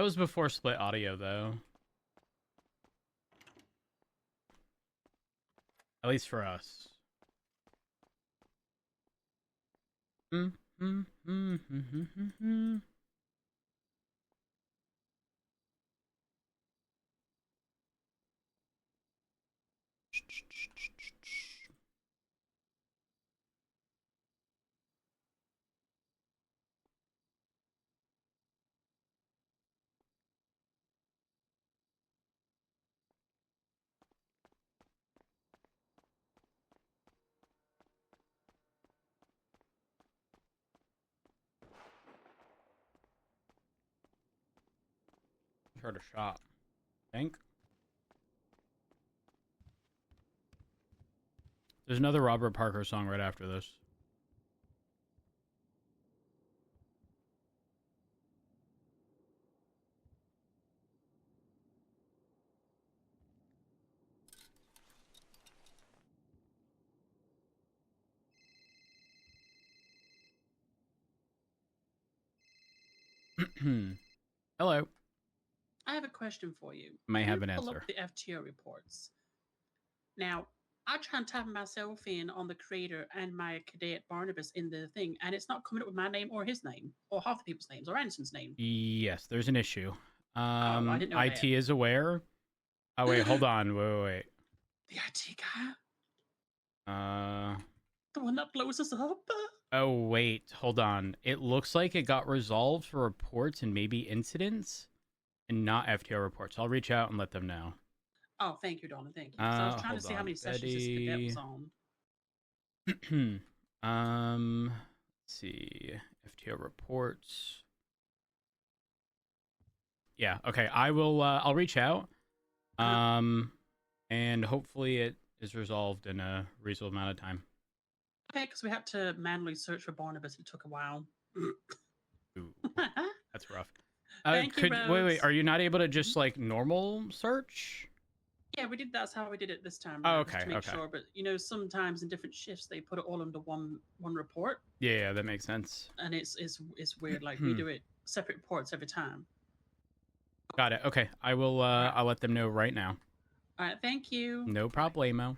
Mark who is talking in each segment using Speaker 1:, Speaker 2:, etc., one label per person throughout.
Speaker 1: That was before split audio, though. At least for us. Heard a shot. Think. There's another Robert Parker song right after this. Hello.
Speaker 2: I have a question for you.
Speaker 1: May have an
Speaker 2: Pull
Speaker 1: answer.
Speaker 2: up the FTO reports. Now, I try and type myself in on the creator and my cadet Barnabas in the thing, and it's not coming up with my name or his name, or half the people's names, or Anderson's name.
Speaker 1: Yes, there's an issue.
Speaker 2: I didn't know
Speaker 1: IT
Speaker 2: that.
Speaker 1: is aware. Oh wait, hold on. Wait.
Speaker 2: The IT guy?
Speaker 1: Uh.
Speaker 2: The one that blows us up?
Speaker 1: Oh wait, hold on. It looks like it got resolved for reports and maybe incidents, and not FTO reports. I'll reach out and let them know.
Speaker 2: Oh, thank you, Donna. Thank you. So I was trying to see how many sessions this cadet was
Speaker 1: on. Let's see. FTO reports. Yeah, okay. I will I'll reach out. And hopefully it is resolved in a reasonable amount of time.
Speaker 2: Okay, because we had to manually search for Barnabas. It took a while.
Speaker 1: Ooh, that's rough.
Speaker 2: Thank you, Rose.
Speaker 1: Wait. Are you not able to just like normal search?
Speaker 2: Yeah, we did. That's how we did it this time.
Speaker 1: Oh,
Speaker 2: just
Speaker 1: okay,
Speaker 2: to make
Speaker 1: okay.
Speaker 2: sure, but sometimes in different shifts they put it all under one report.
Speaker 1: Yeah, that makes sense.
Speaker 2: And it's weird. Like we do it separate reports every time.
Speaker 1: Got it. Okay, I will. I'll let them know right now.
Speaker 2: All right, thank you.
Speaker 1: No problemo.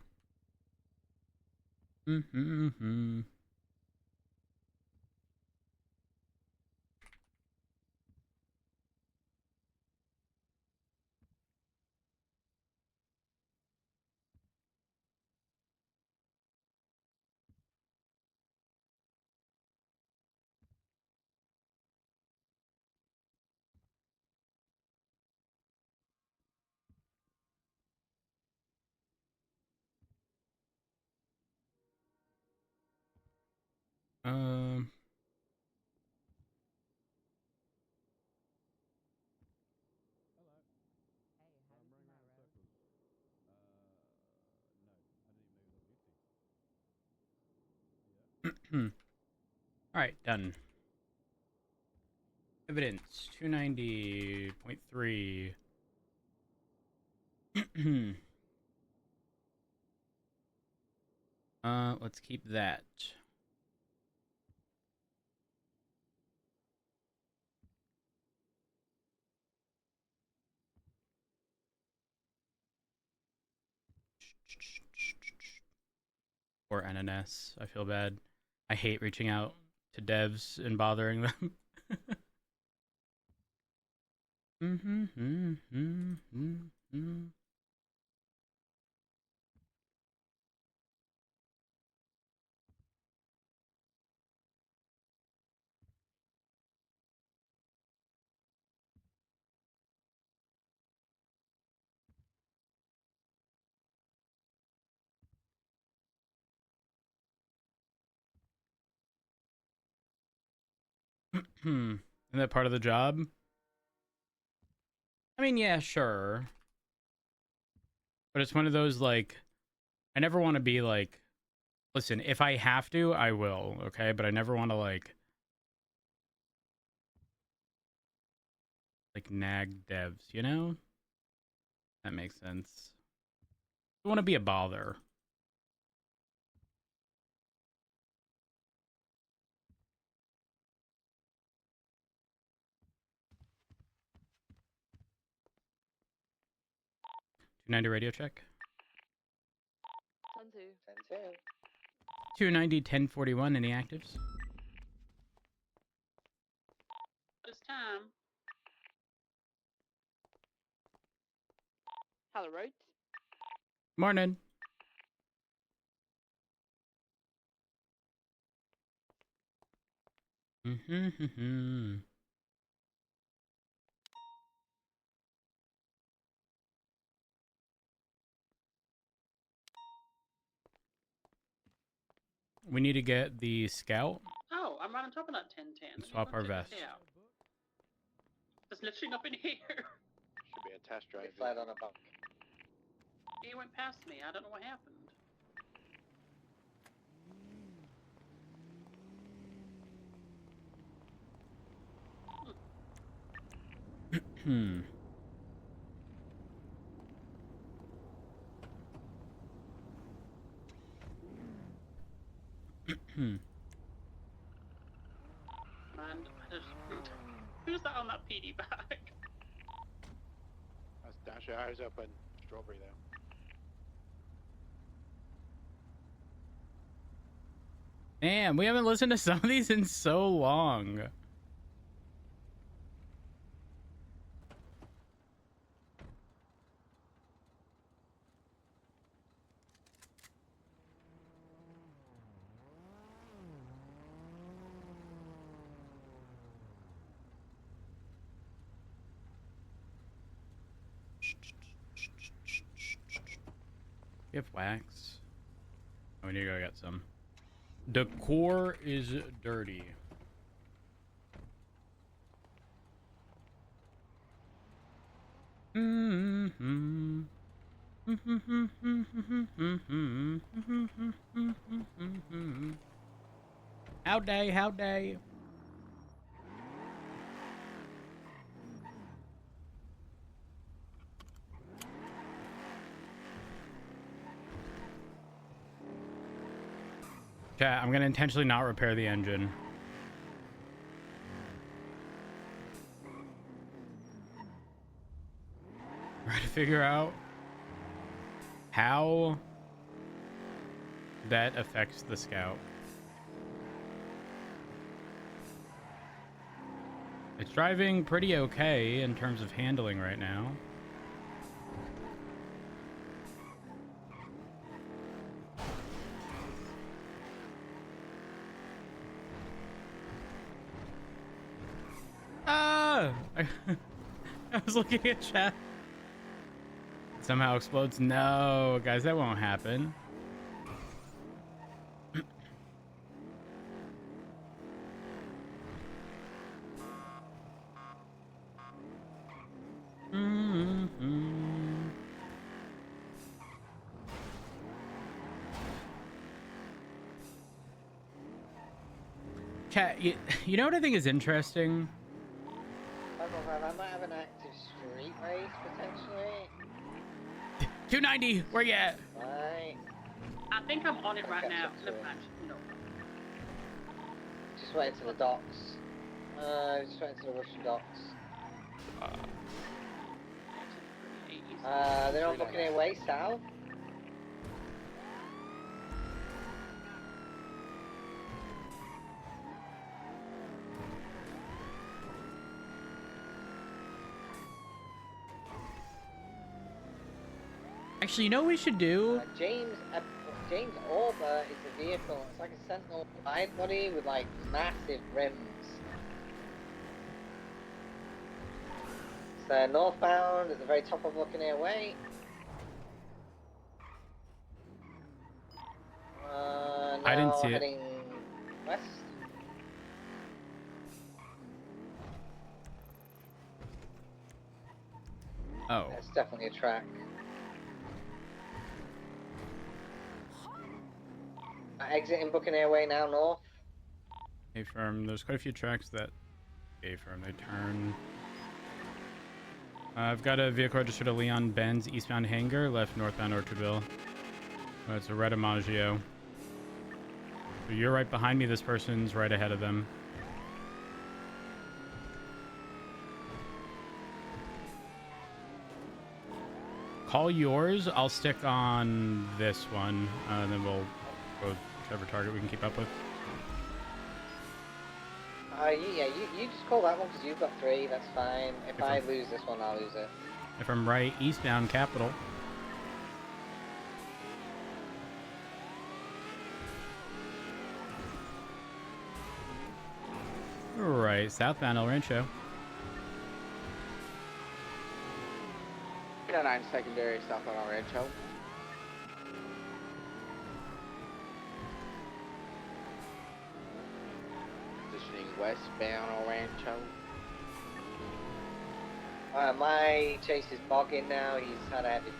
Speaker 1: All right, done. Evidence 290.3. Let's keep that. Or NNS. I feel bad. I hate reaching out to devs and bothering them. Isn't that part of the job? I mean, yeah, sure. But it's one of those, like, I never want to be like, listen, if I have to, I will, okay? But I never want to, like nag devs, you know? That makes sense. I want to be a bother. 290 radio check.
Speaker 3: 10-2.
Speaker 4: 10-2.
Speaker 1: 290 1041. Any actives?
Speaker 2: This time.
Speaker 3: Hello, road.
Speaker 1: Morning. We need to get the scout.
Speaker 2: Oh, I'm right on top of that 1010.
Speaker 1: And swap our vests.
Speaker 2: There's literally nothing here.
Speaker 5: Should be a test drive.
Speaker 4: Flat on a bunk.
Speaker 2: He went past me. I don't know what happened. And I just, who's that on that PD bag?
Speaker 5: That's Dasha. I was up in Strawberry there.
Speaker 1: Damn, we haven't listened to some of these in so long. We have wax. Oh, we need to go get some. The core is dirty. Howdy, howdy. Chat, I'm gonna intentionally not repair the engine. Try to figure out how that affects the scout. It's driving pretty okay in terms of handling right now. I was looking at chat. Somehow explodes. No, guys, that won't happen. Chat, you know what I think is interesting?
Speaker 4: I might have an active street race potentially.
Speaker 1: 290, where you at?
Speaker 4: Right.
Speaker 2: I think I'm on it right
Speaker 4: Okay,
Speaker 2: now.
Speaker 4: so-
Speaker 2: Never mind. No.
Speaker 4: Just waiting to the docks. Just waiting to the Russian docks. They're not looking their way south.
Speaker 1: Actually, you know what we should do?
Speaker 4: James Orber is a vehicle. It's like a Sentinel wide body with like massive rims. So northbound at the very top of looking their way.
Speaker 1: I didn't see it.
Speaker 4: Heading west.
Speaker 1: Oh.
Speaker 4: It's definitely a track. Exiting Booking Airway now north.
Speaker 1: A-firm, there's quite a few tracks that A-firm, they turn. I've got a vehicle registered to Leon Benz eastbound hangar, left northbound Orchardville. It's a red Amaggio. So you're right behind me, this person's right ahead of them. call yours. I'll stick on this one, and then we'll go whichever target we can keep up with.
Speaker 4: You just call that one because you've got 3. That's fine. If I lose this one, I'll lose it.
Speaker 1: If I'm right, eastbound capital. Right, southbound El Rancho.
Speaker 3: 9 secondary southbound El Rancho. Positioning westbound El Rancho.
Speaker 4: My chase is bogging now. He's had a heavy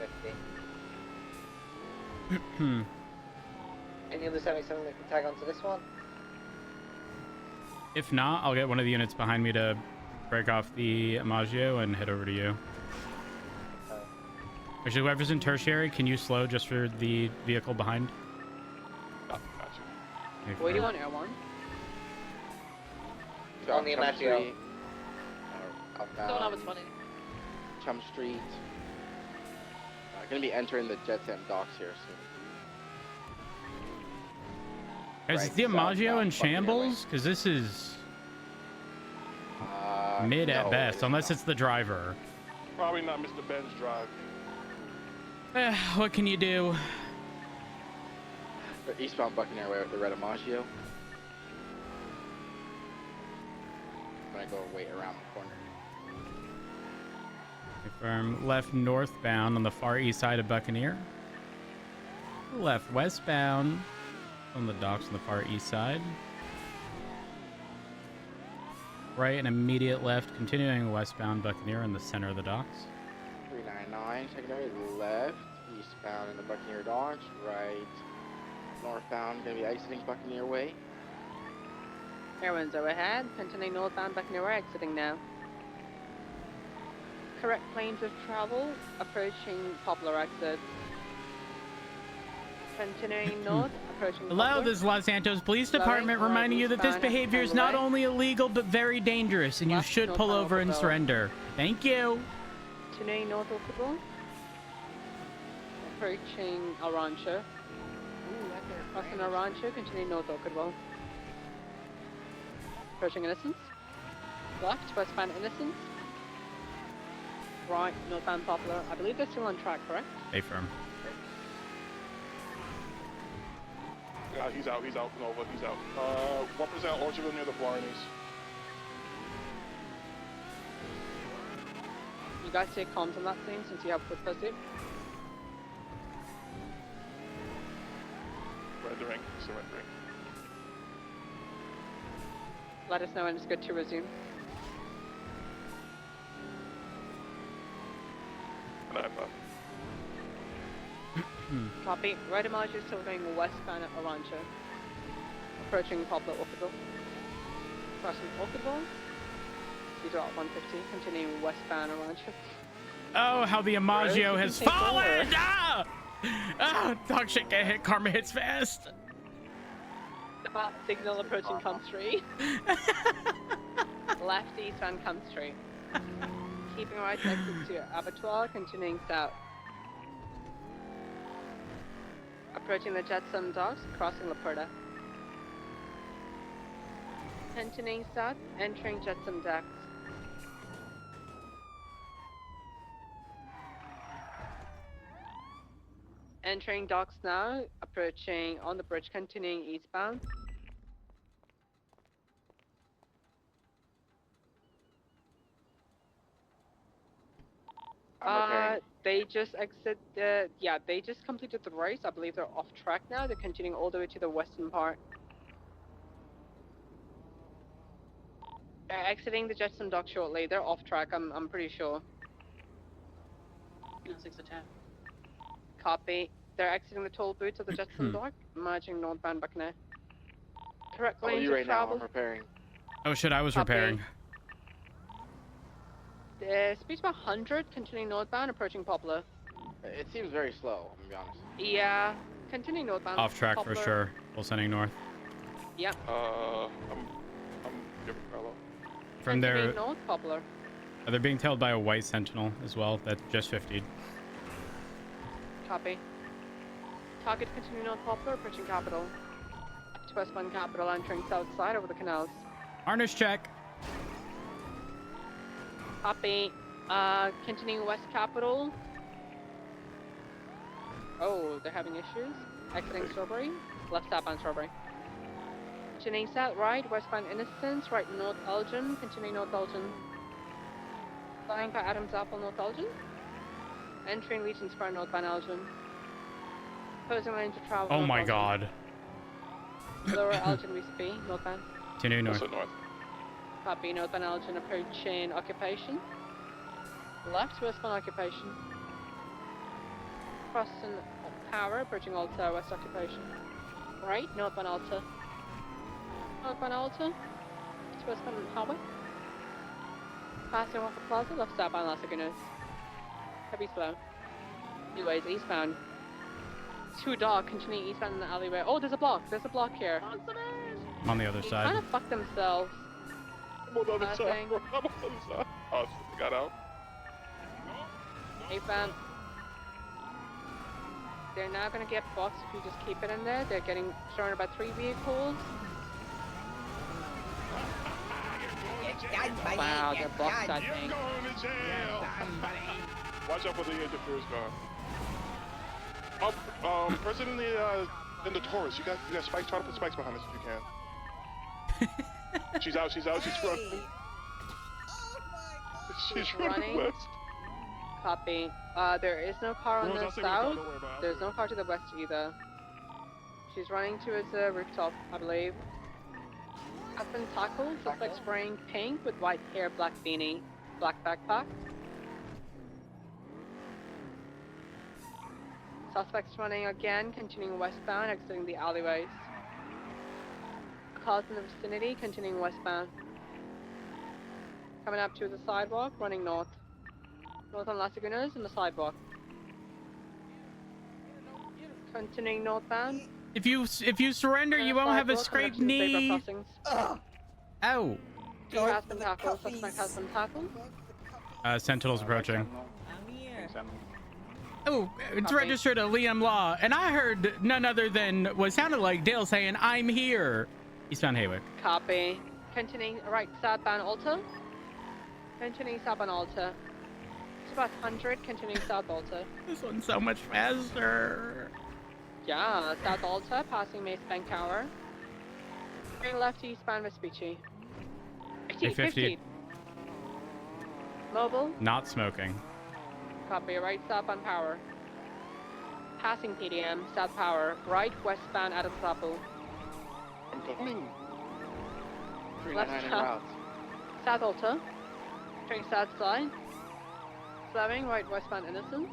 Speaker 4: 50. Any other 77 that can tag onto this one?
Speaker 1: If not, I'll get one of the units behind me to break off the Amaggio and head over to you. Actually, whoever's in tertiary, can you slow just for the vehicle behind?
Speaker 5: Oh, gotcha.
Speaker 3: What do you want, Air1?
Speaker 4: On the Amaggio.
Speaker 3: Outbound.
Speaker 6: I was funny.
Speaker 3: Chum Street. Gonna be entering the Jetsam docks here soon.
Speaker 1: Is
Speaker 3: Right,
Speaker 1: the Amaggio in
Speaker 3: southbound, fucking
Speaker 1: shambles? Because this is mid at
Speaker 3: no,
Speaker 1: best,
Speaker 3: it is
Speaker 1: unless
Speaker 3: not.
Speaker 1: it's the driver.
Speaker 5: Probably not Mr. Ben's drive.
Speaker 1: What can you do?
Speaker 3: The eastbound Buccaneer Way with the red Amaggio. I'm gonna go wait around the corner.
Speaker 1: Confirm left northbound on the far east side of Buccaneer. Left westbound on the docks on the far east side. Right and immediate left, continuing westbound Buccaneer in the center of the docks.
Speaker 3: 399, secondary left, eastbound in the Buccaneer docks, right, northbound, gonna be exiting Buccaneer Way.
Speaker 6: Airwinds overhead, continuing northbound Buccaneer Way, exiting now. Correct planes of travel, approaching Poplar exit. Continuing north, approaching
Speaker 1: Hello,
Speaker 6: Poplar.
Speaker 1: this is Los Santos Police Department
Speaker 6: Slowing,
Speaker 1: reminding you that this
Speaker 6: eastbound,
Speaker 1: behavior is
Speaker 6: on the
Speaker 1: not
Speaker 6: way.
Speaker 1: only illegal but very dangerous, and you
Speaker 6: Left,
Speaker 1: should pull
Speaker 6: northbound
Speaker 1: over and
Speaker 6: Orchard
Speaker 1: surrender. Thank you.
Speaker 6: Continuing north Orchard. Approaching El Rancho. Crossing El Rancho, continuing north Orchard. Approaching Innocence. Left, westbound Innocence. Right, northbound Poplar. I believe they're still on track, correct?
Speaker 1: Stay firm.
Speaker 5: Yeah, he's out, Nova, he's out. 1% Orchardville near the Florinis.
Speaker 6: You guys take comms on that thing since you have foot pursuit.
Speaker 5: Surrendering.
Speaker 6: Let us know when it's good to resume.
Speaker 5: And
Speaker 6: Copy. Right Amaggio is still going westbound at El Rancho. Approaching Poplar Orchardville. Crossing Orchardville. Speed out 150, continuing westbound El Rancho.
Speaker 1: Oh, how the Amaggio
Speaker 6: You
Speaker 1: has
Speaker 6: can take
Speaker 1: fallen!
Speaker 6: over.
Speaker 1: Ah! Ah, dog shit get hit, karma hits fast.
Speaker 6: About signal approaching Com 3. Left eastbound Com 3. Keeping right exit to Abattoir, continuing south. Approaching the Jetsam docks, crossing La Puerta. Continuing south, entering Jetsam docks. Entering docks now, approaching on the bridge, continuing eastbound. They just they just completed the race. I believe they're off track now. They're continuing all the way to the western part. They're exiting the Jetsam dock shortly. They're off track, I'm pretty sure.
Speaker 2: 6 to 10.
Speaker 6: Copy. They're exiting the toll booths of the Jetsam dock, merging northbound Buccaneer. Correct
Speaker 3: Oh,
Speaker 6: lanes
Speaker 3: you
Speaker 6: of
Speaker 3: right now,
Speaker 6: travel.
Speaker 3: I'm repairing.
Speaker 1: Oh shit, I was
Speaker 6: Copy.
Speaker 1: repairing.
Speaker 6: Speed's about 100, continuing northbound, approaching Poplar.
Speaker 3: It seems very slow, I'm gonna be honest.
Speaker 6: Yeah, continuing northbound.
Speaker 1: Off track
Speaker 6: Poplar.
Speaker 1: for sure. Full sending north.
Speaker 6: Yep.
Speaker 5: I'm giving Carlo.
Speaker 1: From
Speaker 6: Continuing
Speaker 1: there,
Speaker 6: north Poplar.
Speaker 1: they're being tailed by a white sentinel as well. That just 50'd.
Speaker 6: Copy. Target continue north Poplar, approaching Capital. Up to westbound Capital, entering south side over the canals.
Speaker 1: Harness check.
Speaker 6: Copy. Continuing west Capital. Oh, they're having issues. Exiting Strawberry. Left southbound Strawberry. Continuing south right, westbound Innocence, right north Elgin. Continuing north Elgin. Flying by Adams Apple, north Elgin. Entering Legion Square, northbound Elgin. Closing lane to travel.
Speaker 1: Oh
Speaker 6: north
Speaker 1: my
Speaker 6: Elgin.
Speaker 1: god.
Speaker 6: Lower Elgin, VCB, northbound.
Speaker 1: Continue north.
Speaker 5: Also north.
Speaker 6: Copy, northbound Elgin, approaching occupation. Left, westbound occupation. Crossing Power, approaching Alta, west occupation. Right, northbound Alta. Northbound Alta. To westbound Highway. Passing off the plaza, left southbound Las Lagunas. Heavy slow. Anyways, eastbound. Too dark, continuing eastbound in the alleyway. Oh, there's a block here.
Speaker 1: I'm on the other
Speaker 6: They
Speaker 1: side.
Speaker 6: kind of fucked themselves.
Speaker 5: I'm on the other side.
Speaker 6: Passing.
Speaker 5: I'm on the other side. Oh, shit, got out.
Speaker 6: Eastbound. They're now gonna get boxed if you just keep it in there. They're getting surrounded by 3 vehicles. Wow, they're blocked that
Speaker 5: You're
Speaker 6: thing.
Speaker 5: going to jail. Watch out for the interference car. Person in the Taurus. You got spikes. Try to put spikes behind us if you can. She's out. She's running. She's running west.
Speaker 6: Copy. There is no car on
Speaker 5: Rose,
Speaker 6: the
Speaker 5: I'll sing with you,
Speaker 6: south.
Speaker 5: don't worry about it.
Speaker 6: There's no car to the west either. She's running towards the rooftop, I believe. Has been tackled. Suspect wearing pink with white hair, black beanie, black backpack. Suspects running again, continuing westbound, exiting the alleyways. Cars in the vicinity, continuing westbound. Coming up to the sidewalk, running north. North on Las Lagunas and the sidewalk. Continuing northbound.
Speaker 1: If you surrender, you won't have a
Speaker 6: Sidewalk,
Speaker 1: scraped
Speaker 6: connection to Zebra
Speaker 1: knee.
Speaker 6: crossings.
Speaker 1: Ow.
Speaker 6: Two has been tackled. Suspect has been tackled.
Speaker 1: Sentinel's approaching.
Speaker 3: Sam.
Speaker 1: Oh, it's
Speaker 6: Copy.
Speaker 1: registered to Liam Law, and I heard none other than what sounded like Dale saying, "I'm here." Eastbound Haywick.
Speaker 6: Copy. Continuing right southbound Alta. Continuing southbound Alta. It's about 100. Continuing south Alta.
Speaker 1: This one's so much faster.
Speaker 6: Yeah, south Alta, passing Mace Bank Tower. Going left eastbound Vespucci.
Speaker 1: 50.
Speaker 6: Mobile.
Speaker 1: Not smoking.
Speaker 6: Copy. Right southbound Power. Passing PDM, south Power. Right westbound Adams Apple.
Speaker 5: I'm coming.
Speaker 3: 399 en
Speaker 6: Left
Speaker 3: route.
Speaker 6: South Alta. Turning south side. Slowing right westbound Innocence.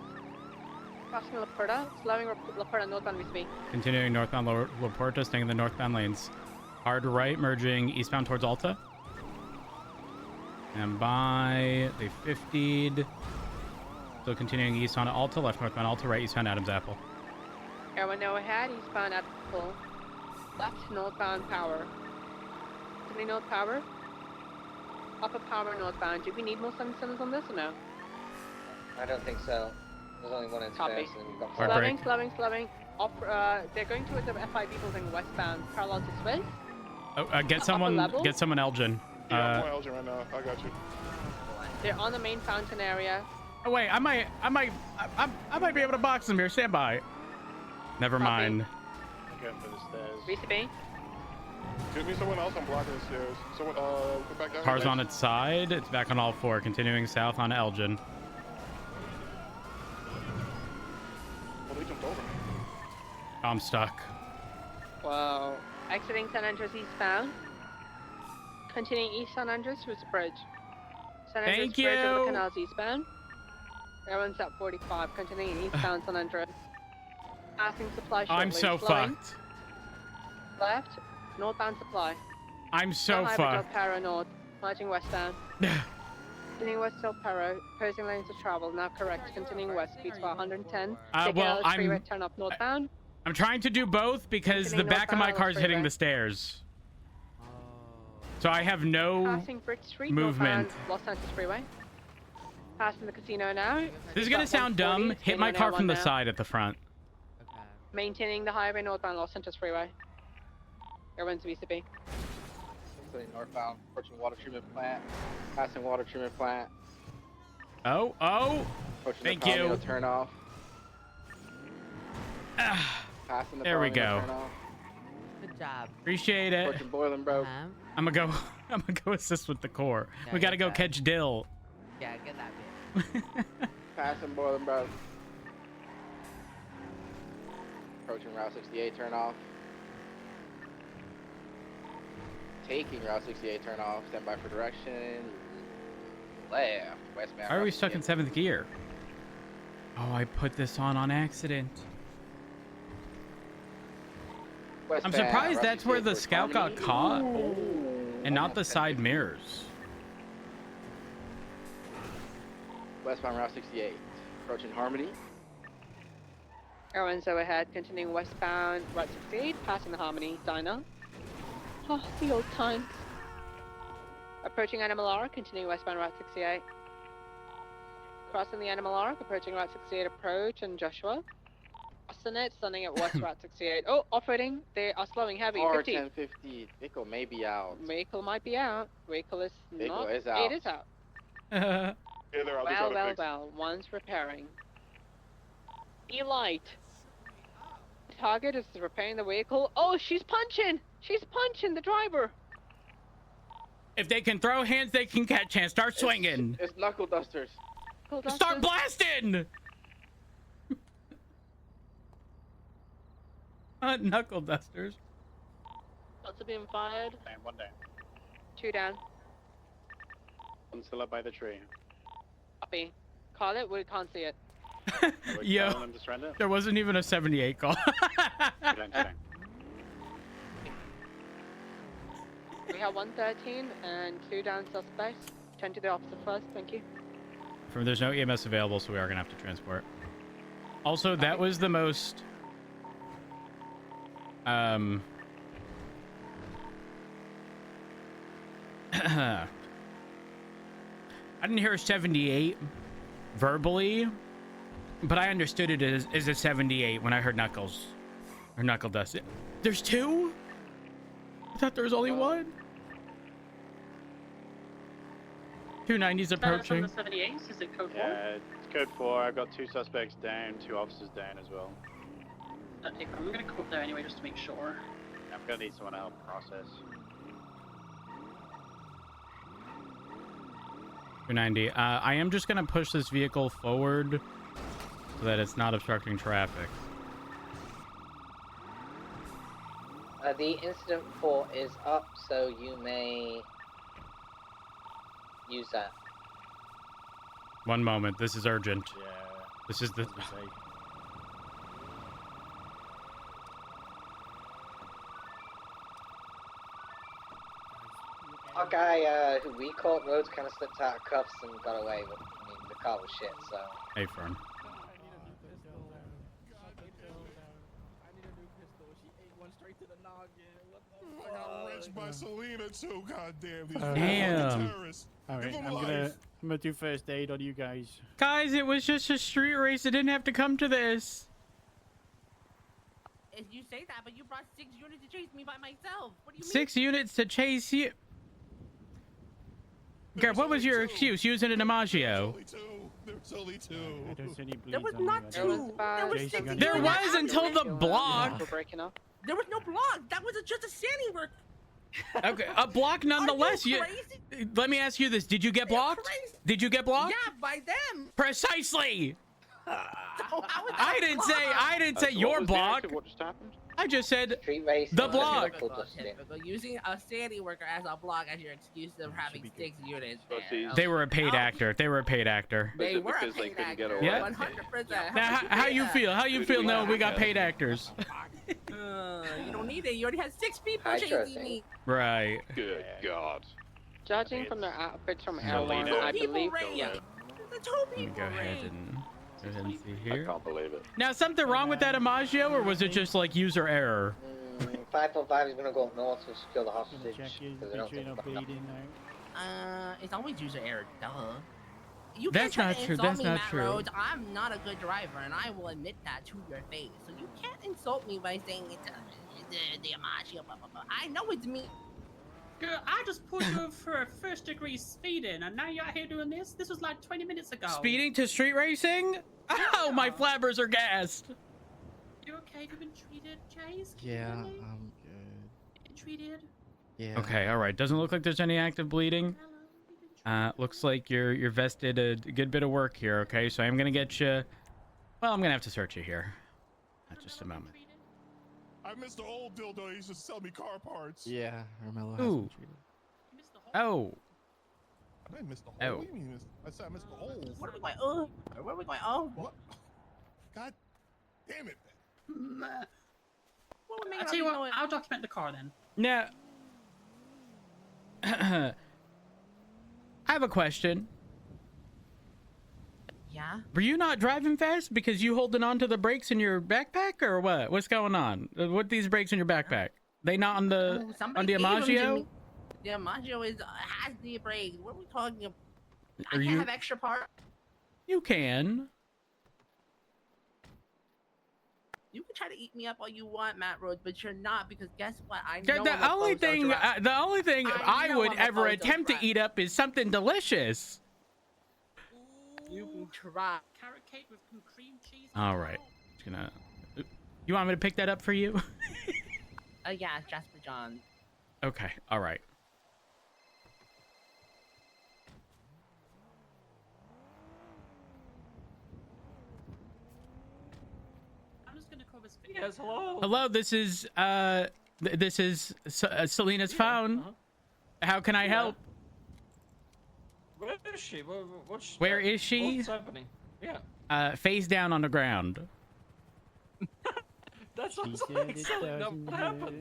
Speaker 6: Crossing La Puerta. Slowing La Puerta northbound VCB.
Speaker 1: Continuing northbound La Puerta, staying in the northbound lanes. Hard right, merging eastbound towards Alta. And by they 50'd. Still continuing east on Alta, left northbound Alta, right eastbound Adams Apple.
Speaker 6: Airway no ahead, eastbound Apple. Left northbound Power. Sydney North Power. Upper Power northbound. Do we need more centers on this or no?
Speaker 4: I don't think so. There's only one in
Speaker 6: Copy.
Speaker 4: space, and we've got
Speaker 1: Hard
Speaker 4: four.
Speaker 1: break.
Speaker 6: Slowing. They're going towards the FIB building westbound, parallel to Swiss.
Speaker 1: Oh, get
Speaker 6: level?
Speaker 1: someone Elgin.
Speaker 5: Yeah, I'm on Elgin right now. I got you.
Speaker 6: They're on the main fountain area.
Speaker 1: Oh wait, I might be able to box them here. Stand by. Never
Speaker 6: Copy.
Speaker 1: mind.
Speaker 3: Going for the stairs.
Speaker 6: VCB.
Speaker 5: Give me someone else. I'm blocking the stairs. Someone, come back down.
Speaker 1: Car's
Speaker 5: here.
Speaker 1: on its side. It's back on all four. Continuing south on Elgin.
Speaker 5: Oh, they jumped over.
Speaker 1: I'm stuck.
Speaker 6: Wow. Exiting San Andres eastbound. Continuing east San Andres towards the bridge. San Andres
Speaker 1: Thank
Speaker 6: bridge over the
Speaker 1: you.
Speaker 6: canals eastbound. Everyone's at 45. Continuing eastbound San Andres. Passing supply shortly.
Speaker 1: I'm so
Speaker 6: Slowing.
Speaker 1: fucked.
Speaker 6: Left. Northbound supply.
Speaker 1: I'm so
Speaker 6: Highway Del
Speaker 1: fucked.
Speaker 6: Perro north. Merging westbound. Continuing west Del Perro. Opposing lanes of travel. Now correct. Continuing west. Speeds for 110. Taking
Speaker 1: well,
Speaker 6: out the freeway,
Speaker 1: I'm
Speaker 6: turn up northbound.
Speaker 1: trying to do both because the
Speaker 6: Continuing
Speaker 1: back of my
Speaker 6: northbound
Speaker 1: car's
Speaker 6: on
Speaker 1: hitting
Speaker 6: freeway.
Speaker 1: the stairs. So I have no
Speaker 6: Passing Bridge Street.
Speaker 1: movement.
Speaker 6: Northbound Los Santos Freeway. Passing the casino now.
Speaker 1: This is gonna sound dumb. Hit my car from the
Speaker 6: now.
Speaker 1: side at the front.
Speaker 7: Okay.
Speaker 6: Maintaining the highway northbound Los Santos Freeway. Everyone's VCB.
Speaker 3: Northbound, approaching water treatment plant. Passing water treatment plant.
Speaker 1: Oh,
Speaker 3: Approaching
Speaker 1: Thank
Speaker 3: the Palomino
Speaker 1: you.
Speaker 3: turn off. Passing the
Speaker 1: There we
Speaker 3: Palomino
Speaker 1: go.
Speaker 3: turn off.
Speaker 7: Good job.
Speaker 1: appreciate it.
Speaker 3: Approaching Boiling Broke.
Speaker 1: I'm gonna go assist with the core.
Speaker 7: Yeah,
Speaker 1: We gotta
Speaker 7: get
Speaker 1: go
Speaker 7: that.
Speaker 1: catch Dill.
Speaker 7: Yeah, get that bit.
Speaker 3: Passing Boiling Broke. Approaching Route 68 turn off. Taking Route 68 turn off. Stand by for direction. Left. Westbound.
Speaker 1: Why are we
Speaker 3: Route
Speaker 1: stuck in
Speaker 3: 68.
Speaker 1: 7th gear? Oh, I put this on accident. I'm
Speaker 3: Westbound,
Speaker 1: surprised
Speaker 3: Route
Speaker 1: that's where
Speaker 3: 68
Speaker 1: the
Speaker 3: towards
Speaker 1: scout got
Speaker 3: Harmony.
Speaker 1: caught
Speaker 3: Ooh.
Speaker 1: and not the
Speaker 3: Almost
Speaker 1: side
Speaker 3: 10.
Speaker 1: mirrors.
Speaker 3: Westbound Route 68. Approaching Harmony.
Speaker 6: Everyone's overhead, continuing westbound Route 68, passing the Harmony Diner. Oh, the old times. Approaching Animal Arc, continuing westbound Route 68. Crossing the Animal Arc, approaching Route 68 approach and Joshua. Crossing it, stunning at west Route 68. Oh, off-roading. They are slowing heavy.
Speaker 3: Or
Speaker 6: 50.
Speaker 3: 1050. Vehicle may be out.
Speaker 6: Vehicle might be out. Vehicle is
Speaker 3: Vehicle
Speaker 6: not.
Speaker 3: is out.
Speaker 6: It is out.
Speaker 5: Yeah, they're out. They're
Speaker 6: Well,
Speaker 5: trying to
Speaker 6: well,
Speaker 5: fix.
Speaker 6: well. One's repairing. E-Light. Target is repairing the vehicle. Oh, she's punching! She's punching the driver!
Speaker 1: If they can throw hands, they can catch hands. Start swinging.
Speaker 3: It's Knuckle Dusters.
Speaker 6: Hold on,
Speaker 1: Start
Speaker 6: sir.
Speaker 1: blasting. Knuckle dusters.
Speaker 6: Shots are being fired.
Speaker 8: One down.
Speaker 6: 2 down.
Speaker 8: One still up by the tree.
Speaker 6: Copy. Call it, we can't see it.
Speaker 8: Are we
Speaker 1: Yo.
Speaker 8: telling them to surrender?
Speaker 1: There wasn't even a 78 call.
Speaker 8: Two down.
Speaker 6: We have 113 and 2 down suspects. Turn to the officer first, thank you.
Speaker 1: There's no EMS available, so we are gonna have to transport. Also, that was the most I didn't hear a 78 verbally, but I understood it as a 78 when I heard Knuckles or Knuckle Dust. There's 2? I thought there was only 1. 290's approaching.
Speaker 2: From the 78s, is it code 4?
Speaker 8: Yeah, it's code 4. I've got 2 suspects down, 2 officers down as well.
Speaker 2: Okay, I'm gonna quote there anyway just to make sure.
Speaker 8: I'm gonna need someone to help process.
Speaker 1: 290. I am just gonna push this vehicle forward so that it's not obstructing traffic.
Speaker 4: The incident report is up, so you may use that.
Speaker 1: One moment. This is urgent.
Speaker 8: Yeah.
Speaker 1: This is the.
Speaker 8: As we say.
Speaker 4: Our guy who we caught roads kind of slipped out of cuffs and got away, but I mean, the car was shit, so.
Speaker 1: Hey, Fern.
Speaker 9: I got wrenched by Selena too. Goddamn these
Speaker 1: Damn.
Speaker 9: terrorists.
Speaker 10: All
Speaker 9: Give
Speaker 10: right,
Speaker 9: 'em
Speaker 10: I'm
Speaker 9: life.
Speaker 10: gonna do first aid on you guys.
Speaker 1: Guys, it was just a street race. It didn't have to come to this.
Speaker 7: If you say that, but you brought 6 units to chase me by myself. What do you
Speaker 1: 6 units to chase you. Garrett, what was your excuse? Using an Imaggio.
Speaker 9: There's only two.
Speaker 10: I don't see any bleeds
Speaker 7: There was
Speaker 10: on
Speaker 7: not
Speaker 10: you.
Speaker 6: There was
Speaker 7: 2.
Speaker 6: about
Speaker 7: There was
Speaker 10: Jason
Speaker 7: 6
Speaker 10: got
Speaker 1: There
Speaker 10: it.
Speaker 1: was until the block.
Speaker 6: We're breaking up.
Speaker 7: There was no block. That was just a standing work.
Speaker 1: Okay, a block nonetheless.
Speaker 7: Are you
Speaker 1: You.
Speaker 7: crazy?
Speaker 1: Let me ask you this: did you get blocked?
Speaker 7: crazy.
Speaker 1: Did you get blocked?
Speaker 7: Yeah, by them.
Speaker 1: Precisely.
Speaker 7: So how was
Speaker 1: I
Speaker 7: that
Speaker 1: didn't
Speaker 7: blocked?
Speaker 1: say. I didn't say
Speaker 8: So what
Speaker 1: your
Speaker 8: was the
Speaker 1: block.
Speaker 8: accident? What just happened?
Speaker 1: I just said.
Speaker 4: Street race.
Speaker 1: The
Speaker 4: and
Speaker 1: block.
Speaker 4: vehicle dusting.
Speaker 7: Typical. Using a standing worker as a block as your excuse of having
Speaker 10: be
Speaker 7: 6 units.
Speaker 8: But
Speaker 7: there.
Speaker 1: They were a paid
Speaker 7: Oh.
Speaker 1: actor. They were a paid actor.
Speaker 7: They
Speaker 8: Is it
Speaker 7: were
Speaker 8: because
Speaker 7: a
Speaker 8: they
Speaker 7: paid
Speaker 8: couldn't get
Speaker 7: actor.
Speaker 8: away?
Speaker 1: Yeah.
Speaker 7: 100%.
Speaker 1: Now, how you feel? How you feel knowing we got paid actors?
Speaker 7: You don't need it. You already had 6 people
Speaker 4: I sure
Speaker 7: chasing
Speaker 4: think.
Speaker 7: me.
Speaker 1: Right.
Speaker 8: Good God.
Speaker 6: Judging from their outfits from
Speaker 8: Selena.
Speaker 6: Airline, I
Speaker 7: People
Speaker 6: believe
Speaker 7: ran.
Speaker 6: so.
Speaker 7: The 2
Speaker 1: Let me
Speaker 7: people
Speaker 1: go ahead
Speaker 7: ran.
Speaker 1: and see
Speaker 8: I
Speaker 1: here.
Speaker 8: can't believe it.
Speaker 1: Now, something wrong with that Imaggio, or was it just like user error?
Speaker 4: 545 is gonna go up north to secure the
Speaker 10: Gonna
Speaker 4: hostage.
Speaker 10: check you,
Speaker 4: because
Speaker 10: make
Speaker 4: they don't
Speaker 10: sure you're
Speaker 4: think
Speaker 10: not
Speaker 4: it's enough.
Speaker 10: bleeding now.
Speaker 7: It's always user error. Duh. You
Speaker 1: That's
Speaker 7: can't
Speaker 1: not
Speaker 7: try to
Speaker 1: true.
Speaker 7: insult
Speaker 1: That's
Speaker 7: me,
Speaker 1: not
Speaker 7: Matt
Speaker 1: true.
Speaker 7: Rhodes. I'm not a good driver, and I will admit that to your face. So you can't insult me by saying it's the Amaggio, blah, blah, blah. I know it's me.
Speaker 2: Girl, I just pulled you over for a first-degree speeding, and now you're out here doing this? This was like 20 minutes ago.
Speaker 1: Speeding to street racing? Oh, my flabbers are gassed.
Speaker 2: You okay? Have you been treated, Chase? Can you
Speaker 11: Yeah,
Speaker 2: hear me?
Speaker 11: I'm good.
Speaker 2: Been treated?
Speaker 11: Yeah.
Speaker 1: Okay, all right. Doesn't look like there's any active bleeding. Looks like you're vested a good bit of work here. Okay, so I'm gonna get you. Well, I'm gonna have to search you here. Just a moment.
Speaker 9: I missed the old dildo. He used to sell me car parts.
Speaker 11: Yeah, Carmelo has
Speaker 1: Ooh.
Speaker 11: been treated.
Speaker 1: Oh.
Speaker 9: I didn't miss the hole.
Speaker 1: Oh.
Speaker 9: What do you mean? I said I missed the hole.
Speaker 7: What are we going? Oh, where are we going? Oh,
Speaker 9: What? God damn it.
Speaker 7: what would make
Speaker 2: I'll tell you what, I'll document the car then.
Speaker 1: Now, I have a question.
Speaker 7: Yeah?
Speaker 1: Were you not driving fast because you holding on to the brakes in your backpack, or what? What's going on? What these brakes in your backpack? They not on the
Speaker 7: Somebody gave 'em to
Speaker 1: Amaggio?
Speaker 7: me. The Amaggio has the brakes. What are we talking about? I
Speaker 1: Are
Speaker 7: can't
Speaker 1: you?
Speaker 7: have extra parts.
Speaker 1: You can.
Speaker 7: You can try to eat me up all you want, Matt Rhodes, but you're not, because guess what? I
Speaker 1: The,
Speaker 7: know
Speaker 1: the
Speaker 7: I'm a
Speaker 1: only
Speaker 7: bozo
Speaker 1: thing,
Speaker 7: driver.
Speaker 1: the only thing
Speaker 7: I
Speaker 1: I
Speaker 7: know
Speaker 1: would
Speaker 7: I'm a
Speaker 1: ever
Speaker 7: bozo
Speaker 1: attempt
Speaker 7: driver.
Speaker 1: to eat up is something delicious.
Speaker 7: You can try.
Speaker 2: Carrot cake with some cream cheese.
Speaker 1: All right, just gonna. You want me to pick that up for you?
Speaker 7: Yeah, Jasper John.
Speaker 1: Okay. All right.
Speaker 2: I'm just gonna call this.
Speaker 8: Yes, hello.
Speaker 1: Hello. This is Selena's phone. How can I help?
Speaker 8: Where is she?
Speaker 1: Where is she?
Speaker 8: What's happening? Yeah.
Speaker 1: Face down on the ground.
Speaker 8: That sounds
Speaker 10: She
Speaker 8: like
Speaker 10: said it
Speaker 8: something that
Speaker 10: doesn't
Speaker 8: would happen.
Speaker 10: hurt.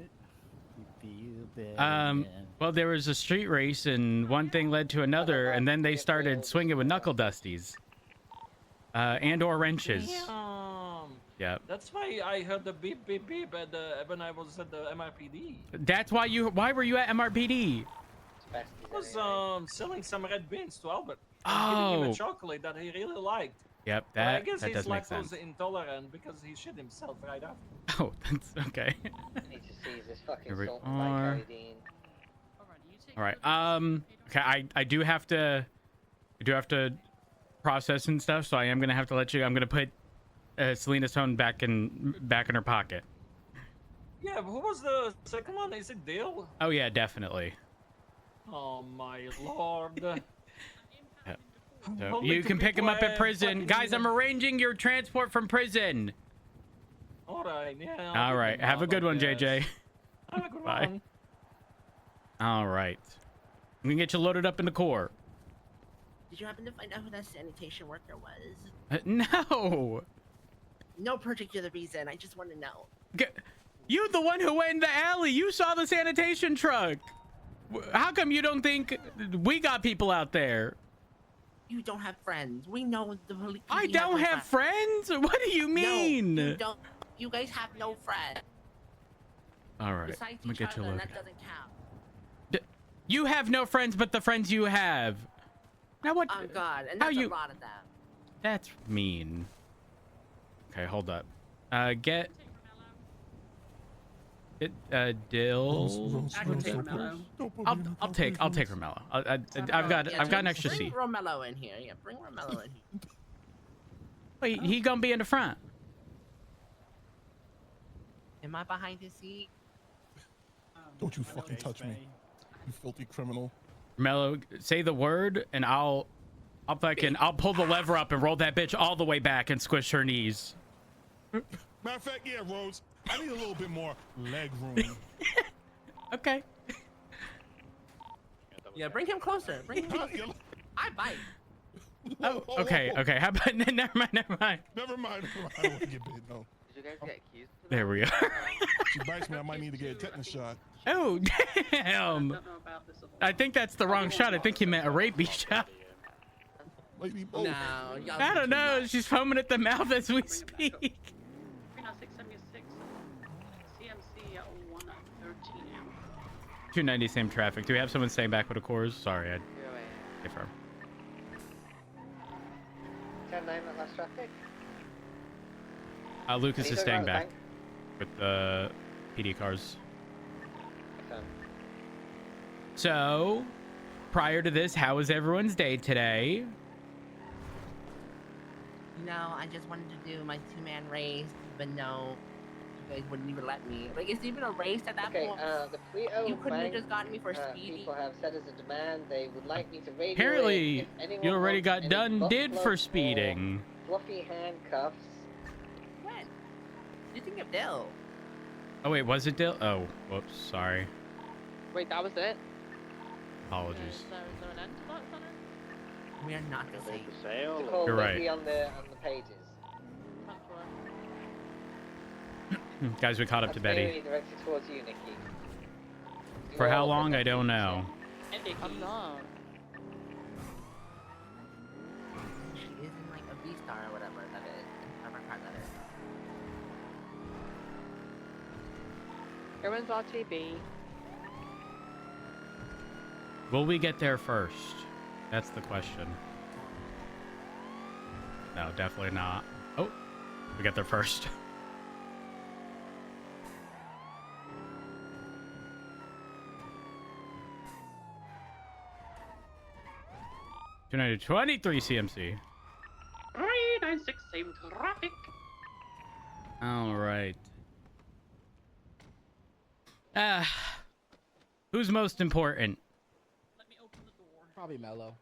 Speaker 10: You feel better.
Speaker 1: Well, there was a street race, and one thing led to another, and then they started swinging with knuckle dusties, and/or wrenches.
Speaker 8: Damn.
Speaker 1: Yep.
Speaker 8: That's why I heard the beep beep beep at when I was at the MRPD.
Speaker 1: That's why you. Why were you at MRPD?
Speaker 8: I was selling some red beans to Albert. I was giving him
Speaker 1: Oh.
Speaker 8: a chocolate that he really liked.
Speaker 1: Yep.
Speaker 8: But I
Speaker 1: That
Speaker 8: guess
Speaker 1: that
Speaker 8: he's
Speaker 1: does make
Speaker 8: lactose
Speaker 1: sense.
Speaker 8: intolerant because he shit himself right after.
Speaker 1: Oh, that's okay.
Speaker 4: I need to seize this fucking
Speaker 1: Here we
Speaker 4: salt
Speaker 1: are.
Speaker 4: by Dean.
Speaker 1: All right. Okay. I do have to process and stuff, so I am gonna have to let you. I'm gonna put Selena's phone back in her pocket.
Speaker 8: Yeah, who was the second one? Is it Dale?
Speaker 1: Oh yeah, definitely.
Speaker 8: Oh my lord.
Speaker 1: So
Speaker 8: Only
Speaker 1: you
Speaker 8: to
Speaker 1: can
Speaker 8: be
Speaker 1: pick him up at
Speaker 8: quiet,
Speaker 1: prison,
Speaker 8: fucking
Speaker 1: guys. I'm
Speaker 8: idiot.
Speaker 1: arranging your transport from prison.
Speaker 8: All right, yeah.
Speaker 1: All right. Have a good one, JJ.
Speaker 8: Have a good
Speaker 1: Bye.
Speaker 8: one.
Speaker 1: All right. I'm gonna get you loaded up in the core.
Speaker 7: Did you happen to find out who that sanitation worker was?
Speaker 1: No.
Speaker 7: No particular reason. I just want to know.
Speaker 1: You the one who went in the alley. You saw the sanitation truck. How come you don't think we got people out there?
Speaker 7: You don't have friends. We know the police.
Speaker 1: I don't have friends? What do you mean?
Speaker 7: No, you don't. You guys have no friends.
Speaker 1: All right.
Speaker 7: Besides
Speaker 1: I'm gonna
Speaker 7: each
Speaker 1: get you
Speaker 7: other, and
Speaker 1: loaded.
Speaker 7: that doesn't count.
Speaker 1: You have no friends but the friends you have. Now what?
Speaker 7: Oh God, and
Speaker 1: how
Speaker 7: that's
Speaker 1: you?
Speaker 7: a lot of them.
Speaker 1: That's mean. Okay, hold up. Get it. Dill.
Speaker 2: I can take Romello.
Speaker 1: I'll take Romello. I've got an extra
Speaker 7: Bring
Speaker 1: seat.
Speaker 7: Romello in here. Yeah, bring Romello in here.
Speaker 1: Wait, he gonna be in the front.
Speaker 7: Am I behind his seat?
Speaker 9: Don't you fucking touch me, you filthy criminal.
Speaker 1: Romello, say the word, and I'll pull the lever up and roll that bitch all the way back and squish her knees.
Speaker 9: Matter of fact, yeah, Rose, I need a little bit more leg room.
Speaker 1: Okay.
Speaker 7: Yeah, bring him closer. Bring him closer. I bite.
Speaker 1: Oh, okay. How about never mind.
Speaker 9: Never mind. I don't want to get bit, no.
Speaker 4: Did you guys get accused?
Speaker 1: There we are.
Speaker 9: She bites me, I might need to get a tetanus shot.
Speaker 1: Oh, damn. I think that's the wrong shot. I think you meant a rabies shot.
Speaker 9: Maybe both.
Speaker 7: No,
Speaker 1: I don't know. She's foaming at the mouth as we speak.
Speaker 2: 39676 CMC 113 now.
Speaker 1: 290 same traffic. Do we have someone staying back with a cores? Sorry, I. Hey, firm.
Speaker 4: 10-9 at last traffic.
Speaker 1: Lucas
Speaker 4: Are you
Speaker 1: is
Speaker 4: talking
Speaker 1: staying
Speaker 4: about the
Speaker 1: back
Speaker 4: bank?
Speaker 1: with the PD cars.
Speaker 4: Okay.
Speaker 1: So, prior to this, how was everyone's day today?
Speaker 7: No, I just wanted to do my 2-man race, but no, you guys wouldn't even let me. Like, is it even a race at that
Speaker 4: Okay,
Speaker 7: point?
Speaker 4: the Fleeto
Speaker 7: You couldn't have
Speaker 4: Bank
Speaker 7: just gotten me for speeding.
Speaker 4: people have said as a demand they would like me to radio in
Speaker 1: Apparently,
Speaker 4: if anyone
Speaker 1: you already
Speaker 4: wants
Speaker 1: got
Speaker 4: any
Speaker 1: done
Speaker 4: butt
Speaker 1: did
Speaker 4: plugs
Speaker 1: for
Speaker 4: or
Speaker 1: speeding.
Speaker 4: fluffy handcuffs.
Speaker 7: When? You think of Dill?
Speaker 1: Oh wait, was it Dill? Oh, whoops, sorry.
Speaker 6: Wait, that was it?
Speaker 1: Apologies.
Speaker 6: Is there an end to that, Connor?
Speaker 7: We are not the same.
Speaker 3: The sale.
Speaker 4: The call
Speaker 1: You're
Speaker 4: will
Speaker 1: right.
Speaker 4: be on the pages.
Speaker 6: Thanks for it.
Speaker 1: Guys, we caught up
Speaker 4: That's
Speaker 1: to Betty.
Speaker 4: mainly directed towards you, Nikki.
Speaker 1: For
Speaker 4: You're
Speaker 1: how
Speaker 4: all
Speaker 1: long, I
Speaker 4: connected
Speaker 1: don't
Speaker 4: to
Speaker 1: know.
Speaker 2: And Nikki.
Speaker 6: I'm not.
Speaker 7: She is in like a V-Star or whatever that is. Whatever car that is.
Speaker 6: Everyone's RTB.
Speaker 1: Will we get there first? That's the question. No, definitely not. Oh, we got there first. 23 CMC.
Speaker 2: 396 same traffic.
Speaker 1: All right. Who's most important?
Speaker 2: Let me open the door.
Speaker 11: Probably Mellow.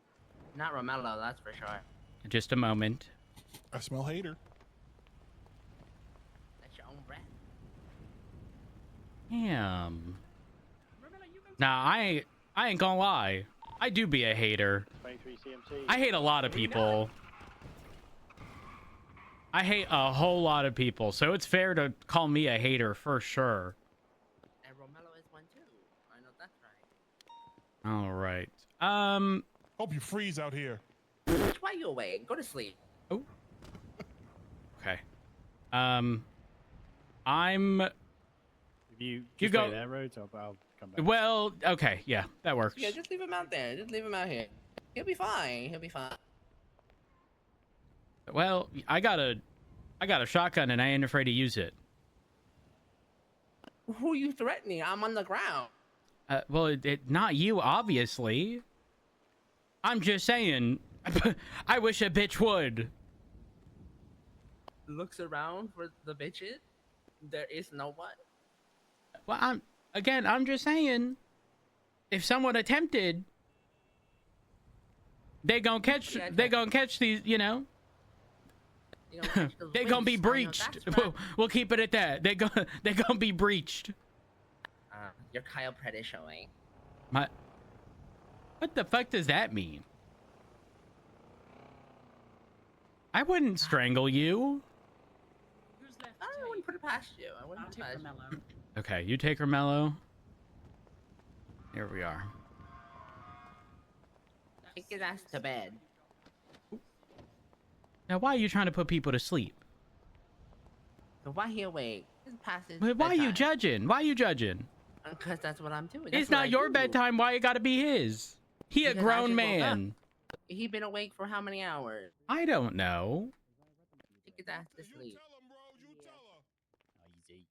Speaker 7: Not Romello, that's for sure.
Speaker 1: Just a moment.
Speaker 9: I smell hater.
Speaker 7: That's your own breath.
Speaker 1: Damn. Nah, I ain't gonna lie. I do be a hater.
Speaker 3: 23 CMC.
Speaker 1: I hate a lot of people. I hate a whole lot of people, so it's fair to call me a hater for sure.
Speaker 7: And Romello is one too. I know that's right.
Speaker 1: All right.
Speaker 9: Hope you freeze out here.
Speaker 7: Bitch, why you awake? Go to sleep.
Speaker 1: Oh. Okay. I'm.
Speaker 10: If you
Speaker 1: You
Speaker 10: just
Speaker 1: go-
Speaker 10: wait there, Rhodes, I'll come back.
Speaker 1: Well, okay, yeah, that works.
Speaker 7: Yeah, just leave him out there. Just leave him out here. He'll be fine. He'll be fine.
Speaker 1: Well, I got a shotgun and I ain't afraid to use it.
Speaker 7: Who are you threatening? I'm on the ground.
Speaker 1: Well, not you, obviously. I'm just saying. I wish a bitch would.
Speaker 7: Looks around for the bitches. There is no one.
Speaker 1: Well, I'm just saying. If someone attempted, they gonna catch. They gonna catch these. You know.
Speaker 7: You know, catch the
Speaker 1: They gonna be
Speaker 7: loose. I know
Speaker 1: breached.
Speaker 7: that's right.
Speaker 1: We'll keep it at that. They gonna be breached.
Speaker 7: Your Kyle Pred is showing.
Speaker 1: What the fuck does that mean? I wouldn't strangle you.
Speaker 2: Who's left?
Speaker 7: I wouldn't put it past you. I wouldn't
Speaker 2: I'll
Speaker 7: put it
Speaker 2: take
Speaker 7: past you.
Speaker 2: Romello.
Speaker 1: Okay, you take her mellow. Here we are.
Speaker 7: Take his ass to bed.
Speaker 1: Now, why are you trying to put people to sleep?
Speaker 7: So why he awake? It's past his
Speaker 1: Why are you
Speaker 7: bedtime.
Speaker 1: judging? Why are you judging?
Speaker 7: Because that's what I'm doing.
Speaker 1: It's
Speaker 7: That's what
Speaker 1: not
Speaker 7: I
Speaker 1: your
Speaker 7: do.
Speaker 1: bedtime. Why it gotta be his? He a
Speaker 7: Because I
Speaker 1: grown
Speaker 7: just woke
Speaker 1: man.
Speaker 7: He been awake for how many hours?
Speaker 1: I don't know.
Speaker 7: Take his ass to
Speaker 9: You
Speaker 7: sleep.
Speaker 9: tell him, bro. You tell him.
Speaker 10: Easy.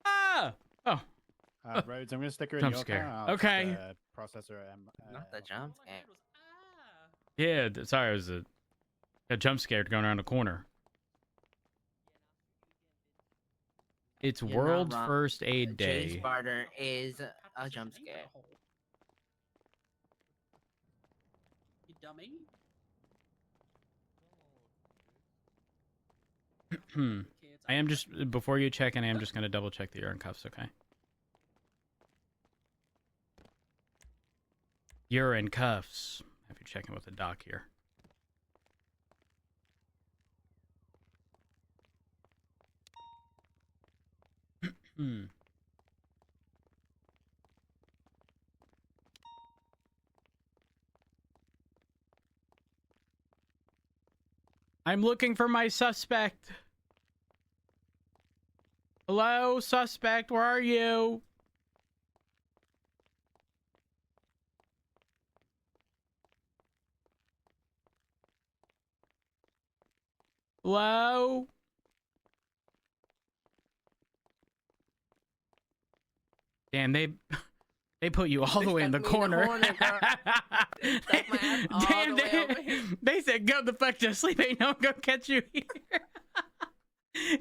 Speaker 1: Ah! Oh,
Speaker 10: Rhodes, I'm going to stick her in
Speaker 1: Jump
Speaker 10: your
Speaker 1: scare.
Speaker 10: car. I'll
Speaker 1: Okay.
Speaker 10: Just, process her.
Speaker 7: Not the jump
Speaker 2: All I
Speaker 7: scare.
Speaker 2: heard was, ah.
Speaker 1: yeah. Sorry, I was a jump scared going around the corner. It's
Speaker 7: You're not
Speaker 1: World
Speaker 7: wrong.
Speaker 1: First Aid
Speaker 7: Jay
Speaker 1: Day.
Speaker 7: Sparter is a
Speaker 2: Practice
Speaker 7: jump
Speaker 2: your
Speaker 7: scare.
Speaker 2: hole. You dummy.
Speaker 1: Hmm.
Speaker 2: Kids,
Speaker 1: I am just before you check in. I am just gonna double check that you're in cuffs. Okay. You're in cuffs. Have you checking with the doc here? Hmm. I'm looking for my suspect. Hello, suspect, where are you? Hello? Damn, they put you all the way in the corner. Damn, they said, go the fuck to sleep. Ain't no one gonna catch you here.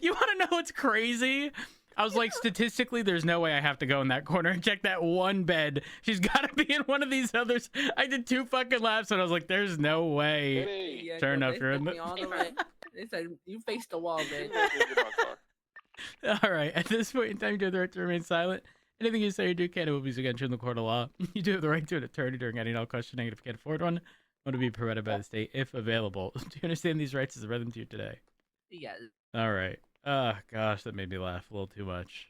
Speaker 1: You want to know what's crazy? I was like, statistically, there's no way I have to go in that corner and check that one bed. She's got to be in one of these others. I did 2 fucking laps, and I was like, there's no way.
Speaker 7: Yeah,
Speaker 1: Sure enough, you're in
Speaker 7: the... They said, you face the wall, bitch.
Speaker 1: All right. At this point in time, you do have the right to remain silent. Anything you say or do can, it will be against you in the court of law. You do have the right to an attorney during any and all questioning. If you can't afford one to be provided by the state if available. Do you understand these rights as I read them to you today?
Speaker 7: Yes.
Speaker 1: All right. Oh, gosh, that made me laugh a little too much.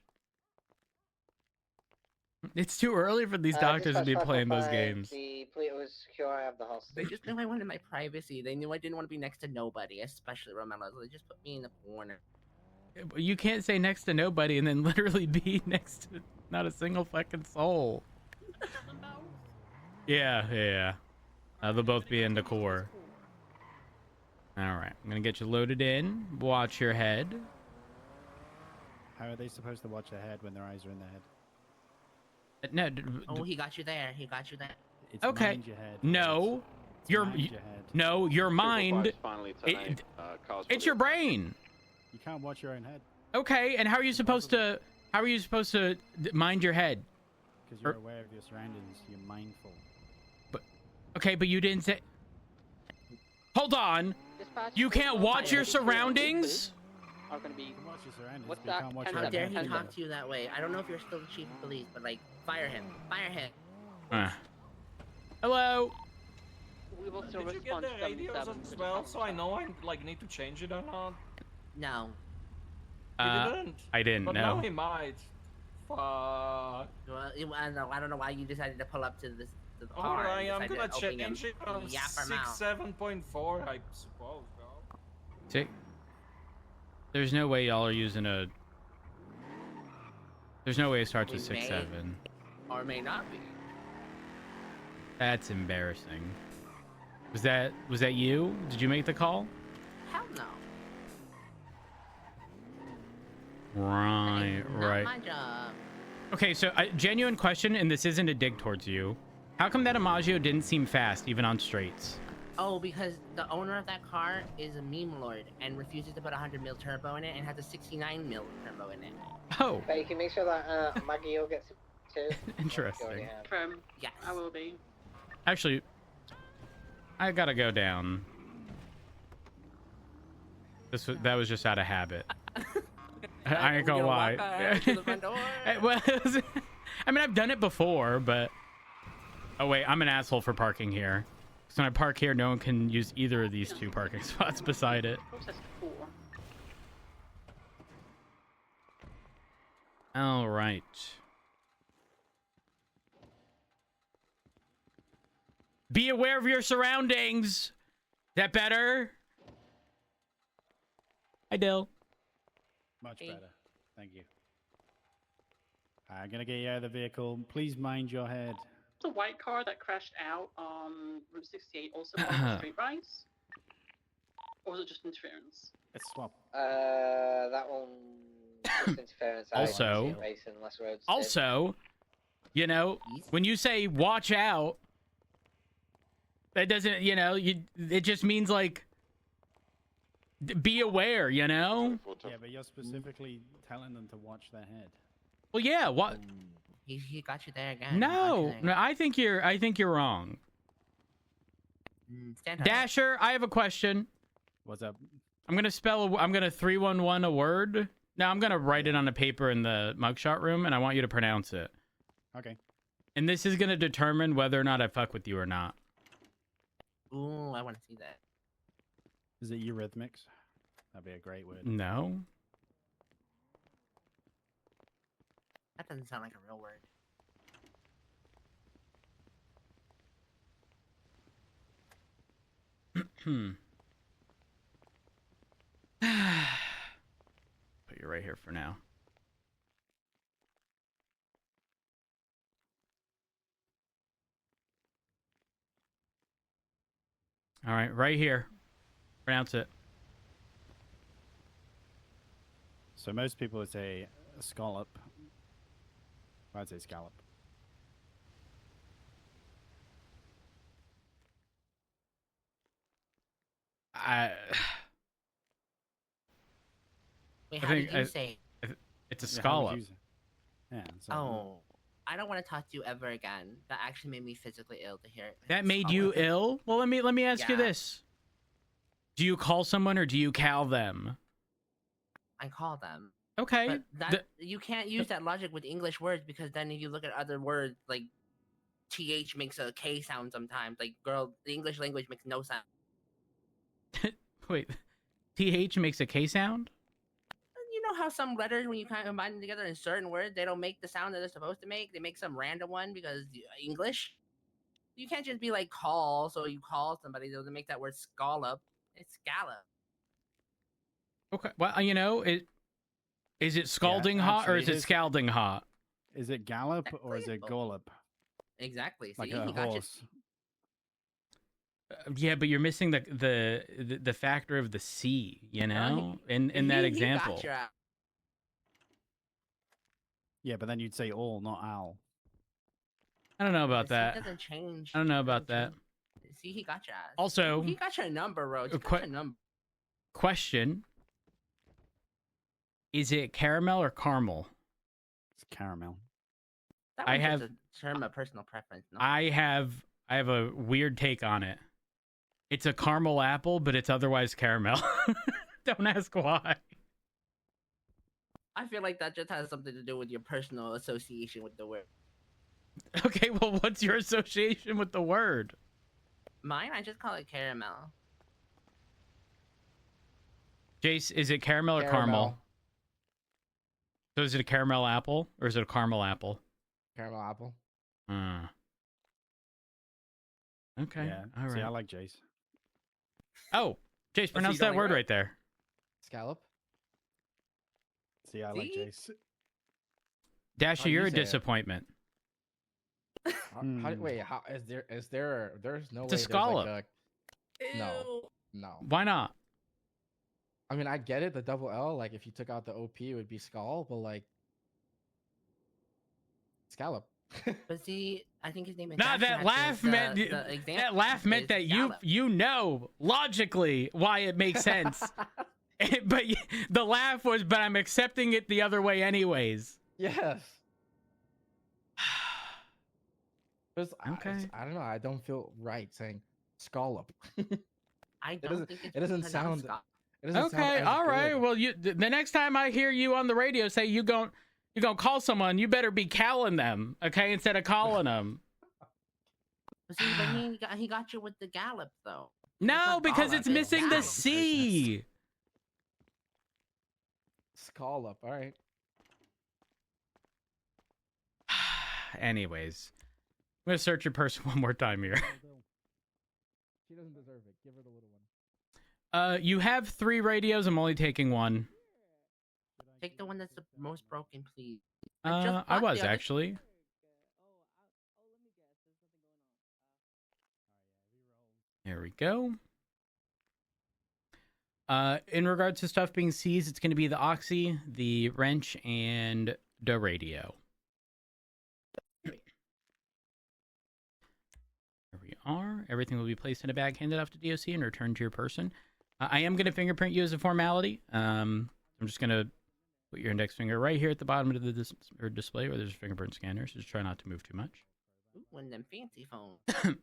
Speaker 1: It's too early for these doctors to be playing those games.
Speaker 4: The plea was secure. I have the hostage.
Speaker 7: They just knew I wanted my privacy. They knew I didn't want to be next to nobody, especially Romelo. So they just put me in the corner.
Speaker 1: You can't say next to nobody and then literally be next to not a single fucking soul. Yeah. They'll both be in the core. All right, I'm gonna get you loaded in. Watch your head.
Speaker 10: How are they supposed to watch their head when their eyes are in their head?
Speaker 1: No.
Speaker 7: Oh, he got you there. He got you there.
Speaker 10: It's
Speaker 1: Okay.
Speaker 10: mind your head.
Speaker 1: No,
Speaker 10: It's
Speaker 1: your
Speaker 10: mind your head.
Speaker 1: no, your mind.
Speaker 12: Finally tonight,
Speaker 1: It's your brain.
Speaker 10: You can't watch your own head
Speaker 1: Okay, and how are you supposed to? How are you supposed to mind your head?
Speaker 10: because you're aware of your surroundings. You're mindful.
Speaker 1: But you didn't say. Hold on. You can't watch your surroundings.
Speaker 6: Are going to be.
Speaker 10: You can watch your surroundings,
Speaker 6: What's
Speaker 10: but you
Speaker 6: that?
Speaker 10: can't watch
Speaker 6: How
Speaker 10: your
Speaker 7: How
Speaker 10: own
Speaker 7: dare
Speaker 10: head.
Speaker 7: he talk to you that way? I don't know if you're still the chief of police, but like, fire him. Fire him.
Speaker 1: Hello.
Speaker 6: We will still
Speaker 8: Did you get
Speaker 6: respond
Speaker 8: the
Speaker 6: to
Speaker 8: radios
Speaker 6: 77
Speaker 8: as well, so I know I like need to change it or not?
Speaker 7: No.
Speaker 8: He didn't.
Speaker 1: I didn't
Speaker 8: But
Speaker 1: know.
Speaker 8: now he might. Fuck.
Speaker 7: Well, I don't know why you decided to pull up to this to the car.
Speaker 8: Alright,
Speaker 7: and
Speaker 8: I'm
Speaker 7: decided
Speaker 8: gonna
Speaker 7: to open
Speaker 8: change
Speaker 7: him,
Speaker 8: it on
Speaker 7: yap him out.
Speaker 8: 6.7.4, I suppose, bro.
Speaker 1: See, there's no way y'all are using a. There's no way it starts with
Speaker 7: We may.
Speaker 1: 6.7.
Speaker 7: Or may not be.
Speaker 1: That's embarrassing. Was that you? Did you make the call?
Speaker 7: Hell no.
Speaker 1: Right,
Speaker 7: Not
Speaker 1: right.
Speaker 7: my job.
Speaker 1: Okay, so genuine question, and this isn't a dig towards you. How come that Imaggio didn't seem fast, even on straights?
Speaker 7: Oh, because the owner of that car is a meme lord and refuses to put a 100 mil turbo in it and has a 69 mil turbo in it.
Speaker 1: Oh.
Speaker 4: But you can make sure that Maggio gets it too.
Speaker 1: Interesting.
Speaker 2: Yes. I will be.
Speaker 1: Actually, I gotta go down. That was just out of habit. I ain't gonna lie.
Speaker 7: To the front door.
Speaker 1: Well, I mean, I've done it before, but oh wait, I'm an asshole for parking here. So when I park here, no one can use either of these 2 parking spots beside it. All right. Be aware of your surroundings. Is that better? Hi, Dill.
Speaker 10: Much better. Thank you. I'm gonna get you out of the vehicle. Please mind your head.
Speaker 2: The white car that crashed out on Route 68 also part of the street rights? Or was it just interference?
Speaker 10: Let's swap.
Speaker 4: That one. Just interference. I
Speaker 1: Also-
Speaker 4: didn't see it racing unless roads did.
Speaker 1: Also, you know, when you say watch out, that doesn't, you know, it just means like be aware, you know?
Speaker 10: Yeah, but you're specifically telling them to watch their head.
Speaker 1: Well, yeah, what?
Speaker 7: He got you there again.
Speaker 1: No, I think you're wrong.
Speaker 7: Stand up.
Speaker 1: Dasher, I have a question.
Speaker 10: What's up?
Speaker 1: I'm gonna 311 a word. Now I'm gonna write it on a paper in the mugshot room, and I want you to pronounce it.
Speaker 10: Okay.
Speaker 1: And this is gonna determine whether or not I fuck with you or not.
Speaker 7: Ooh, I want to see that.
Speaker 10: Is it eurythmics? That'd be a great word.
Speaker 1: No.
Speaker 7: That doesn't sound like a real word.
Speaker 1: Put you right here for now. All right, right here. Pronounce it.
Speaker 10: So most people would say scallop. I'd say scallop.
Speaker 7: Wait,
Speaker 1: I
Speaker 7: how
Speaker 1: think
Speaker 7: did you say?
Speaker 1: it's a
Speaker 10: Yeah, how would
Speaker 1: scallop.
Speaker 10: you say- Yeah. So,
Speaker 7: Oh, I don't want to talk to you ever again. That actually made me physically ill to hear it.
Speaker 1: That made you
Speaker 7: Scallop.
Speaker 1: ill? Well, let me ask you
Speaker 7: Yeah.
Speaker 1: this: do you call someone or do you cal them?
Speaker 7: I call them.
Speaker 1: Okay.
Speaker 7: But that you can't use that logic with English words because then if you look at other words like th makes a k sound sometimes. Like girl, the English language makes no sound.
Speaker 1: Wait, th makes a k sound?
Speaker 7: You know how some letters when you kind of combine them together in certain words they don't make the sound that they're supposed to make. They make some random one because English. You can't just be like call, so you call somebody. They'll make that word scallop. It's scallop.
Speaker 1: Okay. Well, you know, is it scalding hot or is
Speaker 10: actually,
Speaker 1: it scalding hot?
Speaker 10: Is it gallop or is it gollop?
Speaker 7: Exactly. See,
Speaker 10: Like a
Speaker 7: he got you.
Speaker 10: horse.
Speaker 1: Yeah, but you're missing the factor of the C, you know, in that example.
Speaker 7: He got your ass.
Speaker 10: Yeah, but then you'd say all, not owl.
Speaker 1: I don't know about
Speaker 7: See, it
Speaker 1: that.
Speaker 7: doesn't change.
Speaker 1: I don't know
Speaker 7: It
Speaker 1: about
Speaker 7: doesn't
Speaker 1: that.
Speaker 7: change. See, he got your ass.
Speaker 1: Also,
Speaker 7: he got your number, Rose. He got your number.
Speaker 1: Question: is it caramel or caramel?
Speaker 10: It's caramel.
Speaker 7: That
Speaker 1: I
Speaker 7: one's
Speaker 1: have
Speaker 7: just a term of personal preference. No?
Speaker 1: I have a weird take on it. It's a caramel apple, but it's otherwise caramel. Don't ask why.
Speaker 7: I feel like that just has something to do with your personal association with the word.
Speaker 1: Okay, well, what's your association with the word?
Speaker 7: Mine, I just call it caramel.
Speaker 1: Jace, is it caramel or caramel?
Speaker 3: Caramel.
Speaker 1: So is it a caramel apple or is it a caramel apple?
Speaker 3: Caramel apple.
Speaker 1: Okay.
Speaker 10: Yeah.
Speaker 1: All
Speaker 10: See,
Speaker 1: right.
Speaker 10: I like Jace.
Speaker 1: Oh, Jace, pronounce
Speaker 7: you
Speaker 1: that
Speaker 7: don't
Speaker 1: word
Speaker 7: like
Speaker 1: right there.
Speaker 3: Scallop.
Speaker 10: See, I like
Speaker 7: See?
Speaker 10: Jace.
Speaker 1: Dasher,
Speaker 3: do you
Speaker 1: you're a
Speaker 3: say it?
Speaker 1: disappointment.
Speaker 3: Wait, how there's no
Speaker 1: It's a
Speaker 3: way
Speaker 1: scallop.
Speaker 3: there's like a, no.
Speaker 1: Why not?
Speaker 3: I mean, I get it, the double L, like if you took out the OP it would be skull, but like scallop.
Speaker 7: But see, I think his name is.
Speaker 1: Nah,
Speaker 7: Dasher
Speaker 1: that
Speaker 7: had
Speaker 1: laugh meant
Speaker 7: the example
Speaker 1: that laugh meant
Speaker 7: is
Speaker 1: that
Speaker 7: scallop.
Speaker 1: you know logically why it makes sense. But the laugh was, but I'm accepting it the other way anyways.
Speaker 3: Yes.
Speaker 1: Okay.
Speaker 3: I don't know, I don't feel right saying scallop.
Speaker 7: I don't
Speaker 3: doesn't-
Speaker 7: think it's
Speaker 3: it doesn't
Speaker 7: pronounced
Speaker 3: sound-
Speaker 7: scallop.
Speaker 3: It doesn't sound
Speaker 1: Okay,
Speaker 3: as
Speaker 1: all right.
Speaker 3: good.
Speaker 1: Well, the next time I hear you on the radio say you're gonna call someone, you better be calling them, okay, instead of calling them.
Speaker 7: But see, but he got you with the gallop though.
Speaker 1: No,
Speaker 7: not
Speaker 1: because
Speaker 7: gallop,
Speaker 1: it's
Speaker 7: it's
Speaker 1: missing the
Speaker 7: gallop.
Speaker 1: C.
Speaker 3: Scallop, all right.
Speaker 1: Anyways, I'm gonna search your person one more time here.
Speaker 3: She doesn't deserve it. Give her the little one.
Speaker 1: You have 3 radios. I'm only taking one.
Speaker 7: Take the one that's the most broken, please.
Speaker 1: I
Speaker 7: bought
Speaker 1: was
Speaker 7: the other-
Speaker 1: actually. There we go. In regards to stuff being seized, it's going to be the Oxy, the wrench, and the radio. There we are. Everything will be placed in a bag, handed off to DOC, and returned to your person. I am going to fingerprint you as a formality. I'm just going to put your index finger right here at the bottom of the display where there's a fingerprint scanner, so just try not to move too much.
Speaker 7: Ooh, one of them fancy phones.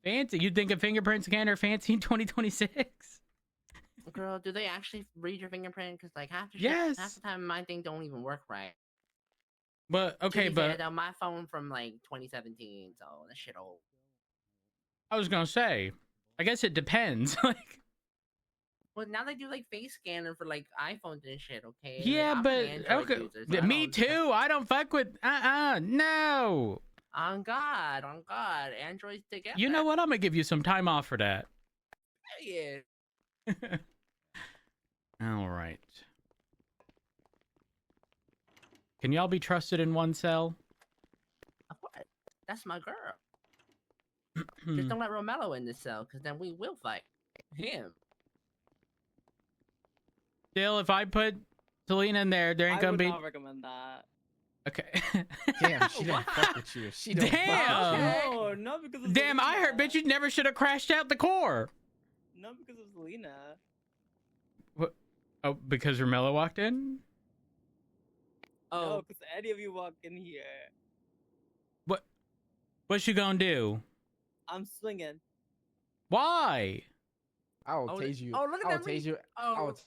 Speaker 1: Fancy. You'd think a fingerprint scanner fancy in 2026?
Speaker 7: Girl, do they actually read your fingerprint? Because like half the
Speaker 1: Yes.
Speaker 7: half the time my thing don't even work right.
Speaker 1: But, okay,
Speaker 7: Kitty
Speaker 1: but
Speaker 7: said, my phone from like 2017, so that shit old.
Speaker 1: I was going to say, I guess it depends. Like,
Speaker 7: Well, now they do like face scanner for like iPhones and shit. Okay.
Speaker 1: yeah,
Speaker 7: I'm
Speaker 1: but
Speaker 7: an Android
Speaker 1: okay,
Speaker 7: user, so I
Speaker 1: me
Speaker 7: don't-
Speaker 1: too. I don't fuck with no.
Speaker 7: On God, Androids together.
Speaker 1: You know what? I'm gonna give you some time off for that.
Speaker 7: Yeah.
Speaker 1: All right. Can y'all be trusted in one cell?
Speaker 7: Of course. That's my girl. Just don't let Romello in the cell, because then we will fight him.
Speaker 1: Still, if I put Selena in there. There ain't
Speaker 12: I
Speaker 1: gonna
Speaker 12: would
Speaker 1: be.
Speaker 12: not recommend that.
Speaker 1: Okay.
Speaker 11: Damn, she don't fuck with you. She don't
Speaker 1: Damn.
Speaker 12: No, not because of
Speaker 1: Damn, I heard,
Speaker 12: Selena.
Speaker 1: bitch, you never should have crashed out the core.
Speaker 12: Not because of Selena.
Speaker 1: What? Oh, because Romello walked in?
Speaker 12: No, because any of you walk in here,
Speaker 1: What's she gonna do?
Speaker 12: I'm swinging.
Speaker 1: Why?
Speaker 11: I will
Speaker 7: Oh,
Speaker 11: tase you.
Speaker 7: oh, look at
Speaker 11: I will
Speaker 7: that
Speaker 11: tase you. I
Speaker 7: Oh,
Speaker 11: will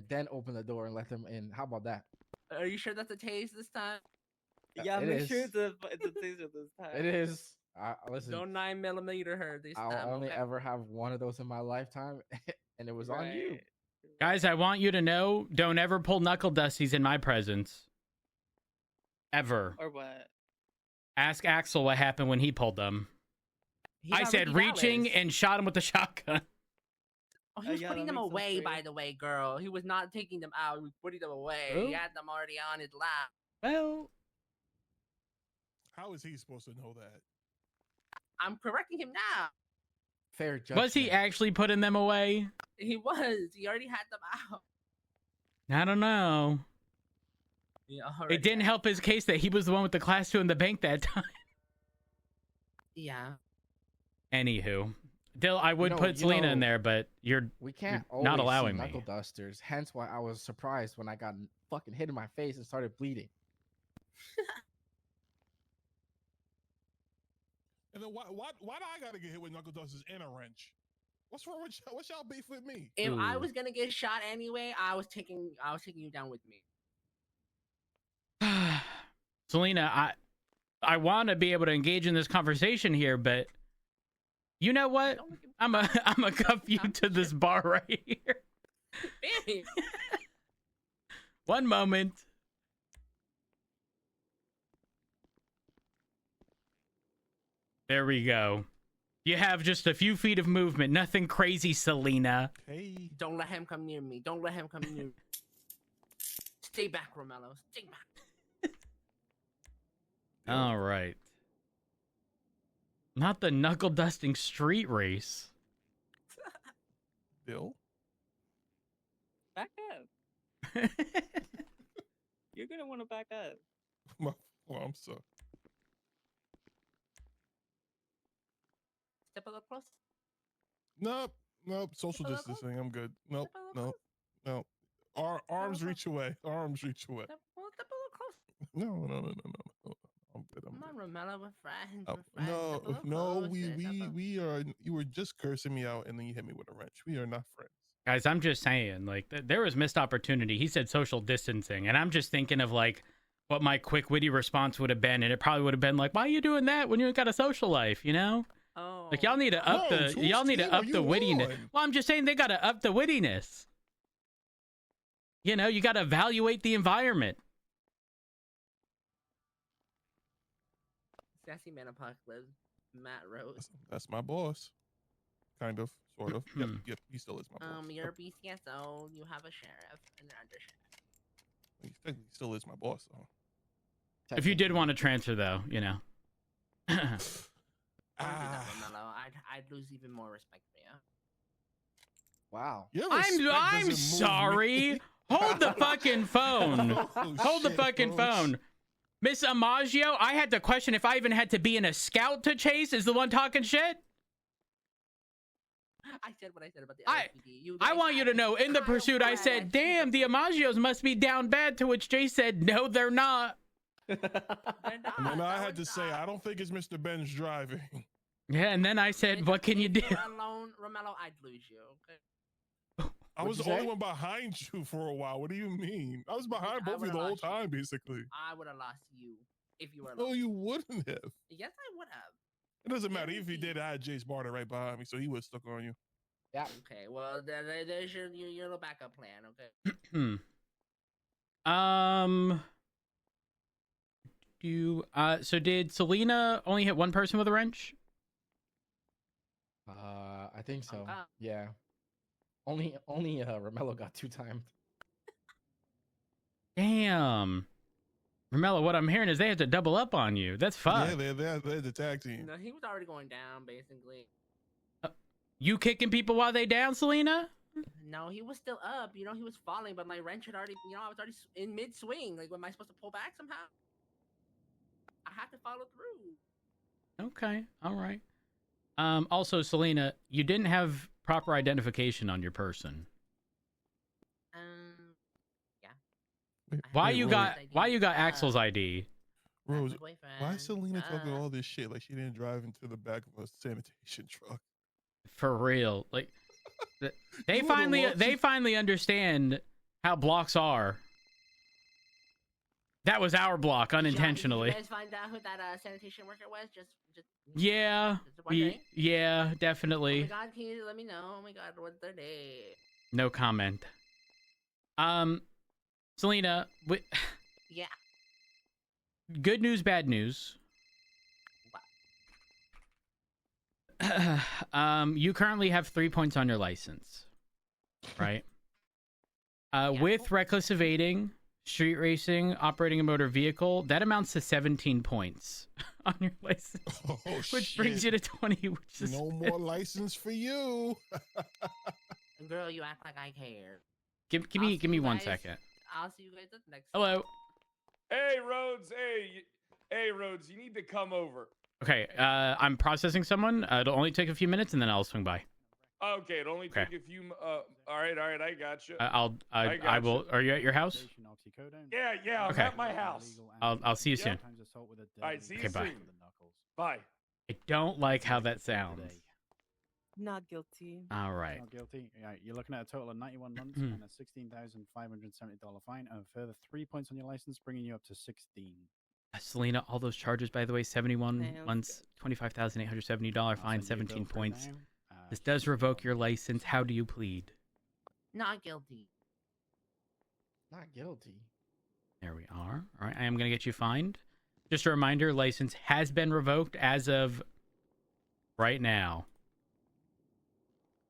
Speaker 11: then open the door and let them in. How about that?
Speaker 7: are you sure that's a tase this time?
Speaker 12: Yeah,
Speaker 11: It
Speaker 12: make
Speaker 11: is.
Speaker 12: sure it's a taser this time.
Speaker 11: It is. Listen,
Speaker 7: Don't 9mm her this
Speaker 11: I'll
Speaker 7: time.
Speaker 11: only
Speaker 7: okay?
Speaker 11: ever have one of those in my lifetime, and it was on you.
Speaker 12: Right.
Speaker 1: Guys, I want you to know, don't ever pull knuckle dusties in my presence. Ever.
Speaker 12: Or what?
Speaker 1: Ask Axel what happened when he pulled them.
Speaker 7: He's
Speaker 1: I
Speaker 7: not
Speaker 1: said
Speaker 7: Ricky
Speaker 1: reaching
Speaker 7: Dallas.
Speaker 1: and shot him with the shotgun.
Speaker 7: Oh, he was
Speaker 12: yeah,
Speaker 7: putting
Speaker 12: that
Speaker 7: them
Speaker 12: makes sense
Speaker 7: away,
Speaker 12: for
Speaker 7: by
Speaker 12: you.
Speaker 7: the way, girl. He was not taking them out. He was putting them away.
Speaker 1: Oh.
Speaker 7: He had them already on his lap.
Speaker 1: Well,
Speaker 9: How is he supposed to know that?
Speaker 7: I'm correcting him now.
Speaker 11: Fair judgment.
Speaker 1: was he actually putting them away?
Speaker 7: He was. He already had them out.
Speaker 1: I don't know.
Speaker 7: Yeah,
Speaker 1: It didn't help his case that he was the one with the class 2 in the bank that time.
Speaker 7: Yeah.
Speaker 1: Anywho. Dill, I would
Speaker 11: know-
Speaker 1: put
Speaker 11: you
Speaker 1: Selena in
Speaker 11: know,
Speaker 1: there, but you're
Speaker 11: We can't
Speaker 1: You're not
Speaker 11: always
Speaker 1: allowing
Speaker 11: see
Speaker 1: me.
Speaker 11: knuckle dusters. Hence why I was surprised when I got fucking hit in my face and started bleeding.
Speaker 9: And then why do I gotta get hit with knuckle dusters and a wrench? What's wrong with y'all? What's y'all beef with me?
Speaker 7: If I
Speaker 1: Ooh.
Speaker 7: was gonna get shot anyway, I was taking you down with me.
Speaker 1: Selena, I want to be able to engage in this conversation here, but you know what?
Speaker 7: Don't look at me.
Speaker 1: I'm a cuff you to this bar right here.
Speaker 7: Damn.
Speaker 1: One moment. There we go. You have just a few feet of movement. Nothing crazy, Selena.
Speaker 9: Hey.
Speaker 7: Don't let him come near me. Don't let him come near me. Stay back, Romello. Stay back.
Speaker 1: All right. Not the knuckle dusting street race.
Speaker 9: Bill?
Speaker 12: Back up. You're gonna want to back up.
Speaker 9: Well, I'm sorry.
Speaker 7: Step a little closer.
Speaker 9: Nope. Social
Speaker 7: Step a little
Speaker 9: distancing. I'm good. Nope.
Speaker 7: Step a little
Speaker 9: No. Arms reach away. Arms reach away.
Speaker 7: Step a little closer.
Speaker 9: No. I'm good.
Speaker 7: Come on, Romello. We're friends.
Speaker 9: Uh,
Speaker 7: We're friends. Step a little closer.
Speaker 9: we are. You were just cursing me out, and then you hit me with a wrench. We are not friends.
Speaker 1: Guys, I'm just saying, like, there was missed opportunity. He said social distancing, and I'm just thinking of, like, what my quick, witty response would have been, and it probably would have been like, why are you doing that when you ain't got a social life, you know?
Speaker 7: Oh.
Speaker 1: Like, y'all need to up
Speaker 9: Rose,
Speaker 1: the,
Speaker 9: whose
Speaker 1: y'all need
Speaker 9: team
Speaker 1: to
Speaker 9: are
Speaker 1: up
Speaker 9: you
Speaker 1: the wittiness.
Speaker 9: on?
Speaker 1: Well, I'm just saying they got to up the wittiness. You know, you got to evaluate the environment.
Speaker 7: Sassy Man Apocalypse. Matt Rose.
Speaker 9: That's my boss. Kind of, sort of. Yep. He still is my boss.
Speaker 7: You're a BCSO. You have a sheriff and an undersheriff.
Speaker 9: He technically still is my boss, though.
Speaker 1: If you did want to transfer, though, you know.
Speaker 7: Don't do that, Romello. I'd lose even more respect for you.
Speaker 11: Wow.
Speaker 9: Your
Speaker 1: I'm
Speaker 9: respect doesn't move
Speaker 1: sorry.
Speaker 9: me.
Speaker 1: Hold the fucking phone.
Speaker 9: Oh,
Speaker 1: Hold the
Speaker 9: shit,
Speaker 1: fucking
Speaker 9: Rose.
Speaker 1: phone. Miss Amaggio, I had to question if I even had to be in a scout to chase. Is the one talking shit?
Speaker 7: I said what I said about the LSPD.
Speaker 1: I want you to know, in the pursuit, I said, damn, the Amaggios must be down bad, to which Jay said, no, they're not.
Speaker 9: And then I had to say, I don't think it's Mr. Ben's driving.
Speaker 1: Yeah, and then I said, what can you do?
Speaker 7: If you're alone, Romello, I'd lose you. Okay.
Speaker 9: I was the only one behind you for a while. What do you mean? I was behind both of you the whole time, basically.
Speaker 7: I would have lost you if you were
Speaker 9: No,
Speaker 7: alone.
Speaker 9: you wouldn't have.
Speaker 7: Yes, I would have.
Speaker 9: It doesn't matter. Even if he did, I had Jace Barter right behind me, so he was stuck on you.
Speaker 11: Yeah.
Speaker 7: Okay, well, there's your little backup plan, okay?
Speaker 1: So did Selena only hit one person with a wrench?
Speaker 11: I think so. Yeah. Only Romello got 2 times.
Speaker 1: Damn. Romello, what I'm hearing is they had to double up on you. That's fucked.
Speaker 9: Yeah, they're the tag team.
Speaker 7: No, he was already going down, basically.
Speaker 1: You kicking people while they down, Selena?
Speaker 7: No, he was still up. You know, he was falling, but my wrench had already. You know, I was already in mid swing. Like, am I supposed to pull back somehow? I have to follow through.
Speaker 1: Okay, all right. Also, Selena, you didn't have proper identification on your person.
Speaker 7: Yeah.
Speaker 1: Why
Speaker 9: Wait,
Speaker 1: you
Speaker 9: Rose.
Speaker 1: got Axel's ID?
Speaker 9: Rose,
Speaker 7: my boyfriend.
Speaker 9: why is Selena talking all this shit like she didn't drive into the back of a sanitation truck?
Speaker 1: For real, like they
Speaker 9: You would've
Speaker 1: finally understand how blocks are. That was our block unintentionally.
Speaker 7: Did you guys find out who that sanitation worker was? Just
Speaker 1: Yeah,
Speaker 7: wondering.
Speaker 1: yeah,
Speaker 7: Oh
Speaker 1: definitely.
Speaker 7: my god, can you let me know? Oh my god, what's their name?
Speaker 1: No comment. Selena,
Speaker 7: Yeah.
Speaker 1: good news, bad news. You currently have 3 points on your license, right? With reckless evading, street racing, operating a motor vehicle, that amounts to 17 points on your license,
Speaker 9: Oh,
Speaker 1: which brings you to 20. Which is
Speaker 9: no more license for you.
Speaker 7: Girl, you act like I care.
Speaker 1: give
Speaker 7: I'll
Speaker 1: me
Speaker 7: see you
Speaker 1: 1
Speaker 7: guys-
Speaker 1: second.
Speaker 7: I'll see you guys at the next.
Speaker 1: Hello.
Speaker 13: Hey, Rhodes. Hey, Rhodes. You need to come over.
Speaker 1: Okay, I'm processing someone. It'll only take a few minutes, and then I'll swing by.
Speaker 13: Okay, it only
Speaker 1: Okay.
Speaker 13: took a few. All right, I got you.
Speaker 1: I will. Are you at your house?
Speaker 13: Yeah, I'm
Speaker 1: Okay.
Speaker 13: at my house.
Speaker 1: I'll see you soon.
Speaker 13: All right, see you
Speaker 1: Okay, bye.
Speaker 13: soon. Bye.
Speaker 1: I don't like how that sounds.
Speaker 12: Not guilty.
Speaker 1: All right.
Speaker 10: Not guilty. Right, you're looking at a total of 91 months and a $16,570 fine, and a further 3 points on your license, bringing you up to 16.
Speaker 1: Selena, all those charges, by the way, 71
Speaker 12: Sounds
Speaker 1: months, $25,870 fine,
Speaker 10: I'll send you a
Speaker 1: 17
Speaker 10: bill for it
Speaker 1: points.
Speaker 10: now.
Speaker 1: This does revoke your license. How do you plead?
Speaker 7: Not guilty.
Speaker 11: Not guilty.
Speaker 1: There we are. All right, I am going to get you fined. Just a reminder, license has been revoked as of right now.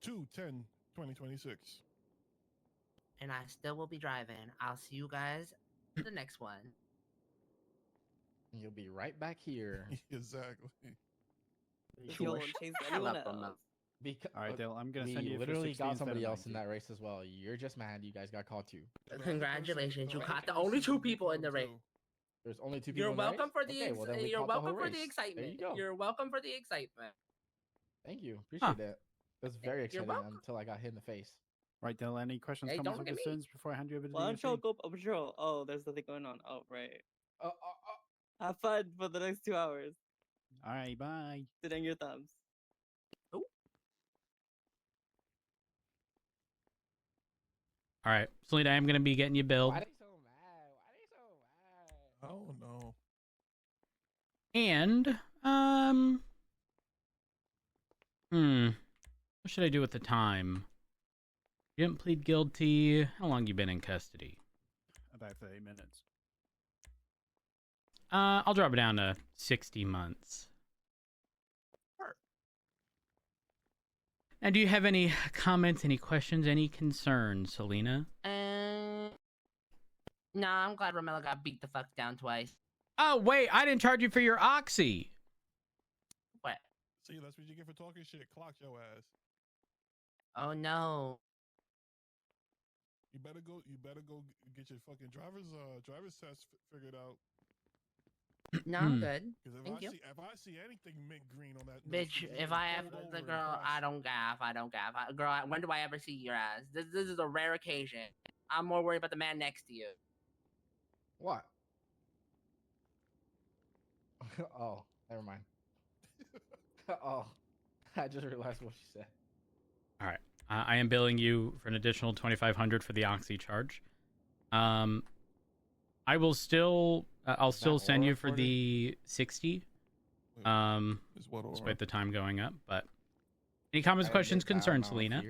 Speaker 9: 2/10/2026.
Speaker 7: And I still will be driving. I'll see you guys at the next one.
Speaker 11: You'll be right back here.
Speaker 9: Exactly.
Speaker 12: You won't chase anyone else.
Speaker 10: All right, Dale, I'm gonna send
Speaker 11: we
Speaker 10: you for
Speaker 11: literally
Speaker 10: 16
Speaker 11: got
Speaker 10: instead
Speaker 11: somebody
Speaker 10: of
Speaker 11: else in
Speaker 10: 19.
Speaker 11: that race as well. You're just mad you guys got caught too.
Speaker 7: Congratulations, you caught the only 2 people in the race.
Speaker 11: There's only 2 people.
Speaker 7: You're
Speaker 11: in the race?
Speaker 7: welcome for the
Speaker 11: Okay, well, then we
Speaker 7: you're
Speaker 11: caught the whole
Speaker 7: welcome for the
Speaker 11: race. There
Speaker 7: excitement.
Speaker 11: you go.
Speaker 7: You're welcome for the excitement.
Speaker 11: Thank you. Appreciate that. It was very
Speaker 7: You're
Speaker 11: exciting
Speaker 7: welcome.
Speaker 11: until I got hit in the face.
Speaker 10: Right, Dale, any questions,
Speaker 7: Hey,
Speaker 10: comments,
Speaker 7: don't
Speaker 10: or
Speaker 7: look at me.
Speaker 10: concerns before I hand you over to
Speaker 12: Why don't
Speaker 10: the
Speaker 12: y'all go patrol? Oh, there's nothing going on. Oh, right. Have fun for the next 2 hours.
Speaker 10: All right, bye.
Speaker 12: Sitting your thumbs.
Speaker 1: All right, Selena, I'm going to be getting you billed.
Speaker 11: Why they so mad? Why they so mad?
Speaker 9: Oh no.
Speaker 1: And, what should I do with the time? You didn't plead guilty. How long you been in custody?
Speaker 10: About 30 minutes.
Speaker 1: I'll drop it down to 60 months. And do you have any comments, any questions, any concerns, Selena?
Speaker 7: Nah, I'm glad Romello got beat the fuck down twice.
Speaker 1: Oh, wait, I didn't charge you for your oxy.
Speaker 7: What?
Speaker 9: See, that's what you get for talking shit. Clock your ass.
Speaker 7: Oh no.
Speaker 9: You better go get your fucking driver's test figured out.
Speaker 7: No, I'm good.
Speaker 9: Because
Speaker 7: Thank you.
Speaker 9: if I see anything mint green on that
Speaker 7: Bitch, if I have the girl, I don't gaff. Girl, when do I ever see your ass? This is a rare occasion. I'm more worried about the man next to you.
Speaker 11: What? Oh, never mind. Oh, I just realized what she said.
Speaker 1: All right. I am billing you for an additional $2,500 for the oxy charge. I will still, I'll still send you for the 60. Despite the time going up, but any comments, questions, concerns, Selena?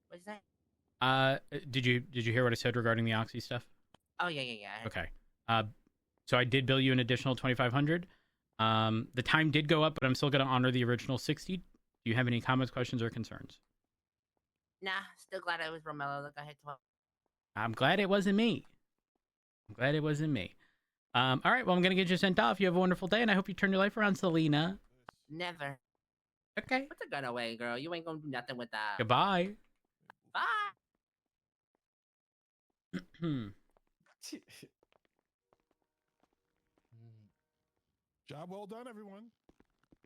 Speaker 7: What's that?
Speaker 1: Did you hear what I said regarding the oxy stuff?
Speaker 7: Oh yeah.
Speaker 1: Okay. So I did bill you an additional $2,500. The time did go up, but I'm still going to honor the original 60. Do you have any comments, questions, or concerns?
Speaker 7: Nah, still glad it was Romello that got hit 12.
Speaker 1: I'm glad it wasn't me. All right, well, I'm going to get you sent off. You have a wonderful day, and I hope you turn your life around, Selena.
Speaker 7: Never.
Speaker 1: Okay.
Speaker 7: Put the gun away, girl. You ain't gonna do nothing with that.
Speaker 1: Goodbye.
Speaker 7: Bye.
Speaker 9: Job well done, everyone.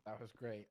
Speaker 11: That was great.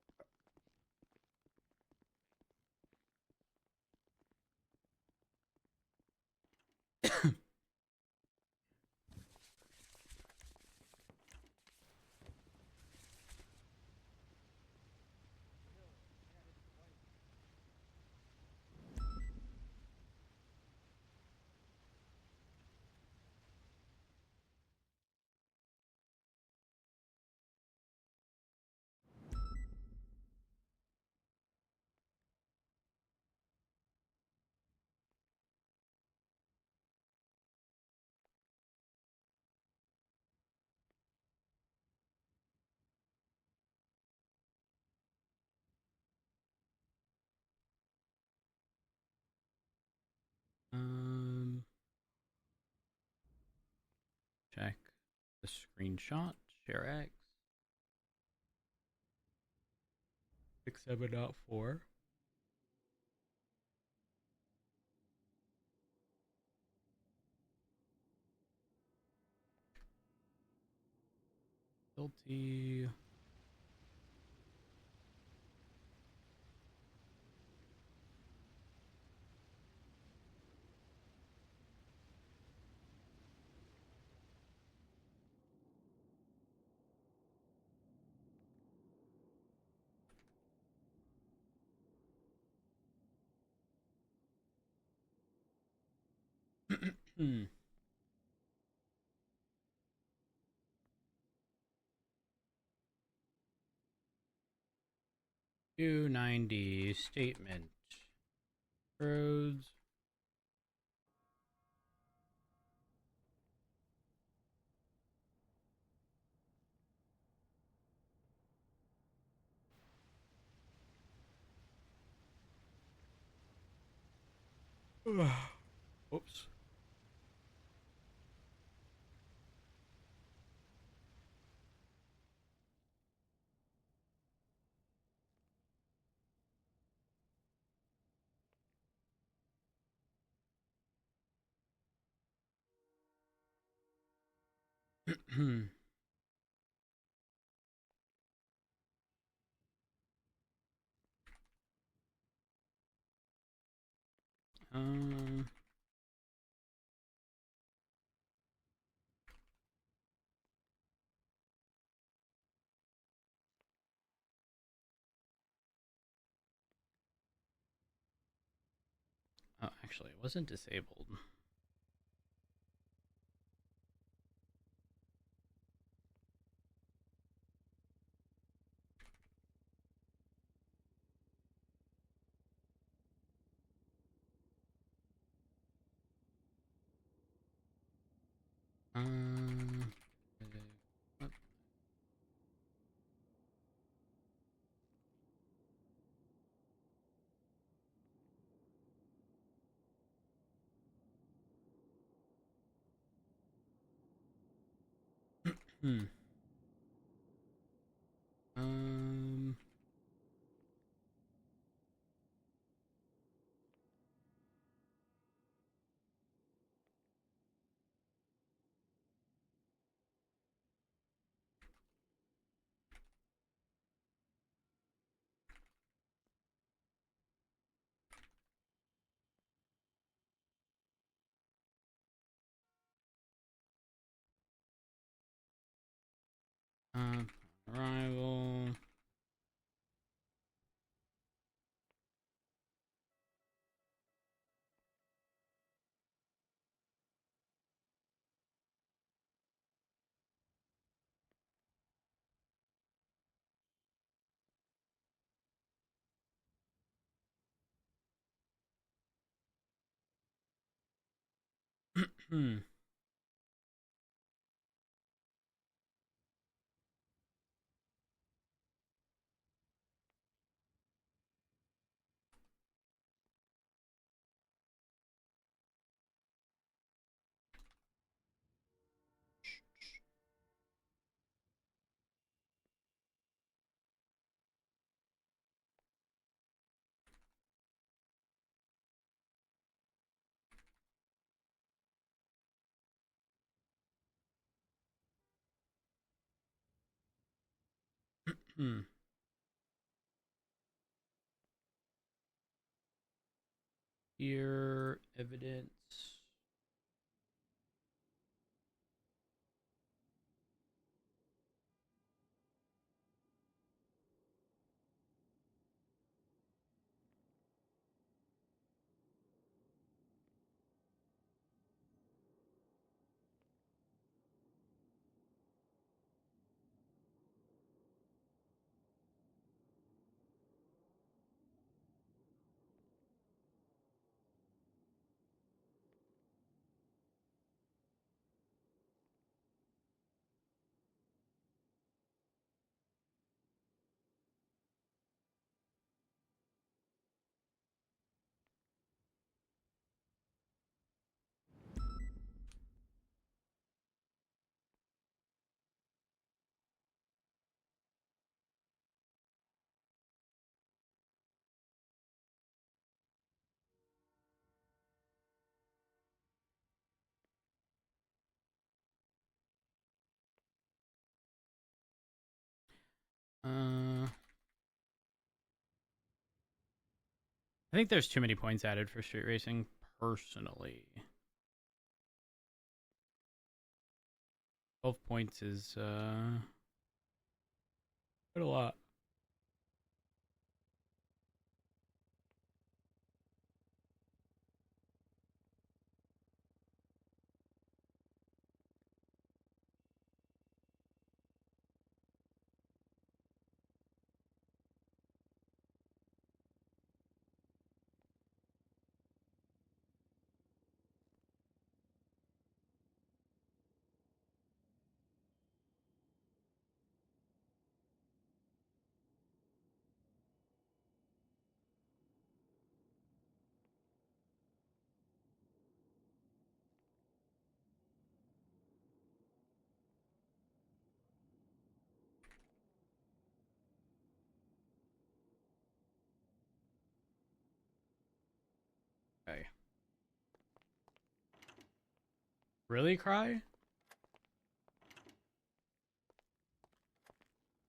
Speaker 1: Check the screenshot. Share X. 67.4. Guilty. Hmm. 290 statement. Roads. Oops. um. Oh, actually, it wasn't disabled. What? Hmm. Um. Arrival. Hmm. Hmm. Here, evidence. I think there's too many points added for street racing, personally. 12 points is quite a lot. Okay. Really, Cry?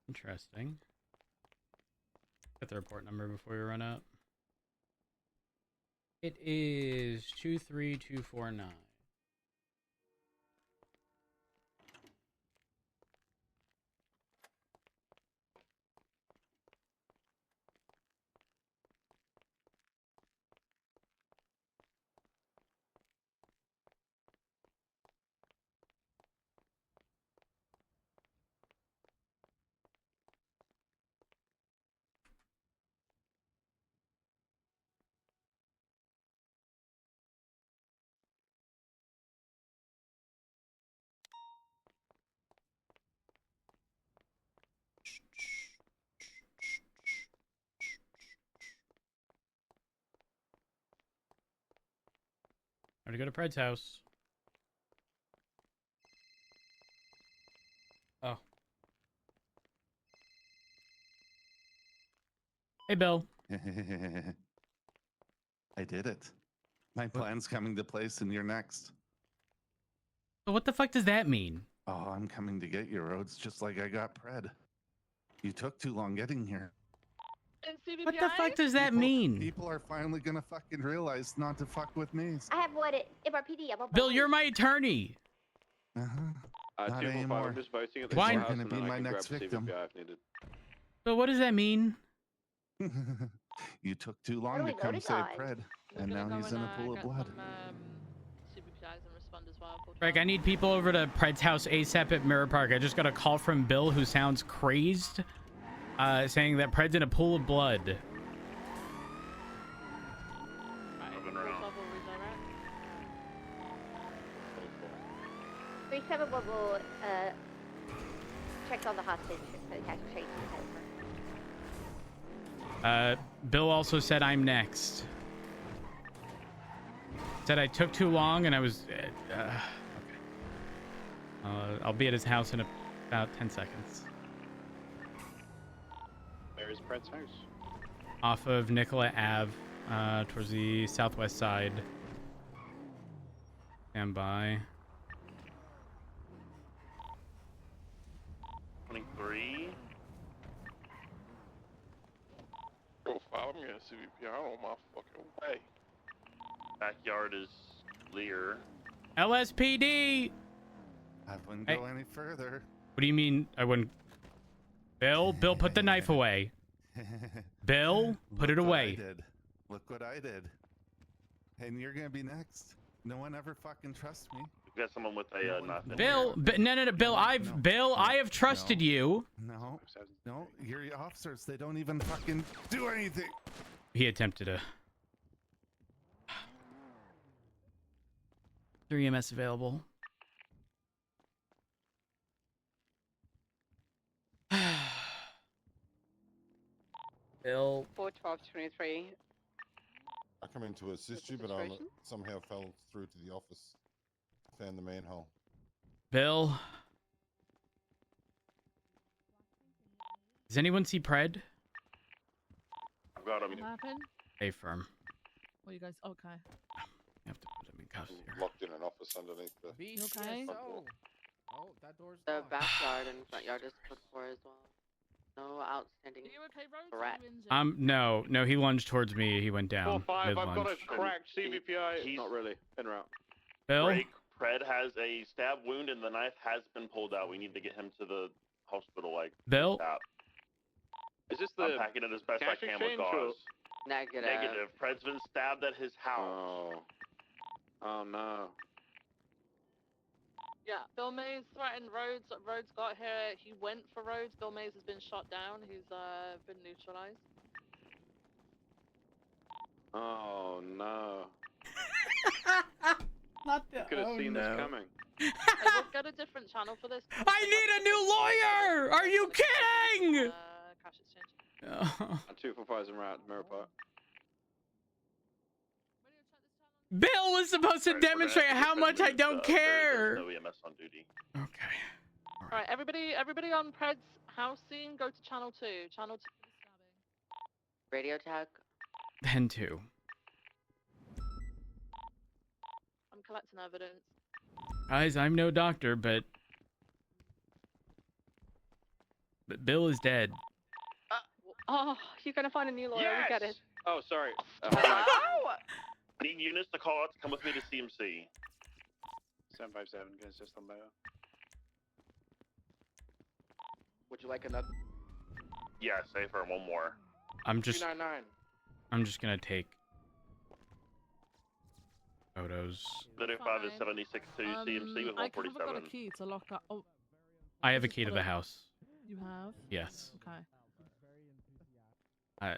Speaker 1: Interesting. Get the report number before we run out. It is 23249. Gotta go to Pred's house. Oh. Hey, Bill.
Speaker 14: I did it. My plan's coming to place and you're next.
Speaker 1: So what the fuck does that mean?
Speaker 14: Oh, I'm coming to get you, Rhodes, just like I got Pred. You took too long getting here.
Speaker 1: What the fuck does that mean?
Speaker 14: People are finally gonna fucking realize not to fuck with me.
Speaker 15: I have what it FRPD.
Speaker 1: Bill, you're my attorney.
Speaker 14: Not anymore.
Speaker 5: I'm just posting at the
Speaker 1: Why-
Speaker 14: You're
Speaker 5: courthouse
Speaker 14: gonna
Speaker 5: and
Speaker 14: be
Speaker 5: then I
Speaker 14: my
Speaker 5: can
Speaker 14: next
Speaker 5: grab the
Speaker 14: victim.
Speaker 5: CVPI if needed.
Speaker 1: But what does that mean?
Speaker 14: You took too
Speaker 15: What
Speaker 14: long
Speaker 15: do
Speaker 14: to
Speaker 15: we
Speaker 14: come
Speaker 15: vote
Speaker 14: save
Speaker 15: on?
Speaker 14: Pred, and now he's in a pool of blood.
Speaker 1: Greg, I need people over to Pred's house ASAP at Mirror Park. I just got a call from Bill, who sounds crazed, saying that Pred's in a pool of blood.
Speaker 15: Three seven will check on the hostage for the cash trade.
Speaker 1: Bill also said I'm next. Said I took too long and I was... okay. I'll be at his house in about 10 seconds.
Speaker 5: Where is Pred's house?
Speaker 1: Off of Nicola Ave, towards the southwest side. Stand by.
Speaker 5: 23. I'm getting CVP. I don't want my fucking way.
Speaker 16: Backyard is clear.
Speaker 1: LSPD.
Speaker 14: I wouldn't
Speaker 1: Hey.
Speaker 14: go any further.
Speaker 1: What do you mean? I wouldn't. Bill, put the knife away. Bill, put it
Speaker 14: Look what I
Speaker 1: away.
Speaker 14: did. Look what I did. And you're gonna be next. No one ever fucking trusts me.
Speaker 16: We got someone with a knife. in
Speaker 1: Bill,
Speaker 16: here.
Speaker 1: no, Bill. I have trusted you.
Speaker 14: No, you're your officers. They don't even fucking do anything.
Speaker 1: He attempted to. 3 EMS available. Bill.
Speaker 6: 41223.
Speaker 9: I come in to assist you, but I somehow fell through to the office. Found the manhole.
Speaker 1: Bill. Does anyone see Pred?
Speaker 16: I've got him.
Speaker 17: What happened?
Speaker 1: A firm.
Speaker 17: Well, you guys, okay.
Speaker 1: I have to put him in cuffs here.
Speaker 9: Locked in an office underneath the.
Speaker 17: You okay?
Speaker 11: Oh, that door's
Speaker 6: The
Speaker 11: locked.
Speaker 6: backyard and front yard is put for as well. No outstanding threat.
Speaker 1: No, he lunged towards me. He went down.
Speaker 18: 4-5, I've got a
Speaker 1: mid-lunge.
Speaker 18: cracked CVPI.
Speaker 16: He's
Speaker 18: Not really. En route.
Speaker 1: Bill?
Speaker 16: Break. Pred has a stab wound and the knife has been pulled out. We need to get him to the hospital, like.
Speaker 1: Bill?
Speaker 18: Is this the
Speaker 16: I'm packing it as best I
Speaker 18: cash
Speaker 16: can with
Speaker 18: exchange or-
Speaker 16: gauze.
Speaker 6: Negative.
Speaker 16: Negative. Pred's been stabbed at his house.
Speaker 18: Oh. Oh no.
Speaker 17: Yeah, Bill Mays threatened Rhodes. Rhodes got here. He went for Rhodes. Bill Mays has been shot down. He's been neutralized.
Speaker 18: Oh no.
Speaker 1: Not
Speaker 18: You could have seen this coming.
Speaker 17: Hey, we'll get a different channel for this.
Speaker 1: I need a new lawyer! Are you kidding?
Speaker 17: Cash exchange.
Speaker 1: Oh.
Speaker 18: 245 is en route. Mirror Park.
Speaker 1: Bill was supposed to demonstrate how much I don't care.
Speaker 16: No EMS on duty.
Speaker 1: Okay.
Speaker 17: All right, everybody on Pred's house scene, go to channel 2. Channel 2 for the stabbing.
Speaker 6: Radio tag.
Speaker 1: Then 2.
Speaker 17: I'm collecting evidence.
Speaker 1: Guys, I'm no doctor, but Bill is dead.
Speaker 6: Oh, you're gonna find a new lawyer. We get it.
Speaker 18: Oh, sorry.
Speaker 6: Hello?
Speaker 16: I need units to call out to come with me to CMC.
Speaker 18: 757, gonna assist on bail.
Speaker 3: Would you like another?
Speaker 16: Yeah, safer. One more.
Speaker 1: I'm just
Speaker 3: 299.
Speaker 1: gonna take photos.
Speaker 16: 35 is 76 to CMC with
Speaker 17: I haven't got a
Speaker 16: 147.
Speaker 17: key to lock up. Oh,
Speaker 1: I have a key to the house.
Speaker 17: you have?
Speaker 1: Yes.
Speaker 17: Okay.
Speaker 1: I,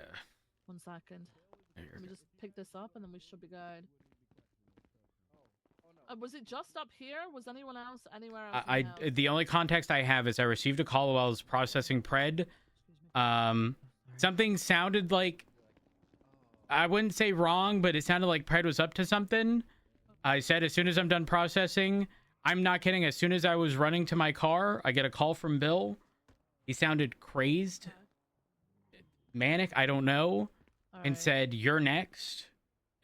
Speaker 17: 1 second.
Speaker 1: There you
Speaker 17: Let me
Speaker 1: go.
Speaker 17: just pick this up and then we should be good. Was it just up here? Was anyone else anywhere else? in the house?
Speaker 1: the only context I have is I received a call while I was processing Pred. Something sounded like, I wouldn't say wrong, but it sounded like Pred was up to something. I said, as soon as I'm done processing, I'm not kidding. As soon as I was running to my car, I get a call from Bill. He sounded crazed, manic, I don't know, and said, "You're next."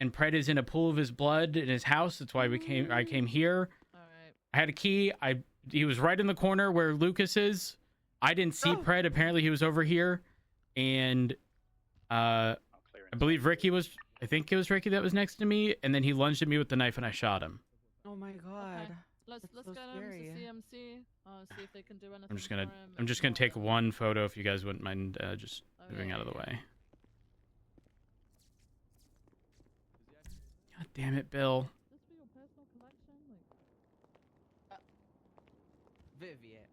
Speaker 1: And Pred is in a pool of his blood in his house. That's why I came here. I had a key. He was right in the corner where Lucas is. I didn't see Pred. Apparently he was over here. And I believe I think it was Ricky that was next to me. And then he lunged at me with the knife and I shot him.
Speaker 12: Oh my god.
Speaker 17: Okay. Let's
Speaker 12: so
Speaker 17: get him
Speaker 12: scary.
Speaker 17: to CMC. See if they can do anything.
Speaker 1: I'm just gonna take one photo if you guys wouldn't mind just moving out of the way. God damn it, Bill.
Speaker 17: Is this for your personal collection?
Speaker 11: Vivian.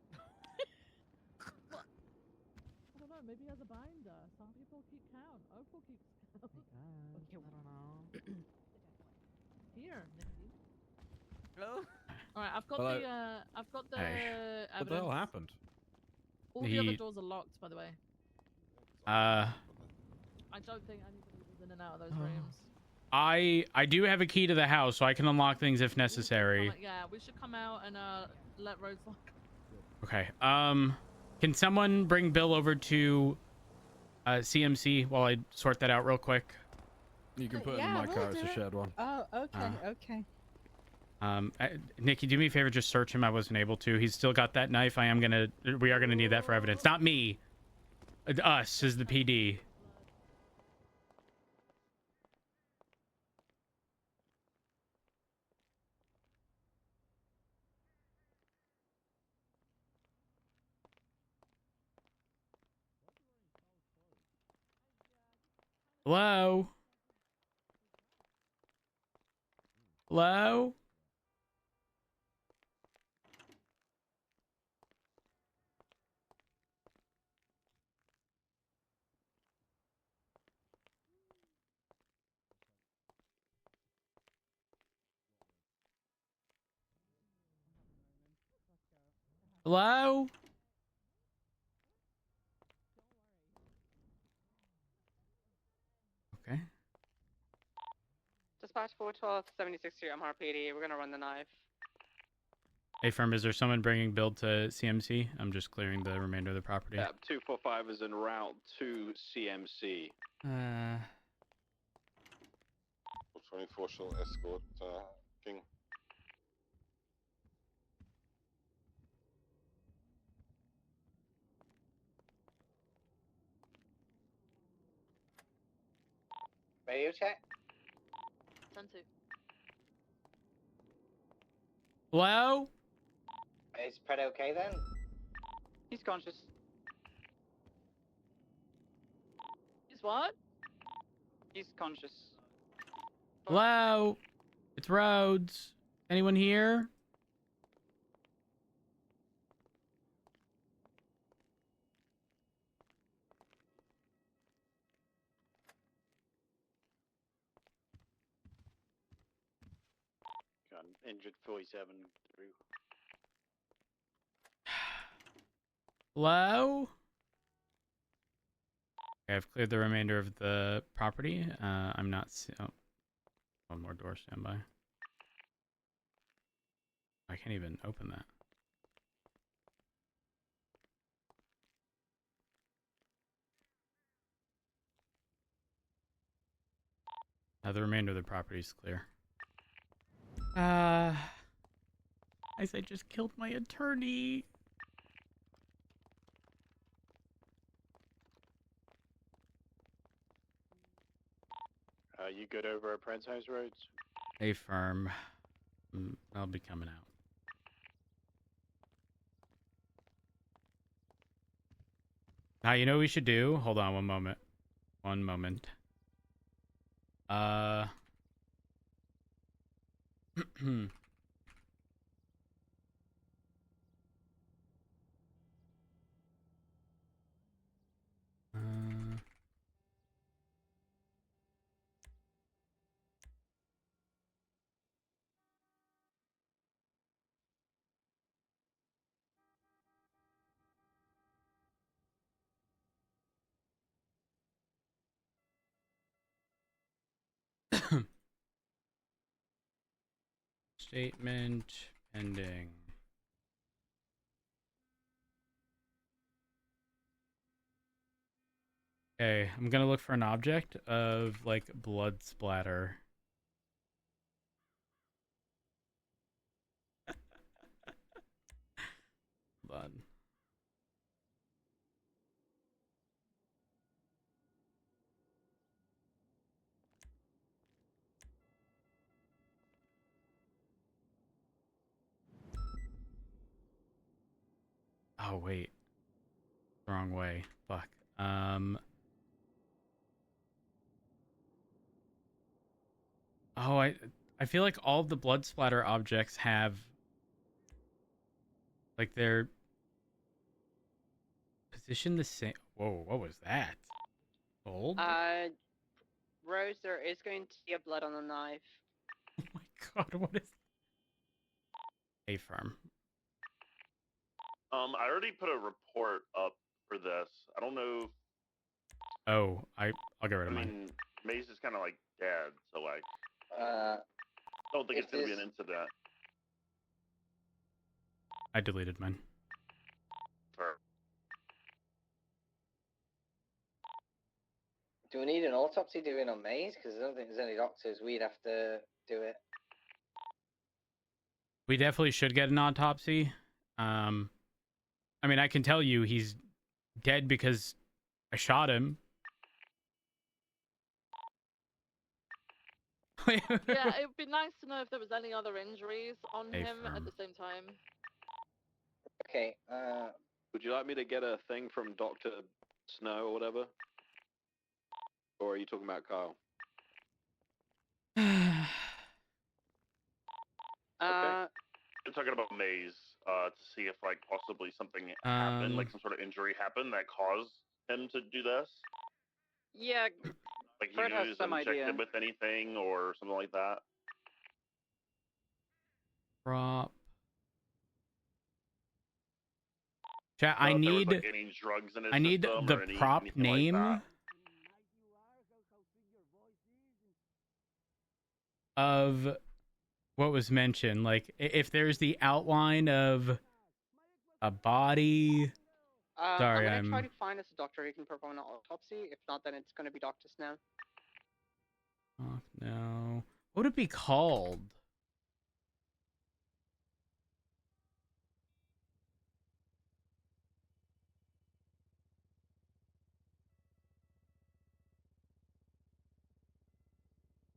Speaker 17: I don't know. Maybe he has a binder. Some people keep count. Opal keeps count.
Speaker 12: I don't know.
Speaker 17: Here, Nikki.
Speaker 12: Hello?
Speaker 17: All right, I've got
Speaker 19: Hello.
Speaker 17: I've got the
Speaker 19: Hey.
Speaker 17: evidence.
Speaker 19: What the hell happened?
Speaker 17: All the other
Speaker 1: He-
Speaker 17: doors are locked, by the way.
Speaker 1: Uh,
Speaker 17: I don't think anybody was in and out of those rooms.
Speaker 1: I do have a key to the house, so I can unlock things if necessary.
Speaker 17: Yeah, we should come out and let Rhodes lock.
Speaker 1: Okay. Can someone bring Bill over to CMC while I sort that out real quick?
Speaker 19: You can put it in my car. It's a shared one.
Speaker 12: Oh, okay, okay.
Speaker 1: Nikki, do me a favor, just search him. I wasn't able to. He's still got that knife. We are gonna need that for evidence. Not me. Us is the PD. Hello? Hello? Hello? Okay.
Speaker 6: Dispatch 412, 76 Street, MRPD. We're gonna run the knife.
Speaker 1: Hey, firm, is there someone bringing build to CMC? I'm just clearing the remainder of the property.
Speaker 18: Yeah, 245 is en route to CMC.
Speaker 5: 24 shall escort King.
Speaker 4: Radio check.
Speaker 17: 10-2.
Speaker 1: Hello?
Speaker 4: Is Pred okay then?
Speaker 6: He's conscious.
Speaker 17: He's what?
Speaker 6: He's conscious.
Speaker 1: Hello? It's Rhodes. Anyone here?
Speaker 18: Got injured 47 through.
Speaker 1: Hello? Okay, I've cleared the remainder of the property. I'm not... Oh. One more door standby. I can't even open that. Now the remainder of the property is clear. Guys, I just killed my attorney.
Speaker 18: You good over at Prince House Roads?
Speaker 1: Hey, firm. I'll be coming out. Now, you know what we should do? Hold on one moment. One moment. Statement pending. Okay, I'm gonna look for an object of like blood splatter. Blood. Oh wait, wrong way. Fuck. Oh, I feel like all the blood splatter objects have like their position the same. Whoa, what was that? Gold?
Speaker 6: Rose, there is going to be a blood on the knife.
Speaker 1: God, what is? A firm.
Speaker 16: I already put a report up for this. I don't know.
Speaker 1: Oh, I'll get rid of
Speaker 16: I
Speaker 1: mine.
Speaker 16: mean, Maze is kind of like dead, so like. I don't think it's gonna be an incident.
Speaker 1: I deleted mine.
Speaker 4: Do we need an autopsy doing on Maze? Because I don't think there's any doctors. We'd have to do it.
Speaker 1: We definitely should get an autopsy. I mean, I can tell you he's dead because I shot him.
Speaker 17: Yeah, it would be nice to know if there was any other injuries on him at the same time.
Speaker 4: Okay,
Speaker 18: Would you like me to get a thing from Dr. Snow or whatever? Or are you talking about, Kyle?
Speaker 16: I'm talking about Maze, to see if like possibly something happened, like some sort of injury happened that caused him to do this.
Speaker 6: Yeah.
Speaker 16: Like he
Speaker 6: Fred has
Speaker 16: was
Speaker 6: some idea.
Speaker 16: injected with anything or something like that.
Speaker 1: Prop. Chat, I
Speaker 16: If there was,
Speaker 1: need
Speaker 16: like, any drugs in his
Speaker 1: I need
Speaker 16: system
Speaker 1: the
Speaker 16: or
Speaker 1: prop
Speaker 16: anything
Speaker 1: name
Speaker 16: like
Speaker 1: of what was mentioned. Like if there's the outline of a body. Sorry,
Speaker 6: I'm gonna try to find us a doctor who can perform an autopsy. If not, then it's gonna be Dr. Snow.
Speaker 1: Oh, no. What would it be called?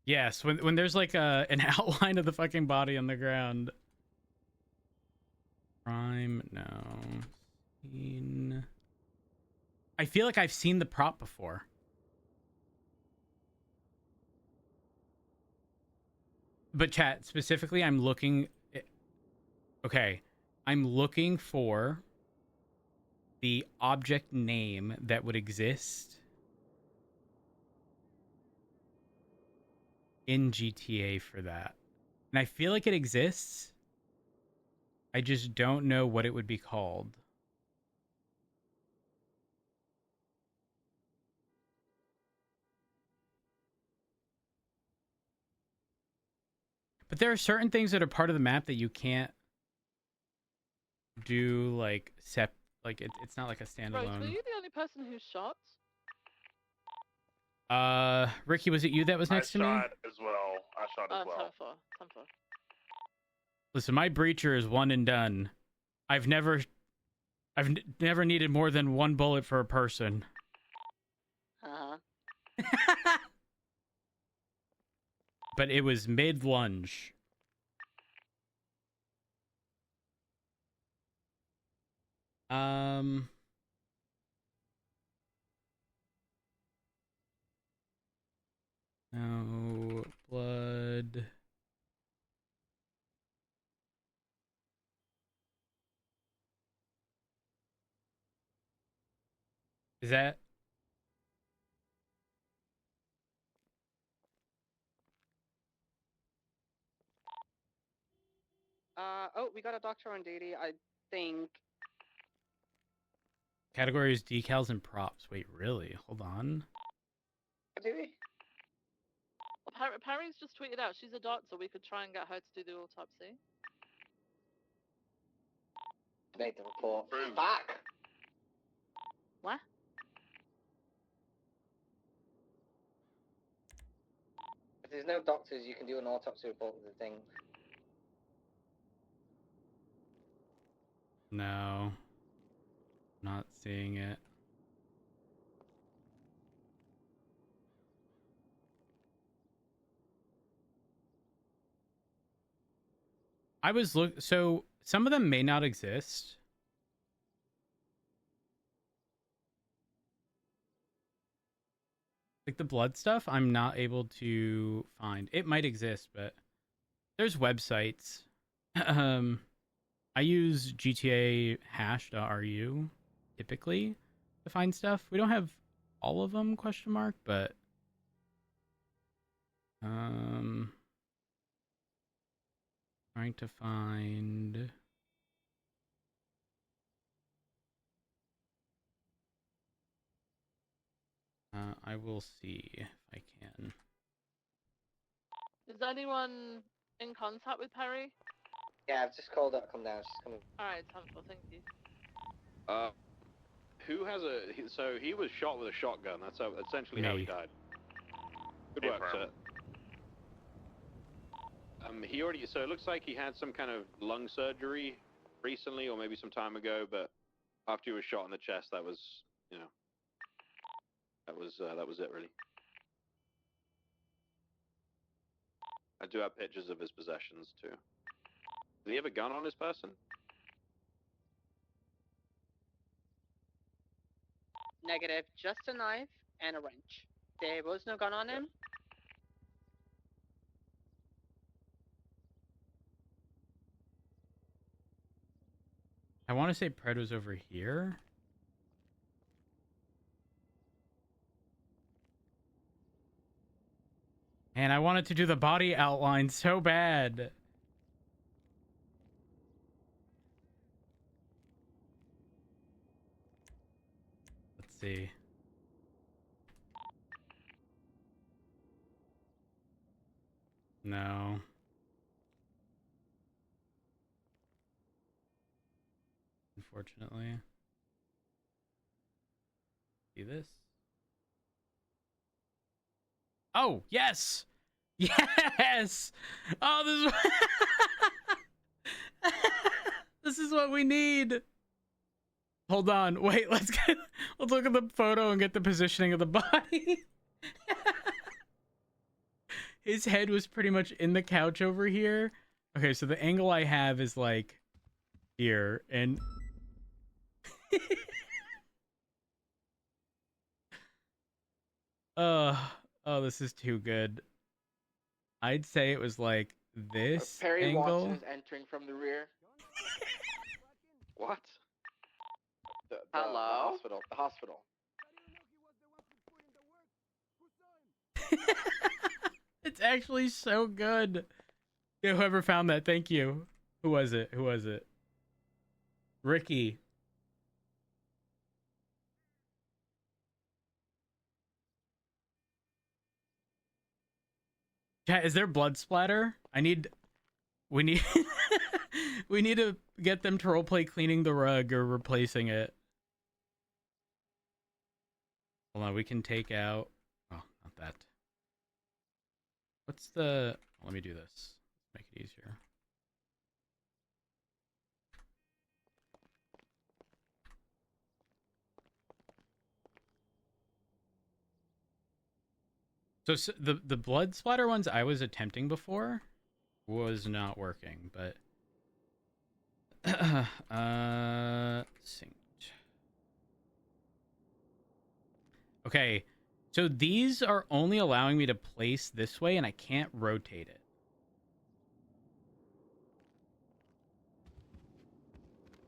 Speaker 1: Yes, when there's like an outline of the fucking body on the ground. Crime, no. Scene. I feel like I've seen the prop before. But chat, specifically, I'm looking... Okay, I'm looking for the object name that would exist in GTA for that. And I feel like it exists. I just don't know what it would be called. But there are certain things that are part of the map that you can't do, like, it's not like a
Speaker 17: Rose,
Speaker 1: standalone.
Speaker 17: were you the only person who shot?
Speaker 1: Ricky, was it you that was next to me?
Speaker 16: I shot as well.
Speaker 17: 10-4.
Speaker 1: Listen, my breacher is one and done. I've never needed more than one bullet for a person. But it was mid lunge. No blood. Is that?
Speaker 6: Oh, we got a doctor on duty, I think.
Speaker 1: Categories, decals, and props. Wait, really? Hold on.
Speaker 6: Do we?
Speaker 17: Well, Perry's just tweeted out she's a doctor. We could try and get her to do the autopsy.
Speaker 4: Make the report. Back.
Speaker 17: What?
Speaker 4: If there's no doctors, you can do an autopsy report with the thing.
Speaker 1: No. Not seeing it. I was so some of them may not exist. Like the blood stuff, I'm not able to find. It might exist, but there's websites. I use GTA hash.ru typically to find stuff. We don't have all of them, question mark, but trying to find I will see if I can.
Speaker 17: Is anyone in contact with Perry?
Speaker 4: Yeah, I've just called her to come down. She's coming.
Speaker 17: Alright, 10-4, thank you.
Speaker 18: Who has so he was shot with a shotgun. That's essentially how he died. Good work, sir. So it looks like he had some kind of lung surgery recently, or maybe some time ago. But after he was shot in the chest, that was, that was it really. I do have pictures of his possessions too. Did he have a gun on his person?
Speaker 6: Negative. Just a knife and a wrench. There was no gun on him.
Speaker 1: I want to say Pred was over here. And I wanted to do the body outline so bad. Let's see. No. Unfortunately. See this? Oh, yes! Yes! Oh, this is this is what we need. Hold on. Wait, let's look at the photo and get the positioning of the body. His head was pretty much in the couch over here. Okay, so the angle I have is like here, and oh, this is too good. I'd say it was like this
Speaker 3: Perry
Speaker 1: angle.
Speaker 3: Watson is entering from the rear.
Speaker 18: What?
Speaker 3: Hello? The hospital.
Speaker 1: It's actually so good. Yeah, whoever found that, thank you. Who was it? Who was it? Ricky. Chat, is there blood splatter? We need we need to get them to roleplay cleaning the rug or replacing it. Hold on, we can take out... Oh, not that. What's the... Let me do this. Make it easier. So the blood splatter ones I was attempting before was not working, but... synced. Okay, so these are only allowing me to place this way, and I can't rotate it.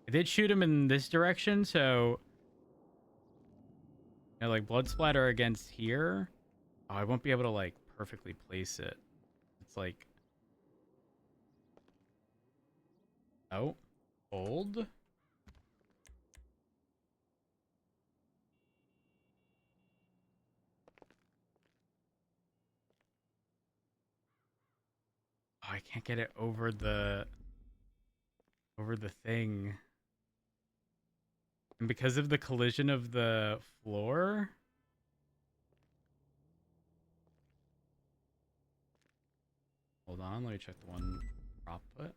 Speaker 1: I did shoot him in this direction, so... You know, like, blood splatter against here. Oh, I won't be able to, like, perfectly place it. It's like... Oh. Hold. Oh, I can't get it over the thing. And because of the collision of the floor... Hold on, let me check the one prop put.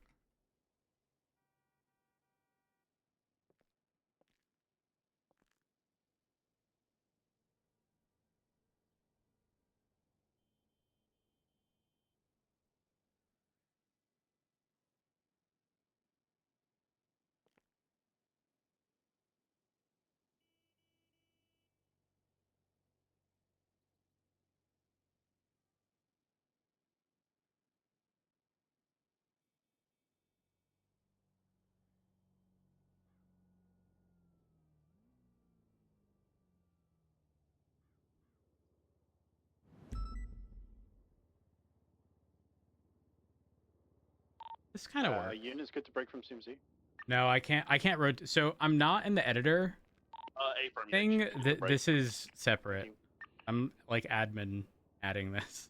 Speaker 1: This kind of works.
Speaker 18: Unit's good to break from CMC.
Speaker 1: No, I can't rotate. So I'm not in the editor
Speaker 16: A-firm,
Speaker 1: thing.
Speaker 16: yeah,
Speaker 1: This is separate. I'm like admin adding this.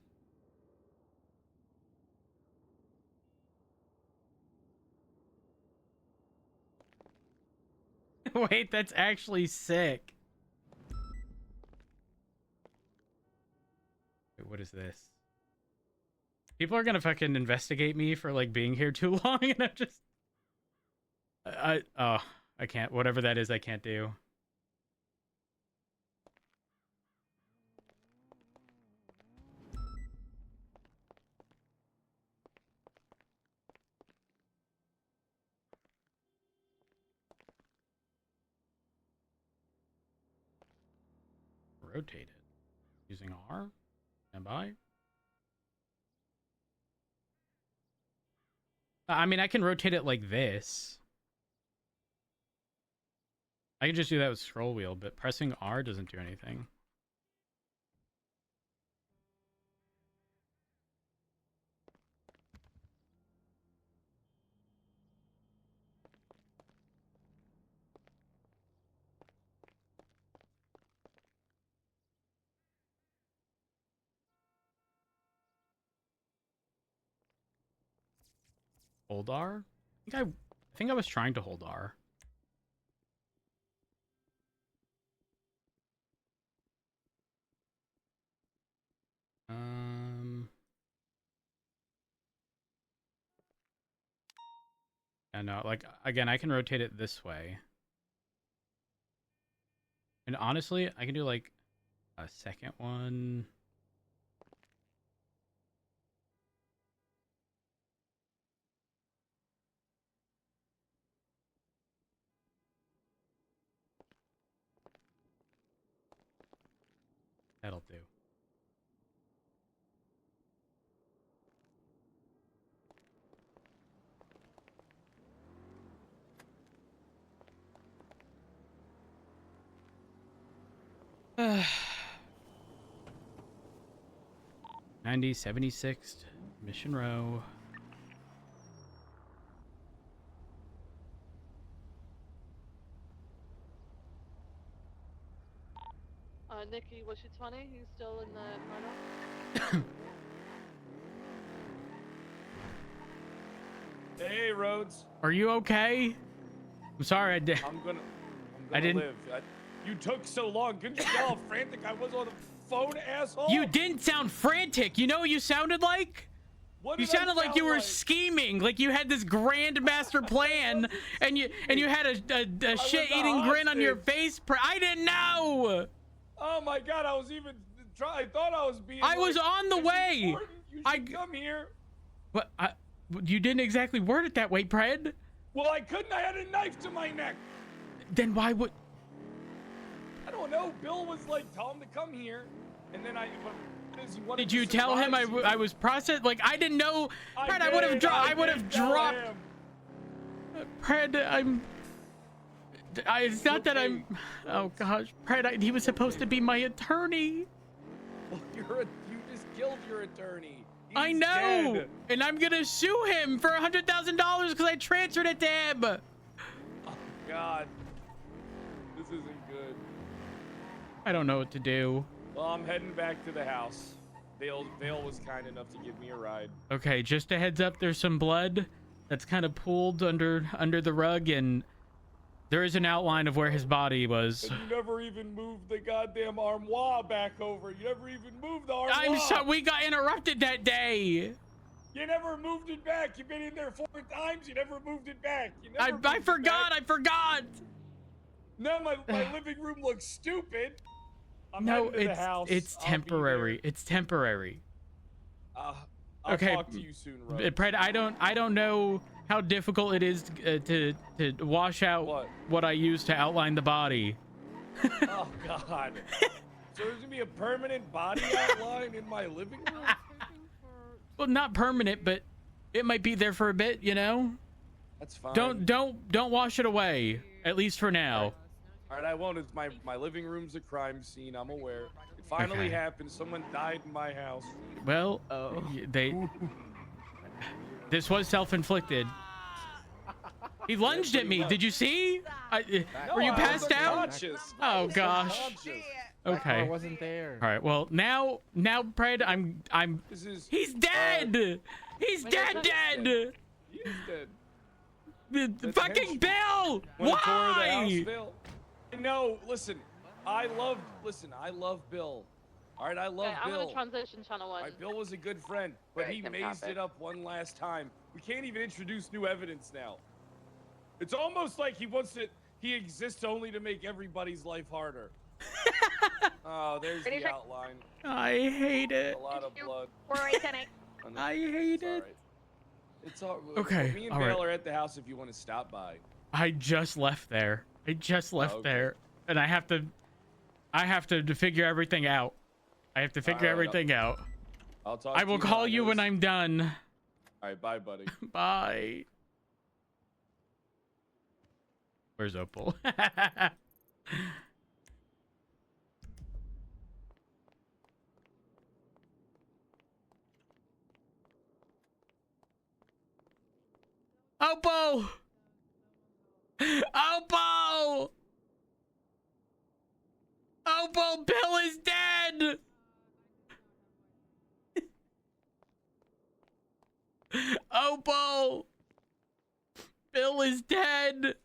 Speaker 1: Wait, that's actually sick. Wait, what is this? People are gonna fucking investigate me for like being here too long, and I'm just... I can't. Whatever that is, I can't do. Rotate it. Using R. Stand by. I mean, I can rotate it like this. I can just do that with scroll wheel, but pressing R doesn't do anything. Hold R? I think I was trying to hold R. Yeah, no, like, again, I can rotate it this way. And honestly, I can do, like, a second one. That'll do. Uh, 76th Mission Row.
Speaker 17: Nikki, was she 20? He's still in the corner?
Speaker 13: Hey, Rhodes.
Speaker 1: Are you okay? I'm sorry,
Speaker 13: I'm gonna live. You took so long. Couldn't you tell how frantic I was on the phone, asshole?
Speaker 1: You didn't sound frantic. You know what you sounded like?
Speaker 13: What
Speaker 1: You
Speaker 13: did I
Speaker 1: sounded like
Speaker 13: sound
Speaker 1: you were
Speaker 13: like?
Speaker 1: scheming, like you had this grand master plan, and you had a shit-eating grin on your face. I didn't know.
Speaker 13: Oh my God! I was even I thought I was being.
Speaker 1: I was on the
Speaker 13: "It's
Speaker 1: way.
Speaker 13: important. You should come here."
Speaker 1: What? You didn't exactly word it that way, Pred.
Speaker 13: Well, I couldn't. I had a knife to my neck.
Speaker 1: Then why would?
Speaker 13: I don't know. Bill was like, "Tell him to come here," and then
Speaker 1: Did you tell him I was processed? Like I didn't know, Pred. I would have dropped. Pred, it's not that I'm. Oh gosh, Pred. He was supposed to be my attorney.
Speaker 13: Well, you just killed your attorney.
Speaker 1: I
Speaker 13: He's
Speaker 1: know,
Speaker 13: dead.
Speaker 1: and I'm gonna sue him for $100,000 because I transferred it to him.
Speaker 13: Oh God, this isn't good.
Speaker 1: I don't know what to do.
Speaker 13: Well, I'm heading back to the house. Vale was kind enough to give me a ride.
Speaker 1: Okay, just a heads up. There's some blood that's kind of pooled under the rug, and there is an outline of where his body was.
Speaker 13: And you never even moved the goddamn armoire back over. You never even moved the armoire.
Speaker 1: I'm sorry, we got interrupted that day.
Speaker 13: You never moved it back. You've been in there 4 times. You never moved it back.
Speaker 1: I forgot.
Speaker 13: Now my living room looks stupid. I'm
Speaker 1: No,
Speaker 13: heading to the house.
Speaker 1: it's
Speaker 13: I'll be
Speaker 1: temporary. It's temporary.
Speaker 13: I'll
Speaker 1: Okay,
Speaker 13: talk to you soon, Rose.
Speaker 1: Pred, I don't know how difficult it is to wash out what I used to outline the body.
Speaker 13: Oh God. So there's gonna be a permanent body outline in my living room?
Speaker 1: Well, not permanent, but it might be there for a bit, you know?
Speaker 13: That's fine.
Speaker 1: Don't wash it away, at least for now.
Speaker 13: All right, I won't. It's my living room's a crime scene. I'm aware. It finally
Speaker 1: Okay.
Speaker 13: happened. Someone died in my house.
Speaker 1: Well, this was self-inflicted. He lunged at me. Did you see? Were you passed out?
Speaker 13: Unconscious.
Speaker 1: Oh gosh. Okay.
Speaker 11: I wasn't there.
Speaker 1: All right. Well, now, Pred, I'm. He's dead. He's dead.
Speaker 13: He is dead.
Speaker 1: The fucking Bill.
Speaker 13: Wanna tour the house,
Speaker 1: Why?
Speaker 13: Bill? No, listen. I love Bill. All right, I love
Speaker 17: Okay, I'm
Speaker 13: Bill.
Speaker 17: gonna transition channel 1.
Speaker 13: Bill was a good friend, but he
Speaker 17: Right,
Speaker 13: mazed
Speaker 17: topic.
Speaker 13: it up one last time. We can't even introduce new evidence now. It's almost like he exists only to make everybody's life harder. Oh, there's
Speaker 15: Pretty
Speaker 13: the
Speaker 15: sure-
Speaker 13: outline.
Speaker 1: I hate it.
Speaker 13: A lot of blood.
Speaker 1: I hate it.
Speaker 13: It's all
Speaker 1: Okay,
Speaker 13: Me and
Speaker 1: all
Speaker 13: Bill
Speaker 1: right.
Speaker 13: are at the house if you want to stop by.
Speaker 1: I just left there. I just left
Speaker 13: Okay.
Speaker 1: there, and I have to figure everything out. I have to figure
Speaker 13: All right,
Speaker 1: everything out.
Speaker 13: I'll talk
Speaker 1: I
Speaker 13: to
Speaker 1: will call you when
Speaker 13: Minus.
Speaker 1: I'm done.
Speaker 13: All right, bye, buddy.
Speaker 1: Bye. Where's Opal? Opal! Opal! Opal, Bill is dead! Opal! Bill is dead!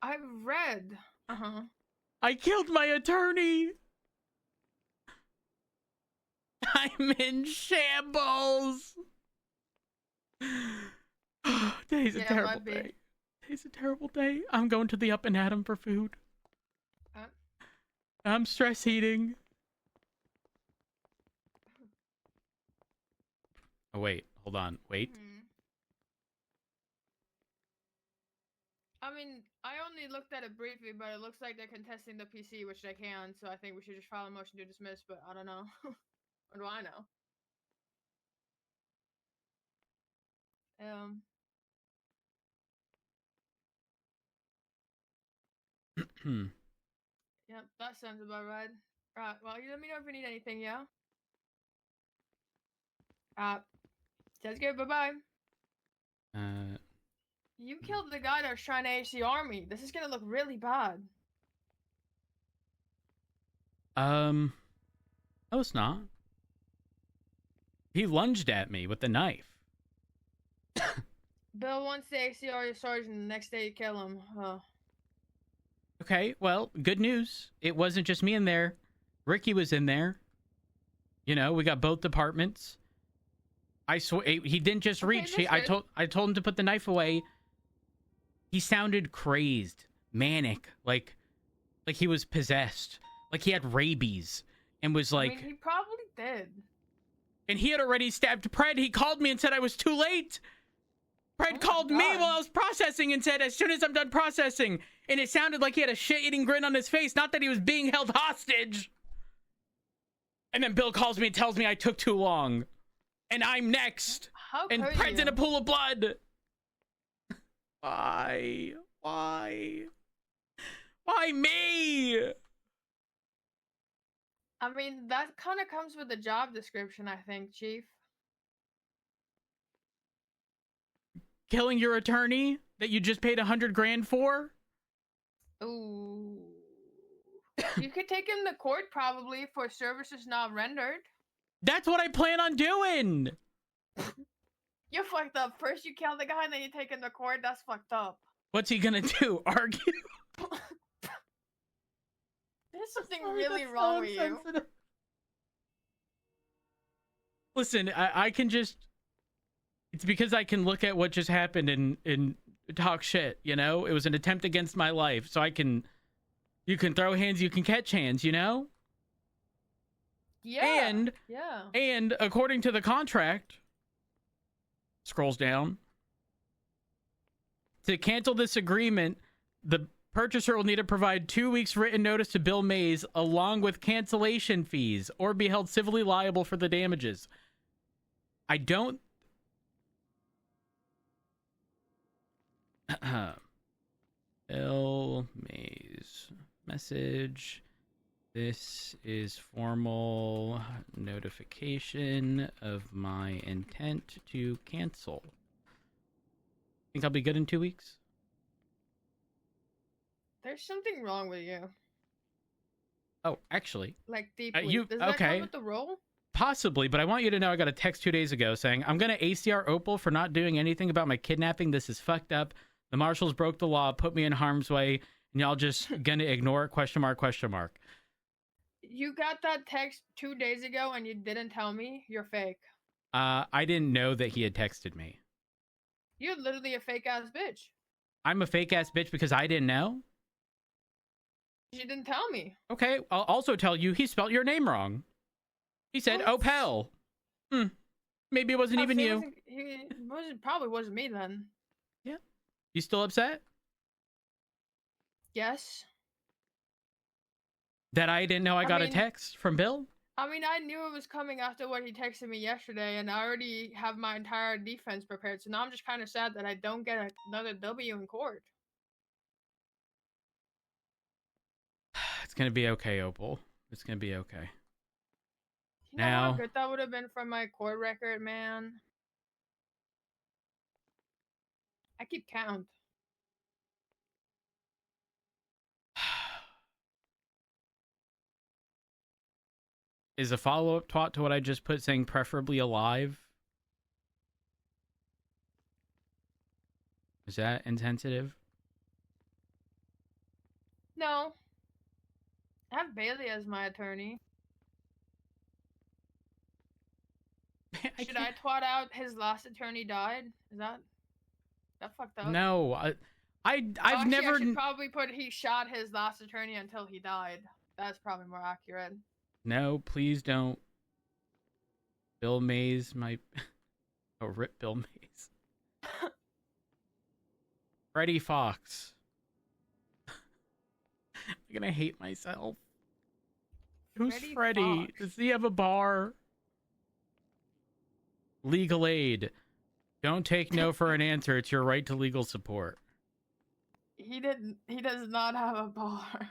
Speaker 20: I've read. Uh-huh.
Speaker 1: I killed my attorney! I'm in shambles! Today's a terrible day. Today's a terrible day. I'm going to the Up and Atom for food. I'm stress eating. Oh, wait. Hold on. Wait.
Speaker 20: I mean, I only looked at it briefly, but it looks like they're contesting the PC, which they can, so I think we should just file a motion to dismiss, but I don't know. What do I know? Yep, that sounds about right. Right, well, you let me know if you need anything, yeah? Sounds good, bye-bye. You killed the guy that was trying to ACR me. This is gonna look really bad.
Speaker 1: No, it's not. He lunged at me with the knife.
Speaker 20: Bill wants to ACR your sergeant, the next day you kill him.
Speaker 1: Okay, well, good news. It wasn't just me in there. Ricky was in there. You know, we got both departments. I swear he didn't just reach. I told him to put the knife away. He sounded crazed, manic, like he was possessed, like he had rabies, and was like.
Speaker 20: I mean, he probably did.
Speaker 1: And he had already stabbed Pred. He called me and said I was too late. Pred called me while I was processing and said, as soon as I'm done processing. And it sounded like he had a shit-eating grin on his face. Not that he was being held hostage. And then Bill calls me and tells me I took too long. And I'm next. And Pred's in a pool of blood. Why? Why? Why me?
Speaker 20: I mean, that kind of comes with the job description, I think, Chief.
Speaker 1: Killing your attorney that you just paid $100 grand for?
Speaker 20: Ooh. You could take him to court probably for services not rendered.
Speaker 1: That's what I plan on doing.
Speaker 20: You're fucked up. First you kill the guy and then you take him to court. That's fucked up.
Speaker 1: What's he gonna do? Argue?
Speaker 20: There's something really wrong with you.
Speaker 1: Listen, I can just... It's because I can look at what just happened and talk shit, you know? It was an attempt against my life, so I can... You can throw hands, you can catch hands, you know?
Speaker 20: Yeah.
Speaker 1: And according to the contract... Scrolls down. To cancel this agreement, the purchaser will need to provide 2 weeks written notice to Bill Mays along with cancellation fees or be held civilly liable for the damages. I don't... Bill Mays. Message. This is formal notification of my intent to cancel. Think I'll be good in 2 weeks?
Speaker 20: There's something wrong with you.
Speaker 1: Oh, actually.
Speaker 20: Like deeply. Does that come with the role?
Speaker 1: Possibly, but I want you to know I got a text 2 days ago saying, I'm going to ACR Opal for not doing anything about my kidnapping. This is fucked up. The marshals broke the law, put me in harm's way, and y'all just going to ignore it, question mark, question mark.
Speaker 20: You got that text 2 days ago and you didn't tell me? You're fake.
Speaker 1: I didn't know that he had texted me.
Speaker 20: You're literally a fake-ass bitch.
Speaker 1: I'm a fake-ass bitch because I didn't know?
Speaker 20: You didn't tell me.
Speaker 1: Okay, I'll also tell you he spelled your name wrong. He said Opel. Maybe it wasn't even you.
Speaker 20: Probably wasn't me then.
Speaker 1: Yeah. You still upset?
Speaker 20: Yes.
Speaker 1: That I didn't know I got a text from Bill?
Speaker 20: I mean, I knew it was coming after what he texted me yesterday, and I already have my entire defense prepared. So now I'm just kind of sad that I don't get another W in court.
Speaker 1: It's gonna be okay, Opal. It's gonna be okay.
Speaker 20: You know how good that would have been for my court record, man. I keep count.
Speaker 1: Is a follow-up taught to what I just put saying preferably alive? Is that insensitive?
Speaker 20: No. I have Bailey as my attorney. Should I twat out his last attorney died? Is that fucked up?
Speaker 1: No, I've
Speaker 20: Actually,
Speaker 1: never.
Speaker 20: I should probably put he shot his last attorney until he died. That's probably more accurate.
Speaker 1: No, please don't. Bill Mays might. Oh, rip Bill Mays. Freddie Fox. I'm gonna hate myself. Who's Freddie? Does he have a bar? Legal aid. Don't take no for an answer. It's your right to legal support.
Speaker 20: He does not have a bar.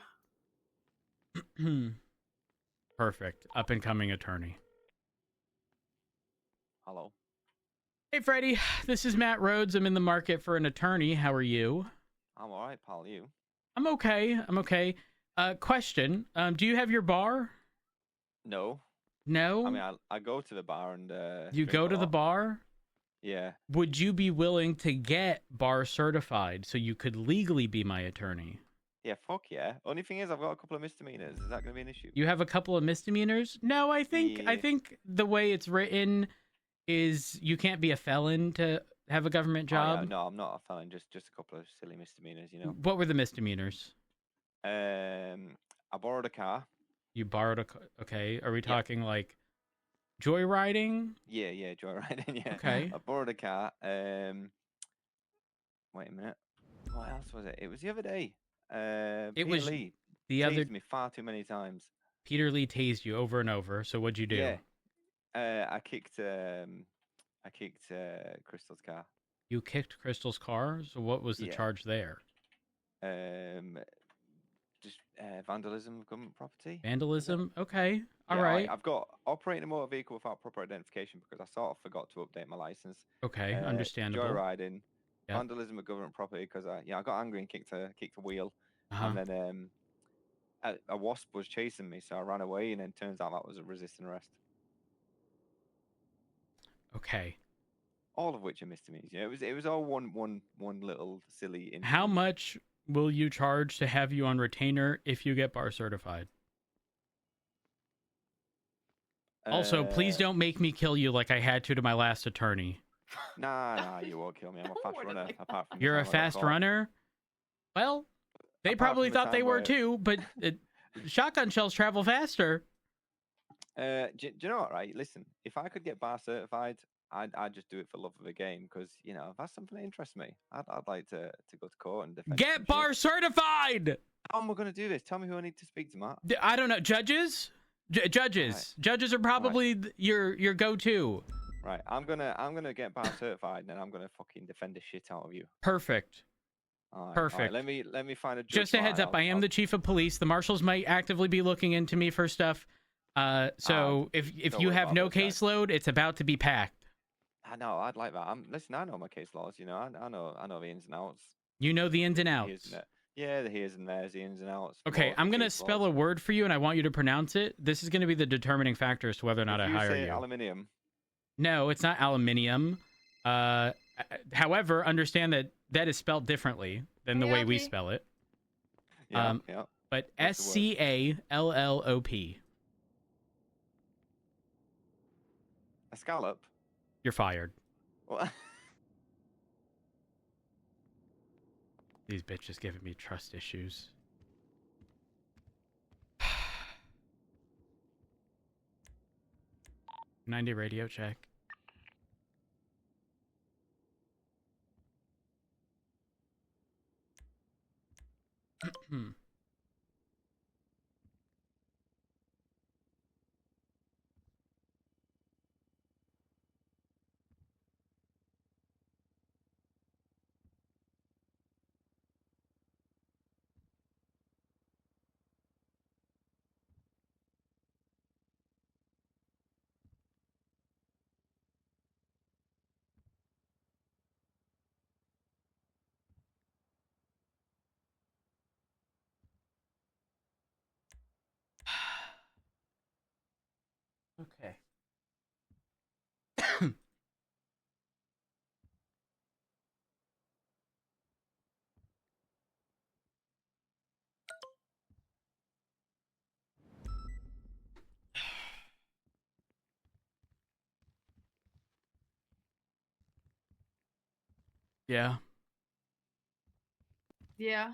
Speaker 1: Perfect. Up and coming attorney.
Speaker 21: Hello.
Speaker 1: Hey, Freddie. This is Matt Rhodes. I'm in the market for an attorney. How are you?
Speaker 21: I'm alright, pal. You?
Speaker 1: I'm okay. Question. Do you have your bar?
Speaker 21: No.
Speaker 1: No?
Speaker 21: I mean, I go to the bar and
Speaker 1: You
Speaker 21: drink
Speaker 1: go
Speaker 21: a
Speaker 1: to the
Speaker 21: lot.
Speaker 1: bar?
Speaker 21: Yeah.
Speaker 1: Would you be willing to get bar certified so you could legally be my attorney?
Speaker 21: Yeah, fuck yeah. Only thing is, I've got a couple of misdemeanors. Is that going to be an issue?
Speaker 1: You have a couple of misdemeanors? No, I think the way it's written is you can't be a felon to have a government job.
Speaker 21: Oh, yeah, no, I'm not a felon. Just a couple of silly misdemeanors, you know.
Speaker 1: What were the misdemeanors?
Speaker 21: I borrowed a car.
Speaker 1: You borrowed a car. Okay. Are we talking like joyriding?
Speaker 21: Yeah, joyriding. Yeah.
Speaker 1: Okay.
Speaker 21: I borrowed a car. Wait a minute. What else was it? It was the other day. Peter
Speaker 1: was
Speaker 21: Lee
Speaker 1: the
Speaker 21: tased
Speaker 1: other-
Speaker 21: me far too many times.
Speaker 1: Peter Lee tased you over and over. So what'd you do?
Speaker 21: Yeah. I kicked Crystal's car.
Speaker 1: You kicked Crystal's car? So what was the
Speaker 21: Yeah.
Speaker 1: charge there?
Speaker 21: Just vandalism of government property.
Speaker 1: Vandalism? Okay. All
Speaker 21: Yeah,
Speaker 1: right.
Speaker 21: I've got operating a motor vehicle without proper identification because I sort of forgot to update my license.
Speaker 1: Okay, understandable.
Speaker 21: Joyriding,
Speaker 1: Yep.
Speaker 21: vandalism of government property because I got angry and kicked a wheel,
Speaker 1: Uh-huh.
Speaker 21: and then a wasp was chasing me, so I ran away, and then turns out that was a resisting arrest.
Speaker 1: Okay.
Speaker 21: All of which are misdemeanors. Yeah, it was all one little silly incident.
Speaker 1: How much will you charge to have you on retainer if you get bar certified? Also, please don't make me kill you like I had to my last attorney.
Speaker 21: Nah, you won't kill me. I'm a fast runner. Apart from the
Speaker 1: You're a
Speaker 21: time I got
Speaker 1: fast
Speaker 21: caught.
Speaker 1: runner? Well, they
Speaker 21: Apart
Speaker 1: probably
Speaker 21: from the
Speaker 1: thought they
Speaker 21: time
Speaker 1: were
Speaker 21: where-
Speaker 1: too, but shotgun shells travel faster.
Speaker 21: Do you know what? Right, listen. If I could get bar certified, I'd just do it for love of the game because you know if that's something that interests me, I'd like to go to court and defend.
Speaker 1: Get bar certified!
Speaker 21: How am I going to do this? Tell me who I need to speak to, Matt.
Speaker 1: I don't know. Judges? Judges. Judges are probably your go-to.
Speaker 21: Right, I'm gonna get bar certified, and then I'm gonna fucking defend the shit out of you.
Speaker 1: Perfect.
Speaker 21: All right,
Speaker 1: Perfect.
Speaker 21: Let me find a judge.
Speaker 1: Just a heads up, I am the chief of police. The marshals might actively be looking into me for stuff. So if
Speaker 21: don't
Speaker 1: you
Speaker 21: worry
Speaker 1: have
Speaker 21: about
Speaker 1: no
Speaker 21: those guys.
Speaker 1: caseload, it's about to be packed.
Speaker 21: I know. I'd like that. Listen, I know my case laws. You know, I know the ins and outs.
Speaker 1: You know the ins and
Speaker 21: The
Speaker 1: outs.
Speaker 21: here's and there. Yeah, the here's and there's, the ins and outs.
Speaker 1: Okay,
Speaker 21: laws,
Speaker 1: I'm going to
Speaker 21: case
Speaker 1: spell
Speaker 21: laws.
Speaker 1: a word for you, and I want you to pronounce it. This is going to be the determining factor as to whether or not
Speaker 21: If
Speaker 1: I
Speaker 21: you
Speaker 1: hire
Speaker 21: say
Speaker 1: you.
Speaker 21: aluminium.
Speaker 1: No, it's not aluminium. However, understand that is spelled differently than the way we spell it.
Speaker 21: Yeah,
Speaker 1: But
Speaker 21: What's the word?
Speaker 1: SCALLOP.
Speaker 21: A scallop.
Speaker 1: You're fired.
Speaker 21: What?
Speaker 1: These bitches giving me trust issues. '90 radio check. Okay. Yeah.
Speaker 20: Yeah.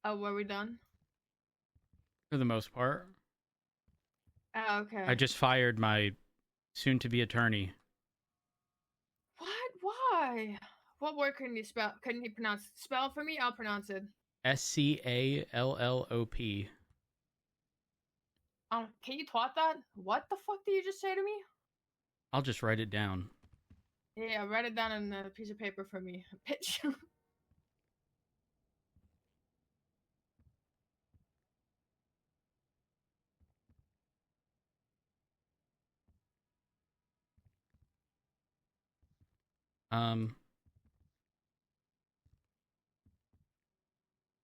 Speaker 20: Oh, were we done?
Speaker 1: For the most part.
Speaker 20: Oh, okay.
Speaker 1: I just fired my soon-to-be attorney.
Speaker 20: What? Why? What word couldn't you spell? Couldn't you pronounce? Spell it for me. I'll pronounce it.
Speaker 1: SCALLOP.
Speaker 20: Can you twat that? What the fuck did you just say to me?
Speaker 1: I'll just write it down.
Speaker 20: Yeah, write it down on a piece of paper for me, bitch.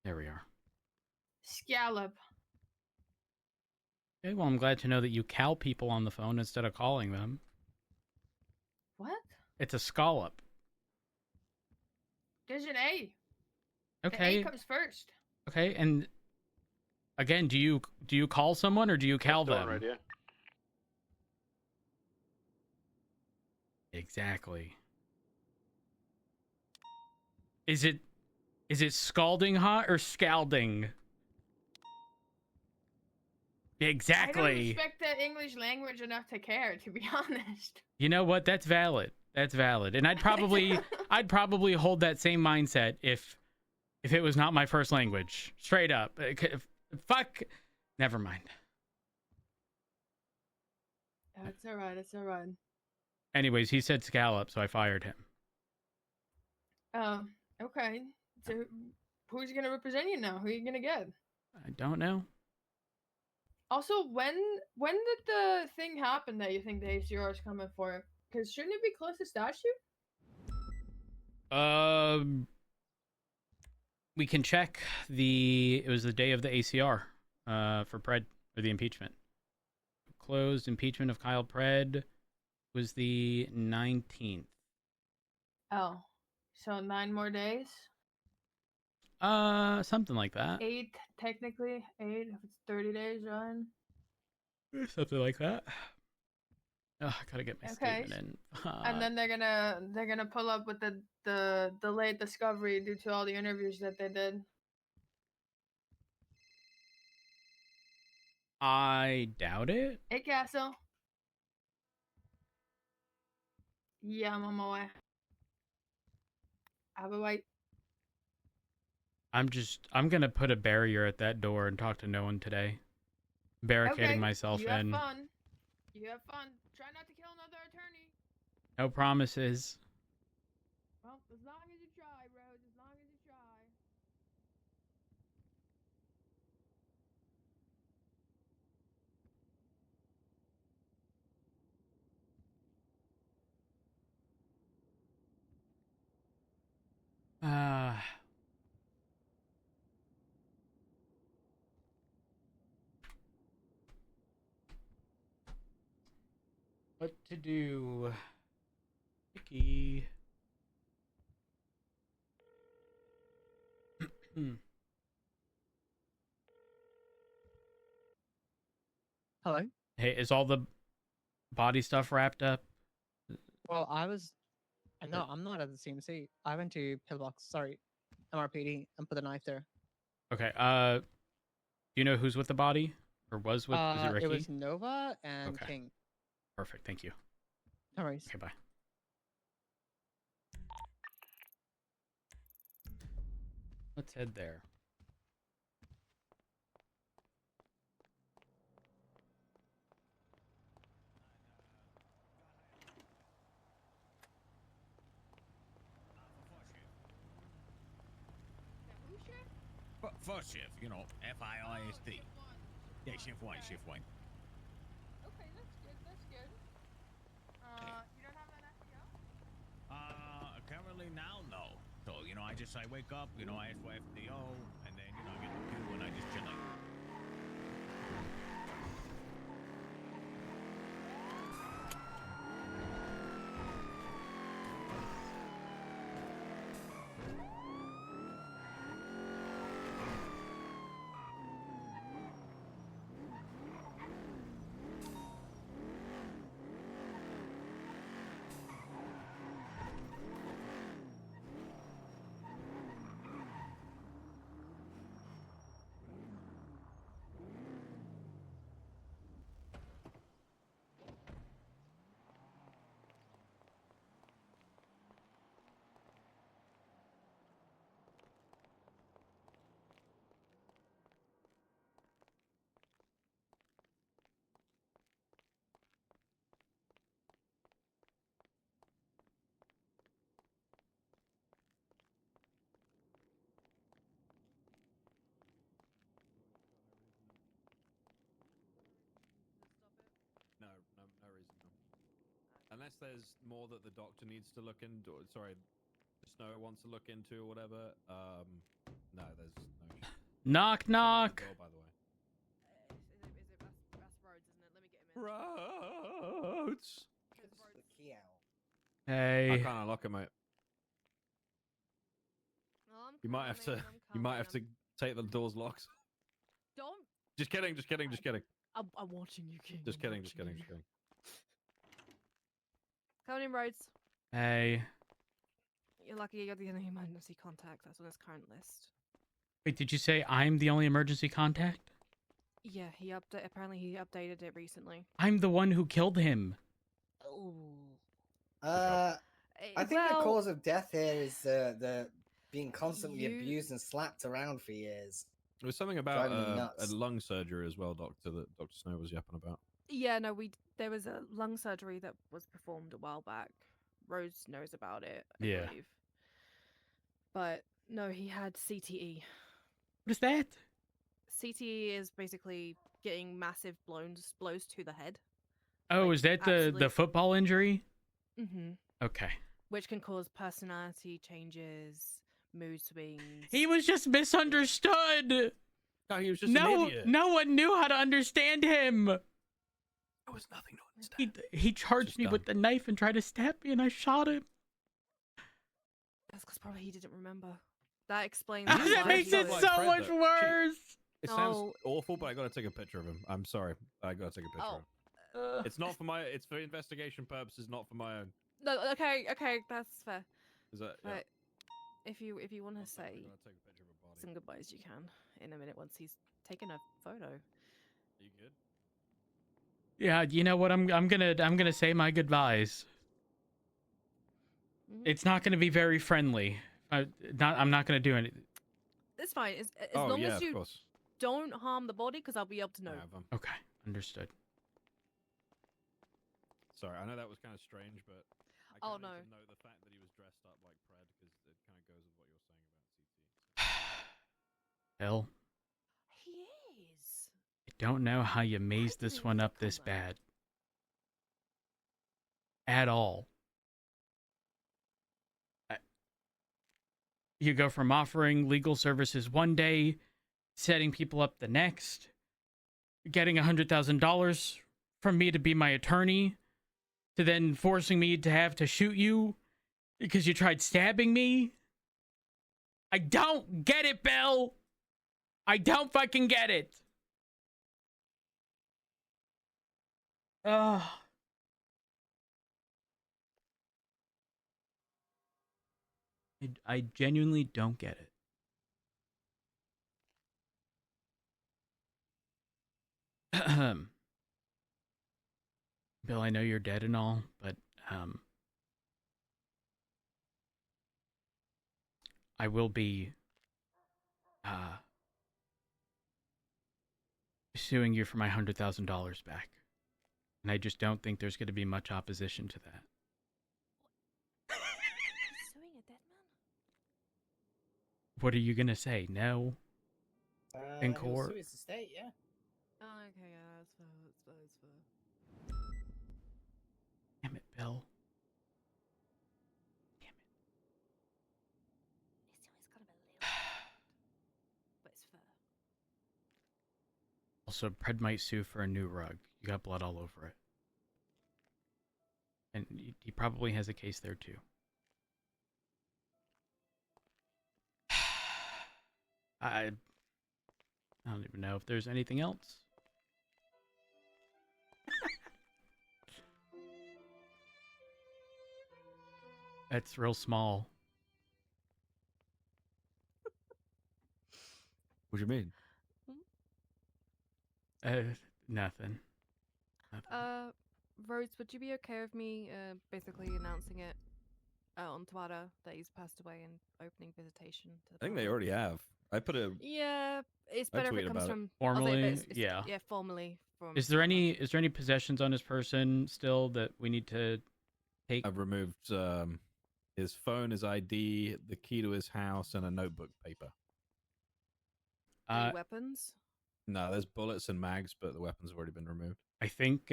Speaker 1: There we are.
Speaker 20: Scallop.
Speaker 1: Okay, well, I'm glad to know that you cow people on the phone instead of calling them.
Speaker 20: What?
Speaker 1: It's a scallop.
Speaker 20: There's an A.
Speaker 1: Okay.
Speaker 20: The A comes first.
Speaker 1: Okay, and again, do you call someone or do you cow them?
Speaker 18: Right, yeah.
Speaker 1: Exactly. Is it scalding hot or scalding? Exactly.
Speaker 20: I don't respect the English language enough to care, to be honest.
Speaker 1: You know what? That's valid. That's valid. And I'd probably hold that same mindset if it was not my first language. Straight up. Fuck. Never mind.
Speaker 20: It's alright. It's alright.
Speaker 1: Anyways, he said scallop, so I fired him.
Speaker 20: Oh, okay. So who's gonna represent you now? Who are you gonna get?
Speaker 1: I don't know.
Speaker 20: Also, when did the thing happen that you think the ACR is coming for? Because shouldn't it be close to statute?
Speaker 1: We can check it was the day of the ACR for Pred, for the impeachment. Closed impeachment of Kyle Pred was the 19th.
Speaker 20: Oh, so 9 more days?
Speaker 1: Something like that.
Speaker 20: 8, technically. 8, if it's 30 days, Ryan.
Speaker 1: Something like that. Oh, I gotta get my statement in.
Speaker 20: And then they're gonna pull up with the delayed discovery due to all the interviews that they did.
Speaker 1: I doubt it.
Speaker 20: Hey, Castle. Yeah, I'm on my way. Have a wait.
Speaker 1: I'm gonna put a barrier at that door and talk to no one today. Barricading myself
Speaker 20: you
Speaker 1: in.
Speaker 20: Have fun. You have fun. Try not to kill another attorney.
Speaker 1: No promises.
Speaker 20: Well, as long as you try, Rose. As long as you try.
Speaker 1: What to do? Picky.
Speaker 8: Hello?
Speaker 1: Hey, is all the body stuff wrapped up?
Speaker 8: Well, no, I'm not at the CMC. I went to Pillbox, sorry, MRPD, and put the knife there.
Speaker 1: Okay, do you know who's with the body? Or was with? Was it Ricky?
Speaker 8: It was Nova and
Speaker 1: Okay.
Speaker 8: King.
Speaker 1: Perfect, thank you.
Speaker 8: No worries.
Speaker 1: Okay, bye. Let's head there.
Speaker 22: First shift, you know, FIISD. Yeah, shift 1, shift 1.
Speaker 20: Okay, that's good. That's good. You don't have an FDO?
Speaker 22: Currently now, no. So, you know, I wake up, you know, I ask for FDO, and then, you know, I get the queue and I just chill.
Speaker 19: unless there's more that the doctor needs to look into. Sorry, Snow wants to look into or whatever. No, there's no.
Speaker 1: Knock, knock.
Speaker 19: Door, by the way.
Speaker 2: That's Rhodes, isn't it? Let me get him in.
Speaker 19: Rhodes.
Speaker 11: The key out.
Speaker 1: Hey.
Speaker 19: I can't unlock it, mate.
Speaker 2: Oh,
Speaker 19: You might have to. You might have to take the doors locked.
Speaker 2: Don't.
Speaker 19: Just kidding. Just kidding. Just kidding.
Speaker 2: I'm watching you, King.
Speaker 19: Just kidding. Just kidding. Just kidding.
Speaker 2: Coming in, Rhodes.
Speaker 1: Hey.
Speaker 2: You're lucky you're the only emergency contact that's on his current list.
Speaker 1: Wait, did you say I'm the only emergency contact?
Speaker 2: Yeah, apparently he updated it recently.
Speaker 1: I'm the one who killed him.
Speaker 2: Oh.
Speaker 11: I think the cause of death here is the being constantly
Speaker 2: You-
Speaker 11: abused and slapped around for years.
Speaker 19: There was something about
Speaker 11: Driving me
Speaker 19: a
Speaker 11: nuts.
Speaker 19: lung surgery as well, Doctor, that Dr. Snow was yapping about.
Speaker 2: Yeah, no, there was a lung surgery that was performed a while back. Rose knows about it, I
Speaker 1: Yeah.
Speaker 2: believe. But no, he had CTE.
Speaker 1: What is that?
Speaker 2: CTE is basically getting massive blows to the head.
Speaker 1: Oh, is that the football injury?
Speaker 2: Mm-hmm.
Speaker 1: Okay.
Speaker 2: Which can cause personality changes, mood swings.
Speaker 1: He was just misunderstood.
Speaker 19: No, he was just
Speaker 1: an
Speaker 19: idiot.
Speaker 1: No one knew how to understand him.
Speaker 19: There was nothing to understand.
Speaker 1: He charged me with the knife and tried to stab me, and I shot him.
Speaker 2: That's because probably he didn't remember. That explains.
Speaker 1: That
Speaker 2: why
Speaker 1: makes
Speaker 2: he
Speaker 1: it
Speaker 2: was-
Speaker 1: so much worse.
Speaker 19: It
Speaker 2: No.
Speaker 19: sounds awful, but I gotta take a picture of him. I'm sorry, I gotta take a picture of him. It's not for my. It's for investigation purposes, not for my own.
Speaker 2: No, okay, that's fair.
Speaker 19: Is that? Yeah.
Speaker 2: But if you want to say
Speaker 19: I'm gonna take a picture of a body.
Speaker 2: some goodbyes, you can in a minute once he's taken a photo.
Speaker 19: Are you good?
Speaker 1: Yeah, you know what? I'm gonna say my goodbyes. It's not gonna be very friendly. I'm not gonna do anything.
Speaker 2: It's fine. As
Speaker 19: Oh,
Speaker 2: long
Speaker 19: yeah,
Speaker 2: as
Speaker 19: of
Speaker 2: you
Speaker 19: course.
Speaker 2: don't harm the body, because I'll be able to know.
Speaker 1: Okay, understood.
Speaker 19: Sorry, I know that was kind of strange, but I
Speaker 2: Oh,
Speaker 19: kinda
Speaker 2: no.
Speaker 19: need to know the fact that he was dressed up like Pred because it kind of goes with what you're saying about CT.
Speaker 1: Hell,
Speaker 2: He is.
Speaker 1: I don't know how you mazed this one up this bad. At all. You go from offering legal services one day, setting people up the next, getting $100,000 from me to be my attorney, to then forcing me to have to shoot you because you tried stabbing me. I don't get it, Bill. I don't fucking get it. Ugh. I genuinely don't get it. Bill, I know you're dead and all, but I will be suing you for my $100,000 back. And I just don't think there's going to be much opposition to that.
Speaker 2: Suing a dead man?
Speaker 1: What are you going to say? No? In
Speaker 11: He'll
Speaker 1: court?
Speaker 11: sue his estate, yeah.
Speaker 2: Oh, okay, yeah, that's fair. That's fair.
Speaker 1: Damn it, Bill.
Speaker 2: But it's fair.
Speaker 1: Also, Pred might sue for a new rug. You got blood all over it. And he probably has a case there too. I don't even know if there's anything else. It's real small.
Speaker 19: What do you mean?
Speaker 1: Nothing.
Speaker 2: Rose, would you be okay with me basically announcing it on Twitter that he's passed away and opening visitation to the
Speaker 19: I think they
Speaker 2: public?
Speaker 19: already have. I put a.
Speaker 2: Yeah, it's
Speaker 19: I
Speaker 2: better if
Speaker 19: tweeted
Speaker 2: it comes
Speaker 19: about it.
Speaker 2: from
Speaker 1: Formally,
Speaker 2: yeah,
Speaker 1: yeah.
Speaker 2: formally from.
Speaker 1: Is there any possessions on his person still that we need to take?
Speaker 19: I've removed his phone, his ID, the key to his house, and a notebook paper.
Speaker 2: Any weapons?
Speaker 19: No, there's bullets and mags, but the weapons have already been removed.
Speaker 1: I think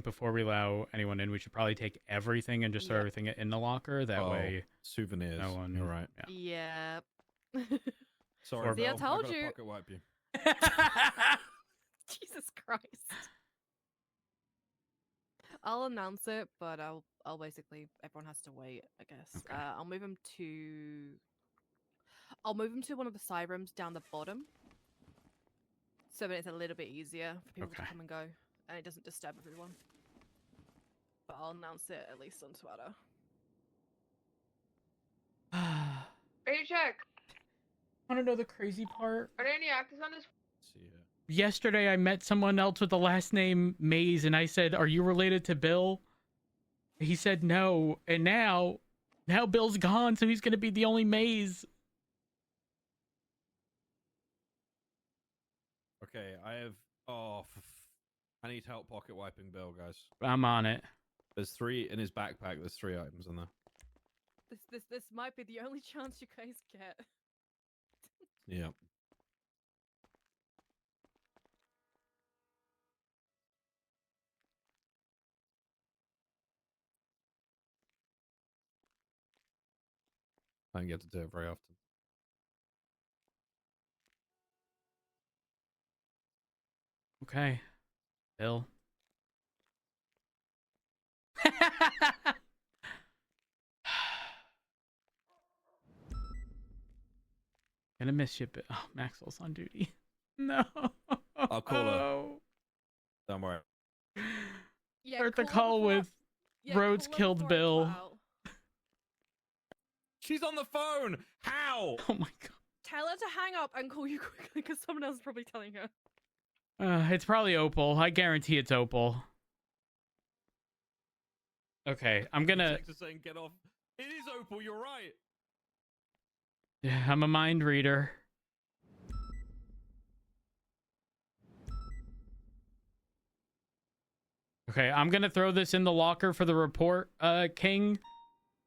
Speaker 1: before we allow anyone in, we should probably take everything and just throw everything in the locker. That way,
Speaker 19: souvenirs.
Speaker 1: No one.
Speaker 19: You're right.
Speaker 2: Yeah.
Speaker 19: Sorry,
Speaker 2: See, I
Speaker 19: Bill,
Speaker 2: told
Speaker 19: gotta
Speaker 2: you.
Speaker 19: pocket wipe you.
Speaker 2: Jesus Christ. I'll announce it, but I'll basically everyone has to wait, I guess.
Speaker 1: Okay.
Speaker 2: I'll move him to one of the side rooms down the bottom. So that it's a little bit easier for people to come and go and it doesn't disturb everyone. But I'll announce it at least on Twitter.
Speaker 20: Ready to check.
Speaker 1: Want to know the crazy part?
Speaker 20: Are there any actors on this?
Speaker 1: Yesterday, I met someone else with the last name Mays, and I said, "Are you related to Bill?" He said no, and now Bill's gone, so he's gonna be the only Mays.
Speaker 19: Okay, I have. Oh, I need help pocket wiping Bill, guys.
Speaker 1: I'm on it.
Speaker 19: There's 3 in his backpack. There's 3 items in there.
Speaker 2: This might be the only chance you guys get.
Speaker 19: Yeah. I don't get to do it very often.
Speaker 1: Okay, Bill. Gonna miss you, Bill. Oh, Maxwell's on duty. No.
Speaker 19: I'll call her. Don't worry.
Speaker 2: Yeah,
Speaker 1: Start the call with Rhodes killed Bill.
Speaker 19: She's on the phone. How?
Speaker 1: Oh my god.
Speaker 2: Tell her to hang up and call you quickly because someone else is probably telling her.
Speaker 1: It's probably Opal. I guarantee it's Opal. Okay, I'm gonna.
Speaker 19: Texter saying get off. It is Opal. You're right.
Speaker 1: Yeah, I'm a mind reader. Okay, I'm gonna throw this in the locker for the report, King.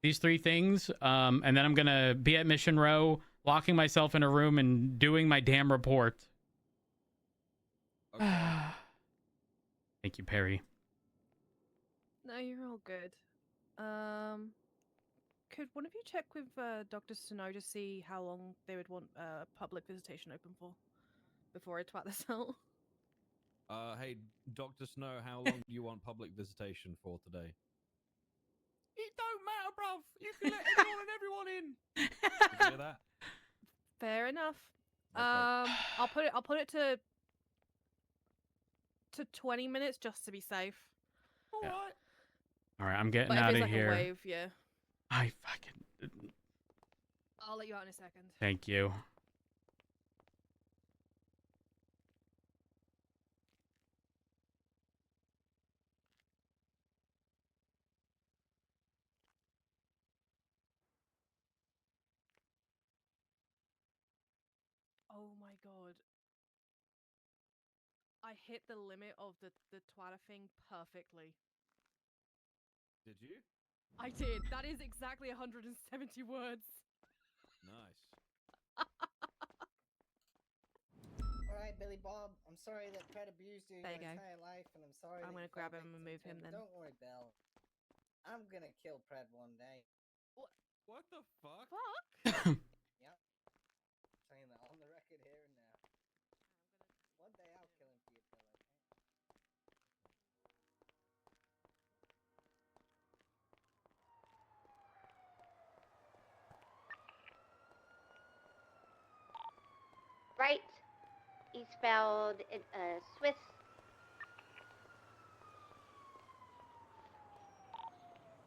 Speaker 1: These 3 things, and then I'm gonna be at Mission Row, locking myself in a room and doing my damn report.
Speaker 19: Okay.
Speaker 1: Thank you, Perry.
Speaker 2: No, you're all good. Could one of you check with Dr. Snow to see how long they would want public visitation open for before I twat this out?
Speaker 19: Hey, Dr. Snow, how long do you want public visitation for today? It don't matter, bruv. You can let anyone and everyone in. Did you hear that?
Speaker 2: Fair enough.
Speaker 19: Okay.
Speaker 2: I'll put it to 20 minutes just to be safe.
Speaker 19: All right.
Speaker 1: All right, I'm getting
Speaker 2: But if
Speaker 1: out
Speaker 2: it's
Speaker 1: of
Speaker 2: like
Speaker 1: here.
Speaker 2: a wave, yeah.
Speaker 1: I fucking.
Speaker 2: I'll let you out in a second.
Speaker 1: Thank you.
Speaker 2: Oh my god. I hit the limit of the twatter thing perfectly.
Speaker 19: Did you?
Speaker 2: I did. That is exactly 170 words.
Speaker 19: Nice.
Speaker 11: Alright, Billy Bob, I'm sorry that Pred abused you
Speaker 2: There
Speaker 11: your
Speaker 2: you go.
Speaker 11: entire life, and I'm sorry
Speaker 2: I'm
Speaker 11: that
Speaker 2: gonna
Speaker 11: you
Speaker 2: grab
Speaker 11: fell
Speaker 2: him and
Speaker 11: victim
Speaker 2: move
Speaker 11: to
Speaker 2: him then.
Speaker 11: Don't worry, Belle. I'm gonna kill Pred one day.
Speaker 19: What the fuck?
Speaker 2: Fuck?
Speaker 11: Yep. Saying that on the record here and now. One day I'll kill him for you, Bill, okay?
Speaker 15: Right, eastbound Swiss.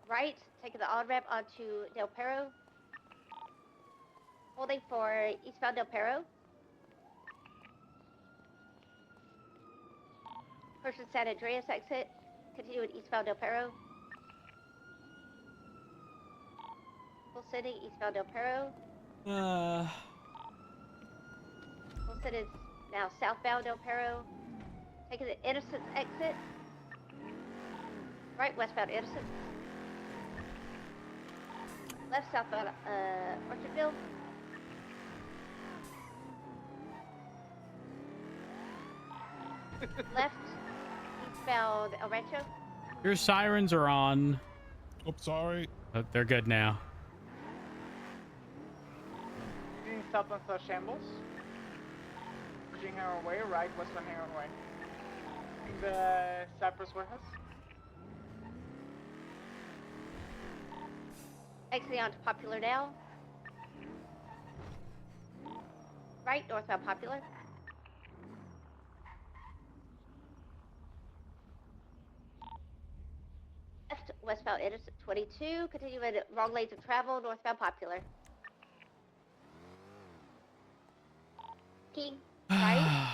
Speaker 15: Right, taking the on-ramp onto Del Perro. Holding for eastbound Del Perro. Person San Andreas exit. Continuing eastbound Del Perro. Full City, eastbound Del Perro. Full City is now southbound Del Perro. Taking the Innocence exit. Right, westbound Innocence. Left, southbound Orchardville. Left, westbound El Rancho.
Speaker 1: Your sirens are on.
Speaker 9: Oops, sorry.
Speaker 1: But they're good now.
Speaker 3: Using southbound South Shambles. Pushing her away, right, westbound Hangar Way. In the Cypress warehouse.
Speaker 15: Exiting onto Popular now. Right, northbound Popular. Left, westbound Interstate 22. Continue in wrong lanes of travel, northbound Popular. Key. Right.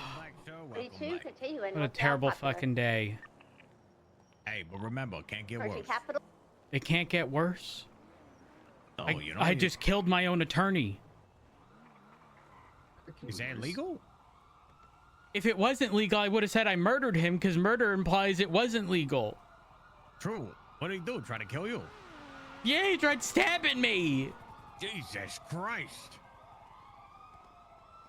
Speaker 15: 22. Continue in
Speaker 1: What a
Speaker 15: northbound
Speaker 1: terrible
Speaker 15: Popular.
Speaker 1: fucking day.
Speaker 22: Hey, but remember, can't get
Speaker 15: Approaching
Speaker 22: worse.
Speaker 15: Capital.
Speaker 1: It can't get worse.
Speaker 22: Oh, you know,
Speaker 1: I just killed my own attorney.
Speaker 22: Is that legal?
Speaker 1: If it wasn't legal, I would have said I murdered him because murder implies it wasn't legal.
Speaker 22: True. What did he do? Try to kill you?
Speaker 1: Yeah, he tried stabbing me.
Speaker 22: Jesus Christ.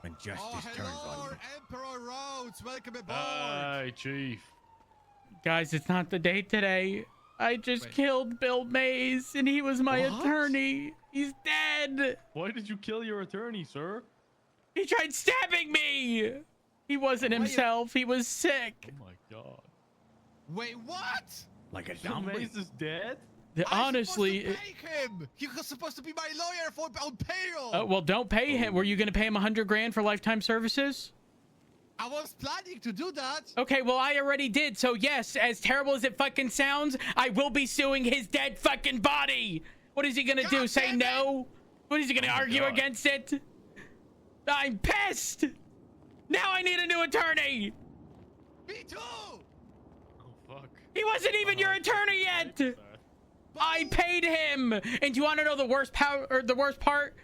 Speaker 22: When justice turns on you.
Speaker 7: Emperor Rhodes, welcome aboard.
Speaker 1: Hi, Chief. Guys, it's not the day today. I just killed Bill Mays, and he was my
Speaker 10: What?
Speaker 1: attorney. He's dead.
Speaker 10: Why did you kill your attorney, sir?
Speaker 1: He tried stabbing me. He wasn't himself. He was sick.
Speaker 10: Oh my god.
Speaker 7: Wait, what?
Speaker 22: Like a
Speaker 10: Bill Mays is dead?
Speaker 1: Honestly,
Speaker 7: Pay him. He was supposed to be my lawyer for on payroll.
Speaker 1: well, don't pay him. Were you going to pay him 100 grand for lifetime services?
Speaker 7: I was planning to do that.
Speaker 1: Okay, well, I already did. So, yes, as terrible as it fucking sounds, I will be suing his dead fucking body. What is he going to do? Say no? What is he going to argue against it? I'm pissed. Now I need a new attorney.
Speaker 7: Me too.
Speaker 10: Oh, fuck.
Speaker 1: He wasn't even your attorney yet. I paid him. And do you want to know the worst part?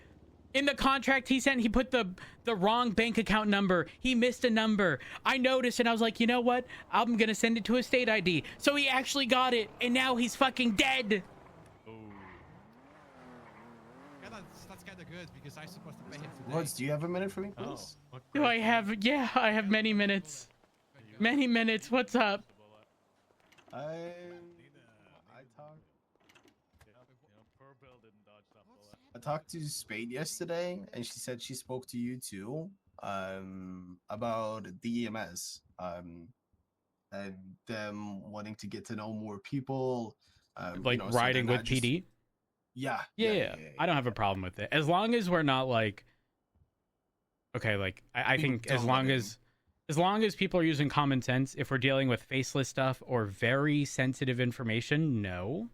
Speaker 1: In the contract he sent, he put the wrong bank account number. He missed a number. I noticed, and I was like, you know what? I'm gonna send it to his state ID. So he actually got it, and now he's fucking dead.
Speaker 7: Yeah, that's kind of good because I'm supposed to pay him today.
Speaker 23: Rhodes, do you have a minute for me, please?
Speaker 1: Do I have? Yeah, I have many minutes. Many minutes. What's up?
Speaker 23: I talked to Spade yesterday, and she said she spoke to you too, about the EMS, and them wanting to get to know more people,
Speaker 1: Like
Speaker 23: you know, so
Speaker 1: riding
Speaker 23: they're
Speaker 1: with
Speaker 23: not just-
Speaker 1: PD?
Speaker 23: Yeah.
Speaker 1: I don't have a problem with it. As long as we're not like, okay, like I think as long as people are using common sense, if we're dealing with faceless stuff or very sensitive information, no.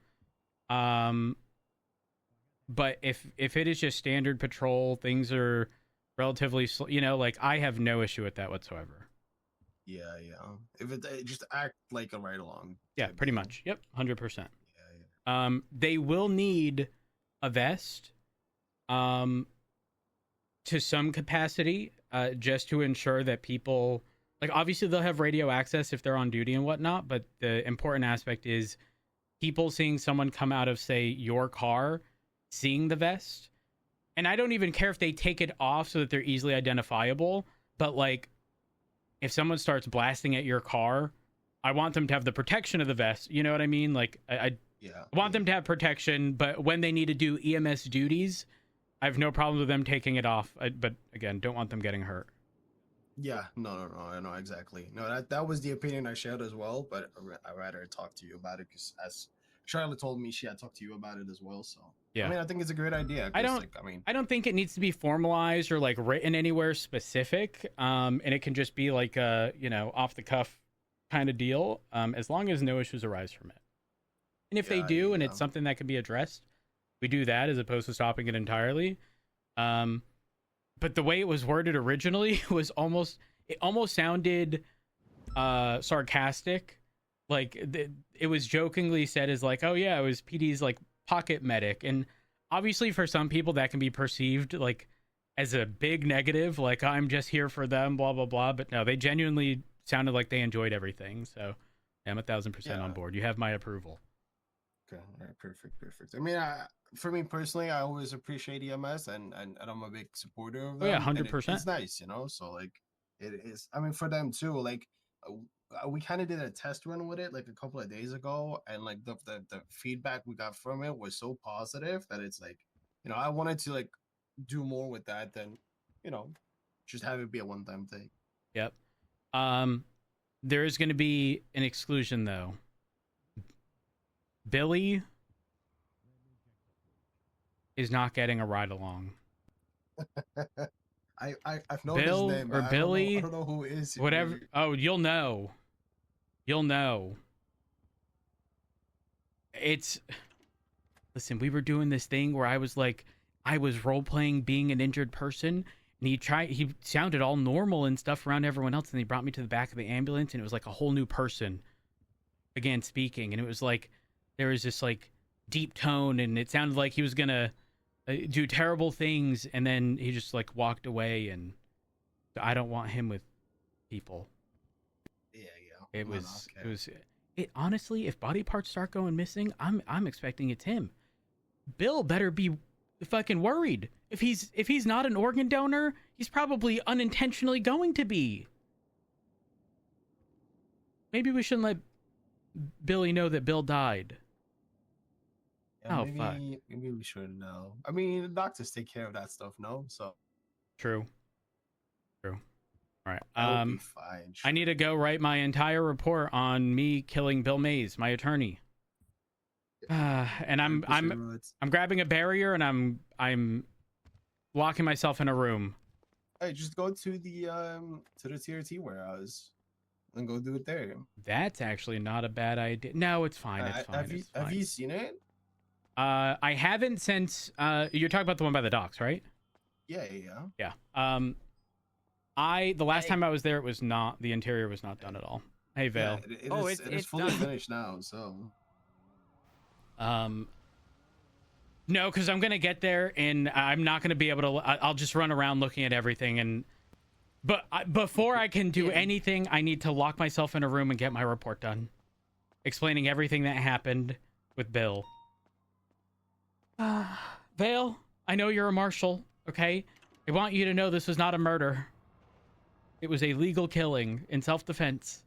Speaker 1: But if it is just standard patrol, things are relatively slow, you know, like I have no issue with that whatsoever.
Speaker 23: Yeah. If it just act like a ride along.
Speaker 1: Yeah, pretty much. Yep, 100%. They will need a vest, to some capacity, just to ensure that people, like, obviously they'll have radio access if they're on duty and whatnot, but the important aspect is people seeing someone come out of, say, your car, seeing the vest. And I don't even care if they take it off so that they're easily identifiable, but like, if someone starts blasting at your car, I want them to have the protection of the vest. You know what I mean? Like, I want them to have protection, but when they need to do EMS duties, I have no problem with them taking it off. But again, don't want them getting hurt.
Speaker 23: Yeah, no, I know exactly. No, that was the opinion I shared as well, but I'd rather talk to you about it because as Charlotte told me, she had talked to you about it as well. So
Speaker 1: Yeah.
Speaker 23: I mean, I think it's a great idea. 'cause,
Speaker 1: I don't.
Speaker 23: like,
Speaker 1: I don't think it needs to be formalized or like written anywhere specific. And it can just be like a off the cuff kind of deal. As long as no issues arise from it. And if they do, and it's something that can be addressed, we do that as opposed to stopping it entirely. But the way it was worded originally was almost sounded sarcastic. Like it was jokingly said as like, oh yeah, it was PD's like pocket medic. And obviously for some people that can be perceived like as a big negative, like I'm just here for them, blah, blah, blah. But no, they genuinely sounded like they enjoyed everything. So I'm 1,000% on board. You have my approval.
Speaker 23: Okay, all right, perfect. I mean, for me personally, I always appreciate EMS, and I'm a big supporter of them.
Speaker 1: Oh, yeah,
Speaker 23: and
Speaker 1: 100%.
Speaker 23: It's nice, you know. So like, it is. I mean, for them too. Like, we kind of did a test run with it like a couple of days ago, and like the feedback we got from it was so positive that it's like, I wanted to like do more with that than, just have it be a one-time thing.
Speaker 1: Yep. There is going to be an exclusion though. Billy is not getting a ride along.
Speaker 23: I've known
Speaker 1: Bill
Speaker 23: his name,
Speaker 1: or
Speaker 23: but
Speaker 1: Billy,
Speaker 23: I don't know who is
Speaker 1: whatever. Oh, you'll know. You'll know. Listen, we were doing this thing where I was role playing being an injured person, and he sounded all normal and stuff around everyone else, and he brought me to the back of the ambulance, and it was like a whole new person again speaking, and it was like there was this like deep tone, and it sounded like he was gonna do terrible things, and then he just like walked away, and I don't want him with people.
Speaker 23: Yeah.
Speaker 1: It was honestly, if body parts start going missing, I'm expecting it's him. Bill better be fucking worried. If he's not an organ donor, he's probably unintentionally going to be. Maybe we shouldn't let Billy know that Bill died.
Speaker 23: Yeah,
Speaker 1: fuck.
Speaker 23: Maybe we should know. I mean, the doctors take care of that stuff, no? So
Speaker 1: True. All right.
Speaker 23: that'll be fine.
Speaker 1: I need to go write my entire report on me killing Bill Mays, my attorney. And I'm grabbing a barrier and I'm locking myself in a room.
Speaker 23: Hey, just go to the TRT warehouse and go do it there.
Speaker 1: That's actually not a bad idea. No, it's fine. It's fine.
Speaker 23: Have you seen it?
Speaker 1: I haven't since you're talking about the one by the docks, right?
Speaker 23: Yeah.
Speaker 1: The last time I was there, the interior was not done at all. Hey, Vale.
Speaker 23: Yeah, it is fully finished now, so.
Speaker 1: No, because I'm gonna get there and I'm not gonna be able to. I'll just run around looking at everything, but before I can do anything, I need to lock myself in a room and get my report done, explaining everything that happened with Bill. Vale, I know you're a marshal, okay? I want you to know this was not a murder. It was a legal killing in self-defense.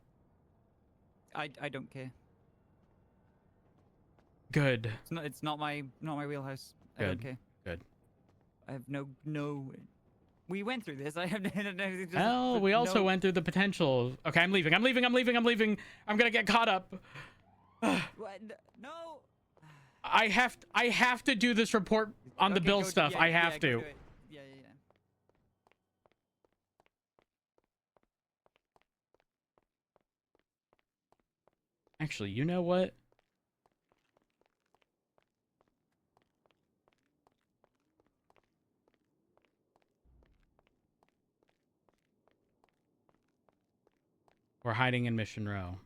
Speaker 5: I don't care.
Speaker 1: Good.
Speaker 5: It's not my wheelhouse. I don't care.
Speaker 1: Good.
Speaker 5: I have no. We went through this. I have no.
Speaker 1: Well, we also went through the potential. Okay, I'm leaving. I'm gonna get caught up.
Speaker 5: What? No.
Speaker 1: I have to do this report on the Bill stuff. I have to.
Speaker 5: Yeah.
Speaker 1: Actually, you know what? We're hiding in Mission Row.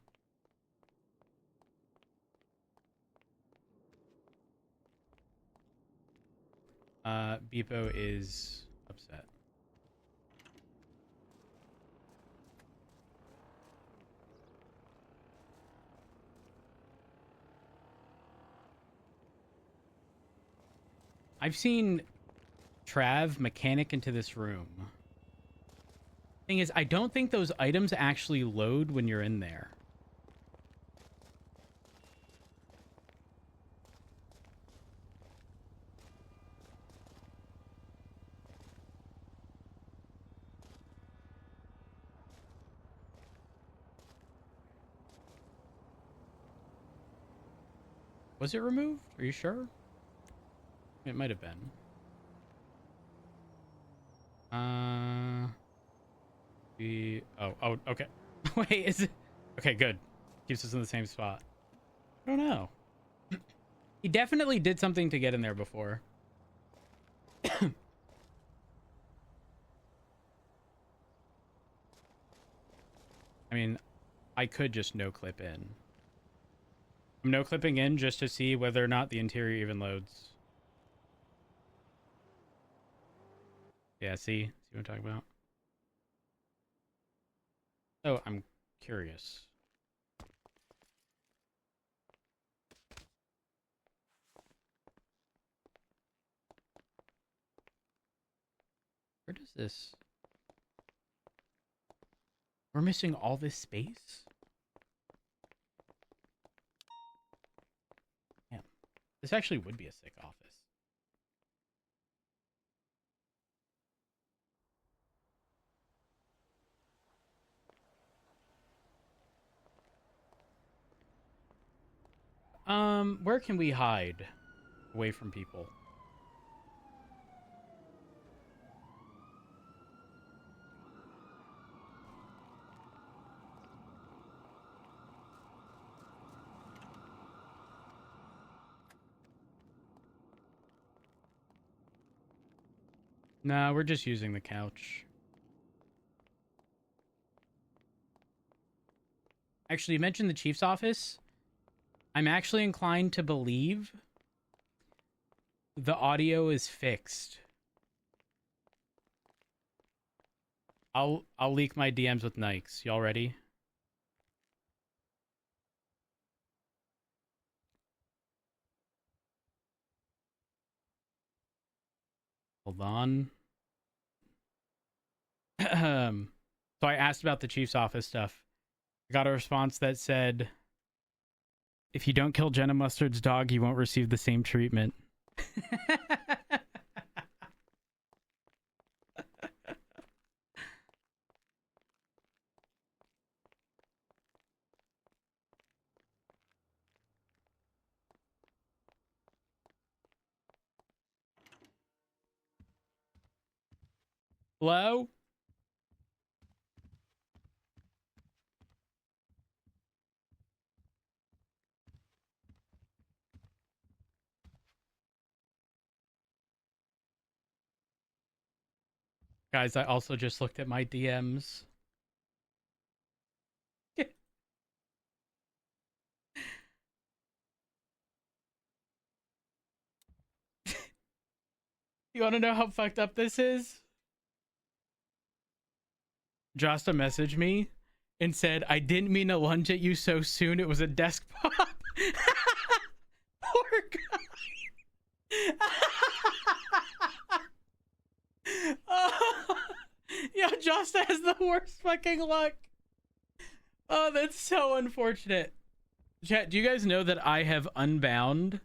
Speaker 1: Beepo is upset. I've seen Trav mechanic into this room. Thing is, I don't think those items actually load when you're in there. Was it removed? Are you sure? It might have been. Oh, okay. Wait, is it? Okay, good. Keeps us in the same spot. I don't know. He definitely did something to get in there before. I mean, I could just no-clip in. I'm no-clipping in just to see whether or not the interior even loads. Yeah, see what I'm talking about? Oh, I'm curious. Where does this... We're missing all this space? Yeah. This actually would be a sick office. Where can we hide away from people? Nah, we're just using the couch. Actually, you mentioned the chief's office. I'm actually inclined to believe the audio is fixed. I'll leak my DMs with Nikes. Y'all ready? Hold on. So I asked about the chief's office stuff. I got a response that said, if you don't kill Jenna Mustard's dog, you won't receive the same treatment. Hello? Guys, I also just looked at my DMs. You want to know how fucked up this is? Josta messaged me and said, I didn't mean to lunge at you so soon. It was a desk pop. Poor guy. Oh, yo, Josta has the worst fucking luck. Oh, that's so unfortunate. Chat, do you guys know that I have unbound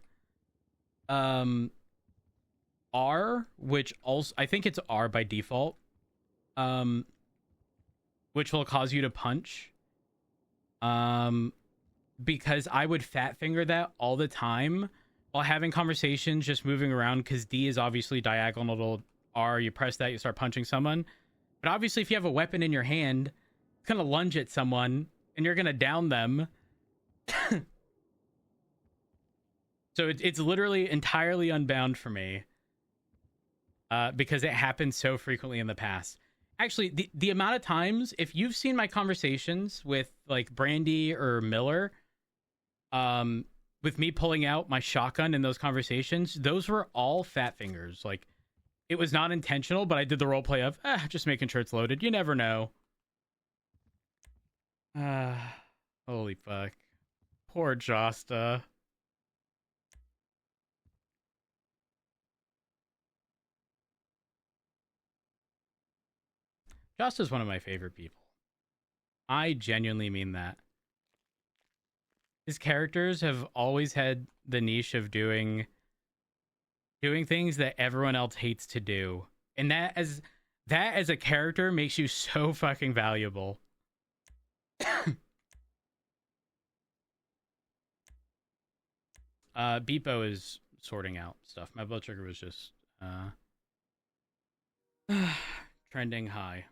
Speaker 1: R, which also I think it's R by default, which will cause you to punch, because I would fat finger that all the time while having conversations, just moving around, because D is obviously diagonal to R. You press that, you start punching someone, but obviously if you have a weapon in your hand, it's gonna lunge at someone and you're gonna down them. So it's literally entirely unbound for me, because it happened so frequently in the past. Actually, the amount of times, if you've seen my conversations with like Brandy or Miller, with me pulling out my shotgun in those conversations, those were all fat fingers. Like, it was not intentional, but I did the role play of just making sure it's loaded. You never know. Holy fuck. Poor Josta. Josta's one of my favorite people. I genuinely mean that. His characters have always had the niche of doing things that everyone else hates to do. And that as a character makes you so fucking valuable. Beepo is sorting out stuff. My blood sugar was just trending high.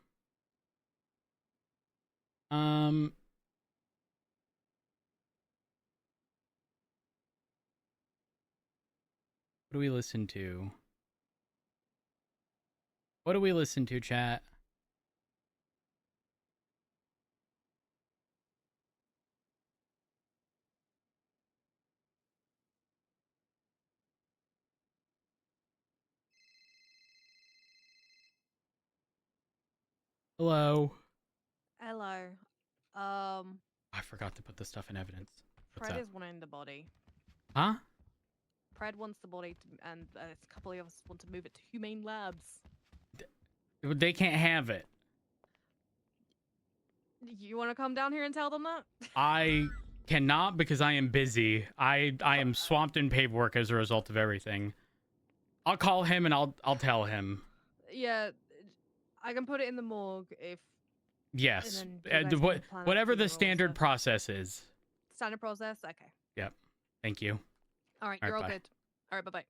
Speaker 1: What do we listen to? What do we listen to, chat? Hello.
Speaker 2: Hello.
Speaker 1: I forgot to put the stuff in evidence. What's
Speaker 2: Pred
Speaker 1: up?
Speaker 2: is wanting the body.
Speaker 1: Huh?
Speaker 2: Pred wants the body, and a couple of us want to move it to Humane Labs.
Speaker 1: They can't have it.
Speaker 2: You want to come down here and tell them that?
Speaker 1: I cannot because I am busy. I am swamped in paperwork as a result of everything. I'll call him and I'll tell him.
Speaker 2: Yeah, I can put it in the morgue if.
Speaker 1: Yes.
Speaker 2: And then you guys can plan
Speaker 1: Whatever the
Speaker 2: funeral and
Speaker 1: standard
Speaker 2: stuff.
Speaker 1: process is.
Speaker 2: Standard process. Okay.
Speaker 1: Yep. Thank you.
Speaker 2: All right,
Speaker 1: All
Speaker 2: you're
Speaker 1: right,
Speaker 2: all
Speaker 1: bye.
Speaker 2: good. All right, bye bye.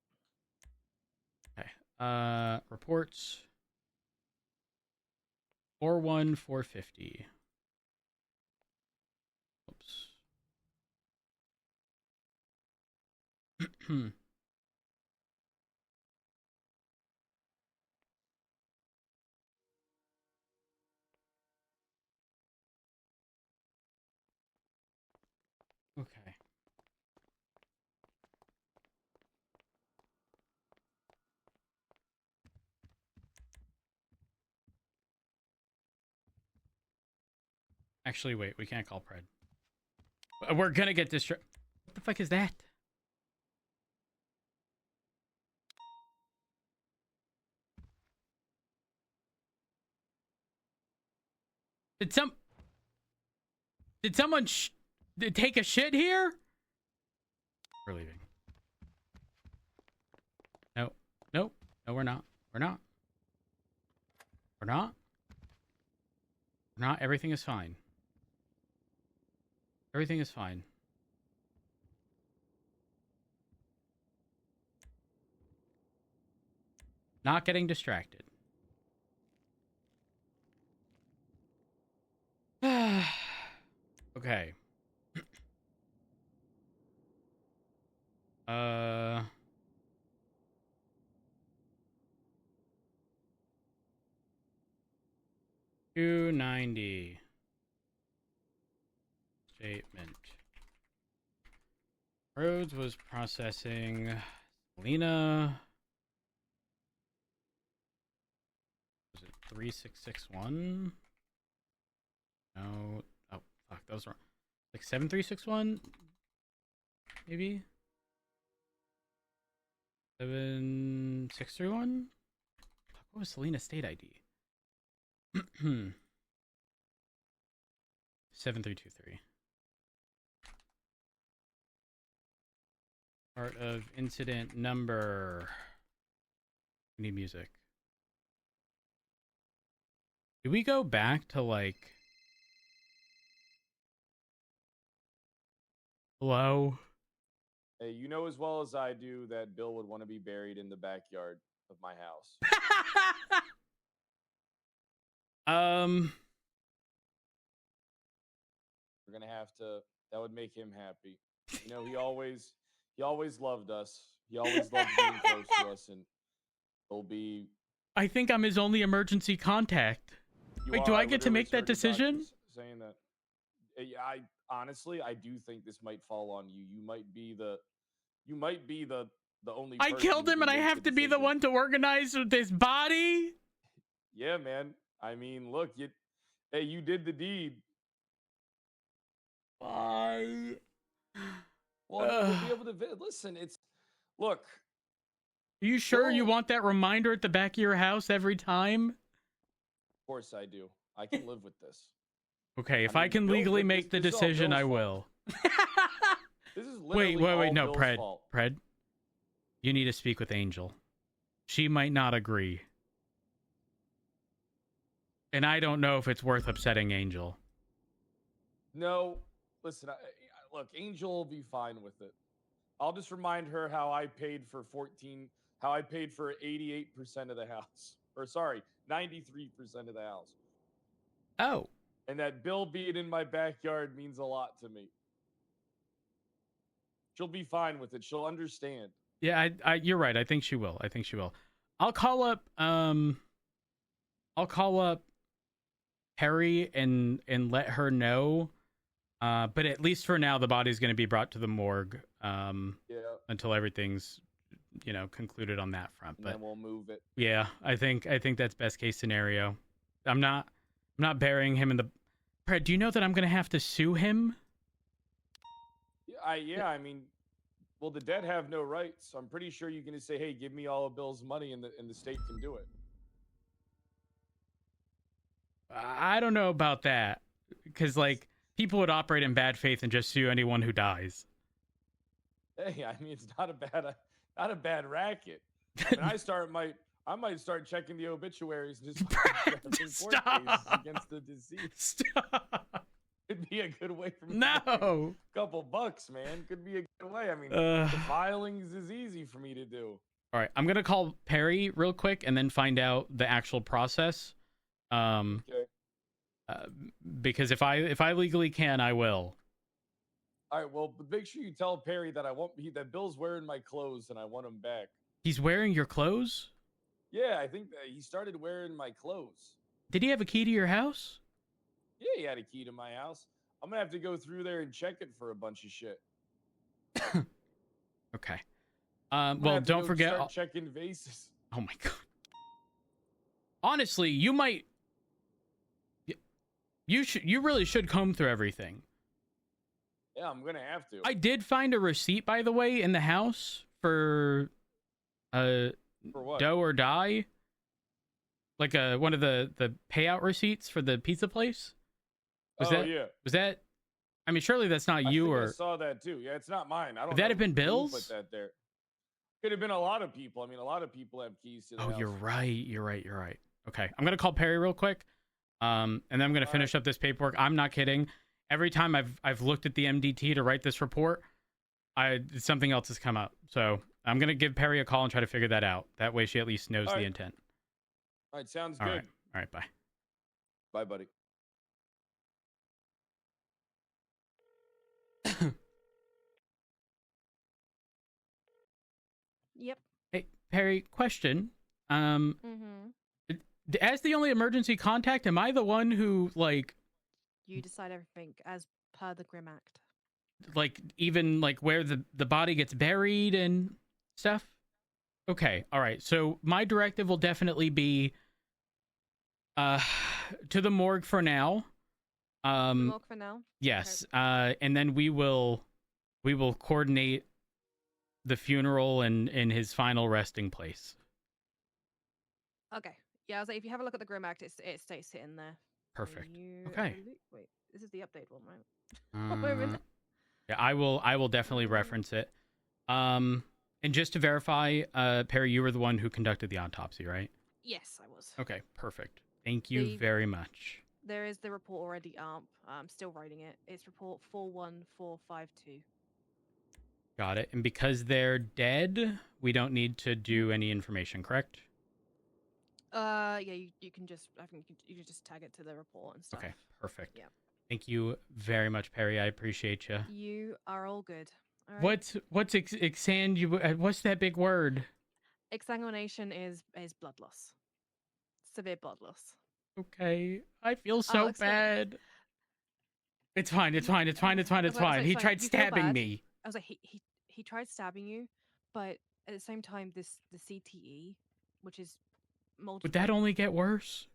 Speaker 1: Okay. Reports. 41450. Oops. Okay. Actually, wait. We can't call Pred. We're gonna get distracted. What the fuck is that? Did someone take a shit here? We're leaving. No. Nope. No, we're not. We're not. We're not. We're not. Everything is fine. Everything is fine. Not getting distracted. Okay. Uh... 290. Statement. Rhodes was processing Selena. Was it 3661? No. Oh, fuck. That was wrong. Like 7361? Maybe? 7631? What was Selena's state ID? 7323. Part of incident number. We need music. Did we go back to like... Hello?
Speaker 13: Hey, you know as well as I do that Bill would want to be buried in the backyard of my house. We're gonna have to. That would make him happy. You know, he always loved us. He always loved being close to us, and he'll be.
Speaker 1: I think I'm his only emergency contact. Wait, do I get to make that decision?
Speaker 13: Saying that. I honestly, I do think this might fall on you. You might be the only.
Speaker 1: I killed him, and I have to be the one to organize with his body.
Speaker 13: Yeah, man. I mean, look, you did the deed.
Speaker 1: Why?
Speaker 13: Well, you'll be able to listen. Look.
Speaker 1: Are you sure you want that reminder at the back of your house every time?
Speaker 13: Of course I do. I can live with this.
Speaker 1: Okay, if I can legally make the decision, I will.
Speaker 13: This is literally
Speaker 1: wait, no,
Speaker 13: Bill's
Speaker 1: Pred.
Speaker 13: fault.
Speaker 1: Pred, you need to speak with Angel. She might not agree. And I don't know if it's worth upsetting Angel.
Speaker 13: No, listen, look, Angel will be fine with it. I'll just remind her how I paid for 88% of the house. Or sorry, 93% of the house.
Speaker 1: Oh.
Speaker 13: And that Bill being in my backyard means a lot to me. She'll be fine with it. She'll understand.
Speaker 1: Yeah, you're right. I think she will. I'll call up Harry and let her know. But at least for now, the body's going to be brought to the morgue. Until everything's, concluded on that front.
Speaker 13: And
Speaker 1: but
Speaker 13: then we'll move it.
Speaker 1: Yeah, I think that's best case scenario. I'm not burying him in the. Pred, do you know that I'm going to have to sue him?
Speaker 13: I mean, well, the dead have no rights. So I'm pretty sure you're going to say, "Hey, give me all of Bill's money," and the state can do it.
Speaker 1: I don't know about that. because like people would operate in bad faith and just sue anyone who dies.
Speaker 13: Hey, I mean, it's not a bad racket. I mean, I might start checking the obituaries and just find court cases against the deceased.
Speaker 1: Stop.
Speaker 13: Could be a good way for me.
Speaker 1: No.
Speaker 13: To make a couple bucks, man. Could be a good way. I mean, the filings is easy for me to do.
Speaker 1: All right, I'm gonna call Perry real quick and then find out the actual process.
Speaker 13: Okay.
Speaker 1: Because if I legally can, I will.
Speaker 13: All right. Well, but make sure you tell Perry that that Bill's wearing my clothes and I want him back.
Speaker 1: He's wearing your clothes?
Speaker 13: Yeah, I think that he started wearing my clothes.
Speaker 1: Did he have a key to your house?
Speaker 13: Yeah, he had a key to my house. I'm gonna have to go through there and check it for a bunch of shit.
Speaker 1: Okay. Well, don't forget.
Speaker 13: Start checking vases.
Speaker 1: Oh my god. Honestly, you might. You really should comb through everything.
Speaker 13: Yeah, I'm gonna have to.
Speaker 1: I did find a receipt, by the way, in the house for
Speaker 13: what?
Speaker 1: dough or die. Like one of the payout receipts for the pizza place. Was that? I mean, surely that's not you or.
Speaker 13: I saw that too. Yeah, it's not mine. I don't.
Speaker 1: Would that have been Bill's?
Speaker 13: Put that there. Could have been a lot of people. I mean, a lot of people have keys to the house.
Speaker 1: You're right. Okay, I'm gonna call Perry real quick, and then I'm gonna finish up this paperwork. I'm not kidding. Every time I've looked at the MDT to write this report, something else has come up. So I'm gonna give Perry a call and try to figure that out. That way, she at least knows the intent.
Speaker 13: All right, sounds
Speaker 1: All
Speaker 13: good.
Speaker 1: right. All right, bye.
Speaker 13: Bye, buddy.
Speaker 2: Yep.
Speaker 1: Hey, Perry, question. As the only emergency contact, am I the one who, like...
Speaker 2: You decide everything as per the Grim Act.
Speaker 1: Like, even, like, where the body gets buried and stuff? Okay, all right. So my directive will definitely be to the morgue for now.
Speaker 2: Morgue for now?
Speaker 1: Yes. Okay. And then we will coordinate the funeral and his final resting place.
Speaker 2: Okay. Yeah, I was like, if you have a look at the Grim Act, it stays sitting there.
Speaker 1: Perfect. Okay.
Speaker 2: Wait, this is the update one, right? Wait a minute.
Speaker 1: Yeah, I will definitely reference it. And just to verify, Perry, you were the one who conducted the autopsy, right?
Speaker 2: Yes, I was.
Speaker 1: Okay, perfect. Thank you very much.
Speaker 2: There is the report already up. I'm still writing it. It's report 41452.
Speaker 1: Got it. And because they're dead, we don't need to do any information, correct?
Speaker 2: Yeah, you can just, I think you can just tag it to the report and stuff.
Speaker 1: Okay, perfect.
Speaker 2: Yeah.
Speaker 1: Thank you very much, Perry. I appreciate you.
Speaker 2: You are all good. All right?
Speaker 1: What's what's that big word?
Speaker 2: Exsanguination is blood loss. Severe blood loss.
Speaker 1: Okay. I feel so bad. It's fine. He tried stabbing me.
Speaker 2: I was like, he tried stabbing you, but at the same time, the CTE, which is multiple.
Speaker 1: Would that only get worse?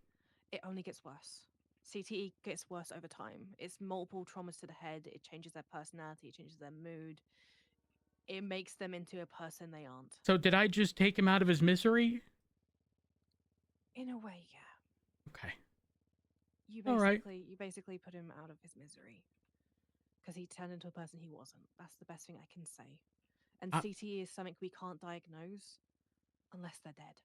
Speaker 2: It only gets worse. CTE gets worse over time. It's multiple traumas to the head. It changes their personality. It changes their mood. It makes them into a person they aren't.
Speaker 1: So did I just take him out of his misery?
Speaker 2: In a way, yeah.
Speaker 1: Okay.
Speaker 2: You basically put him out of his misery. Because he turned into a person he wasn't. That's the best thing I can say. And CTE is something we can't diagnose unless they're dead.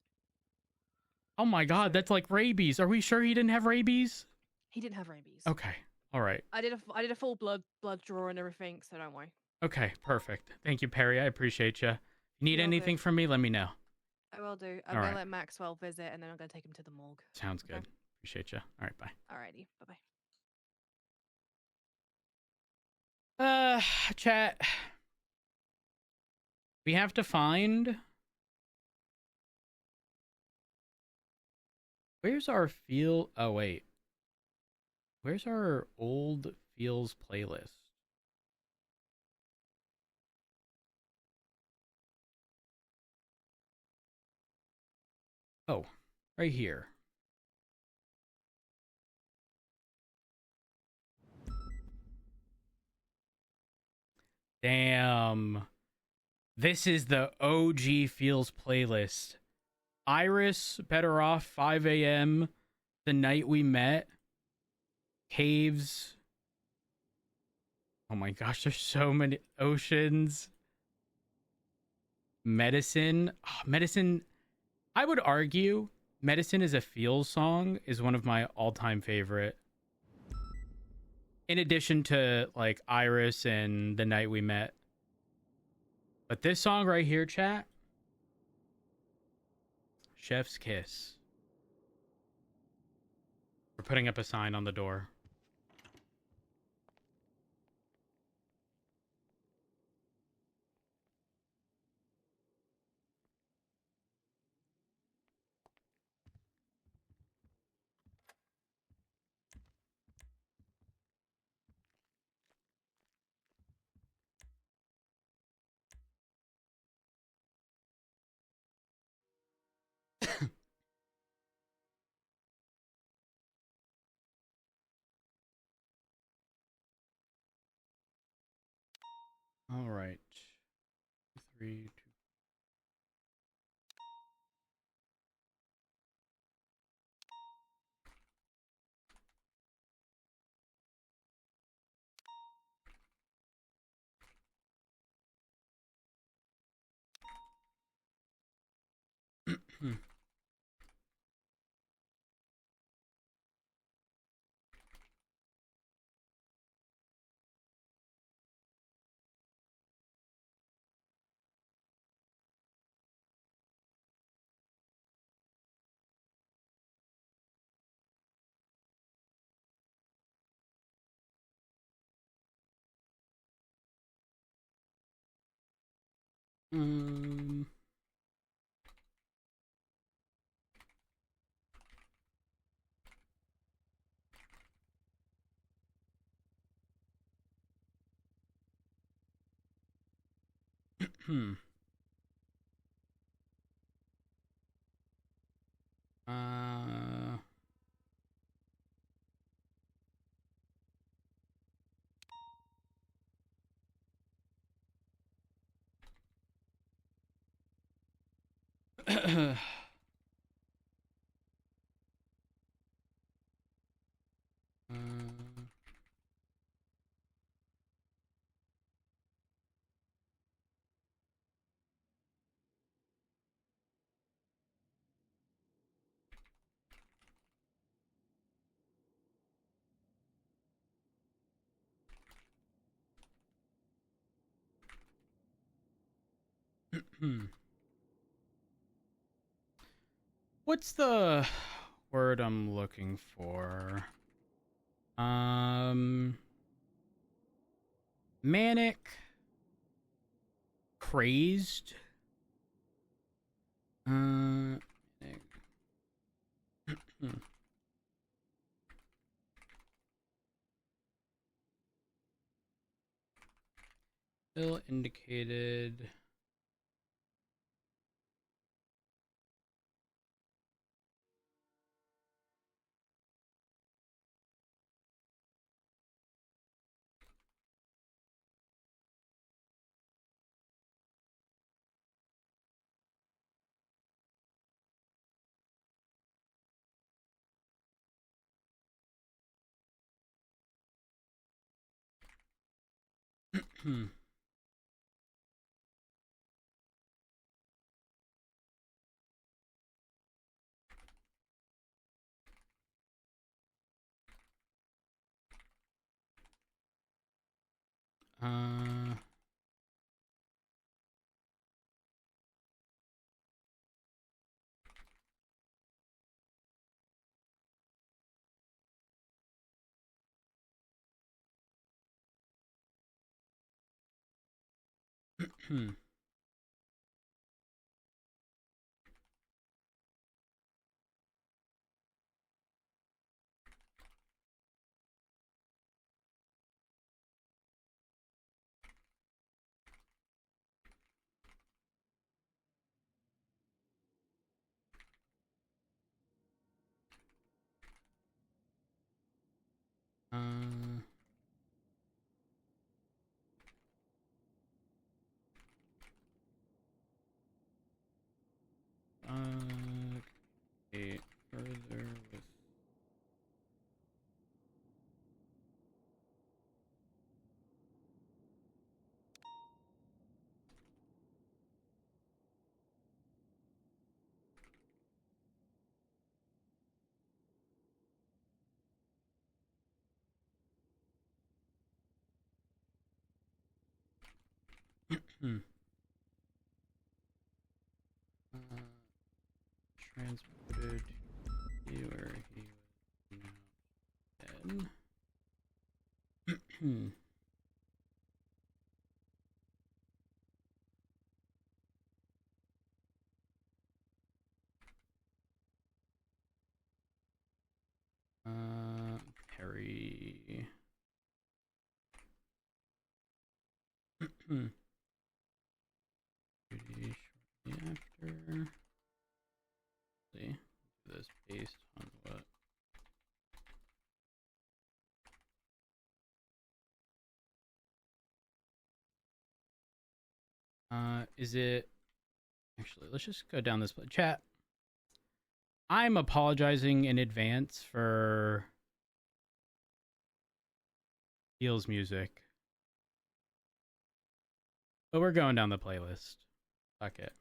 Speaker 1: Oh my god, that's like rabies. Are we sure he didn't have rabies?
Speaker 2: He didn't have rabies.
Speaker 1: Okay. All right.
Speaker 2: I did a full blood draw and everything, so don't worry.
Speaker 1: Okay, perfect. Thank you, Perry. I appreciate you. Need anything from me, let me know.
Speaker 2: I will do. I'm going to let Maxwell visit, and then I'm going to take him to the morgue.
Speaker 1: Sounds good. Appreciate you. All right, bye.
Speaker 2: Alrighty, bye-bye.
Speaker 1: Chat. We have to find... Where's our feel... Oh, wait. Where's our old feels playlist? Oh, right here. Damn. This is the OG feels playlist. Iris, Better Off, 5 a.m., The Night We Met, caves. Oh my gosh, there's so many oceans. Medicine. Oh, medicine. I would argue Medicine is a feels song is one of my all-time favorite. In addition to like Iris and The Night We Met. But this song right here, chat. Chef's Kiss. We're putting up a sign on the door. All right. 3, 2. Um. Hmm. Uh. What's the word I'm looking for? Manic, crazed. Manic. Still indicated. uh. Okay, further with Transported you where he was now dead. Harry. Pretty shortly after. See, do this based on what? Is it actually? Let's just go down this chat. I'm apologizing in advance for Heels music, but we're going down the playlist. Fuck it.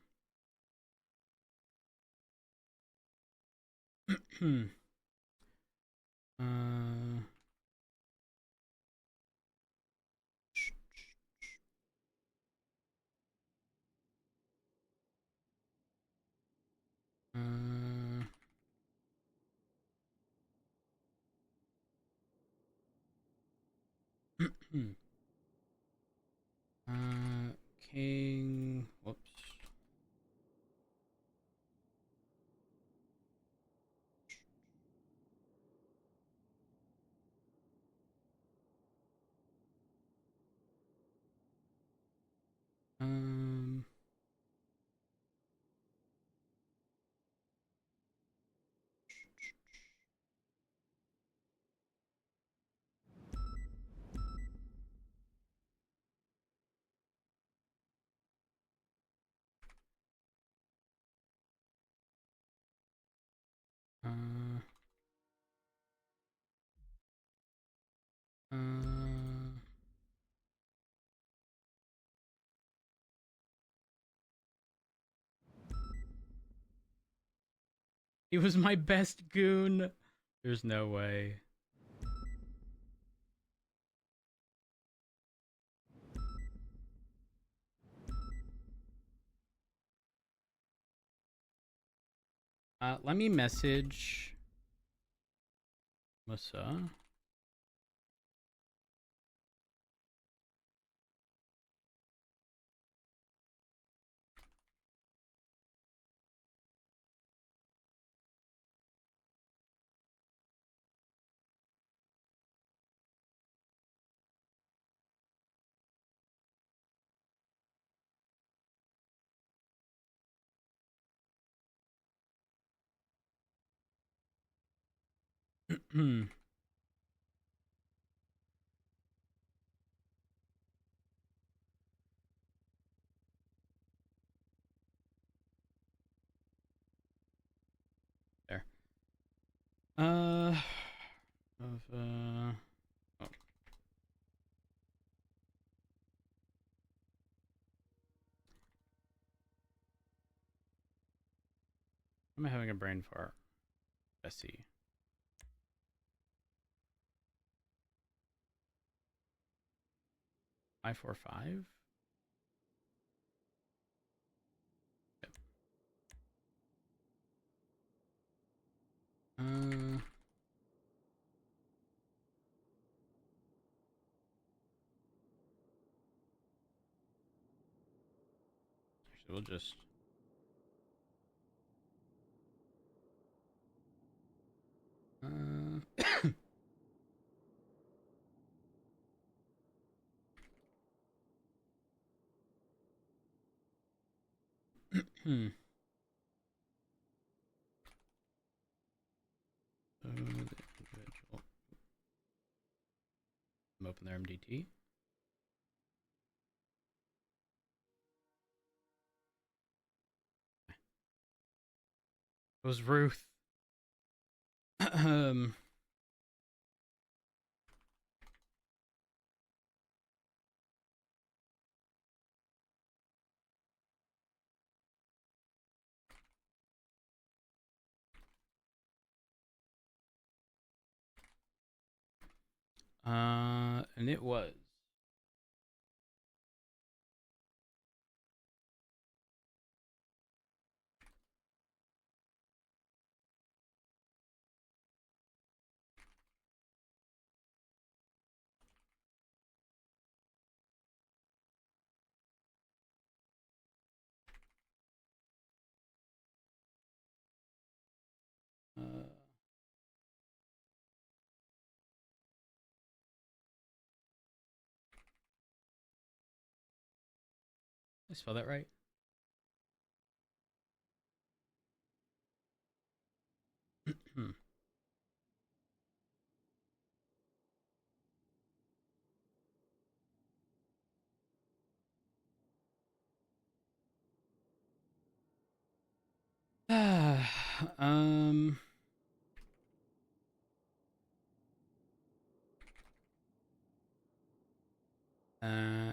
Speaker 1: King. Whoops. Um. He was my best goon. There's no way. Let me message Musa. There. Oh. I'm having a brain fart. Jesse. I-45? Yep. Actually, we'll just... So the individual. I'm open their MDT. It was Ruth. And it was I spell that right? um. Uh.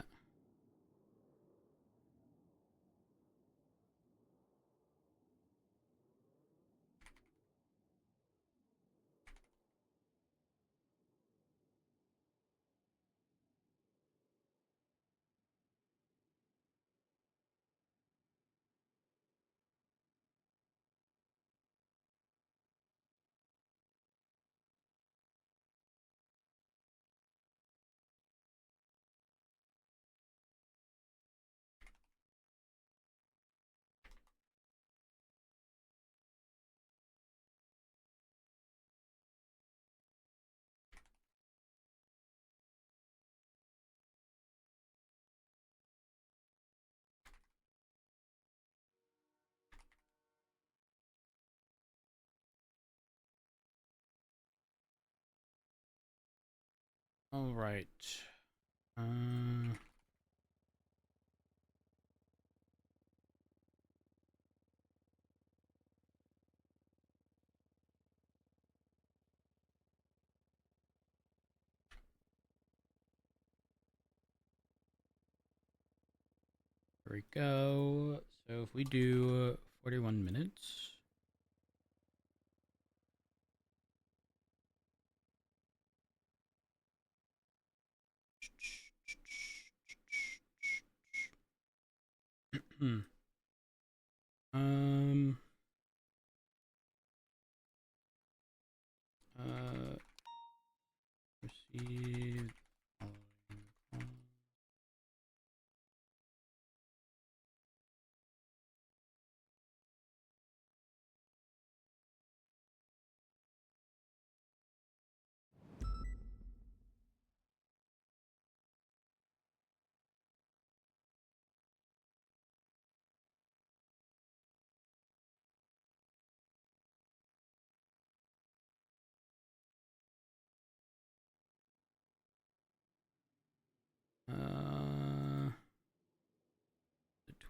Speaker 1: All right. Here we go. So if we do 41 minutes. um. Received. Uh,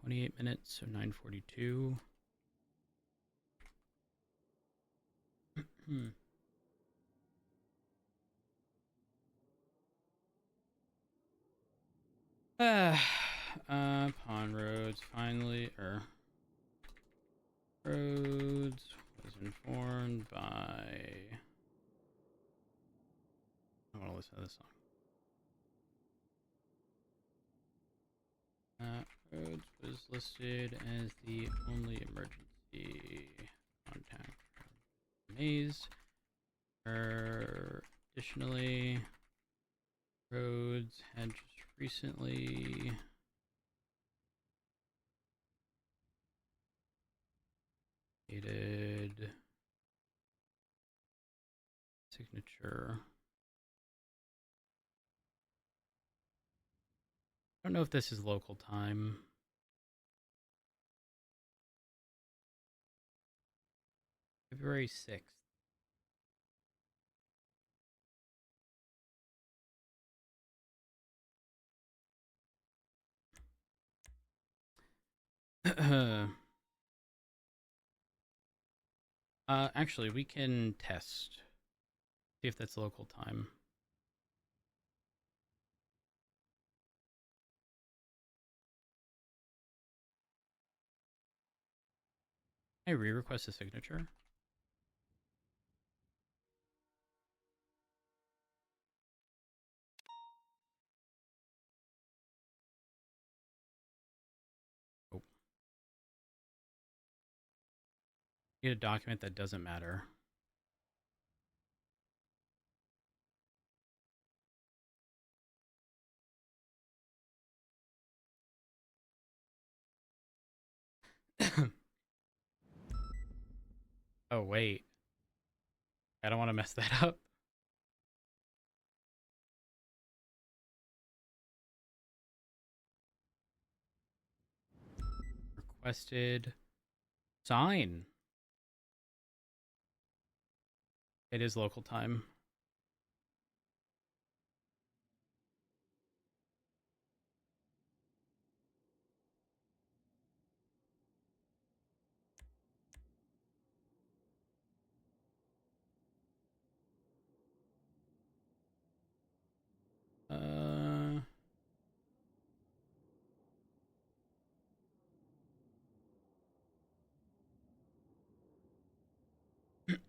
Speaker 1: 28 minutes, so 9:42. Pawn roads finally, Rhodes was informed by. I want to listen to this song. Rhodes was listed as the only emergency contact for Maze. Additionally, Rhodes had just recently dated signature. I don't know if this is local time. February 6th. Actually, we can test. See if that's local time. Can I re-request a signature? Oh. Need a document that doesn't matter. Oh, wait. I don't want to mess that up. requested sign. It is local time.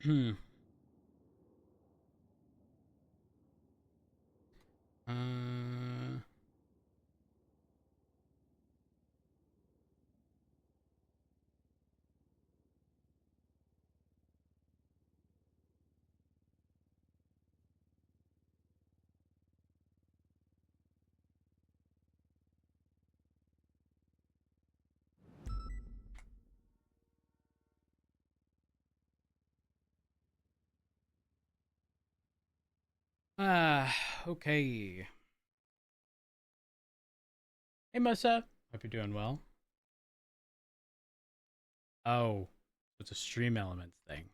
Speaker 1: Hmm. Okay. Hey, Musa. Hope you're doing well. Oh, it's a stream elements thing.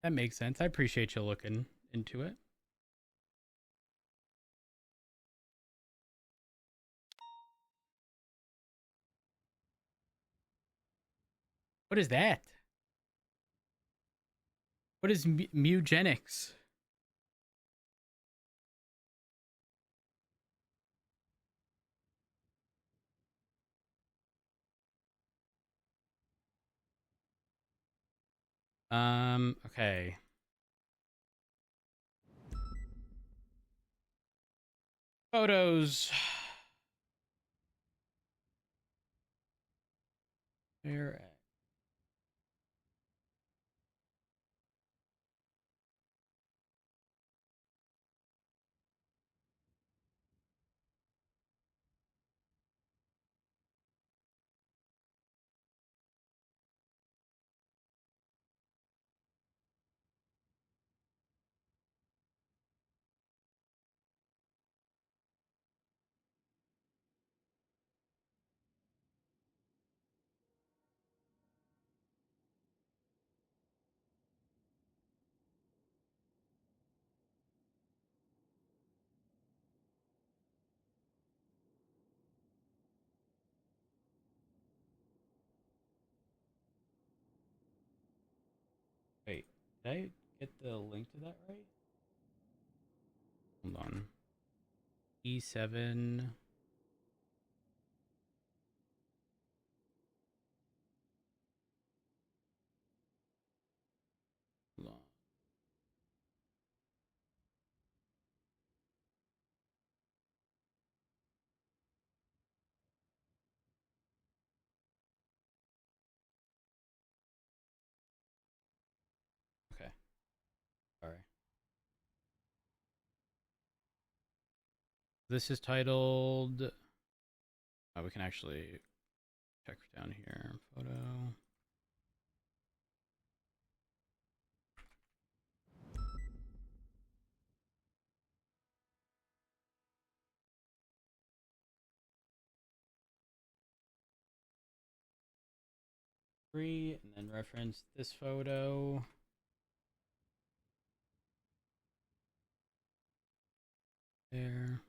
Speaker 1: That makes sense. I appreciate you looking into it. What is that? What is Mugenics? Okay. Photos. Where at? Wait, did I get the link to that right? Hold on. E7. Hold on. Okay. Sorry. This is titled. Oh, we can actually check down here. Photo. And then reference this photo. There.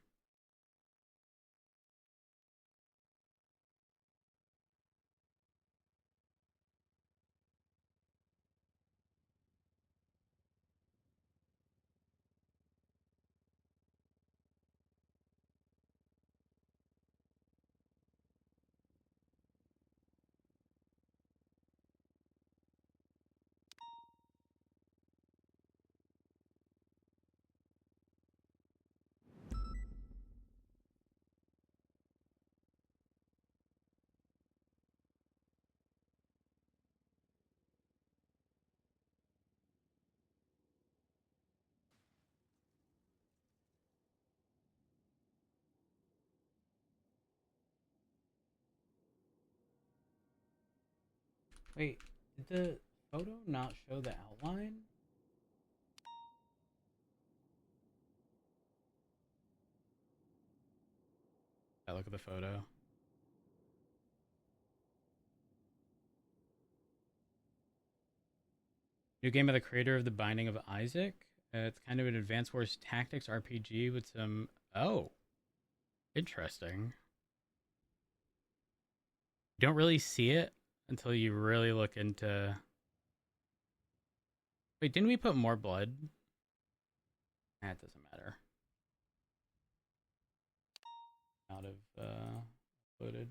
Speaker 1: Wait, did the photo not show the outline? I look at the photo. New game by the creator of The Binding of Isaac. It's kind of an Advanced Wars Tactics RPG with some... Oh. Interesting. You don't really see it until you really look into... Wait, didn't we put more blood? That doesn't matter. Out of loaded.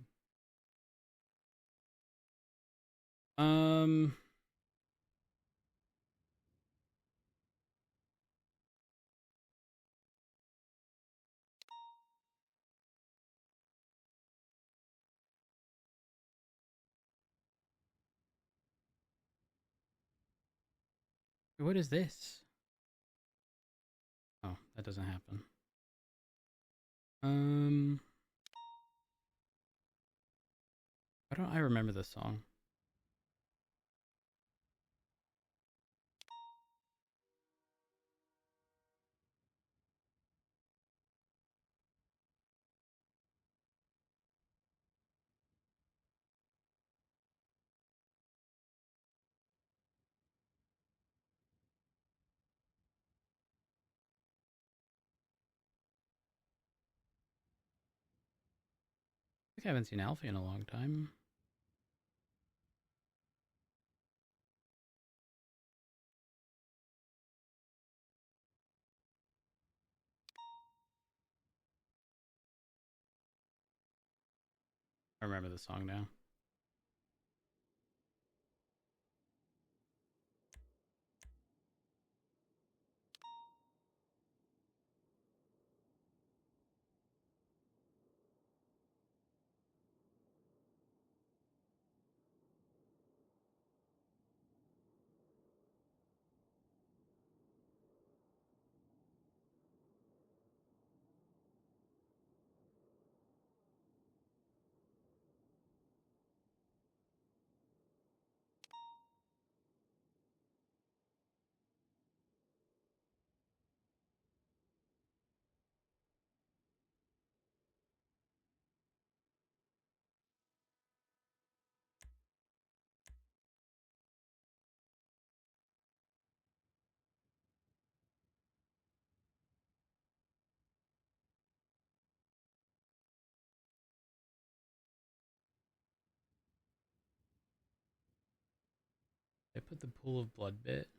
Speaker 1: What is this? Oh, that doesn't happen. Why don't I remember this song? I think I haven't seen Alfie in a long time. I remember the song now. I put the pool of blood bit.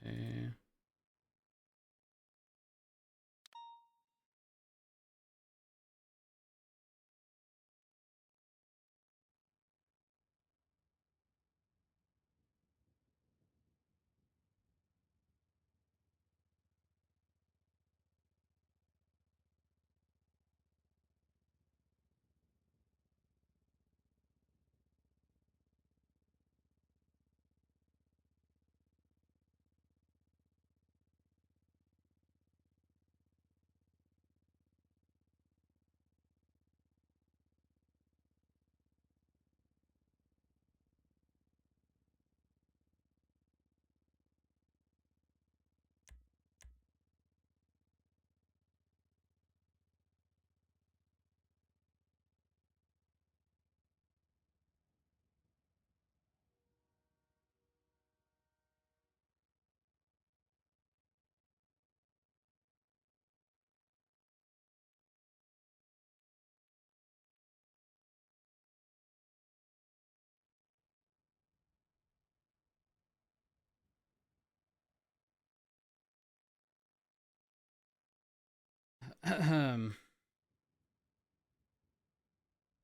Speaker 1: Okay.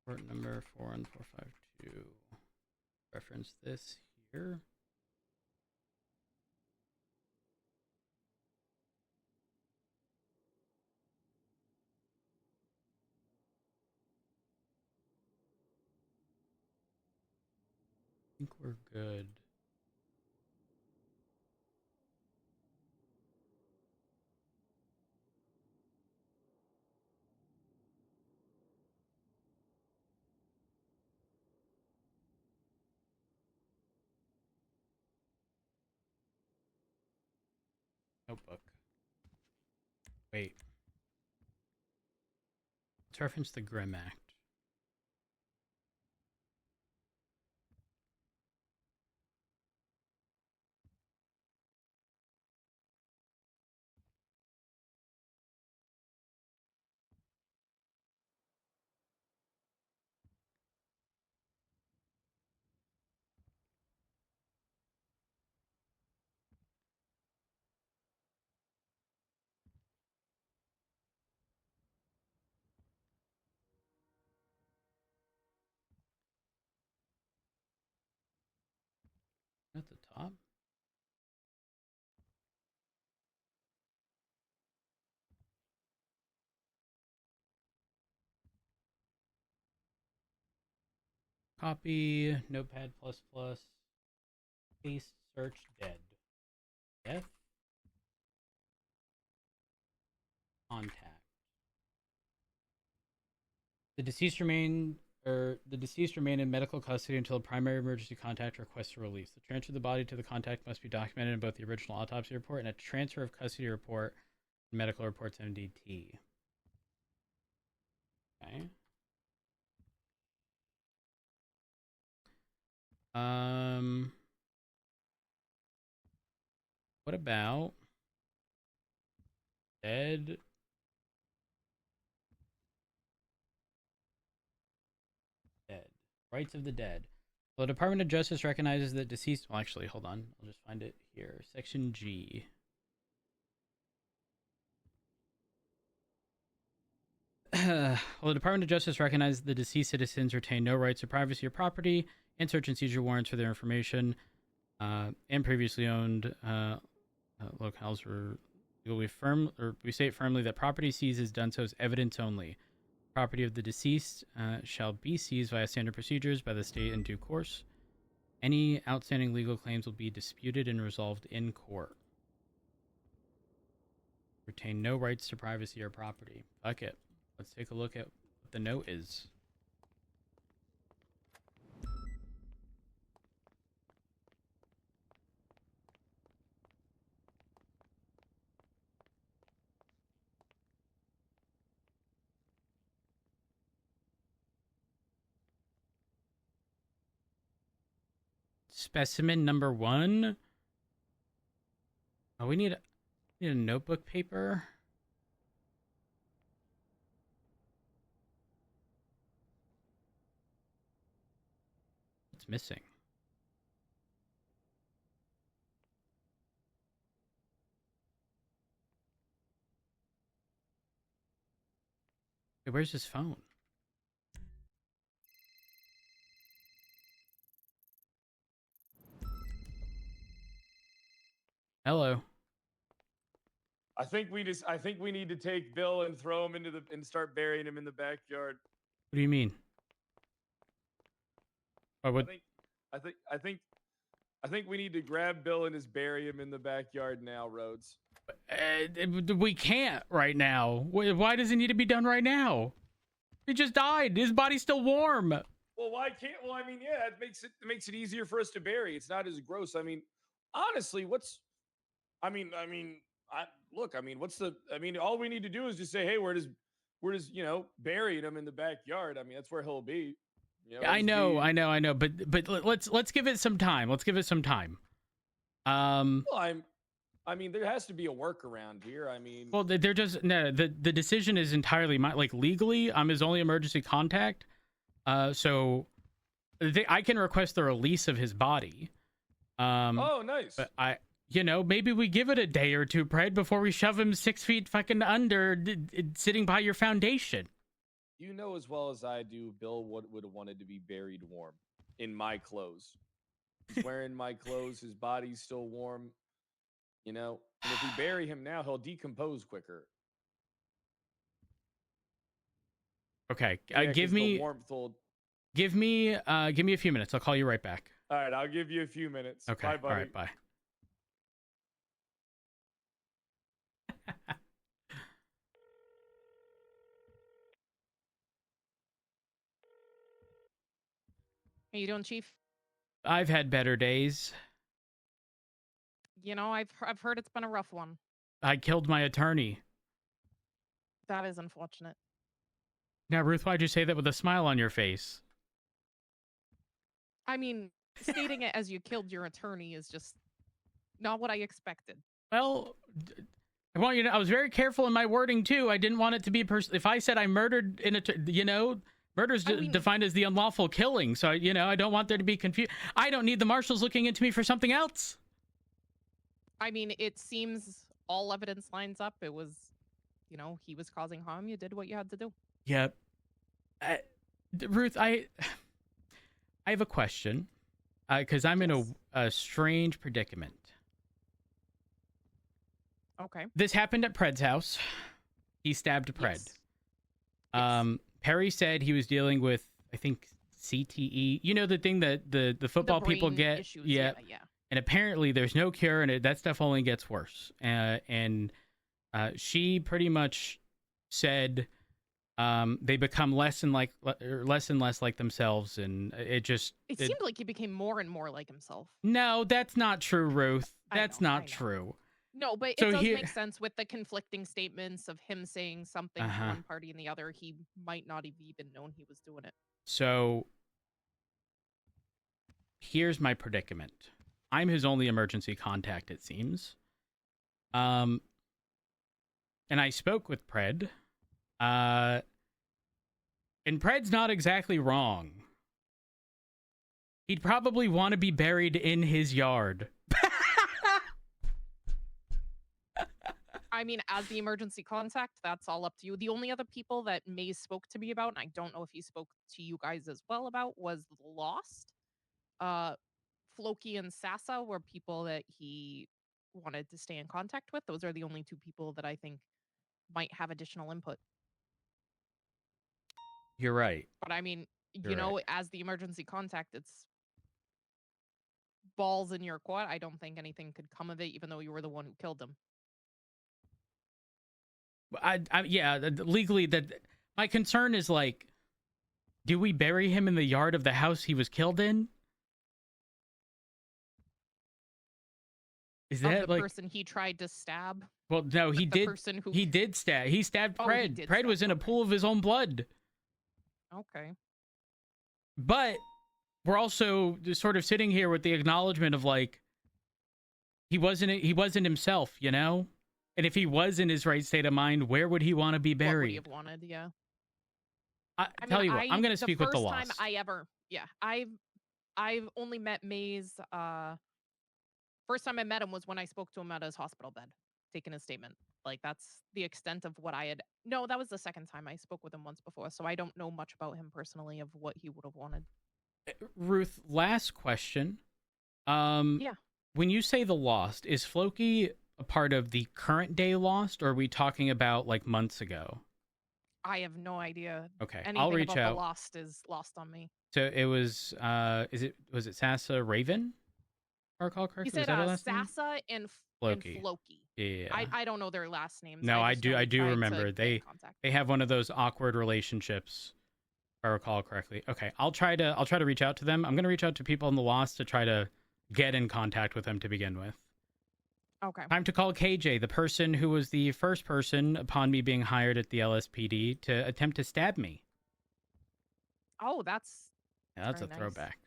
Speaker 1: Port number 41452. Reference this here. I think we're good. Notebook. Wait. Let's reference the Grim Act. Copy Notepad++. Paste search dead. Death. Contact. The deceased remain in medical custody until a primary emergency contact requests a release. The transfer of the body to the contact must be documented in both the original autopsy report and a transfer of custody report and medical reports MDT. Okay. What about dead? Dead. Rights of the dead. Well, the Department of Justice recognizes that deceased... Well, actually, hold on. I'll just find it here. Section G. Well, the Department of Justice recognizes the deceased citizens retain no rights to privacy or property and search and seizure warrants for their information and previously owned locales were we state firmly that property seized is done so as evidence only. Property of the deceased shall be seized via standard procedures by the state in due course. Any outstanding legal claims will be disputed and resolved in court. Retain no rights to privacy or property. Fuck it. Let's take a look at what the note is. Specimen number 1. Oh, we need a notebook paper. What's missing? Hey, where's his phone? Hello.
Speaker 13: I think we need to take Bill and throw him and start burying him in the backyard.
Speaker 1: What do you mean? Or what?
Speaker 13: I think we need to grab Bill and just bury him in the backyard now, Rhodes.
Speaker 1: We can't right now. Why does it need to be done right now? He just died. His body's still warm.
Speaker 13: Well, why can't? Well, I mean, yeah, it makes it easier for us to bury. It's not as gross. I mean, honestly, what's all we need to do is just say, hey, we're just burying him in the backyard. I mean, that's where he'll be. You know,
Speaker 1: I know, but let's give it some time. Let's give it some time.
Speaker 13: Well, I mean, there has to be a workaround here. I mean,
Speaker 1: well, they're just no. The decision is entirely mine. Like legally, I'm his only emergency contact. So I can request the release of his body.
Speaker 13: Oh, nice.
Speaker 1: But maybe we give it a day or two, Pred, before we shove him 6 feet fucking under, sitting by your foundation.
Speaker 13: You know as well as I do, Bill would have wanted to be buried warm in my clothes. He's wearing my clothes. His body's still warm. And if we bury him now, he'll decompose quicker.
Speaker 1: Okay,
Speaker 13: Yeah,
Speaker 1: give me a few minutes. I'll call you right back.
Speaker 13: All right, I'll give you a few minutes.
Speaker 1: Okay,
Speaker 13: Bye, buddy.
Speaker 1: all right, bye.
Speaker 4: How you doing, Chief?
Speaker 1: I've had better days.
Speaker 4: I've heard it's been a rough one.
Speaker 1: I killed my attorney.
Speaker 4: That is unfortunate.
Speaker 1: Now, Ruth, why'd you say that with a smile on your face?
Speaker 4: I mean, stating it as you killed your attorney is just not what I expected.
Speaker 1: Well, I want you to know, I was very careful in my wording too. I didn't want it to be if I said I murdered murder's defined as the unlawful killing. So, I don't want there to be confusion. I don't need the marshals looking into me for something else.
Speaker 4: I mean, it seems all evidence lines up. It was, he was causing harm. You did what you had to do.
Speaker 1: Yep. Ruth, I have a question. Because I'm in a strange predicament.
Speaker 4: Okay.
Speaker 1: This happened at Pred's house. He stabbed Pred.
Speaker 4: Yes.
Speaker 1: Perry said he was dealing with, I think, CTE. You know, the thing that the football people
Speaker 4: brain
Speaker 1: get.
Speaker 4: issues,
Speaker 1: Yeah.
Speaker 4: yeah.
Speaker 1: And apparently there's no cure, and that stuff only gets worse. She pretty much said they become less and less like themselves, and it
Speaker 4: seemed like he became more and more like himself.
Speaker 1: No, that's not true, Ruth. That's not true.
Speaker 4: No, but it
Speaker 1: So
Speaker 4: does
Speaker 1: here-
Speaker 4: make sense with the conflicting statements of him saying something to one party and the other. He might not have even known he was doing it.
Speaker 1: So here's my predicament. I'm his only emergency contact, it seems. And I spoke with Pred. And Pred's not exactly wrong. He'd probably want to be buried in his yard.
Speaker 4: I mean, as the emergency contact, that's all up to you. The only other people that Maze spoke to me about, and I don't know if he spoke to you guys as well about, was Lost. Floki and Sasa were people that he wanted to stay in contact with. Those are the only two people that I think might have additional input.
Speaker 1: You're right.
Speaker 4: But I mean,
Speaker 1: You're right.
Speaker 4: as the emergency contact, it's balls in your court. I don't think anything could come of it, even though you were the one who killed him.
Speaker 1: Legally, my concern is like, do we bury him in the yard of the house he was killed in? Is that
Speaker 4: the person he tried to stab?
Speaker 1: Well, no, he did. He did stab. He stabbed
Speaker 4: Oh,
Speaker 1: Pred.
Speaker 4: he did
Speaker 1: Pred was in a pool of his own blood.
Speaker 4: Okay.
Speaker 1: But we're also just sort of sitting here with the acknowledgement of like, he wasn't himself, you know? And if he was in his right state of mind, where would he want to be buried?
Speaker 4: What would he have wanted? Yeah.
Speaker 1: Tell you what, I'm going to speak with the
Speaker 4: first
Speaker 1: Lost.
Speaker 4: time I've only met Maze. First time I met him was when I spoke to him at his hospital bed, taking his statement. Like, that's the extent of what I had. No, that was the second time. I spoke with him once before, so I don't know much about him personally of what he would have wanted.
Speaker 1: Ruth, last question.
Speaker 4: Yeah.
Speaker 1: When you say the Lost, is Floki a part of the current day Lost, or are we talking about like months ago?
Speaker 4: I have no idea.
Speaker 1: Okay,
Speaker 4: Anything
Speaker 1: I'll reach
Speaker 4: about
Speaker 1: out.
Speaker 4: The Lost is lost on me.
Speaker 1: So it was, was it Sasa Raven? If I recall correctly?
Speaker 4: He said
Speaker 1: Was that her last name?
Speaker 4: Sasa and
Speaker 1: Floki.
Speaker 4: Floki.
Speaker 1: Yeah.
Speaker 4: I don't know their last names.
Speaker 1: No, I
Speaker 4: just know
Speaker 1: do.
Speaker 4: he
Speaker 1: I do
Speaker 4: tried to
Speaker 1: remember
Speaker 4: get
Speaker 1: they
Speaker 4: in contact.
Speaker 1: have one of those awkward relationships. If I recall correctly. Okay, I'll try to reach out to them. I'm gonna reach out to people in the Lost to try to get in contact with them to begin with.
Speaker 4: Okay.
Speaker 1: Time to call KJ, the person who was the first person upon me being hired at the LSPD to attempt to stab me.
Speaker 4: Oh, that's
Speaker 1: a
Speaker 4: very nice.
Speaker 1: throwback.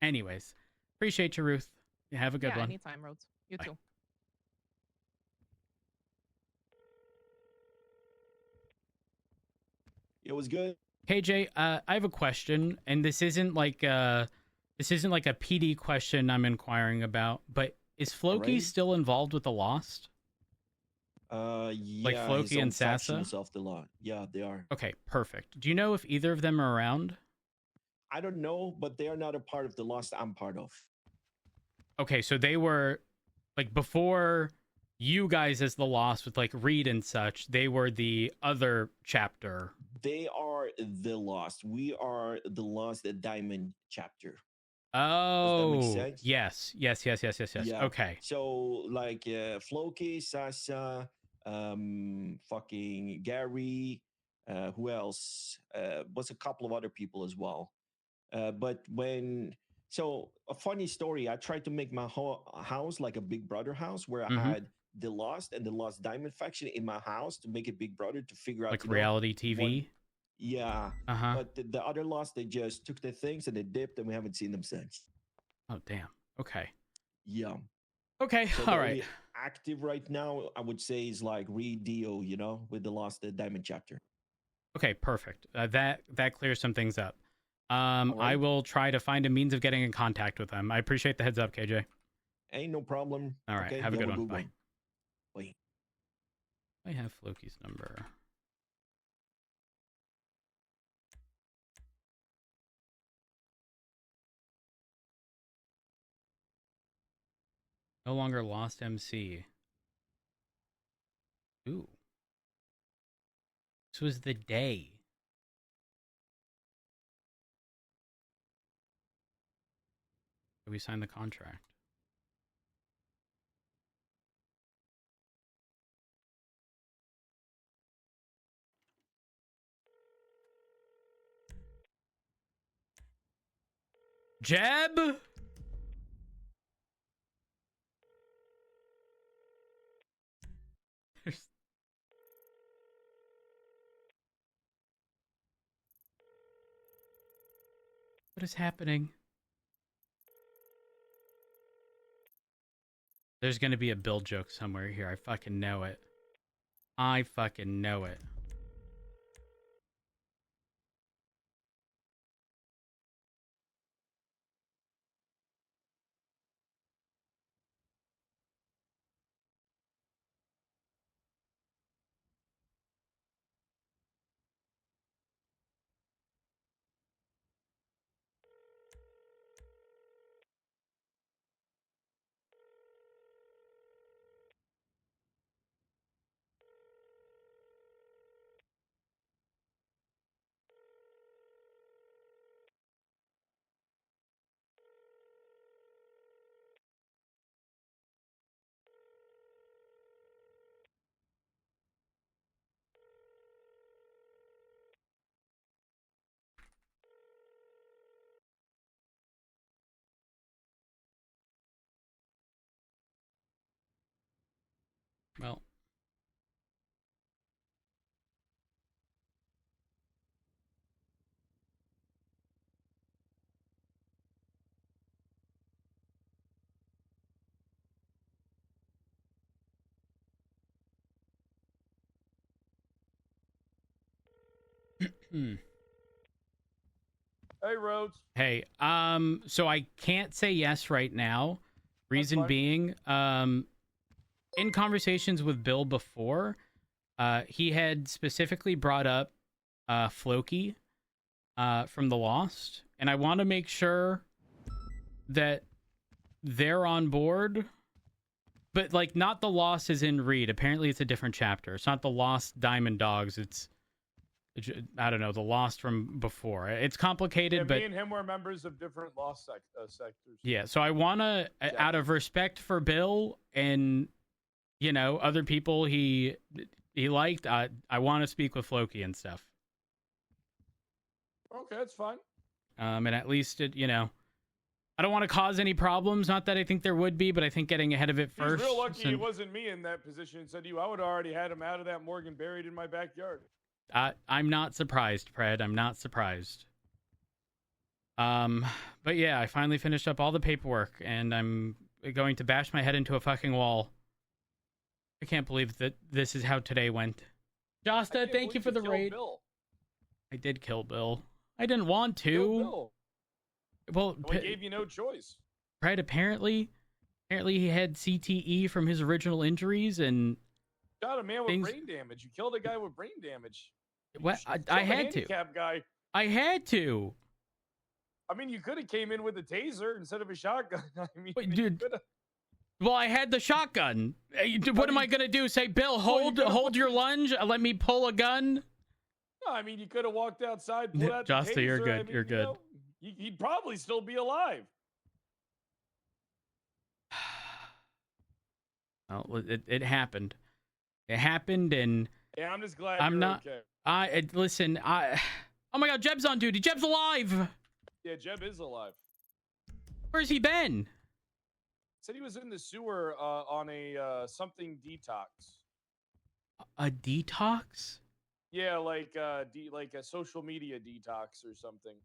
Speaker 1: Anyways, appreciate you, Ruth. You have a good
Speaker 4: yeah,
Speaker 1: one.
Speaker 4: anytime, Rhodes. You too.
Speaker 6: It was good.
Speaker 1: KJ, I have a question, and this isn't like a PD question I'm inquiring about, but is Floki
Speaker 6: Alright.
Speaker 1: still involved with the Lost?
Speaker 6: Yeah.
Speaker 1: Like Floki
Speaker 6: his own
Speaker 1: and Sasa?
Speaker 6: factions of the law. Yeah, they are.
Speaker 1: Okay, perfect. Do you know if either of them are around?
Speaker 6: I don't know, but they are not a part of the Lost I'm part of.
Speaker 1: Okay, so they were like before you guys as the Lost with like Reed and such, they were the other chapter.
Speaker 6: They are the Lost. We are the Lost, the Diamond chapter.
Speaker 1: Oh,
Speaker 6: sense?
Speaker 1: yes.
Speaker 6: Yeah.
Speaker 1: Okay.
Speaker 6: So like Floki, Sasa, fucking Gary, who else? Was a couple of other people as well. But a funny story, I tried to make my house like a Big Brother house where I had the Lost and the Lost Diamond faction in my house to make it Big Brother to figure out
Speaker 1: Like reality TV?
Speaker 6: Yeah.
Speaker 1: Uh-huh.
Speaker 6: But the other Lost, they just took their things and they dipped and we haven't seen them since.
Speaker 1: Oh, damn. Okay.
Speaker 6: Yeah.
Speaker 1: Okay,
Speaker 6: So
Speaker 1: all
Speaker 6: the
Speaker 1: right.
Speaker 6: only active right now, I would say, is like Reed Dio, with the Lost Diamond chapter.
Speaker 1: Okay, perfect. That clears some things up. I will try to find a means of getting in contact with them. I appreciate the heads up, KJ.
Speaker 6: Ain't no problem.
Speaker 1: All right,
Speaker 6: Okay,
Speaker 1: have a
Speaker 6: you
Speaker 1: good one. Bye.
Speaker 6: Bye.
Speaker 1: I have Floki's number. No longer Lost MC. Ooh. This was the day. We signed the contract. Jeb? What is happening? There's gonna be a Bill joke somewhere here. I fucking know it. I fucking know it. Well.
Speaker 13: Hey, Rhodes.
Speaker 1: Hey, so I can't say yes right now. Reason being, in conversations with Bill before, he had specifically brought up Floki from The Lost, and I want to make sure that they're on board. But, like, not The Lost as in Reed. Apparently it's a different chapter. It's not The Lost Diamond Dogs. It's I don't know, The Lost from before. It's complicated,
Speaker 13: Yeah,
Speaker 1: but...
Speaker 13: me and him were members of different Lost sectors.
Speaker 1: Yeah, so I want to, out of respect for Bill and, you know, other people he liked, I want to speak with Floki and stuff.
Speaker 13: Okay, that's fine.
Speaker 1: And at least, you know, I don't want to cause any problems. Not that I think there would be, but I think getting ahead of it first.
Speaker 13: He's real lucky it wasn't me in that position. Said you, I would have already had him out of that morgue and buried in my backyard.
Speaker 1: I'm not surprised, Pred. I'm not surprised. But yeah, I finally finished up all the paperwork, and I'm going to bash my head into a fucking wall. I can't believe that this is how today went. Josta, thank you for the raid.
Speaker 13: Bill.
Speaker 1: I did kill Bill. I didn't want to.
Speaker 13: Kill Bill.
Speaker 1: Well,
Speaker 13: we gave you no choice.
Speaker 1: Right? Apparently he had CTE from his original injuries, and
Speaker 13: Got a man with brain damage. You killed a guy with brain damage.
Speaker 1: What? I had to.
Speaker 13: Guy.
Speaker 1: I had to.
Speaker 13: I mean, you could have came in with a taser instead of a shotgun. I mean,
Speaker 1: wait, dude. Well, I had the shotgun. What am I gonna do? Say, Bill, hold your lunge. Let me pull a gun.
Speaker 13: No, I mean, you could have walked outside, pulled out the
Speaker 1: Josta,
Speaker 13: taser.
Speaker 1: you're good.
Speaker 13: I mean,
Speaker 1: you're good.
Speaker 13: Know, he'd probably still be alive.
Speaker 1: Well, it happened. It happened, and
Speaker 13: yeah, I'm just glad
Speaker 1: I'm
Speaker 13: you're
Speaker 1: not.
Speaker 13: Okay.
Speaker 1: Listen. Oh my God, Jeb's on duty. Jeb's alive.
Speaker 13: Yeah, Jeb is alive.
Speaker 1: Where's he been?
Speaker 13: Said he was in the sewer on a something detox.
Speaker 1: A detox?
Speaker 13: Yeah, like a social media detox or something.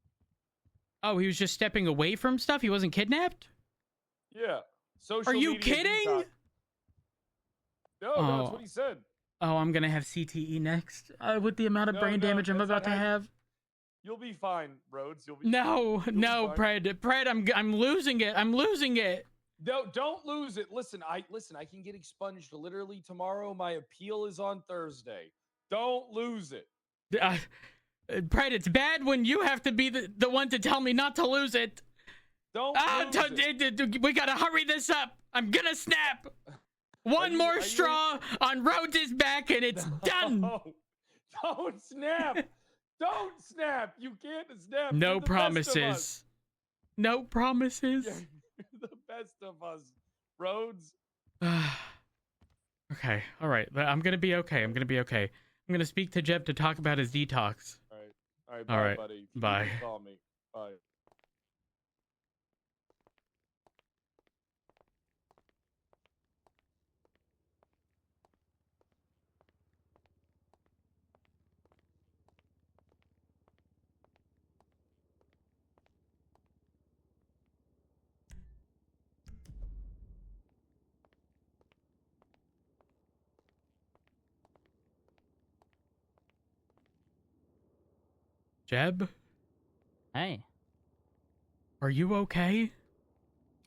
Speaker 1: Oh, he was just stepping away from stuff. He wasn't kidnapped.
Speaker 13: Yeah. Social.
Speaker 1: Are you
Speaker 13: media
Speaker 1: kidding?
Speaker 13: Detox. No, that's what he said.
Speaker 1: Oh, I'm gonna have CTE next with the amount of brain damage I'm about to have.
Speaker 13: You'll be fine, Rhodes. You'll be.
Speaker 1: No,
Speaker 13: fine.
Speaker 1: Pred, I'm losing it. I'm losing it.
Speaker 13: No, don't lose it. Listen, I can get expunged literally tomorrow. My appeal is on Thursday. Don't lose it.
Speaker 1: Pred, it's bad when you have to be the one to tell me not to lose it.
Speaker 13: Don't lose it.
Speaker 1: We gotta hurry this up. I'm gonna snap. One more straw on Rhodes' back and it's done.
Speaker 13: Don't snap. Don't snap. You can't snap.
Speaker 1: No promises. No promises.
Speaker 13: best of us, Rhodes.
Speaker 1: Okay, all right. I'm gonna be okay. I'm gonna speak to Jeb to talk about his detox.
Speaker 13: All right,
Speaker 1: All
Speaker 13: bye,
Speaker 1: right,
Speaker 13: buddy. If you
Speaker 1: bye.
Speaker 13: need to call me. Bye.
Speaker 1: Jeb,
Speaker 12: Hey.
Speaker 1: are you okay?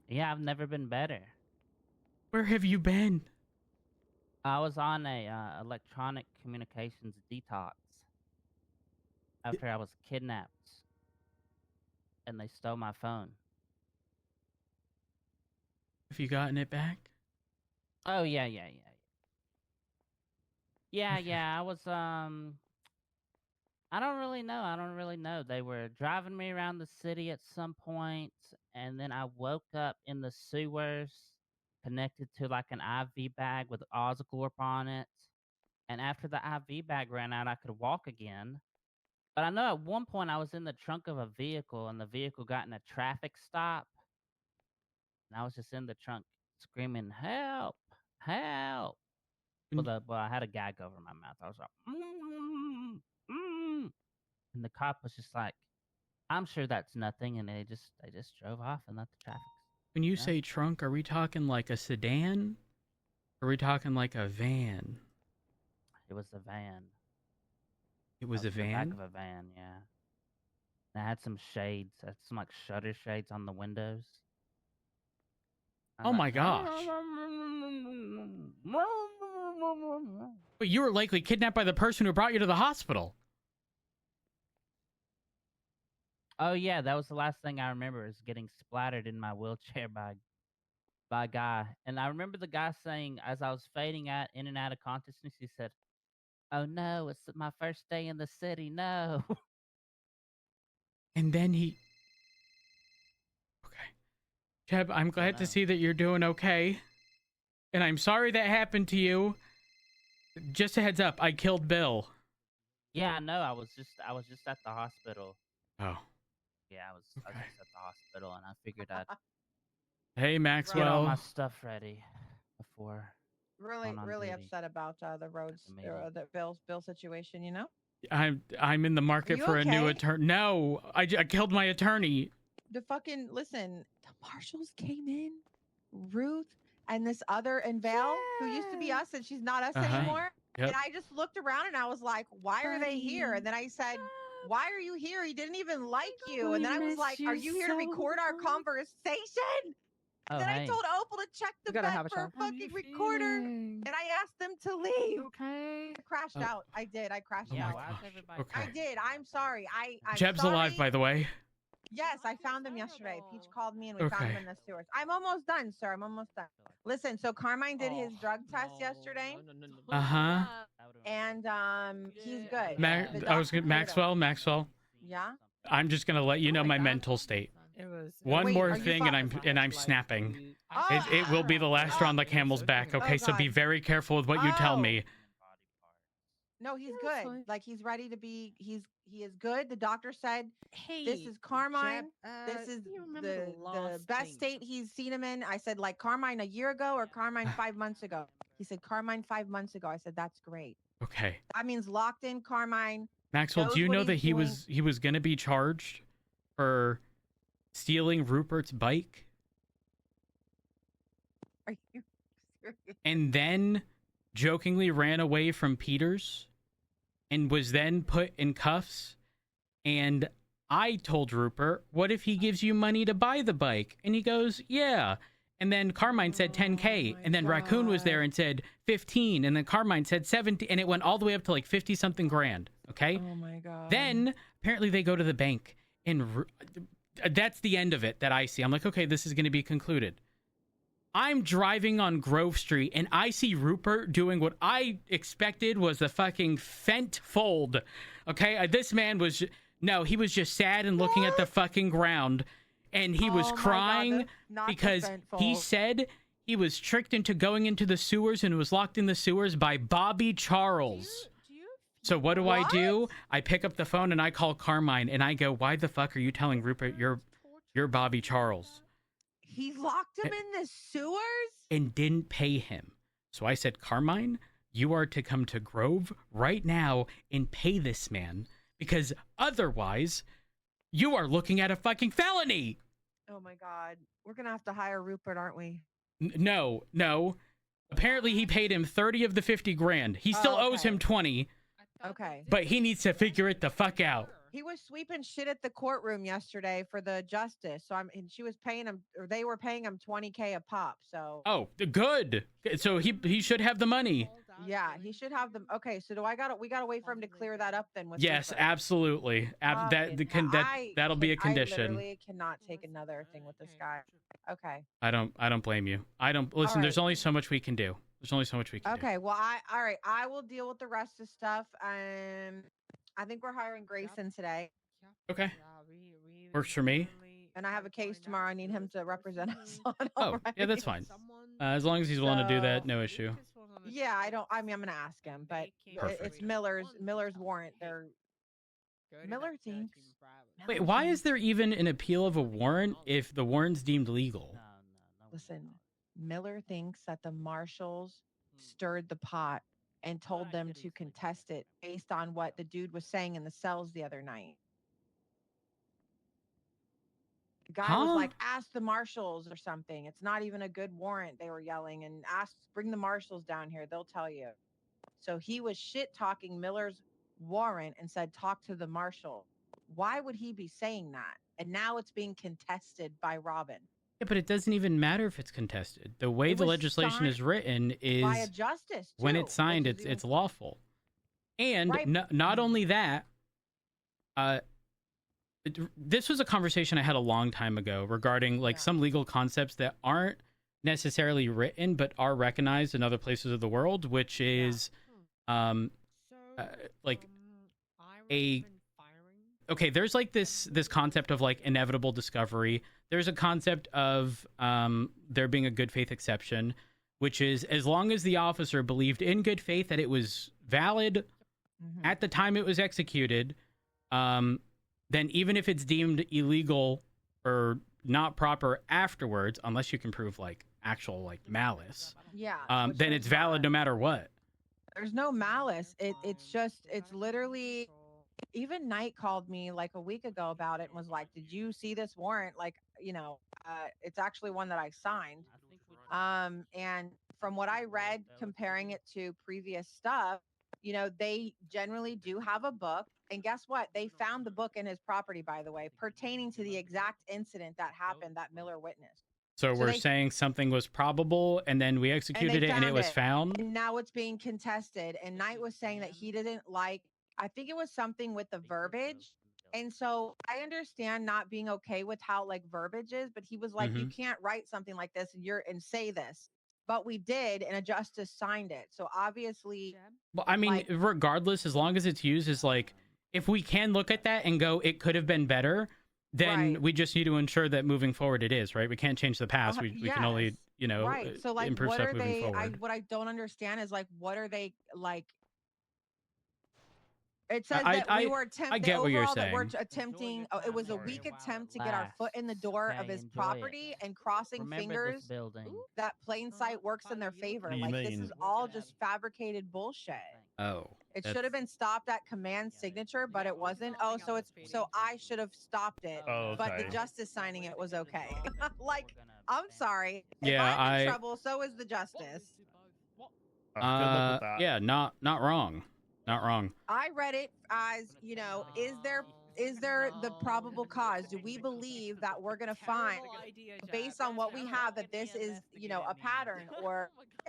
Speaker 12: Yeah, I've never been better.
Speaker 1: Where have you been?
Speaker 12: I was on a electronic communications detox after I was kidnapped, and they stole my phone.
Speaker 1: Have you gotten it back?
Speaker 12: Oh yeah. I was I don't really know. They were driving me around the city at some point, and then I woke up in the sewers, connected to like an IV bag with Oscorp on it. And after the IV bag ran out, I could walk again. But I know at one point I was in the trunk of a vehicle, and the vehicle got in a traffic stop. And I was just in the trunk screaming, "Help! Help!" Well, I had a gag over my mouth. I was like, and the cop was just like, "I'm sure that's nothing," and they just drove off and let the traffic.
Speaker 1: When you say trunk, are we talking like a sedan? Or are we talking like a van?
Speaker 12: It was a van.
Speaker 1: It was a
Speaker 12: in the
Speaker 1: van?
Speaker 12: back of a van, yeah. And I had some shades, some like shutter shades on the windows.
Speaker 1: Oh my gosh. But you were likely kidnapped by the person who brought you to the hospital.
Speaker 12: Oh yeah, that was the last thing I remember is getting splattered in my wheelchair by a guy. And I remember the guy saying, as I was fading out in and out of consciousness, he said, "Oh no, it's my first day in the city, no."
Speaker 1: And then he... Okay. Jeb, I'm glad to see that you're doing okay. And I'm sorry that happened to you. Just a heads up, I killed Bill.
Speaker 12: Yeah, no, I was just at the hospital.
Speaker 1: Oh.
Speaker 12: Yeah, I was just at the hospital, and I figured I'd
Speaker 1: Hey,
Speaker 12: get all
Speaker 1: Maxwell.
Speaker 12: my stuff ready before.
Speaker 14: Really,
Speaker 12: going on
Speaker 14: really
Speaker 12: duty.
Speaker 14: upset about the roads, the Bill situation. You know.
Speaker 1: I'm in the market
Speaker 14: you
Speaker 1: for a new
Speaker 14: okay?
Speaker 1: attorney. No, I killed my attorney.
Speaker 14: The fucking listen. The marshals came in, Ruth and this other and Val, who used to be us, and she's not us anymore.
Speaker 1: Yep.
Speaker 14: And I just looked around and I was like, "Why are they here?" And then I said, "Why are you here? He didn't even like you." And then I was like, "Are you here to record our conversation?"
Speaker 12: Oh,
Speaker 14: Then I
Speaker 12: hey.
Speaker 14: told Opal to check the
Speaker 8: gotta
Speaker 14: back
Speaker 8: have a
Speaker 14: for a
Speaker 8: chat.
Speaker 14: fucking recorder, and I asked them to leave.
Speaker 8: Okay.
Speaker 14: I crashed out. I did. I crashed
Speaker 1: Oh my
Speaker 14: out.
Speaker 1: gosh. Okay.
Speaker 14: I did. I'm sorry. I'm
Speaker 1: Jeb's
Speaker 14: sorry.
Speaker 1: alive, by the way.
Speaker 14: Yes, I found him yesterday. Peach called me and we found
Speaker 1: Okay.
Speaker 14: him in the sewers. I'm almost done, sir. I'm almost done. Listen, so Carmine did his drug test yesterday,
Speaker 1: Uh-huh.
Speaker 14: and he's good.
Speaker 1: Maxwell.
Speaker 14: Yeah.
Speaker 1: I'm just gonna let you know my mental state.
Speaker 8: It was.
Speaker 1: One
Speaker 14: Wait,
Speaker 1: more
Speaker 14: are you
Speaker 1: thing, and I'm snapping. It will be the last straw on the camel's back. Okay, so be
Speaker 14: God.
Speaker 1: very careful with what you tell me.
Speaker 14: No, he's good. Like he's ready to be. He is good. The doctor said,
Speaker 2: Hey,
Speaker 14: "This is Carmine.
Speaker 2: Jeb,
Speaker 14: This is
Speaker 2: you remember
Speaker 14: the
Speaker 2: last
Speaker 14: best
Speaker 2: thing?
Speaker 14: state he's seen him in." I said, "Like Carmine a year ago or Carmine 5 months ago?" He said, "Carmine 5 months ago." I said, "That's great.
Speaker 1: Okay.
Speaker 14: That means locked in Carmine."
Speaker 1: Maxwell,
Speaker 14: knows
Speaker 1: do you
Speaker 14: what
Speaker 1: know that
Speaker 14: he's
Speaker 1: he was gonna be charged for stealing Rupert's bike
Speaker 14: Are you serious?
Speaker 1: and then jokingly ran away from Peters and was then put in cuffs? And I told Rupert, "What if he gives you money to buy the bike?" And he goes, "Yeah." And then Carmine said 10K, and then Raccoon was there and said 15, and then Carmine said 70, and it went all the way up to like 50 something grand. Okay.
Speaker 14: Oh my god.
Speaker 1: Then apparently they go to the bank, and that's the end of it that I see. I'm like, okay, this is going to be concluded. I'm driving on Grove Street, and I see Rupert doing what I expected was the fucking Fent fold. Okay, this man was... No, he was just sad and looking at the fucking ground. and he was
Speaker 14: Oh my God,
Speaker 1: crying
Speaker 14: that's not
Speaker 1: because he
Speaker 14: defensible.
Speaker 1: said he was tricked into going into the sewers and was locked in the sewers by Bobby Charles. So what do I do? I pick up the phone and I call Carmine and I go, "Why the fuck are you telling Rupert you're Bobby Charles?"
Speaker 14: He locked him in the sewers?
Speaker 1: And didn't pay him. So I said, "Carmine, you are to come to Grove right now and pay this man, because otherwise you are looking at a fucking felony."
Speaker 14: Oh my God. We're going to have to hire Rupert, aren't we?
Speaker 1: No. Apparently he paid him 30 of the 50 grand. He still owes him 20,
Speaker 14: Okay.
Speaker 1: but he needs to figure it the fuck out.
Speaker 14: He was sweeping shit at the courtroom yesterday for the justice. So and she was paying him, or they were paying him $20K a pop. So
Speaker 1: Oh, good. So he should have the money.
Speaker 14: yeah, he should have them. Okay, so we gotta wait for him to clear that up then with
Speaker 1: Yes,
Speaker 14: Rupert.
Speaker 1: absolutely. That'll be a
Speaker 14: I
Speaker 1: condition.
Speaker 14: literally cannot take another thing with this guy. Okay.
Speaker 1: I don't blame you. Listen, there's
Speaker 14: right.
Speaker 1: only so much we can do. There's only so much we can do.
Speaker 14: Okay, well, all right. I will deal with the rest of stuff. I think we're hiring Grayson today,
Speaker 1: Okay. Works for me.
Speaker 14: and I have a case tomorrow. I need him to represent us on.
Speaker 1: Oh, yeah, that's fine. As long as he's willing to do that, no issue.
Speaker 14: Yeah, I'm gonna ask him, but
Speaker 1: Perfect.
Speaker 14: it's Miller's warrant. Miller thinks.
Speaker 1: Wait, why is there even an appeal of a warrant if the warrant's deemed legal?
Speaker 14: Listen, Miller thinks that the marshals stirred the pot and told them to contest it based on what the dude was saying in the cells the other night. The guy was like, "Ask the marshals or something. It's not even a good warrant," they were yelling, and bring the marshals down here. They'll tell you. So he was shit talking Miller's warrant and said, "Talk to the marshal." Why would he be saying that? And now it's being contested by Robin.
Speaker 1: Yeah, but it doesn't even matter if it's contested. The way
Speaker 14: It
Speaker 1: the
Speaker 14: was
Speaker 1: legislation is written is
Speaker 14: by a justice,
Speaker 1: when
Speaker 14: too,
Speaker 1: it's signed,
Speaker 14: which is
Speaker 1: it's lawful. And
Speaker 14: Right.
Speaker 1: not only that, this was a conversation I had a long time ago regarding like some legal concepts that aren't necessarily written but are recognized in other places of the world, which is like okay, there's like this concept of like inevitable discovery. There's a concept of there being a good faith exception, which is as long as the officer believed in good faith that it was valid at the time it was executed, then even if it's deemed illegal or not proper afterwards, unless you can prove like actual like malice, then it's valid no matter what.
Speaker 14: There's no malice. It's literally, even Knight called me like a week ago about it and was like, "Did you see this warrant? Like, it's actually one that I signed." And from what I read, comparing it to previous stuff, they generally do have a book. And guess what? They found the book in his property, by the way, pertaining to the exact incident that happened that Miller witnessed.
Speaker 1: So we're saying something was probable, and then we executed it, and it was found.
Speaker 14: And now it's being contested. And Knight was saying that he didn't like, I think it was something with the verbiage. And so I understand not being okay with how like verbiage is, but he was like, "You can't write something like this and say this." But we did, and a justice signed it. So obviously,
Speaker 1: Well, I mean,
Speaker 14: like,
Speaker 1: regardless, as long as it's used as like, if we can look at that and go, it could have been better, then we just need to ensure that moving forward it is, right? We can't change the past. We can only,
Speaker 14: right. So like,
Speaker 1: improve
Speaker 14: what
Speaker 1: stuff
Speaker 14: are
Speaker 1: moving
Speaker 14: they?
Speaker 1: forward.
Speaker 14: What I don't understand is like, what are they like? It says
Speaker 1: I-
Speaker 14: that
Speaker 1: I-
Speaker 14: we were
Speaker 1: I
Speaker 14: attempting.
Speaker 1: get what you're
Speaker 14: That we're
Speaker 1: saying.
Speaker 14: attempting. It was a weak attempt to get our foot in the door of his property, and crossing
Speaker 12: Remember this
Speaker 14: fingers
Speaker 12: building.
Speaker 14: that plain sight works in their favor.
Speaker 1: What do you
Speaker 14: Like, this
Speaker 1: mean?
Speaker 14: is all just fabricated bullshit.
Speaker 1: Oh,
Speaker 14: It should have been stopped at command signature, but it wasn't. Oh, so I should have stopped it.
Speaker 1: Oh,
Speaker 14: But the
Speaker 1: okay.
Speaker 14: justice signing it was okay. Like, I'm sorry.
Speaker 1: Yeah,
Speaker 14: if I'm in
Speaker 1: I-
Speaker 14: trouble, so is the justice.
Speaker 1: Yeah, not wrong, not wrong.
Speaker 14: I read it as, is there the probable cause? Do we believe that we're going to find, based on what we have, that this is, a pattern?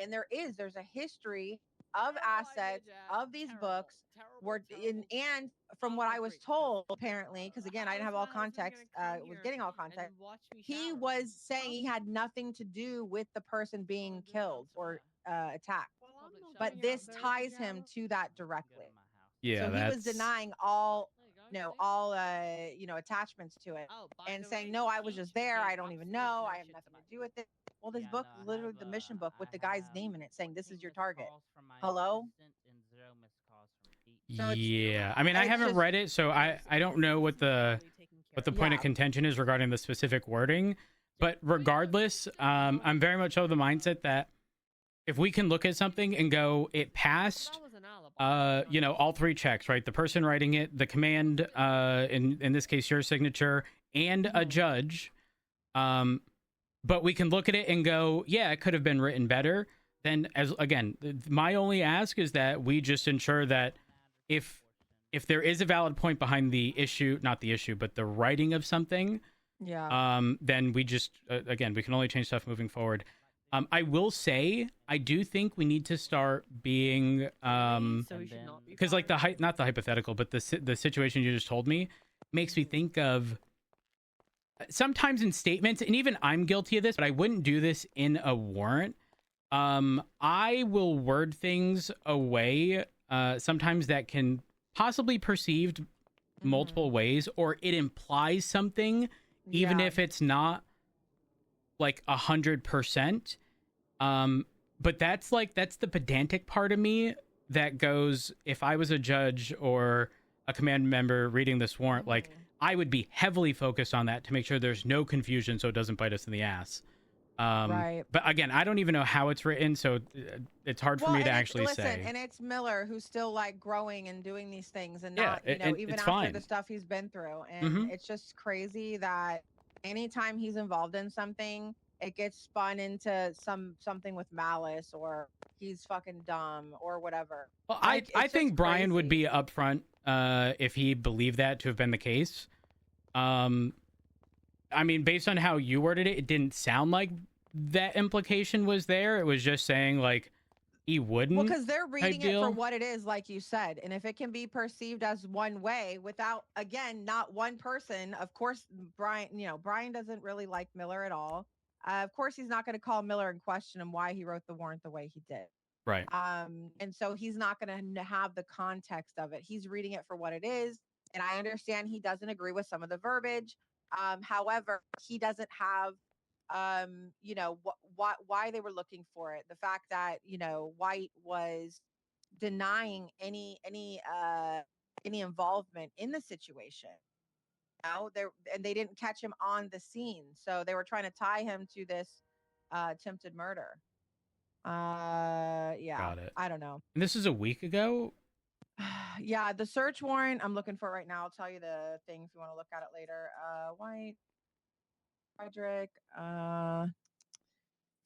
Speaker 14: And there's a history of assets of these books and from what I was told, apparently, because again, I didn't have all context, was getting all context. He was saying he had nothing to do with the person being killed or attacked, but this ties him to that directly.
Speaker 1: Yeah,
Speaker 14: so he was denying all attachments to it, and saying, no, I was just there. I don't even know. I have nothing to do with it. Well, this book, literally the mission book with the guy's name in it, saying this is your target. Hello.
Speaker 1: Yeah, I mean, I haven't read it, so I don't know what the point of contention is regarding the specific wording. But regardless, I'm very much of the mindset that if we can look at something and go, it passed, all three checks, right? The person writing it, the command, in this case, your signature, and a judge. But we can look at it and go, yeah, it could have been written better. Then, my only ask is that we just ensure that if there is a valid point behind the issue, not the issue, but the writing of something, then we just, we can only change stuff moving forward. I will say, I do think we need to start being, because like not the hypothetical, but the situation you just told me makes me think of sometimes in statements, and even I'm guilty of this, but I wouldn't do this in a warrant. I will word things away, sometimes that can possibly perceived multiple ways, or it implies something, even if it's not like 100%. But that's the pedantic part of me that goes, if I was a judge or a command member reading this warrant, like I would be heavily focused on that to make sure there's no confusion so it doesn't bite us in the ass. Right. But again, I don't even know how it's written, so it's hard for me to actually say.
Speaker 14: And it's Miller who's still like growing and doing these things, and not even after the stuff he's been through. And it's just crazy that anytime he's involved in something, it gets spun into something with malice, or he's fucking dumb or whatever.
Speaker 1: Well, I think Brian would be upfront if he believed that to have been the case. I mean, based on how you worded it, it didn't sound like that implication was there. It was just saying like he wouldn't.
Speaker 14: Well, because they're reading it for what it is, like you said. And if it can be perceived as one way without, again, not one person, of course, Brian doesn't really like Miller at all. Of course, he's not going to call Miller and question him why he wrote the warrant the way he did.
Speaker 1: Right.
Speaker 14: And so he's not going to have the context of it. He's reading it for what it is. And I understand he doesn't agree with some of the verbiage. However, he doesn't have, why they were looking for it. The fact that, White was denying any involvement in the situation. They didn't catch him on the scene. So they were trying to tie him to this attempted murder.
Speaker 1: Got it.
Speaker 14: I don't know.
Speaker 1: And this is a week ago?
Speaker 14: Yeah, the search warrant I'm looking for right now. I'll tell you the thing if you want to look at it later. White, Frederick,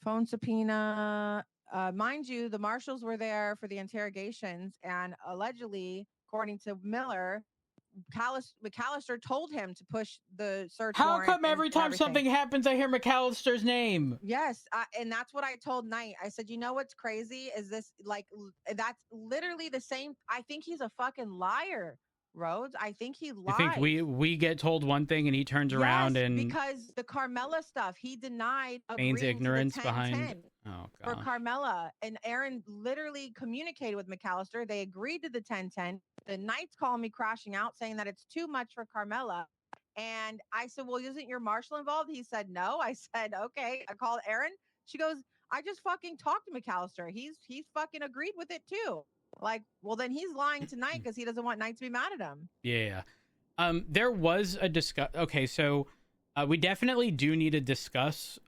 Speaker 14: phone subpoena. Mind you, the marshals were there for the interrogations, and allegedly, according to Miller, McAllister told him to push the search warrant.
Speaker 1: How come every time something happens, I hear McAllister's name?
Speaker 14: Yes, and that's what I told Knight. I said, you know what's crazy is this, like, that's literally the same. I think he's a fucking liar, Rhodes. I think he lies.
Speaker 1: I think we get told one thing and he turns around and
Speaker 14: because the Carmela stuff, he denied
Speaker 1: feigns ignorance behind. Oh God.
Speaker 14: For Carmela, and Aaron literally communicated with McAllister. They agreed to the 10-10. The Knights called me crashing out, saying that it's too much for Carmela. And I said, well, isn't your marshal involved? He said, no. I said, okay. I called Aaron. She goes, I just fucking talked to McAllister. He's fucking agreed with it too. Like, well, then he's lying tonight because he doesn't want Knight to be mad at him.
Speaker 1: Yeah. There was a okay, so we definitely do need to discuss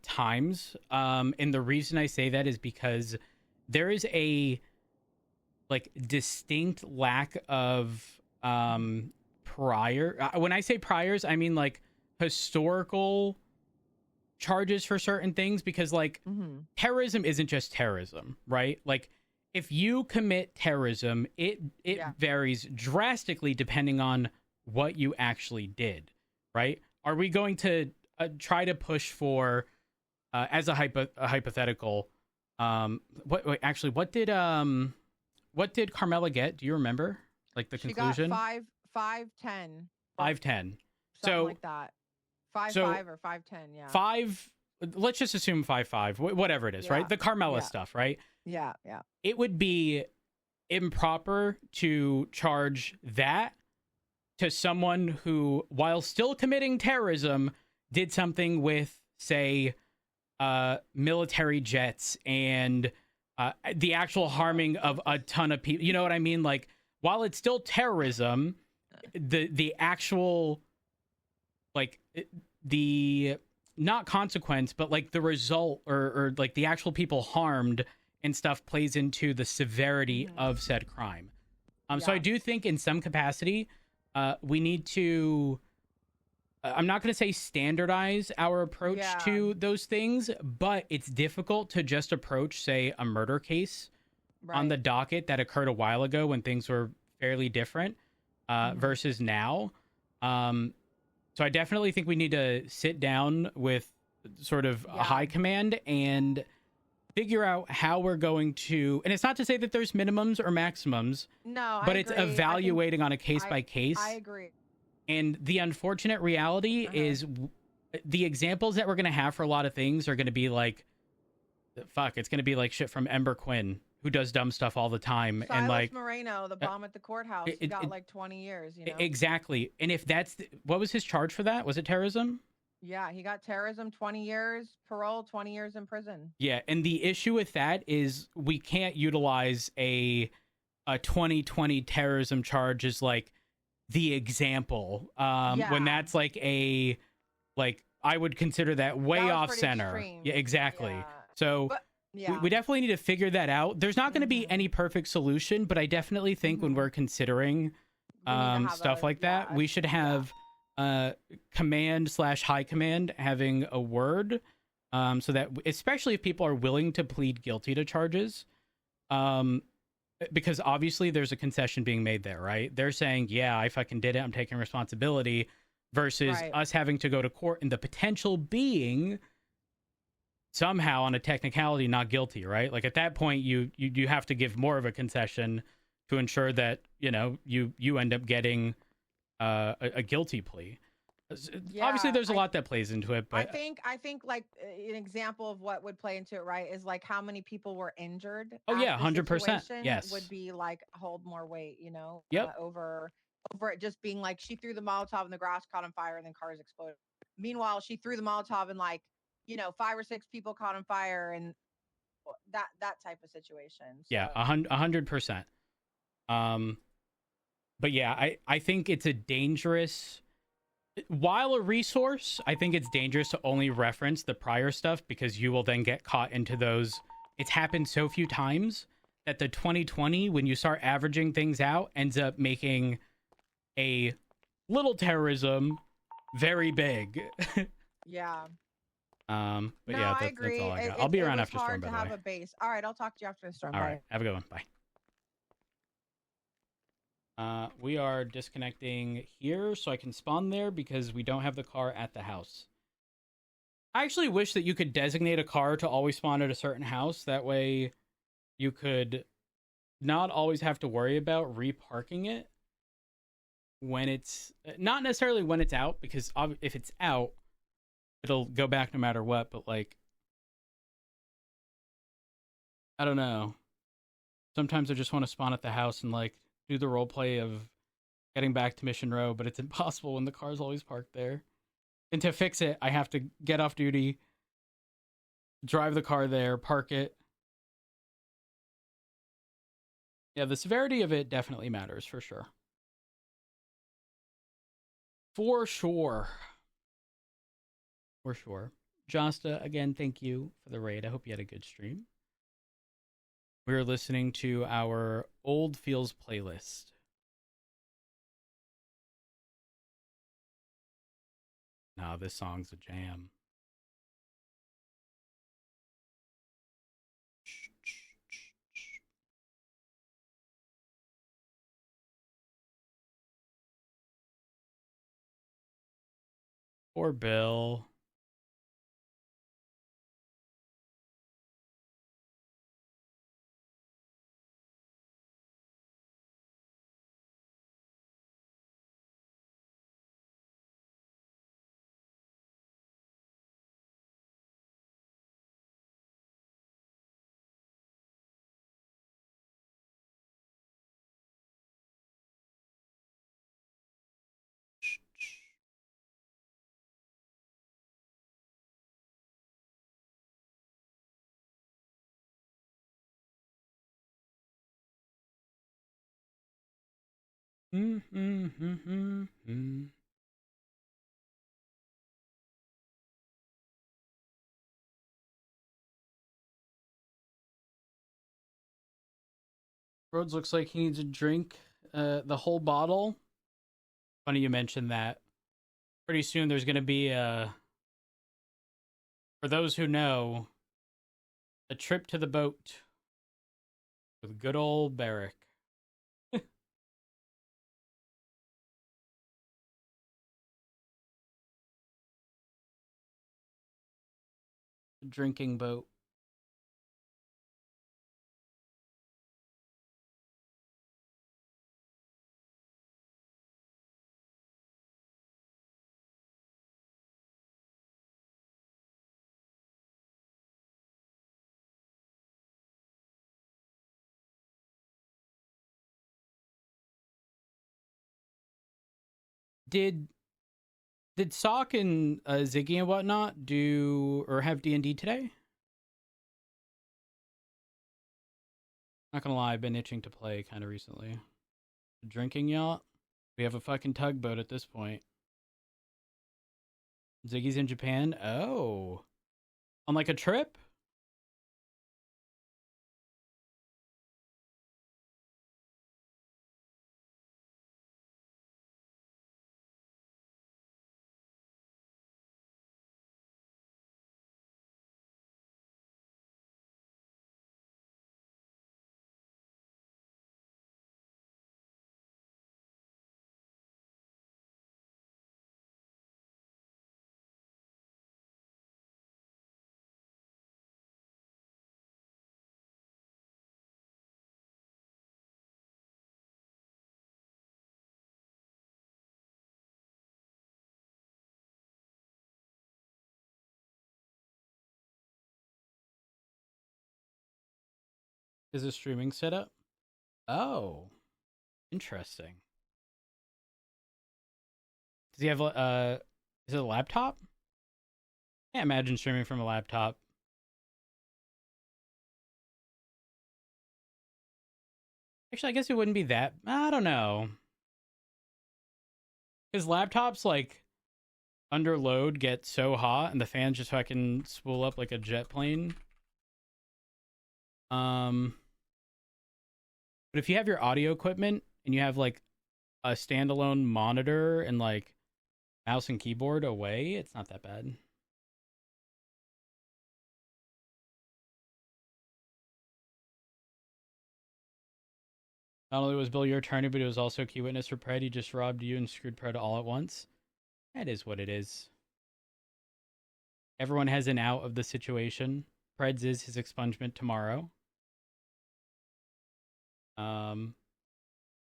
Speaker 1: times. And the reason I say that is because there is a distinct lack of prior. When I say priors, I mean like historical charges for certain things, because terrorism isn't just terrorism, right? Like if you commit terrorism, it varies drastically depending on what you actually did, right? Are we going to try to push for, as a hypothetical, what did Carmela get? Do you remember? Like the conclusion?
Speaker 14: She got 5-10.
Speaker 1: 5-10.
Speaker 14: Something
Speaker 1: so
Speaker 14: like that. 5-5 or 5-10, yeah.
Speaker 1: 5, let's just assume 5-5, whatever it is, right? The Carmela stuff, right?
Speaker 14: Yeah.
Speaker 1: It would be improper to charge that to someone who, while still committing terrorism, did something with, say, military jets and the actual harming of a ton of people. You know what I mean? Like, while it's still terrorism, the actual, like, the not consequence, but like the result or like the actual people harmed and stuff plays into the severity of said crime. So I do think in some capacity, we need to, I'm not going to say standardize our approach to those things, but it's difficult to just approach, say, a murder case on the docket that occurred a while ago when things were fairly different versus now. So I definitely think we need to sit down with sort of a high command and figure out how we're going to, and it's not to say that there's minimums or maximums, but it's evaluating on a case by case.
Speaker 14: I agree.
Speaker 1: And the unfortunate reality is the examples that we're going to have for a lot of things are going to be like, fuck, it's going to be like shit from Ember Quinn, who does dumb stuff all the time.
Speaker 14: Silas
Speaker 1: and like
Speaker 14: Moreno, the bomb at the courthouse, he got like 20 years, you know?
Speaker 1: Exactly. And if that's, what was his charge for that? Was it terrorism?
Speaker 14: Yeah, he got terrorism, 20 years, parole, 20 years in prison.
Speaker 1: Yeah, and the issue with that is we can't utilize a 2020 terrorism charge as like the example when that's like a, like, I would consider that way off center.
Speaker 14: Extreme.
Speaker 1: Yeah, exactly.
Speaker 14: Yeah.
Speaker 1: So we definitely need to figure that out. There's not going to be any perfect solution, but I definitely think when we're considering stuff like that, we should have command/high command having a word, so that especially if people are willing to plead guilty to charges, because obviously there's a concession being made there, right? They're saying, yeah, I fucking did it, I'm taking responsibility, versus us having to go to court and the potential being somehow on a technicality not guilty, right? Like at that point you have to give more of a concession to ensure that, you know, you end up getting a guilty plea. Obviously there's a lot that plays into it, but
Speaker 14: I think like an example of what would play into it, right, is like how many people were injured.
Speaker 1: Oh yeah, 100%.
Speaker 14: Situation
Speaker 1: Yes,
Speaker 14: would be like hold more weight, you know.
Speaker 1: Yep.
Speaker 14: Over it just being like she threw the Molotov and the grass caught on fire and then cars exploded. Meanwhile, she threw the Molotov and like, you know, 5 or 6 people caught on fire and that type of situation. So.
Speaker 1: Yeah, 100%. But yeah, I think it's a dangerous, while a resource, I think it's dangerous to only reference the prior stuff because you will then get caught into those. It's happened so few times that the 2020, when you start averaging things out, ends up making a little terrorism very big.
Speaker 14: Yeah.
Speaker 1: But
Speaker 14: no,
Speaker 1: yeah,
Speaker 14: I agree.
Speaker 1: That's all I got. I'll be around after storm, by
Speaker 14: to
Speaker 1: the
Speaker 14: have
Speaker 1: way.
Speaker 14: a base. All right, I'll talk to you after the storm.
Speaker 1: All
Speaker 14: Bye.
Speaker 1: right, have a good one. Bye. We are disconnecting here so I can spawn there because we don't have the car at the house. I actually wish that you could designate a car to always spawn at a certain house. That way you could not always have to worry about reparking it when it's, not necessarily when it's out, because if it's out, it'll go back no matter what, but like, I don't know. Sometimes I just want to spawn at the house and like do the role play of getting back to Mission Row, but it's impossible when the car's always parked there. And to fix it, I have to get off duty, drive the car there, park it. Yeah, the severity of it definitely matters, for sure. For sure. For sure. Josta, again, thank you for the raid. I hope you had a good stream. We are listening to our Old Feels playlist. No, this song's a jam. Poor Bill. Rhodes looks like he needs a drink. The whole bottle. Funny you mentioned that. Pretty soon there's going to be for those who know, a trip to the boat with good old Barrick. Drinking boat. Did Sock and Ziggy and whatnot do or have D&D today? Not gonna lie, I've been itching to play kind of recently. Drinking yacht? We have a fucking tugboat at this point. Ziggy's in Japan? Oh. On like a trip? Is a streaming setup? Oh. Interesting. Does he have is it a laptop? Can't imagine streaming from a laptop. Actually, I guess it wouldn't be that. I don't know. His laptops like under load get so hot and the fans just fucking spool up like a jet plane. But if you have your audio equipment and you have like a standalone monitor and like mouse and keyboard away, it's not that bad. Not only was Bill your attorney, but he was also a key witness for Pred. He just robbed you and screwed Pred all at once. That is what it is. Everyone has an out of the situation. Pred's is his expungement tomorrow.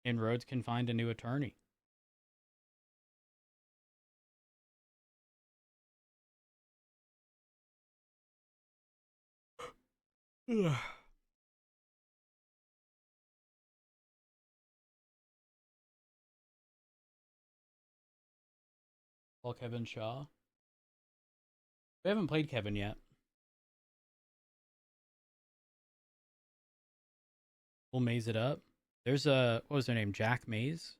Speaker 1: And Rhodes can find a new attorney. Well, Kevin Shaw. We haven't played Kevin yet. We'll maze it up. There's a, what was their name? Jack Maze?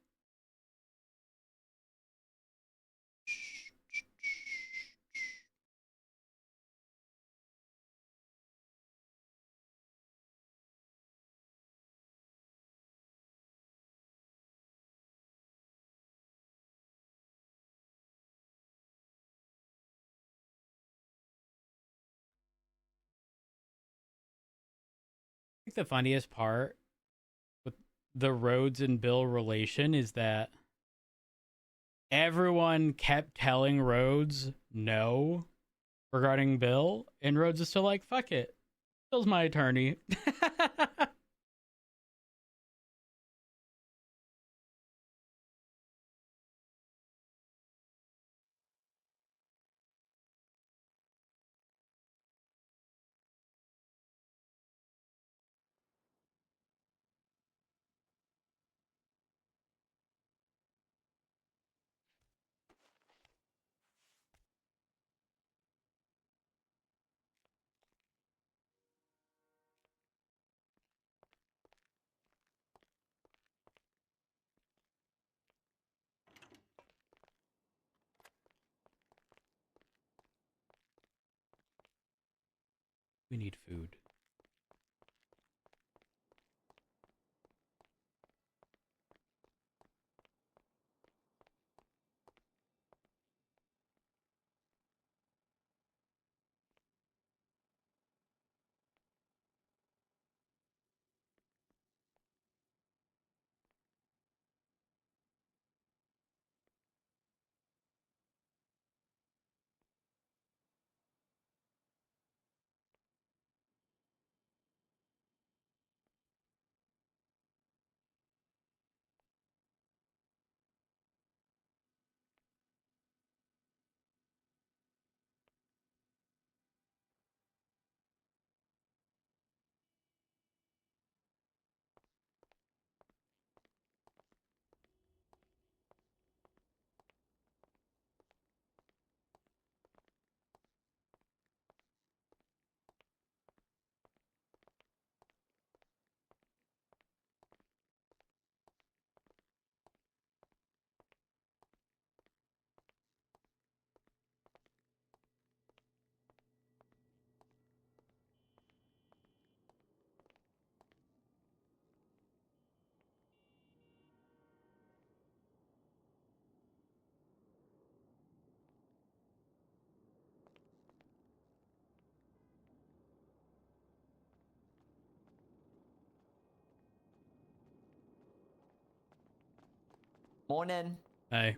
Speaker 1: I think the funniest part with the Rhodes and Bill relation is that everyone kept telling Rhodes no regarding Bill, and Rhodes is still like, fuck it. Bill's my attorney. We need food.
Speaker 16: Morning.
Speaker 1: Hey.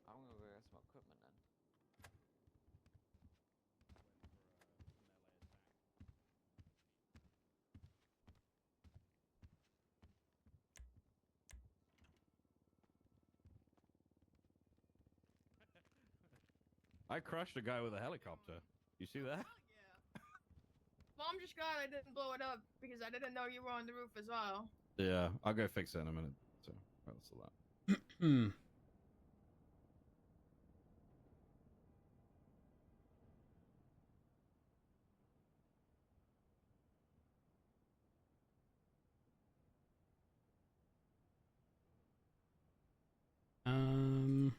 Speaker 16: I'm gonna go get some equipment then.
Speaker 19: I crushed a guy with a helicopter. You see that?
Speaker 20: Well, I'm just glad I didn't blow it up because I didn't know you were on the roof as well.
Speaker 19: Yeah, I'll go fix it in a minute. So, that's a lot.
Speaker 1: Hmm. Um.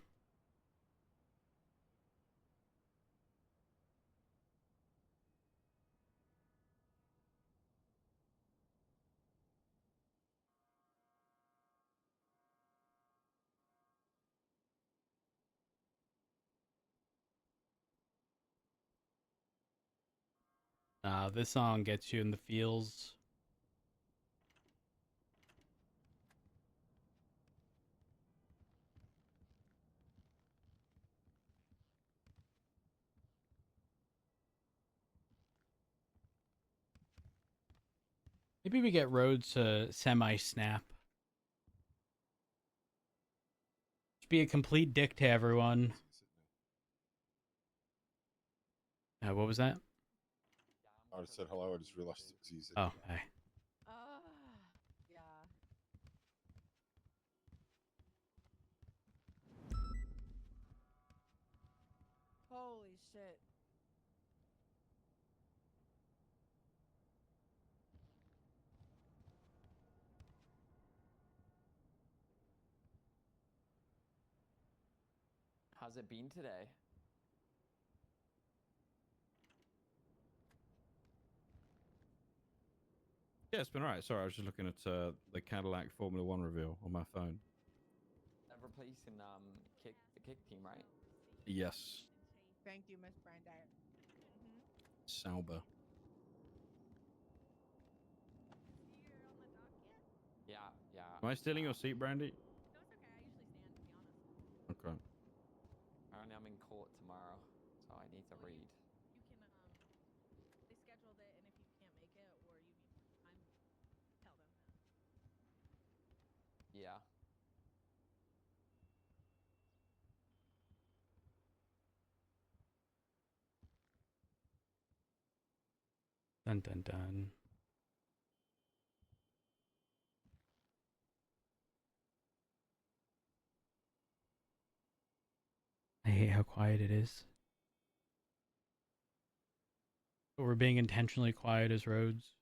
Speaker 1: This song gets you in the feels. Maybe we get Rhodes to semi-snap. Just be a complete dick to everyone. What was that?
Speaker 9: I just said hello. I just realized it was easy.
Speaker 1: Oh, hey.
Speaker 14: Yeah. Holy shit.
Speaker 16: How's it been today?
Speaker 19: Yeah, it's been alright. Sorry, I was just looking at the Cadillac Formula One reveal on my phone.
Speaker 16: They're replacing the kick team, right?
Speaker 19: Yes.
Speaker 14: Thank you, Miss Brenda.
Speaker 19: Sauber.
Speaker 16: Yeah, yeah.
Speaker 19: Am I stealing your seat, Brandy? Okay.
Speaker 16: Apparently I'm in court tomorrow, so I need to read.
Speaker 2: They scheduled it, and if you can't make it or you need more time, tell them that.
Speaker 16: Yeah.
Speaker 1: Dun dun dun. I hate how quiet it is. But we're being intentionally quiet as Rhodes.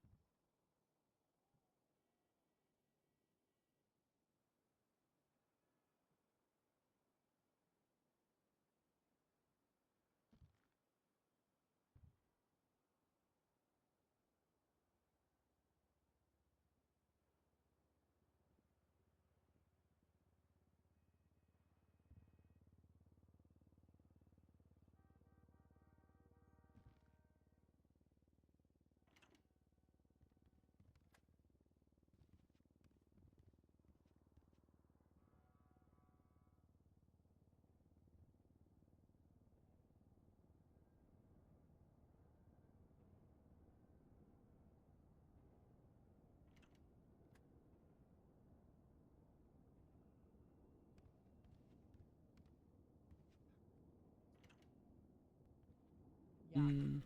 Speaker 1: Mm.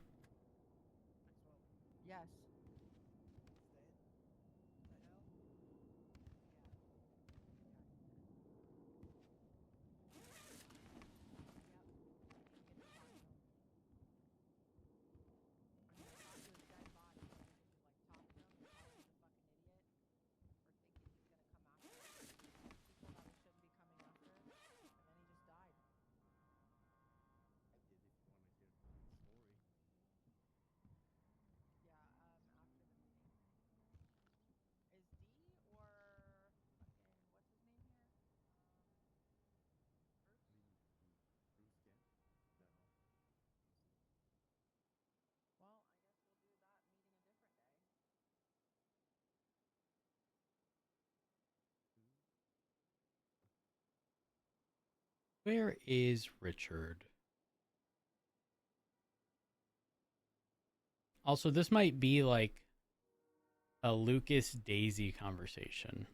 Speaker 14: Yes.
Speaker 1: Where is Richard? Also, this might be like a Lucas Daisy conversation.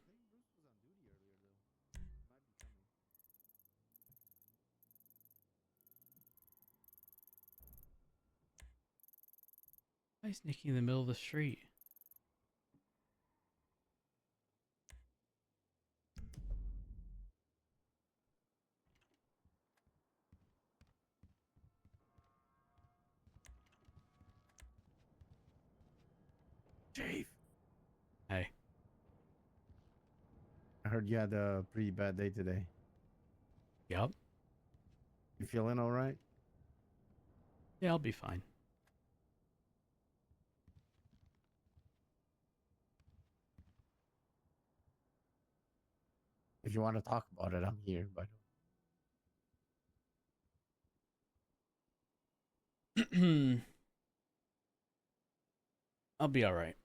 Speaker 1: Why is Nikki in the middle of the street?
Speaker 17: Chief.
Speaker 1: Hey.
Speaker 17: I heard you had a pretty bad day today.
Speaker 1: Yep.
Speaker 17: You feeling all right?
Speaker 1: Yeah, I'll be fine.
Speaker 17: If you want to talk about it, I'm here. But
Speaker 1: I'll be all right.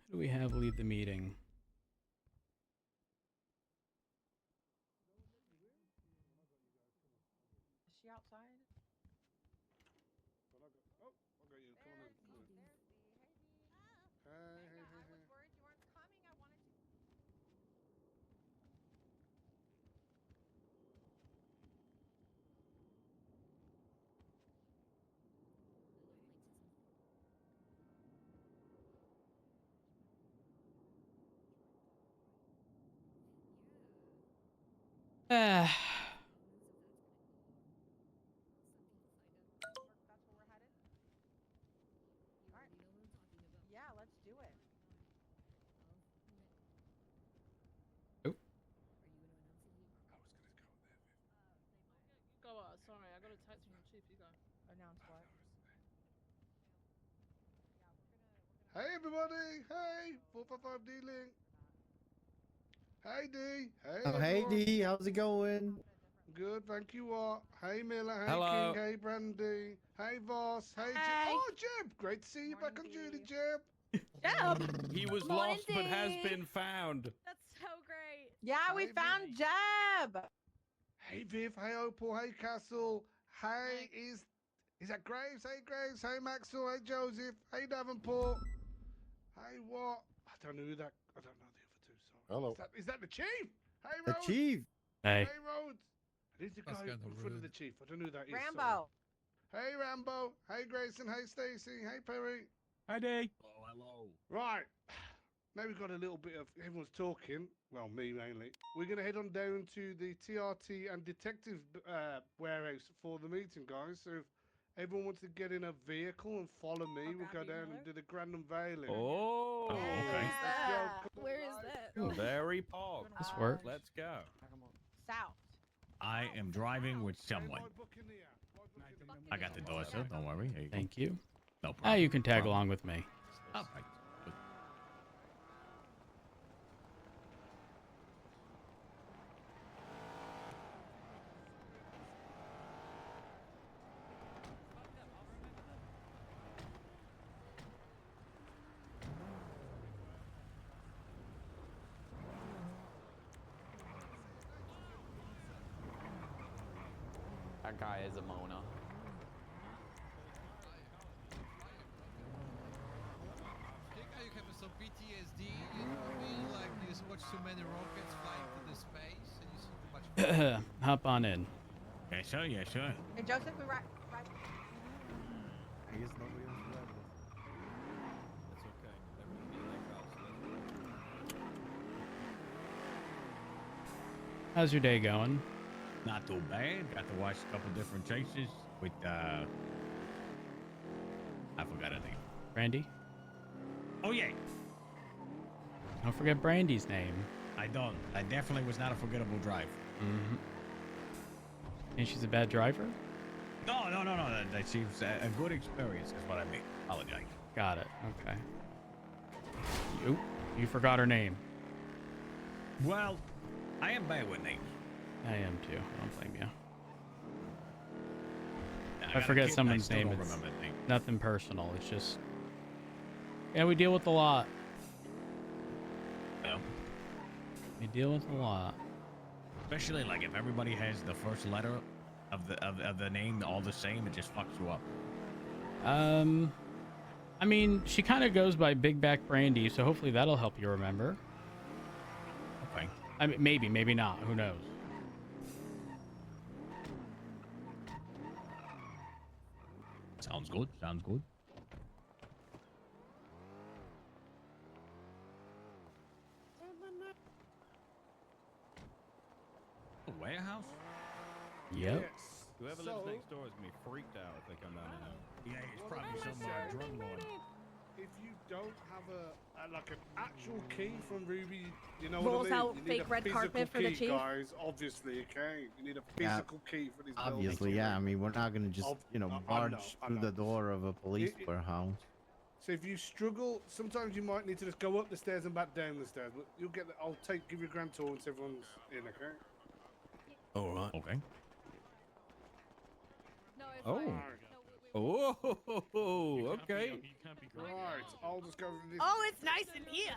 Speaker 1: Who do we have lead the meeting?
Speaker 14: Is she outside?
Speaker 9: Oh, I got you. Come on in. Come on in. Hey, hey, hey, hey.
Speaker 14: Worried you weren't coming. I wanted to.
Speaker 1: Ah.
Speaker 14: That's where we're headed. All right. Yeah, let's do it.
Speaker 20: Go sorry, I got a text from the chief. You go.
Speaker 14: Announce what?
Speaker 9: Hey, everybody. Hey, 455 D-Link. Hey, D. Hey,
Speaker 17: oh, hey
Speaker 9: everyone.
Speaker 17: D, how's it going?
Speaker 9: Good, thank you. What? Hey, Miller. Hey,
Speaker 17: Hello.
Speaker 9: King. Hey, Brandy. Hey, Voss. Hey, Jeb.
Speaker 14: Hey.
Speaker 9: Oh, Jeb. Great to see you back on duty, Jeb.
Speaker 20: Jeb.
Speaker 19: He was
Speaker 14: Morning,
Speaker 19: lost but has
Speaker 14: Dee.
Speaker 19: been found.
Speaker 2: That's so great.
Speaker 14: Yeah, we
Speaker 9: Hey,
Speaker 14: found Jeb.
Speaker 9: Hey, Viv. Hey, Opal. Hey, Castle. Hey, is that Graves? Hey, Graves. Hey, Maxwell. Hey, Joseph. Hey, Davenport. Hey, what? I don't know who that. I don't know the other two. Sorry.
Speaker 17: Hello.
Speaker 9: Is that the chief? Hey,
Speaker 17: The
Speaker 9: Rhodes.
Speaker 17: chief.
Speaker 1: Hey.
Speaker 9: Hey, Rhodes. Who's the guy in front of the chief? I don't know who that is.
Speaker 14: Rambo.
Speaker 9: Sorry. Hey, Rambo. Hey, Grayson. Hey, Stacy. Hey, Perry.
Speaker 19: Hi, Day.
Speaker 22: Oh, hello.
Speaker 9: Right. Now we've got a little bit of everyone's talking. Well, me mainly. We're going to head on down to the TRT and detective warehouse for the meeting, guys. So if everyone wants to get in a vehicle and follow me, we'll go down and do the grand unveiling.
Speaker 19: Oh, okay.
Speaker 2: Where is that?
Speaker 1: Ooh,
Speaker 19: Very pog.
Speaker 1: this works.
Speaker 19: Let's go.
Speaker 14: South.
Speaker 22: I am driving with someone. I got the door, sir. Don't worry. Here you go.
Speaker 1: Thank you.
Speaker 22: No
Speaker 1: Ah,
Speaker 22: problem.
Speaker 1: you can tag along with me.
Speaker 22: All right.
Speaker 16: That guy is a Mona.
Speaker 7: I think you have some PTSD, you know what I mean? Like you watch
Speaker 22: many rockets flying to the space and you see too much.
Speaker 1: Hop on in.
Speaker 22: Yes, sir. Yes, sir.
Speaker 14: Hey, Joseph, we right.
Speaker 17: I guess nobody else will have this.
Speaker 19: That's okay. Everyone's being like us, so that's fine.
Speaker 1: How's your day going?
Speaker 22: Not too bad. Got to watch a couple different chases with I forgot her name.
Speaker 1: Brandy?
Speaker 22: Oh yeah.
Speaker 1: Don't forget Brandy's name.
Speaker 22: I don't. I definitely was not a forgettable drive.
Speaker 1: Mm-hmm. And she's a bad driver?
Speaker 22: No. That seems a good experience is what I mean. Apologize.
Speaker 1: Got it. Okay. You forgot her name.
Speaker 22: Well, I am bad with names.
Speaker 1: I am too. I don't blame you.
Speaker 22: I
Speaker 1: I
Speaker 22: got a
Speaker 1: forget
Speaker 22: kid,
Speaker 1: someone's
Speaker 22: I still
Speaker 1: name.
Speaker 22: don't
Speaker 1: It's
Speaker 22: remember the name.
Speaker 1: nothing personal. It's just, yeah, we deal with a lot.
Speaker 22: No.
Speaker 1: We deal with a lot.
Speaker 22: Especially like if everybody has the first letter of the name all the same, it just fucks you up.
Speaker 1: I mean, she kind of goes by Big Back Brandy, so hopefully that'll help you remember.
Speaker 22: Okay.
Speaker 1: I mean, maybe not. Who knows?
Speaker 22: Sounds good. Sounds good. A warehouse?
Speaker 1: Yep.
Speaker 19: Whoever lives next door is gonna be freaked out if they come down here.
Speaker 22: Yeah, it's probably some drug lord.
Speaker 9: If you don't have like an actual key from Ruby, you know
Speaker 2: Rolls
Speaker 9: what I mean?
Speaker 2: out
Speaker 9: You need
Speaker 2: fake
Speaker 9: a
Speaker 2: red
Speaker 9: physical
Speaker 2: carpet for the
Speaker 9: key,
Speaker 2: chief.
Speaker 9: guys. Obviously, okay. You need a
Speaker 17: Yeah.
Speaker 9: physical key for these
Speaker 17: Obviously, yeah. I mean, we're not gonna just,
Speaker 9: I
Speaker 17: barge
Speaker 9: know.
Speaker 17: through the door of a police warehouse.
Speaker 9: So if you struggle, sometimes you might need to just go up the stairs and back down the stairs. But you'll get. Give you a grand tour once everyone's in, okay?
Speaker 22: All right. Okay.
Speaker 19: Oh. Oh. Okay.
Speaker 9: Right. I'll just go with this.
Speaker 2: Oh, it's nice in here.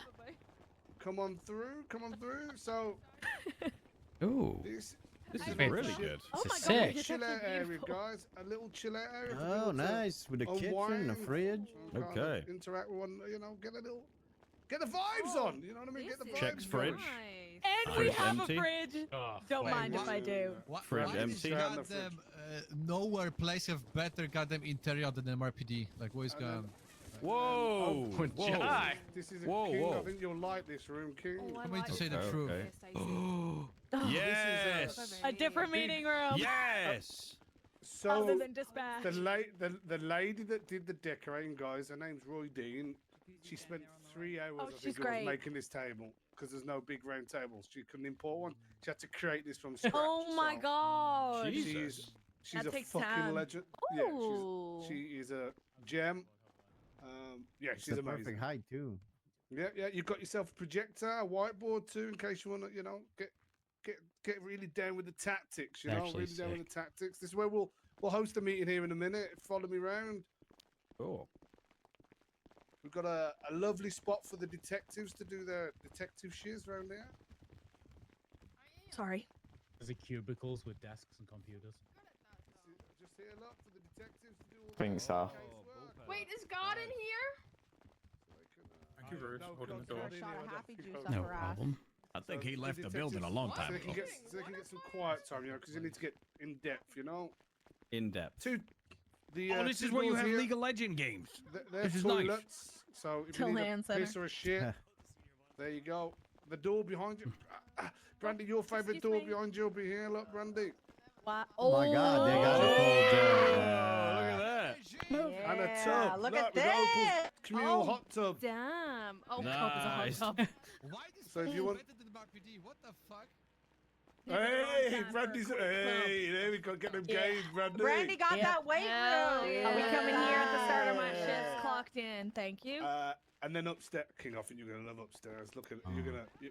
Speaker 9: Come on through. Come on through. So.
Speaker 1: Ooh.
Speaker 9: This
Speaker 19: is
Speaker 1: Wait,
Speaker 19: really
Speaker 1: this-
Speaker 19: good.
Speaker 2: Oh
Speaker 1: This is
Speaker 2: my God,
Speaker 1: sick.
Speaker 2: it's
Speaker 9: chill out
Speaker 2: actually
Speaker 9: area,
Speaker 2: beautiful.
Speaker 9: guys. A little chill out area. for
Speaker 17: Oh,
Speaker 9: people to
Speaker 17: nice. With a kitchen, a
Speaker 9: unwind
Speaker 17: fridge.
Speaker 9: and kind of
Speaker 19: Okay.
Speaker 9: interact with one. Get the vibes on. You know what I mean? Get the vibes.
Speaker 19: Checks
Speaker 9: going.
Speaker 19: fridge.
Speaker 2: And we
Speaker 19: Fridge
Speaker 2: have
Speaker 19: empty?
Speaker 2: a fridge. Don't mind if I do.
Speaker 19: Fridge
Speaker 7: Why
Speaker 19: empty.
Speaker 7: does goddamn nowhere place have better goddamn interior than MRPD? Like, what is going on?
Speaker 22: Whoa.
Speaker 9: Oh,
Speaker 22: Whoa.
Speaker 9: This is a
Speaker 22: Whoa,
Speaker 9: king.
Speaker 22: whoa.
Speaker 9: I think you'll like this room, King.
Speaker 7: I mean to say the truth.
Speaker 22: Yes.
Speaker 2: A different meeting room.
Speaker 22: Yes.
Speaker 9: So
Speaker 2: Other than dispatch.
Speaker 9: the lady that did the decorating, guys, her name's Roy Dean. She spent 3 hours, I
Speaker 2: she's
Speaker 9: think, it
Speaker 2: great.
Speaker 9: was making this table because there's no big round tables. She couldn't import one. She had to create this from scratch.
Speaker 2: Oh my
Speaker 9: so
Speaker 2: God.
Speaker 9: She's
Speaker 2: That
Speaker 9: a
Speaker 2: takes
Speaker 9: fucking
Speaker 2: time.
Speaker 9: legend.
Speaker 2: Ooh.
Speaker 9: Yeah, she is a gem. Yeah,
Speaker 17: It's
Speaker 9: she's
Speaker 17: the
Speaker 9: amazing.
Speaker 17: perfect height too.
Speaker 9: Yeah. You've got yourself a projector, a whiteboard too, in case you want to, get really down with the tactics.
Speaker 1: Actually
Speaker 9: Really down with
Speaker 1: sick.
Speaker 9: the tactics. This is where we'll host a meeting here in a minute. Follow me round.
Speaker 19: Cool.
Speaker 9: We've got a lovely spot for the detectives to do their detective shiz around here.
Speaker 2: Sorry.
Speaker 10: Is it cubicles with desks and computers?
Speaker 9: Just here, look, for the detectives to do all
Speaker 16: Think so.
Speaker 20: Wait, is God in here?
Speaker 10: Thank you, Rude. Holding the door.
Speaker 1: No problem.
Speaker 22: I think he left the building a long time
Speaker 9: So they
Speaker 22: ago.
Speaker 9: can get, some quiet time, because you need to get in depth,
Speaker 19: In depth.
Speaker 22: Oh, this is where you have League of Legends games.
Speaker 9: They're
Speaker 22: This is nice.
Speaker 9: toilets. So if
Speaker 2: Till
Speaker 9: you need
Speaker 2: hand
Speaker 9: a piss
Speaker 2: center.
Speaker 9: or a shit, there you go. The door behind you. Brandy, your favourite
Speaker 2: Excuse
Speaker 9: door
Speaker 2: me.
Speaker 9: behind you will be here. Look, Brandy.
Speaker 2: What?
Speaker 17: Oh my God, they got a
Speaker 22: Oh,
Speaker 17: full
Speaker 22: look at that.
Speaker 9: And a
Speaker 14: Yeah,
Speaker 9: tub.
Speaker 14: look
Speaker 9: we
Speaker 14: at
Speaker 9: got Opal's
Speaker 14: this.
Speaker 9: communal
Speaker 2: Oh,
Speaker 9: hot tub.
Speaker 2: Damn. Oh,
Speaker 22: Nice.
Speaker 2: God, it's a hot tub.
Speaker 7: Why this
Speaker 9: So if
Speaker 7: place
Speaker 9: you want-
Speaker 7: better than MRPD? What the fuck?
Speaker 9: Hey, Brandy's. Hey, there we go. Get them games, Brandy.
Speaker 14: Brandy got
Speaker 2: Yeah.
Speaker 14: that weight
Speaker 2: Hell
Speaker 14: room.
Speaker 2: yeah. Are we coming here at the start of my
Speaker 14: Yeah.
Speaker 2: shift? Clocked in. Thank you.
Speaker 9: And then upstairs, King. I think you're gonna love upstairs. Look at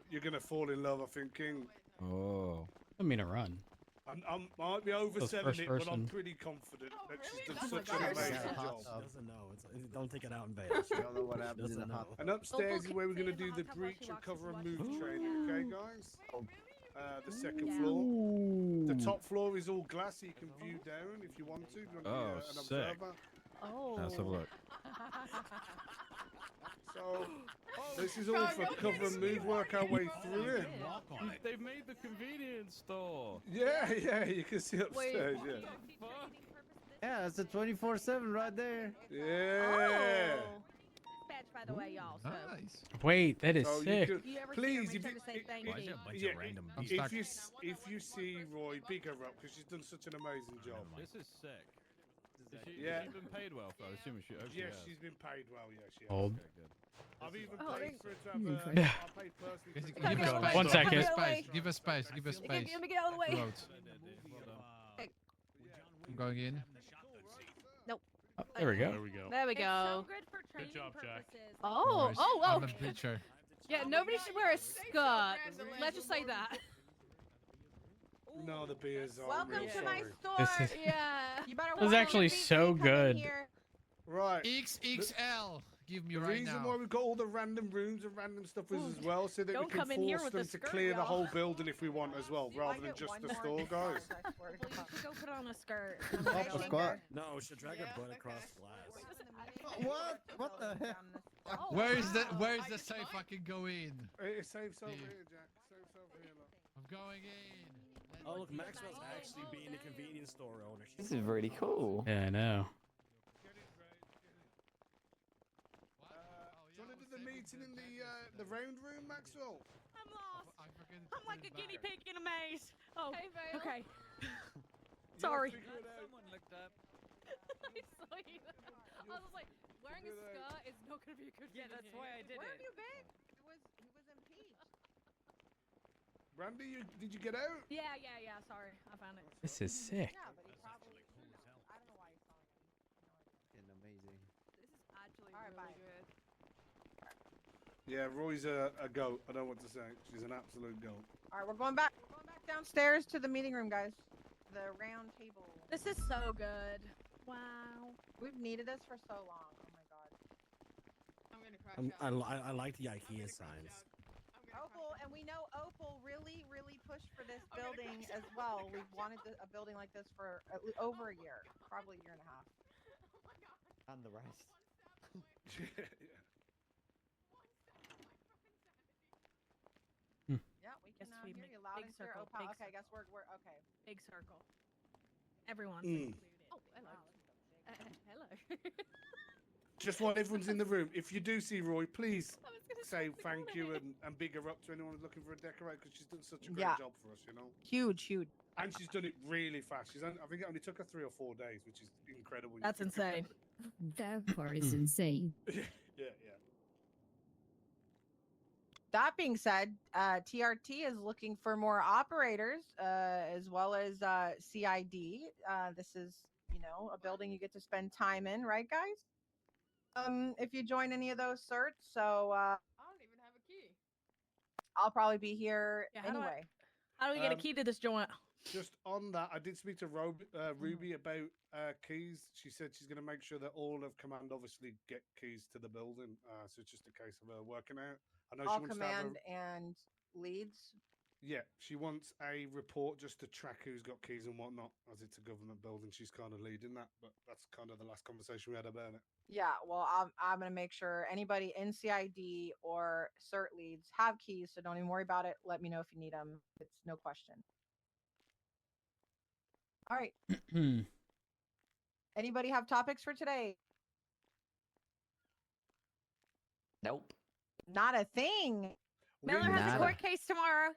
Speaker 9: you're gonna fall in love. I think, King.
Speaker 19: Oh.
Speaker 1: I mean, a run.
Speaker 9: I might be overselling
Speaker 1: first
Speaker 9: it, but I'm
Speaker 1: person.
Speaker 9: pretty confident that she's done
Speaker 2: Oh my
Speaker 9: such
Speaker 2: God.
Speaker 9: an
Speaker 2: Yeah.
Speaker 9: amazing
Speaker 2: Yeah.
Speaker 9: job.
Speaker 17: Doesn't know. Don't take it out in Vegas. You don't know what happens in the hot
Speaker 9: And upstairs is
Speaker 2: Opal
Speaker 9: where we're
Speaker 2: can
Speaker 9: gonna
Speaker 2: stay
Speaker 9: do
Speaker 2: in
Speaker 9: the
Speaker 2: the hot tub while
Speaker 9: breach
Speaker 2: she
Speaker 9: and
Speaker 2: watches
Speaker 9: cover and
Speaker 2: watch
Speaker 9: move
Speaker 2: TV.
Speaker 9: training. Okay, guys. The second
Speaker 2: Yeah.
Speaker 9: floor. The top floor is all glass, so you can view down if you want to. If you want to
Speaker 19: Oh,
Speaker 9: be an
Speaker 19: sick.
Speaker 9: observer.
Speaker 2: Oh.
Speaker 19: Let's have a look.
Speaker 9: So this is all for cover and move, work our way through it.
Speaker 19: They've made the convenience store.
Speaker 9: Yeah, yeah, you can see upstairs. Yeah.
Speaker 17: Yeah, it's a 24/7 right there.
Speaker 9: Yeah.
Speaker 11: Dispatch, by the way, y'all. So.
Speaker 7: Nice.
Speaker 1: Wait, that is
Speaker 9: So you
Speaker 1: sick.
Speaker 9: could-
Speaker 11: You ever
Speaker 9: please,
Speaker 11: see
Speaker 9: if
Speaker 11: her
Speaker 9: you,
Speaker 11: reach out to say thank
Speaker 19: Why is
Speaker 11: you?
Speaker 19: there a bunch
Speaker 9: yeah,
Speaker 19: of random
Speaker 7: I'm
Speaker 19: bees?
Speaker 7: stuck.
Speaker 9: if you see Roy, big her up because she's done such an amazing job.
Speaker 19: This is sick.
Speaker 9: Yeah.
Speaker 19: Has she been paid well for? I assume she.
Speaker 9: Yes, she's been paid well. Yeah, she has.
Speaker 1: Hold.
Speaker 19: Okay, good.
Speaker 9: I've even
Speaker 11: Oh,
Speaker 9: paid for it to
Speaker 1: Yeah.
Speaker 9: have. I paid personally
Speaker 7: Give
Speaker 9: for it to
Speaker 7: us
Speaker 9: have
Speaker 7: space.
Speaker 1: 1 second.
Speaker 7: Give us space. Give us space. Give us space.
Speaker 11: Let me get out of the way.
Speaker 7: Roads. I'm going in.
Speaker 11: Nope.
Speaker 1: Oh, there we go.
Speaker 10: There we go.
Speaker 11: There we
Speaker 10: It's
Speaker 11: go.
Speaker 10: so good for training
Speaker 11: job,
Speaker 10: Jack.
Speaker 11: Oh,
Speaker 7: Nice.
Speaker 11: oh,
Speaker 7: I'm
Speaker 11: oh.
Speaker 7: a preacher.
Speaker 11: Yeah, nobody should wear a skirt. Let's just say that.
Speaker 9: No, the beers are.
Speaker 14: Welcome
Speaker 9: real
Speaker 14: to my
Speaker 9: sorry.
Speaker 14: store.
Speaker 1: This is-
Speaker 11: Yeah.
Speaker 14: You better
Speaker 1: This is
Speaker 14: watch
Speaker 1: actually
Speaker 14: your feet
Speaker 1: so
Speaker 14: when you come in
Speaker 1: good.
Speaker 14: here.
Speaker 9: Right.
Speaker 7: XXL. Give me
Speaker 9: The
Speaker 7: right
Speaker 9: reason
Speaker 7: now.
Speaker 9: why we've got all the random rooms and random stuff is as well, so that we
Speaker 11: Don't
Speaker 9: can
Speaker 11: come in here
Speaker 9: force
Speaker 11: with
Speaker 9: them
Speaker 11: a
Speaker 9: to
Speaker 11: skirt,
Speaker 9: clear the
Speaker 11: y'all.
Speaker 9: whole building if we want as well,
Speaker 14: I
Speaker 9: rather than
Speaker 14: get
Speaker 9: just
Speaker 14: one
Speaker 9: the
Speaker 14: more
Speaker 9: store,
Speaker 14: chance,
Speaker 9: guys.
Speaker 14: I swear to
Speaker 11: Well, you
Speaker 14: God.
Speaker 11: should go put on a skirt.
Speaker 17: Up a squat.
Speaker 22: No, she'll drag her butt across glass.
Speaker 17: What? What the heck?
Speaker 11: Oh,
Speaker 7: Where is the
Speaker 11: wow.
Speaker 7: Where is the safe I can go in?
Speaker 9: It's safe over
Speaker 7: Yeah.
Speaker 9: here, Jack. Safe over here, look.
Speaker 7: I'm going in.
Speaker 22: Oh, look, Maxwell's actually being a convenience store owner.
Speaker 16: This is pretty cool.
Speaker 1: Yeah, I know.
Speaker 9: Do you want to do the meeting in the round room, Maxwell?
Speaker 11: I'm lost. I'm like a guinea pig in a maze. Oh,
Speaker 20: Hey, Vale.
Speaker 11: okay. Sorry.
Speaker 5: Someone looked up.
Speaker 11: I saw you. I was like, wearing a skirt is not going to be a good
Speaker 5: Yeah,
Speaker 11: fit in
Speaker 5: that's
Speaker 11: here.
Speaker 5: why I did
Speaker 14: Where
Speaker 5: it.
Speaker 14: have you been? He was impeached.
Speaker 9: Randy, did you get out?
Speaker 11: Yeah. Sorry, I found it.
Speaker 1: This is sick.
Speaker 14: Yeah, but he probably. I don't know why he's telling me.
Speaker 17: Amazing.
Speaker 11: This is actually
Speaker 14: All right,
Speaker 11: really
Speaker 14: bye.
Speaker 11: good.
Speaker 9: Yeah, Roy's a goat. I don't know what to say. She's an absolute goat.
Speaker 14: All right, we're going back. We're going back downstairs to the meeting room, guys. The round table.
Speaker 11: This is so good. Wow.
Speaker 14: We've needed this for so long. Oh my God.
Speaker 20: I'm gonna crash out.
Speaker 22: I like the IKEA signs.
Speaker 14: Opal, and we know Opal really, really pushed for this building as well. We've wanted a building like this for over a year, probably a year and a half.
Speaker 16: And the rest.
Speaker 14: Yeah, we can
Speaker 11: Guess we
Speaker 14: hear
Speaker 11: make
Speaker 14: you loud
Speaker 11: big
Speaker 14: and clear.
Speaker 11: circle,
Speaker 14: Opal.
Speaker 11: big
Speaker 14: Okay, I guess we're okay.
Speaker 11: Big circle. Everyone's
Speaker 9: Mm.
Speaker 11: included. Oh, hello. Hello.
Speaker 9: Just while everyone's in the room, if you do see Roy, please
Speaker 11: I was gonna
Speaker 9: say
Speaker 11: the
Speaker 9: thank
Speaker 11: corner
Speaker 9: you
Speaker 11: here.
Speaker 9: and big her up to anyone who's looking for a decorator because she's done such a great
Speaker 14: Yeah.
Speaker 9: job for us, you know.
Speaker 14: Huge, huge.
Speaker 9: And she's done it really fast. I think it only took her 3 or 4 days, which is incredible.
Speaker 11: That's insane.
Speaker 18: That part is insane.
Speaker 9: Yeah.
Speaker 14: That being said, TRT is looking for more operators as well as CID. This is, a building you get to spend time in, right, guys? If you join any of those certs, so
Speaker 20: I don't even have a key.
Speaker 14: I'll probably be here
Speaker 11: Yeah,
Speaker 14: anyway.
Speaker 11: How do we get a key to this joint?
Speaker 9: Just on that, I did speak to Ruby about keys. She said she's going to make sure that all of command obviously get keys to the building. So it's just a case of her working out. I know
Speaker 14: All
Speaker 9: she wants to have
Speaker 14: command and leads.
Speaker 9: Yeah, she wants a report just to track who's got keys and whatnot, as it's a government building. She's kind of leading that, but that's kind of the last conversation we had about it.
Speaker 14: Yeah, well, I'm going to make sure anybody in CID or cert leads have keys, so don't even worry about it. Let me know if you need them. It's no question. All right. Anybody have topics for today?
Speaker 16: Nope.
Speaker 14: Not a thing.
Speaker 11: Miller has a court case tomorrow.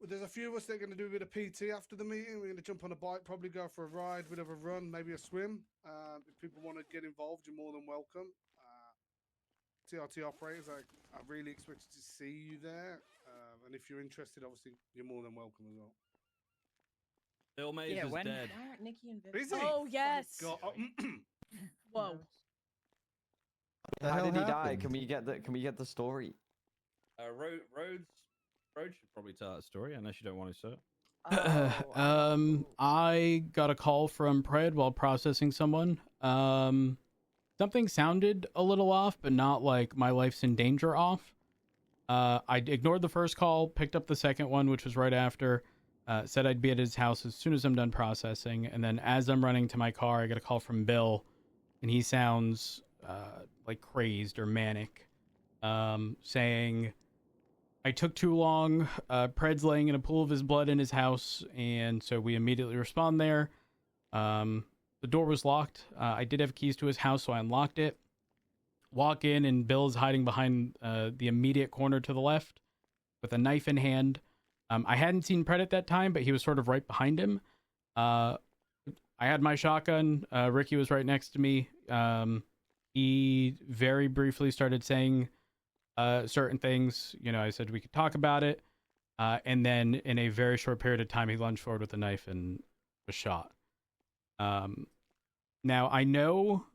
Speaker 9: There's a few of us that are going to do a bit of PT after the meeting. We're going to jump on a bike, probably go for a ride, bit of a run, maybe a swim. If people want to get involved, you're more than welcome. TRT operators, I really expected to see you there. And if you're interested, obviously, you're more than welcome as well.
Speaker 19: Bill Mays is dead.
Speaker 14: Why aren't Nikki and
Speaker 9: Is he?
Speaker 11: Oh, yes.
Speaker 9: God.
Speaker 11: Whoa.
Speaker 16: How did he die? Can we get the story?
Speaker 19: Rhodes should probably tell that story unless you don't want to, sir.
Speaker 1: I got a call from Pred while processing someone. Something sounded a little off, but not like my life's in danger off. I ignored the first call, picked up the second one, which was right after. Said I'd be at his house as soon as I'm done processing. And then as I'm running to my car, I get a call from Bill, and he sounds like crazed or manic, saying, "I took too long. Pred's laying in a pool of his blood in his house, and so we immediately respond there. The door was locked. I did have keys to his house, so I unlocked it. Walk in, and Bill's hiding behind the immediate corner to the left with a knife in hand. I hadn't seen Pred at that time, but he was sort of right behind him. I had my shotgun. Ricky was right next to me. He very briefly started saying certain things. You know, I said we could talk about it. And then in a very short period of time, he lunged forward with a knife and was shot. Now, I know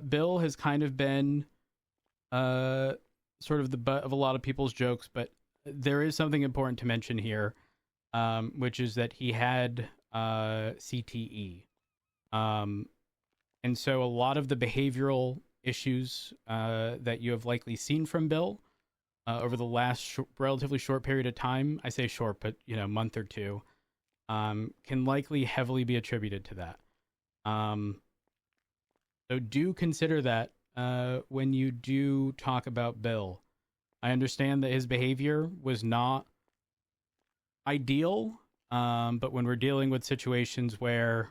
Speaker 1: Bill has kind of been sort of the butt of a lot of people's jokes, but there is something important to mention here, which is that he had CTE. And so a lot of the behavioral issues that you have likely seen from Bill over the last relatively short period of time, I say short, but, you know, month or two, can likely heavily be attributed to that. So do consider that when you do talk about Bill. I understand that his behavior was not ideal, but when we're dealing with situations where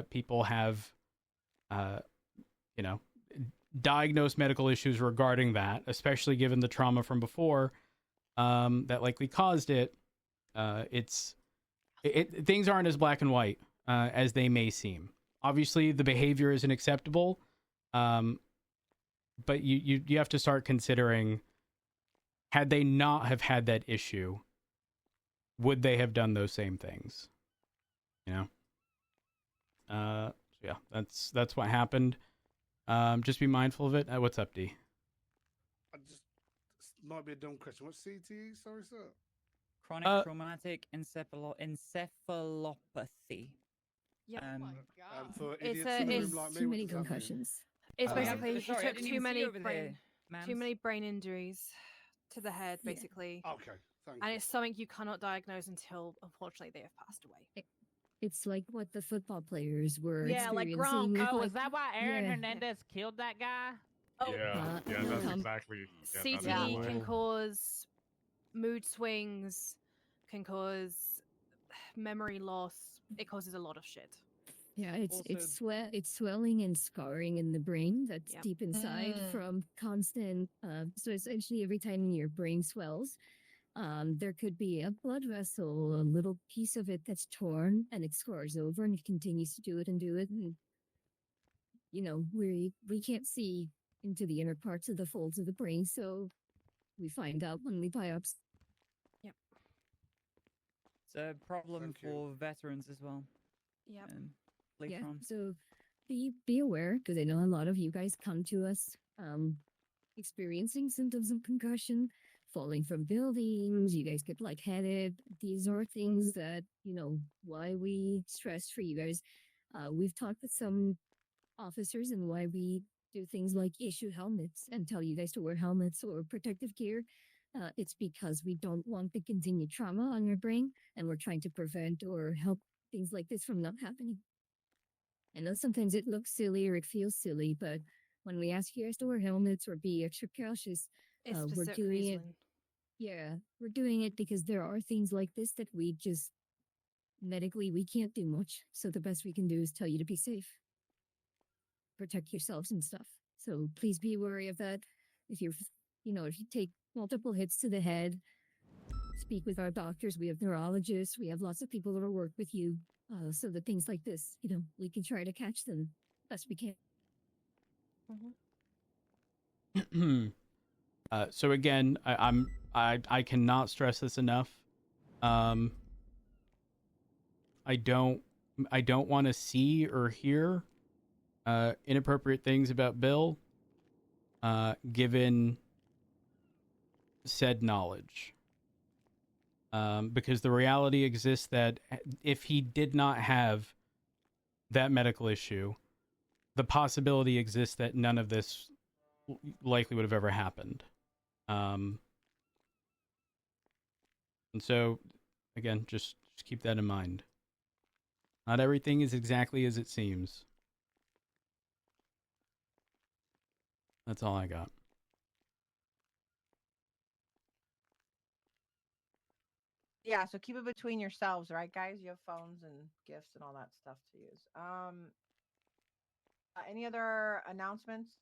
Speaker 1: people have, you know, diagnosed medical issues regarding that, especially given the trauma from before that likely caused it, things aren't as black and white as they may seem. Obviously, the behavior isn't acceptable, but you have to start considering, had they not have had that issue, would they have done those same things? You know? So yeah, that's what happened. Just be mindful of it. What's up, D?
Speaker 9: This might be a dumb question. What's CTE? Sorry, sir.
Speaker 5: Chronic traumatic encephalopathy.
Speaker 2: Yep.
Speaker 9: For
Speaker 2: It's
Speaker 9: idiots in the room like me,
Speaker 18: too
Speaker 9: what
Speaker 18: many
Speaker 9: does that mean?
Speaker 18: concussions.
Speaker 2: It's basically
Speaker 5: sorry, I
Speaker 2: he took
Speaker 5: didn't
Speaker 2: too
Speaker 5: even see
Speaker 2: many
Speaker 5: you over there, ma'ams.
Speaker 2: too many brain injuries to the head, basically.
Speaker 9: Okay, thank
Speaker 2: And
Speaker 9: you.
Speaker 2: it's something you cannot diagnose until, unfortunately, they have passed away.
Speaker 18: It's like what the football players were
Speaker 12: Yeah, like
Speaker 18: experiencing.
Speaker 12: Gronk. Oh,
Speaker 18: like,
Speaker 12: is that why Aaron
Speaker 18: yeah.
Speaker 12: Hernandez killed that guy?
Speaker 2: Oh,
Speaker 10: That's exactly. Yeah,
Speaker 2: CTE can cause mood swings, can cause memory loss. It causes a lot of shit.
Speaker 18: Yeah, it's swelling and scarring in the brain that's
Speaker 2: Yep.
Speaker 18: deep inside from constant. So essentially, every time your brain swells, there could be a blood vessel, a little piece of it that's torn, and it scars over, and it continues to do it, and you know, we can't see into the inner parts of the folds of the brain, so we find out when we biopsy.
Speaker 2: Yep.
Speaker 5: It's a problem for veterans as well.
Speaker 2: Yep.
Speaker 5: Later
Speaker 18: Yeah.
Speaker 5: on.
Speaker 18: So be aware, because I know a lot of you guys come to us experiencing symptoms of concussion, falling from buildings. You guys get lightheaded. These are things that, you know, why we stress for you guys. We've talked with some officers and why we do things like issue helmets and tell you guys to wear helmets or protective gear. It's because we don't want the continued trauma on your brain, and we're trying to prevent or help things like this from not happening. I know sometimes it looks silly or it feels silly, but when we ask you guys to wear helmets or be extra cautious,
Speaker 2: It's
Speaker 18: we're
Speaker 2: specific
Speaker 18: doing
Speaker 2: reason.
Speaker 18: it. Yeah, we're doing it because there are things like this that we just medically we can't do much. So the best we can do is tell you to be safe, protect yourselves and stuff. So please be wary of that. If you're, you know, if you take multiple hits to the head, speak with our doctors. We have neurologists. We have lots of people that will work with you. So that things like this, you know, we can try to catch them best we can.
Speaker 1: So again, I cannot stress this enough. I don't want to see or hear inappropriate things about Bill, given said knowledge. Because the reality exists that if he did not have that medical issue, the possibility exists that none of this likely would have ever happened. And so, again, just keep that in mind. Not everything is exactly as it seems. That's all I got.
Speaker 14: Yeah, so keep it between yourselves, right, guys? You have phones and gifts and all that stuff to use. Any other announcements?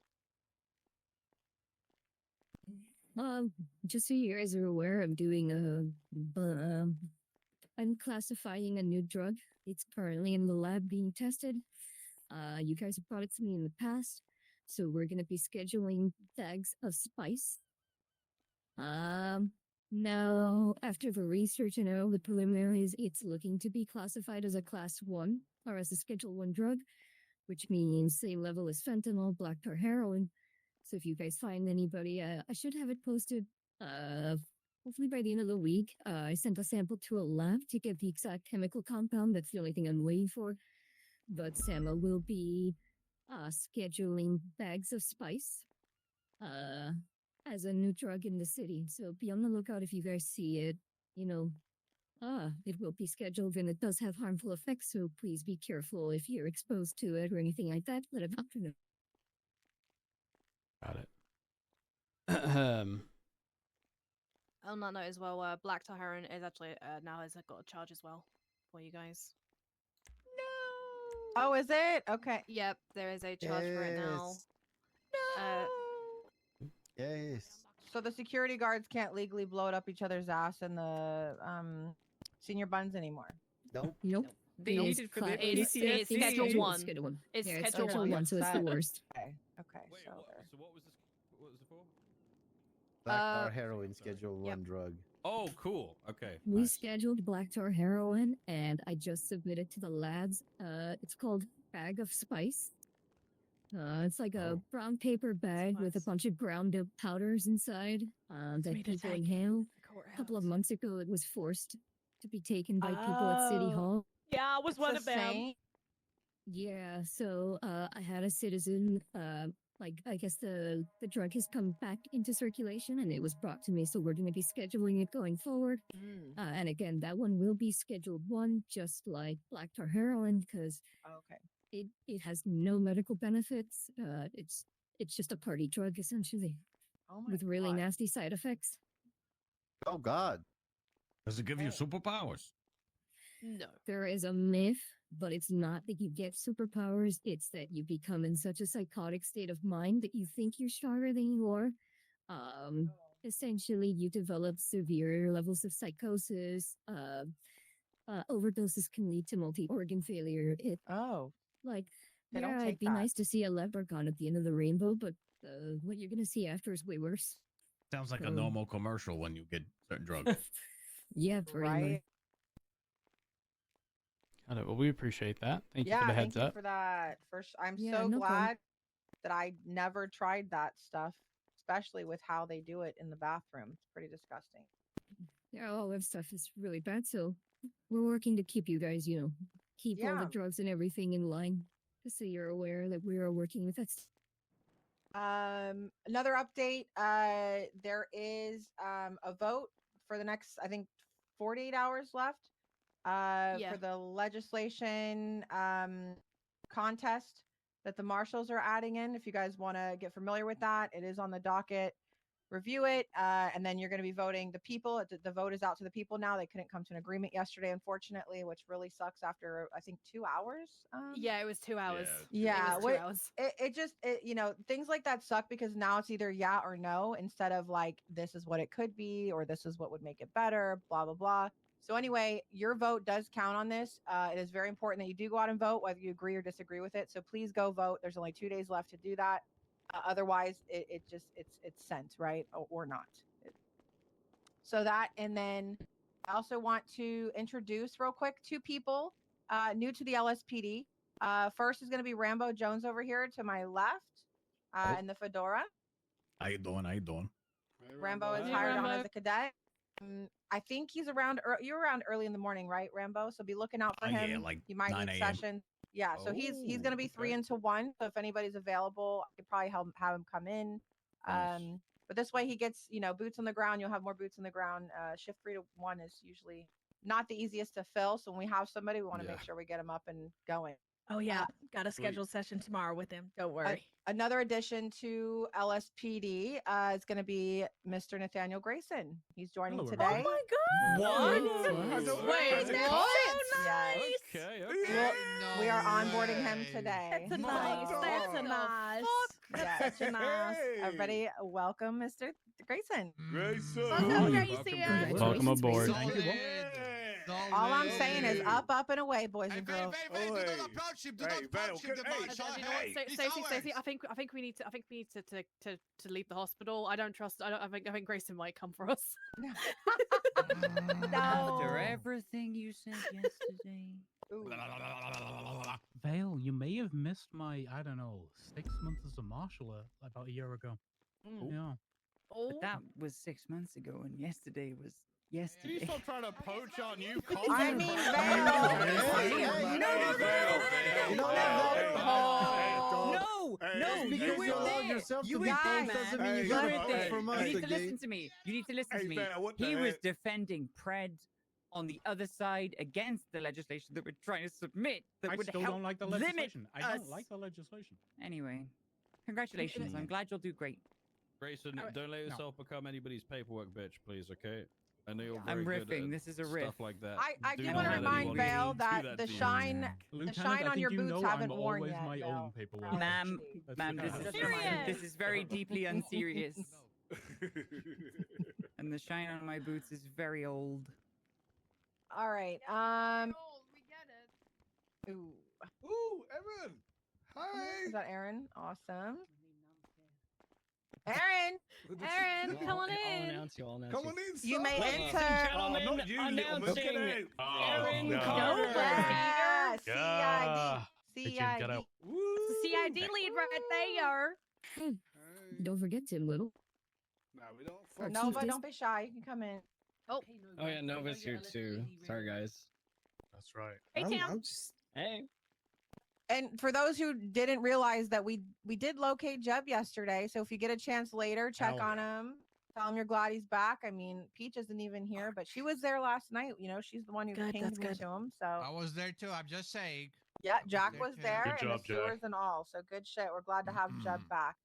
Speaker 18: Just so you guys are aware, I'm doing I'm classifying a new drug. It's currently in the lab being tested. You guys have brought it to me in the past, so we're gonna be scheduling bags of spice. Now, after the research and all the preliminaries, it's looking to be classified as a class 1 or as a schedule 1 drug, which means same level as fentanyl, black tar heroin. So if you guys find anybody, I should have it posted, hopefully by the end of the week. I sent a sample to a lab to get the exact chemical compound. That's the only thing I'm waiting for. But Sama will be scheduling bags of spice as a new drug in the city. So be on the lookout if you guys see it. You know, it will be scheduled and it does have harmful effects. So please be careful if you're exposed to it or anything like that. Let a doctor know.
Speaker 1: Got it.
Speaker 2: On that note as well, black tar heroin is actually now has got a charge as well for you guys.
Speaker 14: Oh, is it? Okay.
Speaker 2: Yep, there is a charge for it now.
Speaker 17: Yes.
Speaker 14: So the security guards can't legally blow it up each other's ass in the senior buns anymore.
Speaker 17: Nope.
Speaker 18: Nope.
Speaker 8: They need it for the
Speaker 2: It's
Speaker 8: PTSD.
Speaker 2: schedule 1.
Speaker 18: Schedule 1.
Speaker 2: It's
Speaker 18: Yeah, it's
Speaker 2: schedule
Speaker 18: schedule 1, so it's the worst.
Speaker 14: Okay. Okay.
Speaker 19: Wait,
Speaker 14: So
Speaker 19: what,
Speaker 14: there.
Speaker 19: so what was this? What was it for?
Speaker 17: Black tar heroin, schedule 1 drug.
Speaker 19: Oh, cool. Okay.
Speaker 18: We scheduled black tar heroin, and I just submitted to the labs. It's called Bag of Spice. It's like a brown paper bag with a bunch of ground up powders inside that people inhale. A couple of months ago, it was forced to be taken by people at City Hall.
Speaker 11: Yeah, I was one of them.
Speaker 18: Yeah, so I had a citizen, I guess the drug has come back into circulation and it was brought to me, so we're going to be scheduling it going forward. And again, that one will be scheduled 1, just like black tar heroin, because it has no medical benefits. It's just a party drug, essentially, with really nasty side effects.
Speaker 17: Oh, God.
Speaker 22: Does it give you superpowers?
Speaker 2: No.
Speaker 18: There is a myth, but it's not that you get superpowers. It's that you become in such a psychotic state of mind that you think you're stronger than you are. Essentially, you develop severe levels of psychosis. Overdoses can lead to multi-organ failure.
Speaker 14: They don't
Speaker 18: It'd
Speaker 14: take
Speaker 18: be
Speaker 14: that.
Speaker 18: nice to see a leprechaun at the end of the rainbow, but what you're gonna see after is way worse.
Speaker 22: Sounds like a normal commercial when you get certain drugs.
Speaker 18: Yeah, pretty much.
Speaker 1: Got it. Well, we appreciate that. Thank you
Speaker 14: Yeah,
Speaker 1: for the heads
Speaker 14: thank you
Speaker 1: up.
Speaker 14: for that. I'm
Speaker 18: Yeah,
Speaker 14: so
Speaker 18: no problem.
Speaker 14: glad that I never tried that stuff, especially with how they do it in the bathroom. It's pretty disgusting.
Speaker 18: Yeah, all that stuff is really bad, so we're working to keep you guys, keep all the
Speaker 14: Yeah.
Speaker 18: drugs and everything in line, just so you're aware that we are working with that.
Speaker 14: Another update, there is a vote for the next, I think, 48 hours left for the legislation contest that the marshals are adding in. If you guys want to get familiar with that, it is on the docket. Review it, and then you're going to be voting. The people, the vote is out to the people now. They couldn't come to an agreement yesterday, unfortunately, which really sucks after, I think, 2 hours.
Speaker 2: Yeah, it was 2 hours.
Speaker 14: Yeah,
Speaker 2: it was 2 hours.
Speaker 14: It just, things like that suck because now it's either yeah or no instead of like, this is what it could be or this is what would make it better, blah, blah, blah. So anyway, your vote does count on this. It is very important that you do go out and vote, whether you agree or disagree with it. So please go vote. There's only 2 days left to do that. Otherwise, it's sent, right? Or not. So that, and then I also want to introduce real quick 2 people new to the LSPD. First is going to be Rambo Jones over here to my left in the fedora.
Speaker 22: How you doing? How you doing?
Speaker 14: Rambo is hired on as a cadet. I think he's around. You're around early in the morning, right, Rambo? So be looking out for him.
Speaker 22: Yeah, like
Speaker 14: you might
Speaker 22: 9
Speaker 14: need
Speaker 22: a.m.
Speaker 14: session. Yeah, so he's going to be 3 into 1. So if anybody's available, I could probably have him come in. But this way he gets, boots on the ground. You'll have more boots on the ground. Shift 3 to 1 is usually not the easiest to fill. So when we have somebody, we want to make sure we get them up and going.
Speaker 11: Oh yeah, got a scheduled session tomorrow with him. Don't worry.
Speaker 14: Another addition to LSPD is going to be Mr. Nathaniel Grayson. He's joining
Speaker 19: Hello,
Speaker 14: today.
Speaker 19: everybody.
Speaker 11: What? Wait, what?
Speaker 14: Yes.
Speaker 19: Okay,
Speaker 14: We are onboarding him today.
Speaker 11: That's a nice. That's a nice. That's such a nice.
Speaker 14: Everybody, welcome, Mr. Grayson.
Speaker 11: Welcome, Grayson.
Speaker 1: Welcome aboard.
Speaker 7: Thank you.
Speaker 14: All I'm saying is up and away, boys and girls.
Speaker 7: Do not approach him. Do not approach him.
Speaker 11: You know what, Stacey, I think we need to leave the hospital. I think Grayson might come for us.
Speaker 5: After everything you said yesterday.
Speaker 3: Vale, you may have missed my, I don't know, 6 months as a marshal about a year ago. Yeah.
Speaker 5: But that was 6 months ago, and yesterday was yesterday.
Speaker 19: Can you stop trying to poach on you?
Speaker 14: I mean,
Speaker 5: No, you were there. You were there,
Speaker 17: doesn't
Speaker 5: man.
Speaker 17: mean you
Speaker 5: You
Speaker 17: gotta
Speaker 5: were
Speaker 17: poach
Speaker 5: there.
Speaker 17: from us
Speaker 5: You need to
Speaker 17: again.
Speaker 5: listen to me. You need to listen to me.
Speaker 17: man, what the
Speaker 5: He was
Speaker 17: heck?
Speaker 5: defending Pred on the other side against the legislation that we're trying to submit that
Speaker 3: I
Speaker 5: would
Speaker 3: still
Speaker 5: help
Speaker 3: don't like the
Speaker 5: limit
Speaker 3: legislation. I don't
Speaker 5: us.
Speaker 3: like the legislation.
Speaker 5: Anyway, congratulations. I'm glad you'll do great.
Speaker 19: Grayson, don't let yourself become anybody's paperwork bitch, please, okay? I know you're
Speaker 5: I'm
Speaker 19: very good
Speaker 5: riffing.
Speaker 19: at
Speaker 5: This is a riff.
Speaker 19: stuff like that.
Speaker 14: I do
Speaker 19: not
Speaker 14: want to
Speaker 19: let
Speaker 14: remind
Speaker 19: anyone
Speaker 14: Vale
Speaker 19: do
Speaker 14: that
Speaker 19: that
Speaker 14: the
Speaker 19: to you.
Speaker 14: shine, the
Speaker 3: Lieutenant,
Speaker 14: shine
Speaker 3: I
Speaker 14: on your
Speaker 3: think you
Speaker 14: boots
Speaker 3: know
Speaker 14: haven't
Speaker 3: I'm
Speaker 14: worn
Speaker 3: always
Speaker 14: yet.
Speaker 3: my
Speaker 14: Vale.
Speaker 3: own paperwork.
Speaker 5: Ma'am,
Speaker 3: That's
Speaker 5: ma'am,
Speaker 3: the
Speaker 5: this
Speaker 3: guy.
Speaker 5: is very deeply unserious. And the shine on my boots is very old.
Speaker 14: All right.
Speaker 20: We get it.
Speaker 14: Ooh.
Speaker 9: Ooh, Evan. Hi.
Speaker 14: Is that Aaron? Awesome. Aaron.
Speaker 11: Aaron, come on
Speaker 15: I'll
Speaker 11: in.
Speaker 15: announce you. I'll announce
Speaker 9: Come on in,
Speaker 14: You may
Speaker 9: son.
Speaker 14: enter.
Speaker 9: Not you, little
Speaker 15: announcing
Speaker 9: monkey.
Speaker 15: Aaron
Speaker 9: no.
Speaker 15: Carter.
Speaker 14: Yeah,
Speaker 1: Yeah.
Speaker 14: CID.
Speaker 1: Get out.
Speaker 11: It's the CID lead right there.
Speaker 18: Don't forget Tim Little.
Speaker 9: No, we don't.
Speaker 18: Our
Speaker 14: No,
Speaker 18: chief
Speaker 14: but
Speaker 18: dis-
Speaker 14: don't be shy. You can come in.
Speaker 11: Oh.
Speaker 15: Oh yeah, Nova's here too. Sorry guys.
Speaker 1: That's right.
Speaker 11: Hey, Tim.
Speaker 15: Hey.
Speaker 14: And for those who didn't realize that we did locate Jeb yesterday, so if you get a chance later, check
Speaker 1: Hell
Speaker 14: on him. Tell him you're glad he's back. I mean, Peach isn't even here, but she was there last night. You know, she's the one who
Speaker 11: Good,
Speaker 14: pinged
Speaker 11: that's
Speaker 14: me
Speaker 11: good.
Speaker 14: to him. So
Speaker 7: I was there too. I'm just saying.
Speaker 14: yeah, Jack
Speaker 7: there
Speaker 14: was
Speaker 7: too.
Speaker 14: there,
Speaker 1: Good
Speaker 14: and
Speaker 1: job,
Speaker 14: the sewers and all. So good shit. We're glad to have Jeb back.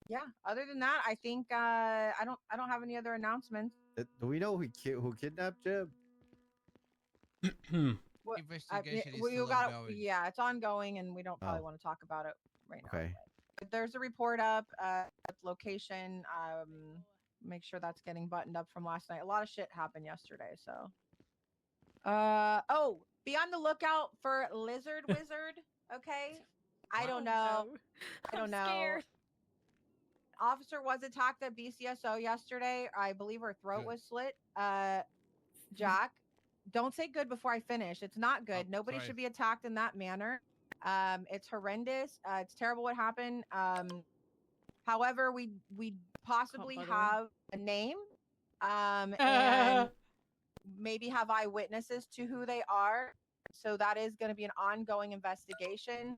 Speaker 14: Yeah. Other than that, I think I don't have any other announcements.
Speaker 17: Do we know who kidnapped Jeb?
Speaker 14: What,
Speaker 7: Investigation is
Speaker 14: we
Speaker 7: still
Speaker 14: got
Speaker 7: ongoing.
Speaker 14: yeah, it's ongoing, and we don't probably
Speaker 17: Oh.
Speaker 14: want to talk about it right now.
Speaker 17: Okay.
Speaker 14: But there's a report up at location. Make sure that's getting buttoned up from last night. A lot of shit happened yesterday, so. Oh, be on the lookout for Lizard Wizard. Okay, I don't know. I don't know.
Speaker 11: Scared.
Speaker 14: Officer was attacked at BCSO yesterday. I believe her throat was slit. Jack, don't say good before I finish. It's not good.
Speaker 7: Oh,
Speaker 14: Nobody
Speaker 7: sorry.
Speaker 14: should be attacked in that manner. It's horrendous. It's terrible what happened. However, we possibly
Speaker 11: Caught
Speaker 14: have a name, and maybe have eyewitnesses to who they are. So that is going to be an ongoing investigation.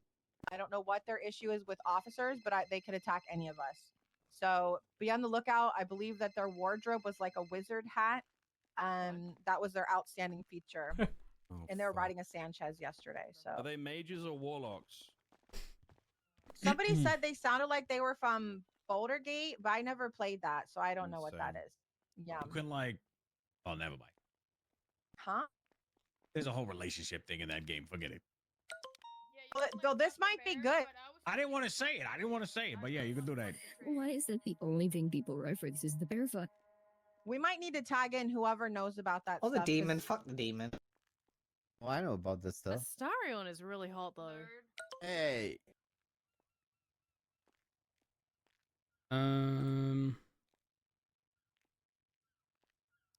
Speaker 14: I don't know what their issue is with officers, but they could attack any of us. So be on the lookout. I believe that their wardrobe was like a wizard hat. That was their outstanding feature. And they were riding a Sanchez yesterday. So
Speaker 19: Are they mages or warlocks?
Speaker 14: somebody said they sounded like they were from Boulder Gate, but I never played that, so I don't know what that is. Yeah.
Speaker 22: You couldn't like. Oh, never mind.
Speaker 14: Huh?
Speaker 22: There's a whole relationship thing in that game. Forget it.
Speaker 14: Well, this might be good.
Speaker 22: I didn't want to say it. But yeah, you can do that.
Speaker 18: Why is that the only thing people reference is the bear fuck?
Speaker 14: We might need to tag in whoever knows about that.
Speaker 21: Oh, the
Speaker 14: stuff, 'cause-
Speaker 21: demon. Fuck the demon.
Speaker 17: Well, I know about this stuff.
Speaker 11: Astarion is really hot though.
Speaker 17: Hey.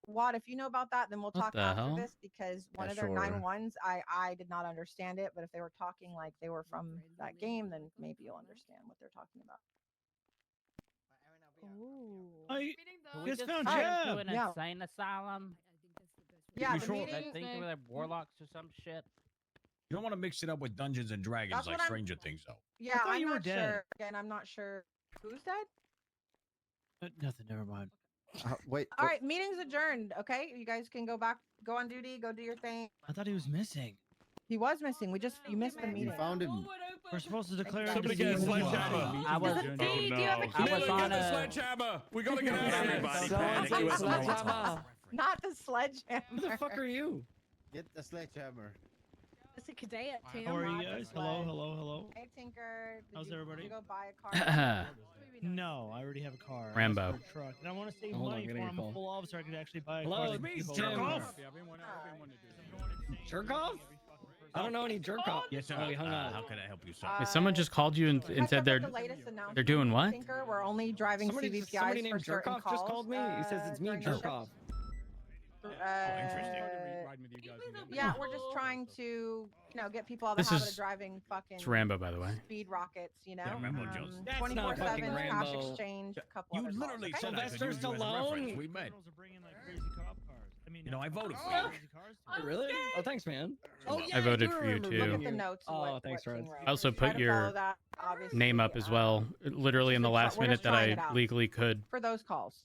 Speaker 14: Watt, if you know about that, then we'll
Speaker 1: What
Speaker 14: talk
Speaker 1: the
Speaker 14: after
Speaker 1: hell?
Speaker 14: this because one
Speaker 1: Yeah,
Speaker 14: of their
Speaker 1: sure.
Speaker 14: 9-1s, I did not understand it, but if they were talking like they were from that game, then maybe you'll understand what they're talking about.
Speaker 12: Can we
Speaker 22: just
Speaker 12: just
Speaker 22: found
Speaker 12: turn
Speaker 22: Jeb.
Speaker 12: into an
Speaker 14: Yeah.
Speaker 12: insane asylum?
Speaker 14: Yeah,
Speaker 22: You
Speaker 14: the
Speaker 22: sure?
Speaker 12: I
Speaker 14: meeting.
Speaker 12: think they're warlocks or some shit.
Speaker 22: You don't want to mix it up with Dungeons and Dragons
Speaker 14: That's
Speaker 22: like
Speaker 14: what I'm-
Speaker 22: Stranger Things, though.
Speaker 14: Yeah,
Speaker 22: thought
Speaker 14: I'm
Speaker 22: you were
Speaker 14: not
Speaker 22: dead.
Speaker 14: sure. Again, I'm not sure who's dead.
Speaker 15: Nothing. Never mind.
Speaker 17: Wait.
Speaker 14: All right, meeting's adjourned. Okay, you guys can go back, go on duty, go do your thing.
Speaker 15: I thought he was missing.
Speaker 14: He was missing. You missed the meeting.
Speaker 17: You found him.
Speaker 15: We're supposed to declare
Speaker 17: Somebody
Speaker 15: him
Speaker 17: get a
Speaker 15: deceased.
Speaker 17: sledgehammer.
Speaker 12: I was.
Speaker 11: Do you have a key?
Speaker 19: Millie, get the sledgehammer. We gotta get out of here.
Speaker 16: Everybody sledgehammer.
Speaker 14: Not the sledgehammer.
Speaker 15: Who the fuck are you?
Speaker 17: Get the sledgehammer.
Speaker 11: It's a cadet, Tim.
Speaker 15: How are you guys? Hello, hello, hello.
Speaker 14: Hey, Tinker.
Speaker 15: How's everybody?
Speaker 14: Did you go buy a car?
Speaker 15: No, I already have a car.
Speaker 1: Rambo.
Speaker 15: I asked for a truck. And I want to save
Speaker 17: Hold on,
Speaker 15: money
Speaker 17: getting
Speaker 15: for
Speaker 17: a
Speaker 15: I'm a
Speaker 17: call.
Speaker 15: full officer. I could actually buy a
Speaker 17: Hello,
Speaker 15: car.
Speaker 17: it's me,
Speaker 15: Jerk
Speaker 17: Tim.
Speaker 15: off.
Speaker 17: Jerk off? I don't know any jerk off.
Speaker 22: Yes, sir.
Speaker 17: Oh, he hung up.
Speaker 22: How can I help you, sir?
Speaker 1: Someone just called you and
Speaker 14: Catch
Speaker 1: said
Speaker 14: up
Speaker 1: they're
Speaker 14: with the latest announcement,
Speaker 1: they're doing what?
Speaker 14: Tinker, we're only driving
Speaker 17: Somebody
Speaker 14: CVPIs for
Speaker 17: named
Speaker 14: certain
Speaker 17: Jerkoff
Speaker 14: calls.
Speaker 17: just called me. He says it's me,
Speaker 14: during the shift.
Speaker 17: Jerkoff.
Speaker 14: Yeah, we're just trying to, get people out of
Speaker 1: This
Speaker 14: the habit
Speaker 1: is-
Speaker 14: of driving fucking
Speaker 1: It's Rambo, by the way.
Speaker 14: speed rockets,
Speaker 22: Yeah, Rambo Jones.
Speaker 17: That's not
Speaker 14: 24/7
Speaker 17: fucking
Speaker 14: cash
Speaker 17: Rambo.
Speaker 14: exchange, a couple
Speaker 22: You
Speaker 14: other
Speaker 22: literally
Speaker 14: calls,
Speaker 22: said
Speaker 14: okay?
Speaker 22: I could
Speaker 17: Sylvester
Speaker 22: use you as a
Speaker 17: Stallone?
Speaker 22: reference. We met.
Speaker 15: Girls are bringing like crazy cop cars. I mean,
Speaker 22: You know, I voted for
Speaker 15: crazy
Speaker 22: you.
Speaker 15: cars
Speaker 17: Oh, really? Oh, thanks, man.
Speaker 14: Oh,
Speaker 17: yeah,
Speaker 1: I voted
Speaker 17: do
Speaker 1: for you,
Speaker 17: remember
Speaker 1: too.
Speaker 14: Look
Speaker 17: voting
Speaker 14: at the
Speaker 17: you.
Speaker 14: notes.
Speaker 17: Oh,
Speaker 14: what
Speaker 17: thanks,
Speaker 14: King
Speaker 17: Reds.
Speaker 14: wrote.
Speaker 1: I also
Speaker 14: Try
Speaker 1: put
Speaker 14: to
Speaker 1: your
Speaker 14: follow that, obviously,
Speaker 1: name up as well, literally in the last
Speaker 14: we're
Speaker 1: minute
Speaker 14: just
Speaker 1: that
Speaker 14: trying it
Speaker 1: I
Speaker 14: out.
Speaker 1: legally could,
Speaker 14: for those calls.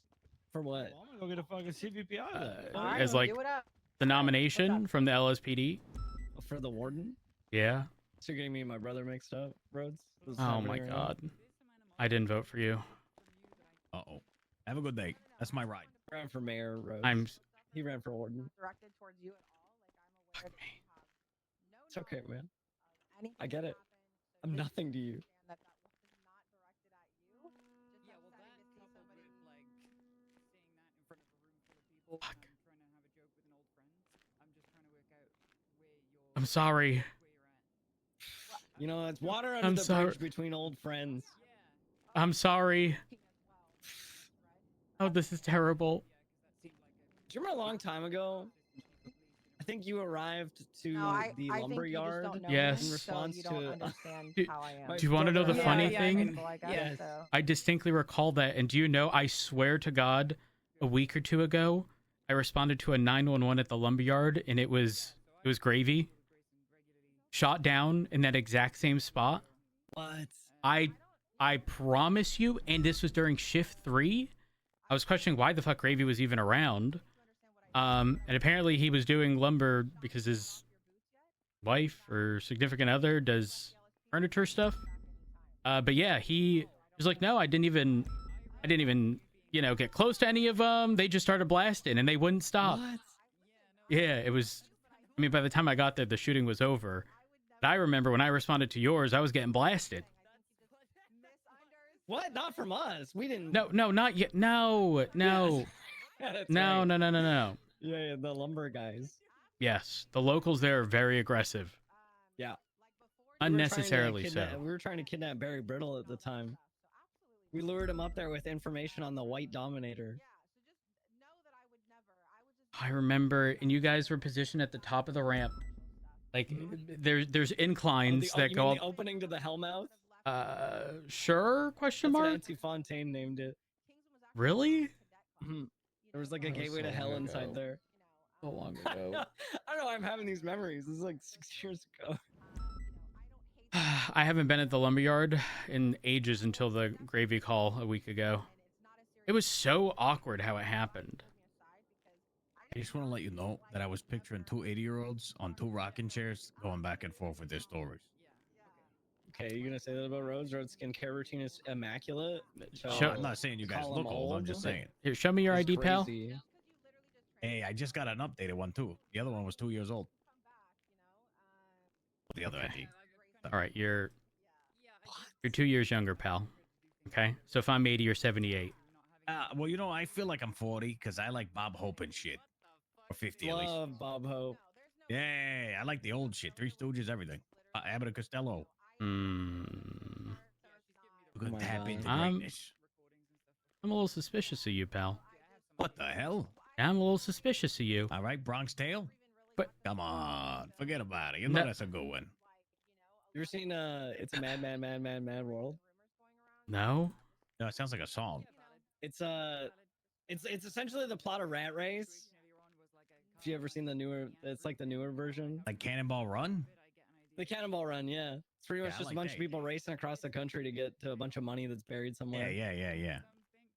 Speaker 17: For what?
Speaker 15: Well, I'm gonna go get a fucking CVPI then.
Speaker 14: All right,
Speaker 1: as like
Speaker 14: do it up.
Speaker 1: the nomination from the LSPD.
Speaker 17: For the warden?
Speaker 1: Yeah.
Speaker 17: So you're getting me and my brother mixed up, Rhodes? This is
Speaker 1: Oh
Speaker 17: happening
Speaker 1: my
Speaker 17: right now?
Speaker 1: God. I didn't vote for you.
Speaker 22: Uh-oh. Have a good day. That's my ride.
Speaker 17: He ran for mayor, Rhodes. He ran for warden.
Speaker 14: Directed towards you at all. Like, I'm aware that you have no
Speaker 17: It's okay, man.
Speaker 14: knowledge of anything
Speaker 17: I get
Speaker 14: that
Speaker 17: it.
Speaker 14: happened, so
Speaker 17: I'm
Speaker 14: just
Speaker 17: nothing to you.
Speaker 14: understand that that was not directed at you. Just upsetting to see somebody.
Speaker 1: I'm sorry.
Speaker 17: You know, it's water under
Speaker 1: I'm
Speaker 17: the
Speaker 1: sorry.
Speaker 17: bridge between old friends.
Speaker 1: I'm sorry. Oh, this is terrible.
Speaker 17: Do you remember a long time ago? I think you arrived to
Speaker 14: No, I
Speaker 17: the
Speaker 14: think
Speaker 17: lumber
Speaker 14: you just
Speaker 17: yard
Speaker 14: don't know
Speaker 1: Yes.
Speaker 14: me,
Speaker 17: in
Speaker 14: so
Speaker 17: response
Speaker 14: you don't
Speaker 17: to.
Speaker 14: understand
Speaker 1: Do-
Speaker 14: how I am.
Speaker 17: my
Speaker 1: Do you want to know the
Speaker 17: brother-
Speaker 1: funny
Speaker 14: Yeah,
Speaker 1: thing?
Speaker 14: grateful, I guess,
Speaker 17: Yes.
Speaker 14: so.
Speaker 1: I distinctly recall that. And do you know, I swear to God, a week or two ago, I responded to a 911 at the lumberyard, and it was Gravy. Shot down in that exact same spot.
Speaker 17: What?
Speaker 1: I promise you, and this was during shift 3. I was questioning why the fuck Gravy was even around. And apparently he was doing lumber because his wife or significant other does furniture stuff. But yeah, he was like, no, I didn't even, get close to any of them. They just started blasting and they wouldn't stop.
Speaker 17: What?
Speaker 1: Yeah, it was, by the time I got there, the shooting was over. But I remember when I responded to yours, I was getting blasted.
Speaker 17: What? Not from us. We didn't.
Speaker 1: No, not yet. No.
Speaker 17: Yeah, that's
Speaker 1: No,
Speaker 17: right.
Speaker 1: no.
Speaker 17: Yeah, the lumber guys.
Speaker 1: Yes, the locals there are very aggressive.
Speaker 17: Yeah.
Speaker 1: Unnecessarily so.
Speaker 17: We were trying to kidnap Barry Brittle at the time. We lured him up there with information on the White Dominator.
Speaker 1: I remember, and you guys were positioned at the top of the ramp. Like, there's inclines that
Speaker 17: you
Speaker 1: go
Speaker 17: mean
Speaker 1: up.
Speaker 17: the opening to the Hellmouth?
Speaker 1: Sure? Question
Speaker 17: That's what
Speaker 1: mark?
Speaker 17: Nancy Fontaine named it.
Speaker 1: Really?
Speaker 17: There was like a
Speaker 1: That was
Speaker 17: gateway
Speaker 1: so
Speaker 17: to hell
Speaker 1: long
Speaker 17: inside
Speaker 1: ago.
Speaker 17: there.
Speaker 1: So long
Speaker 17: I
Speaker 1: ago.
Speaker 17: don't know. I'm having these memories. This is like 6 years ago.
Speaker 1: I haven't been at the lumberyard in ages until the Gravy call a week ago. It was so awkward how it happened.
Speaker 22: I just want to let you know that I was picturing two 80-year-olds on two rocking chairs going back and forth with their stories.
Speaker 17: Okay, you gonna say that about Rhodes? Rhodes' skincare routine is immaculate.
Speaker 22: I'm not saying you guys
Speaker 17: call
Speaker 22: look
Speaker 17: him
Speaker 22: old. I'm just saying.
Speaker 1: Here, show me your
Speaker 17: He's
Speaker 1: ID, pal.
Speaker 17: crazy.
Speaker 22: Hey, I just got an updated one too. The other one was 2 years old. The other ID.
Speaker 1: All right, you're 2 years younger, pal. Okay, so if I'm 80, you're 78.
Speaker 22: Well, you know, I feel like I'm 40 because I like Bob Hope and shit. Or 50 at least.
Speaker 17: Love Bob Hope.
Speaker 22: Yeah, I like the old shit. Three Stooges, everything. Abbott and Costello.
Speaker 1: Mm.
Speaker 22: You can tap into
Speaker 1: I'm
Speaker 22: greatness.
Speaker 1: a little suspicious of you, pal.
Speaker 22: What the hell?
Speaker 1: I'm a little suspicious of you.
Speaker 22: All right, Bronx Tale.
Speaker 1: But
Speaker 22: come on, forget about it. You know that's a good one.
Speaker 17: You ever seen It's a Mad World?
Speaker 1: No.
Speaker 22: No, it sounds like a song.
Speaker 17: It's essentially the plot of Rat Race. If you ever seen the newer, it's like the newer version.
Speaker 22: Like Cannonball Run?
Speaker 17: The Cannonball Run, yeah. It's pretty much
Speaker 22: I
Speaker 17: just
Speaker 22: like
Speaker 17: a bunch
Speaker 22: that,
Speaker 17: of people racing across the country to get to a bunch of money that's buried somewhere.
Speaker 22: Yeah.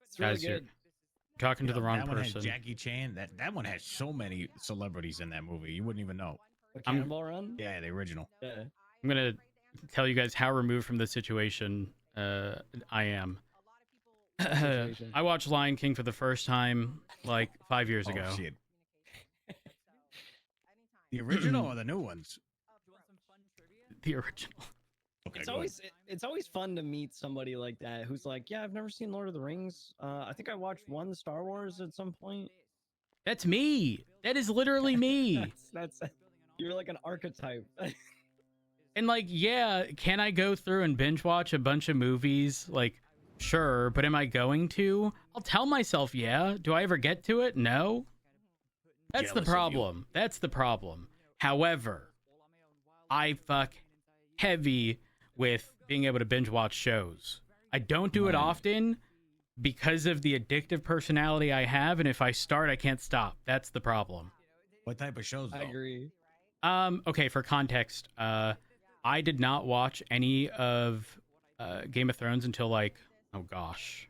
Speaker 17: It's really
Speaker 1: Guys, you're
Speaker 17: good.
Speaker 1: talking to the wrong
Speaker 22: that one has
Speaker 1: person.
Speaker 22: Jackie Chan. That one has so many celebrities in that movie. You wouldn't even know.
Speaker 17: Cannonball Run?
Speaker 22: Yeah, the original.
Speaker 17: Yeah.
Speaker 1: I'm gonna tell you guys how removed from the situation I am. I watched Lion King for the first time like 5 years ago.
Speaker 22: Oh, shit. The original or the new ones?
Speaker 1: The original.
Speaker 22: Okay,
Speaker 17: It's always fun to meet somebody like that who's like, yeah, I've never seen Lord of the Rings. I think I watched one Star Wars at some point.
Speaker 1: That's me. That is literally me.
Speaker 17: that's you're like an archetype.
Speaker 1: And like, yeah, can I go through and binge watch a bunch of movies? Like, sure, but am I going to? I'll tell myself, yeah. Do I ever get to it? No. That's the problem. That's the problem. However, I fuck heavy with being able to binge watch shows. I don't do it often because of the addictive personality I have, and if I start, I can't stop. That's the problem.
Speaker 22: What type of shows, though?
Speaker 17: I agree.
Speaker 1: Okay, for context, I did not watch any of Game of Thrones until like, oh gosh,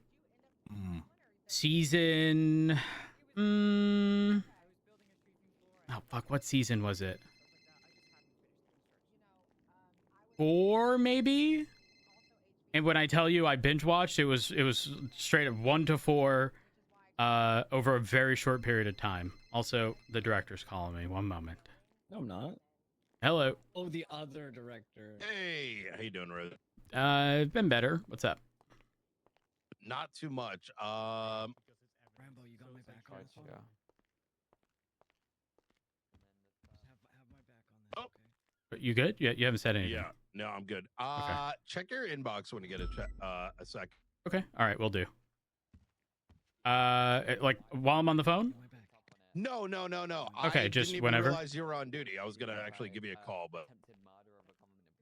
Speaker 1: season. Oh fuck, what season was it? 4 maybe. And when I tell you I binge watched, it was straight up 1 to 4 over a very short period of time. Also, the director's calling me. One moment.
Speaker 17: No, I'm not.
Speaker 1: Hello.
Speaker 17: Oh, the other director.
Speaker 4: Hey, how you doing, Rose?
Speaker 1: Been better. What's up?
Speaker 4: Not too much.
Speaker 17: Rambo, you got my back on this one?
Speaker 4: Oh,
Speaker 1: You good? You haven't said anything.
Speaker 4: yeah. No, I'm good. Check your inbox when you get a sec.
Speaker 1: Okay. All right, we'll do. Like while I'm on the phone?
Speaker 4: No.
Speaker 1: Okay,
Speaker 4: I
Speaker 1: just
Speaker 4: didn't even
Speaker 1: whenever.
Speaker 4: realize you were on duty. I was gonna actually give you a call, but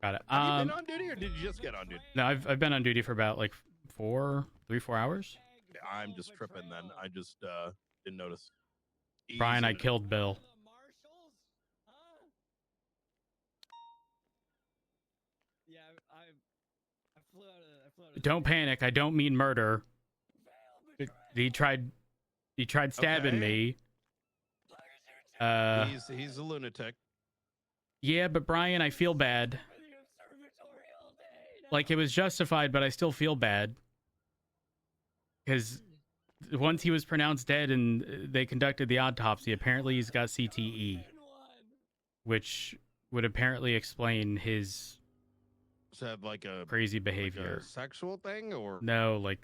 Speaker 1: Got it.
Speaker 4: have you been on duty or did you just get on duty?
Speaker 1: No, I've been on duty for about like 4 hours.
Speaker 4: I'm just tripping then. I just didn't notice.
Speaker 1: Brian, I
Speaker 4: Easy.
Speaker 1: killed Bill.
Speaker 17: Yeah, I flew out of
Speaker 1: Don't panic. I don't mean murder. He tried stabbing me.
Speaker 4: He's a lunatic.
Speaker 1: Yeah, but Brian, I feel bad. Like, it was justified, but I still feel bad. Because once he was pronounced dead and they conducted the autopsy, apparently he's got CTE. Which would apparently explain his
Speaker 4: Does that have like a
Speaker 1: crazy behavior.
Speaker 4: like a sexual thing or
Speaker 1: No, like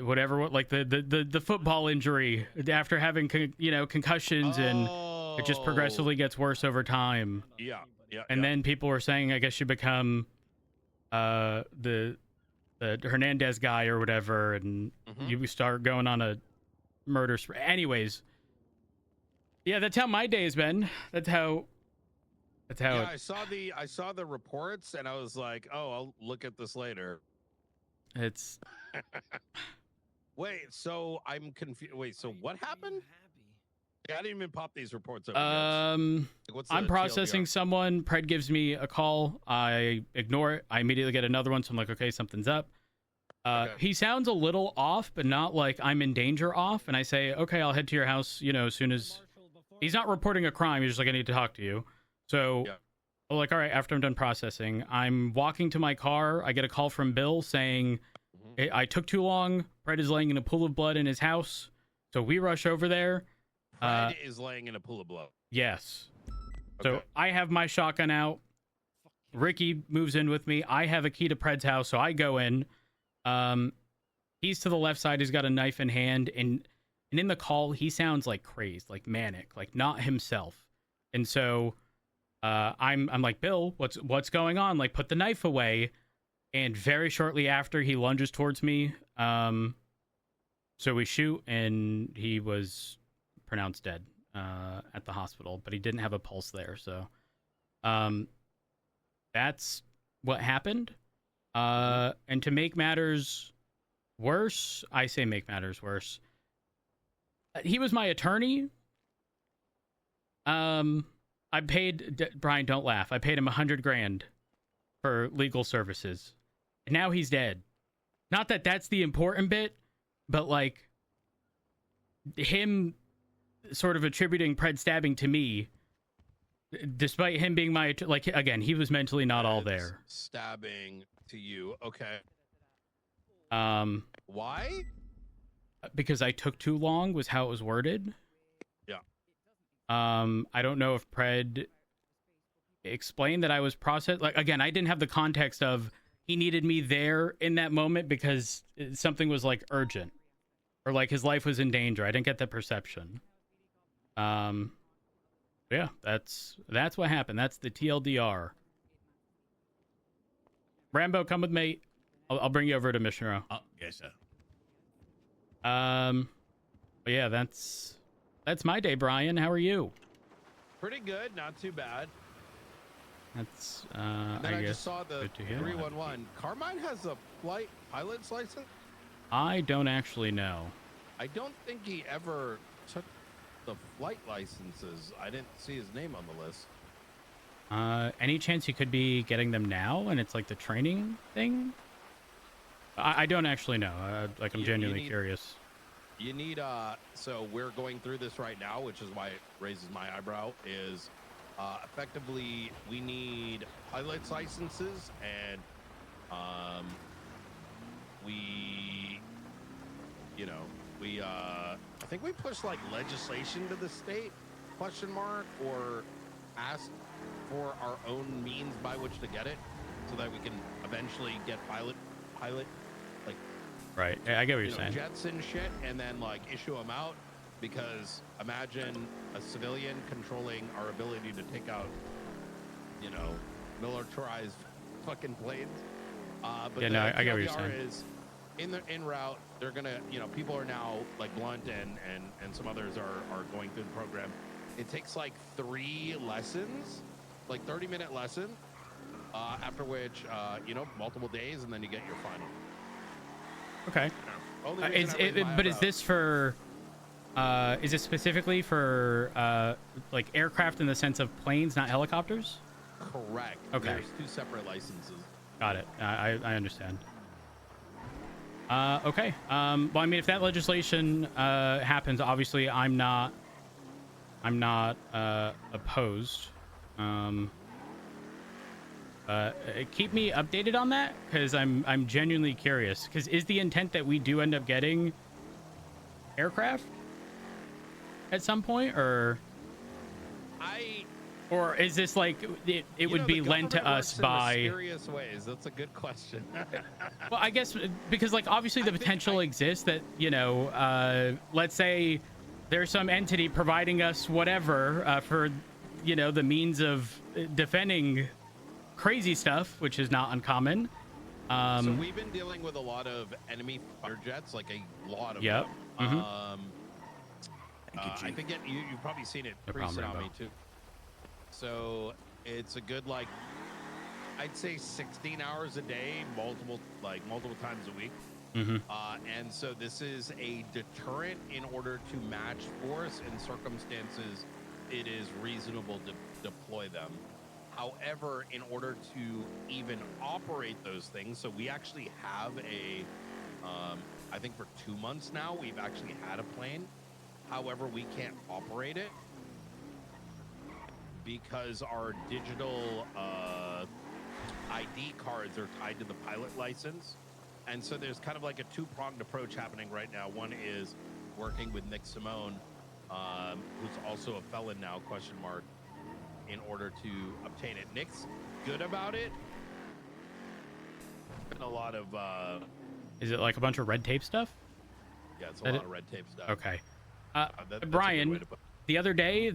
Speaker 1: whatever, like the football injury after having concussions, and it just progressively gets worse over time.
Speaker 4: Yeah.
Speaker 1: And then people were saying, I guess you become the Hernandez guy or whatever, and you start going on a murder spree. Anyways, yeah, that's how my day has been. That's how.
Speaker 4: Yeah, I saw the reports and I was like, oh, I'll look at this later.
Speaker 1: It's.
Speaker 4: Wait, so I'm confused. Wait, so what happened? I didn't even pop these reports over. What's the
Speaker 1: I'm processing
Speaker 4: TLDR?
Speaker 1: someone. Pred gives me a call. I ignore it. I immediately get another one. So I'm like, okay, something's up. He sounds a little off, but not like I'm in danger off. And I say, okay, I'll head to your house, as soon as. He's not reporting a crime. He's just like, I need to talk to you. So, I'm like, all right, after I'm done processing, I'm walking to my car. I get a call from Bill saying, I took too long. Pred is laying in a pool of blood in his house. So we rush over there.
Speaker 4: Fred is laying in a pool of blood.
Speaker 1: Yes. So I have my shotgun out. Ricky moves in with me. I have a key to Pred's house, so I go in. He's to the left side. He's got a knife in hand, and in the call, he sounds like crazed, like manic, like not himself. And so I'm like, Bill, what's going on? Like, put the knife away. And very shortly after, he lunges towards me. So we shoot, and he was pronounced dead at the hospital, but he didn't have a pulse there. So that's what happened. And to make matters worse, I say make matters worse. He was my attorney. I paid Brian. Don't laugh. I paid him $100,000 for legal services. And now he's dead. Not that that's the important bit, but like him sort of attributing Pred stabbing to me Despite him being my like again, he was mentally not all
Speaker 4: It's
Speaker 1: there.
Speaker 4: Stabbing to you. Okay.
Speaker 1: Why? Because I took too long was how it was worded.
Speaker 4: Yeah.
Speaker 1: I don't know if Pred explained that I was processed. Like again, I didn't have the context of he needed me there in that moment because something was like urgent or like his life was in danger. I didn't get that perception. Yeah, that's what happened. That's the TLDR. Rambo, come with me. I'll bring you over to Missionero.
Speaker 22: Oh, yes, sir.
Speaker 1: But yeah, that's my day, Brian. How are you?
Speaker 4: Pretty good, not too bad.
Speaker 1: That's
Speaker 4: And then
Speaker 1: I
Speaker 4: I
Speaker 1: guess
Speaker 4: just saw the
Speaker 1: good to hear.
Speaker 4: 311. Carmine has a flight pilot's license.
Speaker 1: I don't actually know.
Speaker 4: I don't think he ever took the flight licenses. I didn't see his name on the list.
Speaker 1: Any chance you could be getting them now and it's like the training thing? I don't actually know. Like I'm genuinely curious.
Speaker 4: You need so we're going through this right now, which is why it raises my eyebrow, is effectively we need pilot's licenses and I think we pushed like legislation to the state, ? Or asked for our own means by which to get it so that we can eventually get pilot like
Speaker 1: Right. I get what you're saying.
Speaker 4: jets and shit, and then like issue them out, because imagine a civilian controlling our ability to take out, militarized fucking planes. But
Speaker 1: Yeah,
Speaker 4: the
Speaker 1: no, I get what you're
Speaker 4: TLDR
Speaker 1: saying.
Speaker 4: is en route. They're gonna, people are now like Blunt and some others are going through the program. It takes like 3 lessons, like 30-minute lesson, after which multiple days, and then you get your final.
Speaker 1: Okay.
Speaker 4: Only reason I raised my
Speaker 1: But is
Speaker 4: eyebrow-
Speaker 1: this for? Is it specifically for like aircraft in the sense of planes, not helicopters?
Speaker 4: Correct.
Speaker 1: Okay.
Speaker 4: There's 2 separate licenses.
Speaker 1: Got it. I understand. Okay. Well, I mean, if that legislation happens, obviously, I'm not opposed. Keep me updated on that, because I'm genuinely curious. Because is the intent that we do end up getting aircraft at some point, or is this like it would be lent to us by?
Speaker 4: Mysterious ways. That's a good question.
Speaker 1: Well, I guess because like obviously the potential exists that let's say there's some entity providing us whatever for the means of defending crazy stuff, which is not uncommon.
Speaker 4: So we've been dealing with a lot of enemy fighter jets, like a lot of
Speaker 1: Yep.
Speaker 4: them.
Speaker 1: Mhm.
Speaker 4: I think you've probably seen it
Speaker 1: No problem,
Speaker 4: pre-Tsunami
Speaker 1: Rambo.
Speaker 4: too. So it's a good I'd say 16 hours a day, multiple times a week.
Speaker 1: Mhm.
Speaker 4: And so this is a deterrent in order to match force in circumstances it is reasonable to deploy them. However, in order to even operate those things, so we actually have I think for 2 months now, we've actually had a plane. However, we can't operate it because our digital ID cards are tied to the pilot license. And so there's kind of like a 2-pronged approach happening right now. One is working with Nick Simone, who's also a felon now, ? In order to obtain it. Nick's good about it. Been a lot of
Speaker 1: Is it like a bunch of red tape stuff?
Speaker 4: yeah, it's a
Speaker 1: That
Speaker 4: lot
Speaker 1: it-
Speaker 4: of red tape stuff.
Speaker 1: Okay.
Speaker 4: That's a good way
Speaker 1: Brian,
Speaker 4: to put it.
Speaker 1: the other day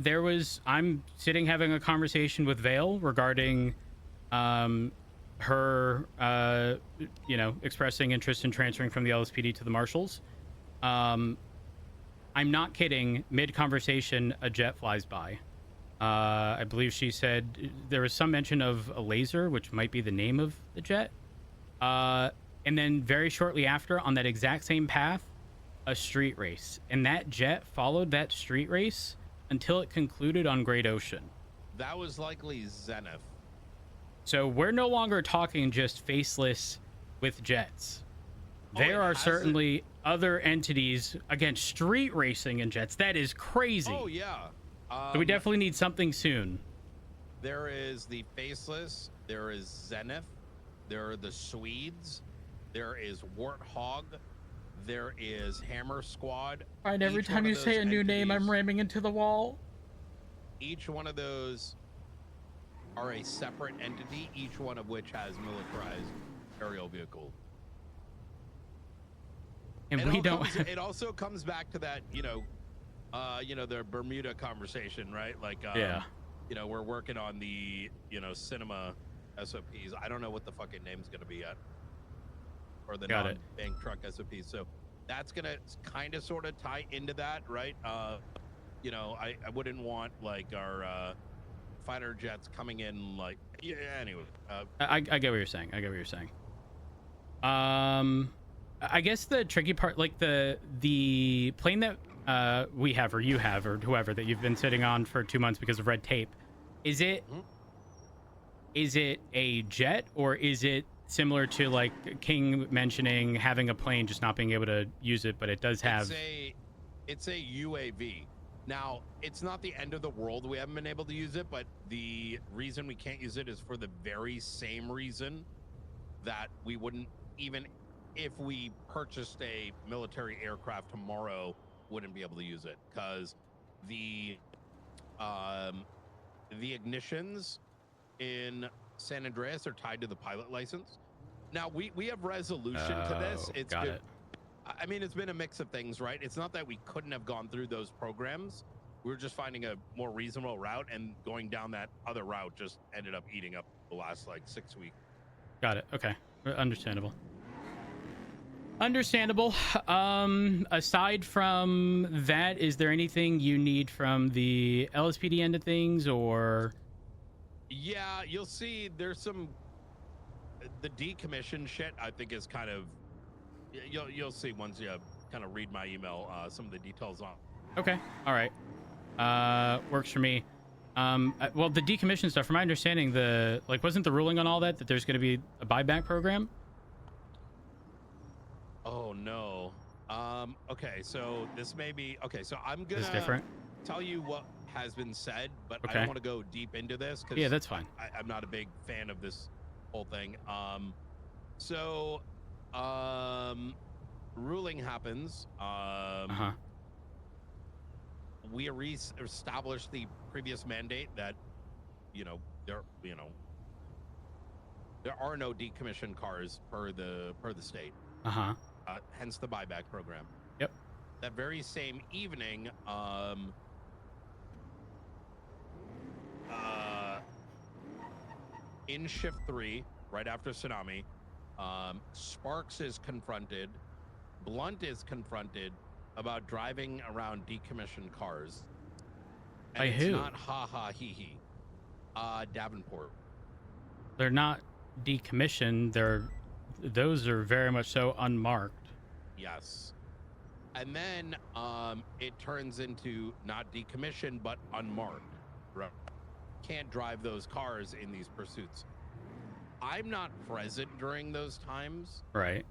Speaker 1: I'm sitting having a conversation with Vale regarding her expressing interest in transferring from the LSPD to the Marshals. I'm not kidding. Mid-conversation, a jet flies by. I believe she said there was some mention of a laser, which might be the name of the jet. And then very shortly after, on that exact same path, a street race. And that jet followed that street race until it concluded on Great Ocean.
Speaker 4: That was likely Zenith.
Speaker 1: So we're no longer talking just faceless with jets. There are certainly other entities, again, street racing in jets. That is crazy.
Speaker 4: Oh, yeah.
Speaker 1: So we definitely need something soon.
Speaker 4: There is the Faceless. There is Zenith. There are the Swedes. There is Warthog. There is Hammer Squad.
Speaker 1: All right, every
Speaker 4: Each
Speaker 1: time
Speaker 4: one
Speaker 1: you
Speaker 4: of those
Speaker 1: say a new name, I'm
Speaker 4: entities-
Speaker 1: ramming into the wall.
Speaker 4: Each one of those are a separate entity, each one of which has militarized aerial vehicles.
Speaker 1: And
Speaker 4: it
Speaker 1: we
Speaker 4: all
Speaker 1: don't.
Speaker 4: Comes, it also comes back to that, the Bermuda conversation, right? Like,
Speaker 1: Yeah.
Speaker 4: We're working on the, cinema SOPs. I don't know what the fucking name's gonna be yet, or the
Speaker 1: Got it.
Speaker 4: non-bank truck SOPs. So that's gonna kind of sort of tie into that, right? I wouldn't want like our fighter jets coming in like. Yeah. Anyway.
Speaker 1: I get what you're saying. I get what you're saying. I guess the tricky part, like the plane that we have, or you have, or whoever, that you've been sitting on for 2 months because of red tape, is it a jet, or is it similar to like King mentioning having a plane just not being able to use it, but it does have?
Speaker 4: It's a UAV. Now, it's not the end of the world. We haven't been able to use it, but the reason we can't use it is for the very same reason that we wouldn't, even if we purchased a military aircraft tomorrow, wouldn't be able to use it, because the ignitions in San Andreas are tied to the pilot license. Now, we have resolution to this. It's
Speaker 1: got
Speaker 4: been,
Speaker 1: it.
Speaker 4: I mean, it's been a mix of things, right? It's not that we couldn't have gone through those programs. We were just finding a more reasonable route, and going down that other route just ended up eating up the last like 6 weeks.
Speaker 1: Got it. Okay. Understandable. Understandable. Aside from that, is there anything you need from the LSPD end of things, or?
Speaker 4: Yeah, you'll see there's some, the decommission shit I think is kind of, you'll see once you kind of read my email, some of the details on.
Speaker 1: Okay. All right. Works for me. Well, the decommission stuff, from my understanding, wasn't the ruling on all that there's going to be a buyback program?
Speaker 4: Oh no. Okay, so this may be, okay, so I'm gonna
Speaker 1: This is different.
Speaker 4: tell you what has been said, but I
Speaker 1: Okay.
Speaker 4: don't want to go deep into this because
Speaker 1: Yeah, that's fine.
Speaker 4: I'm not a big fan of this whole thing. Ruling happens. We re-established the previous mandate that, there are no decommissioned cars per the state. Hence the buyback program.
Speaker 1: Yep.
Speaker 4: That very same evening, in shift 3, right after tsunami, Sparks is confronted, Blunt is confronted about driving around decommissioned cars. And
Speaker 1: By
Speaker 4: it's
Speaker 1: who?
Speaker 4: not ha ha hee hee. Davenport.
Speaker 1: They're not decommissioned. Those are very much so unmarked.
Speaker 4: Yes. And then it turns into not decommissioned but unmarked. Right. Can't drive those cars in these pursuits. I'm not present during those times.
Speaker 1: Right.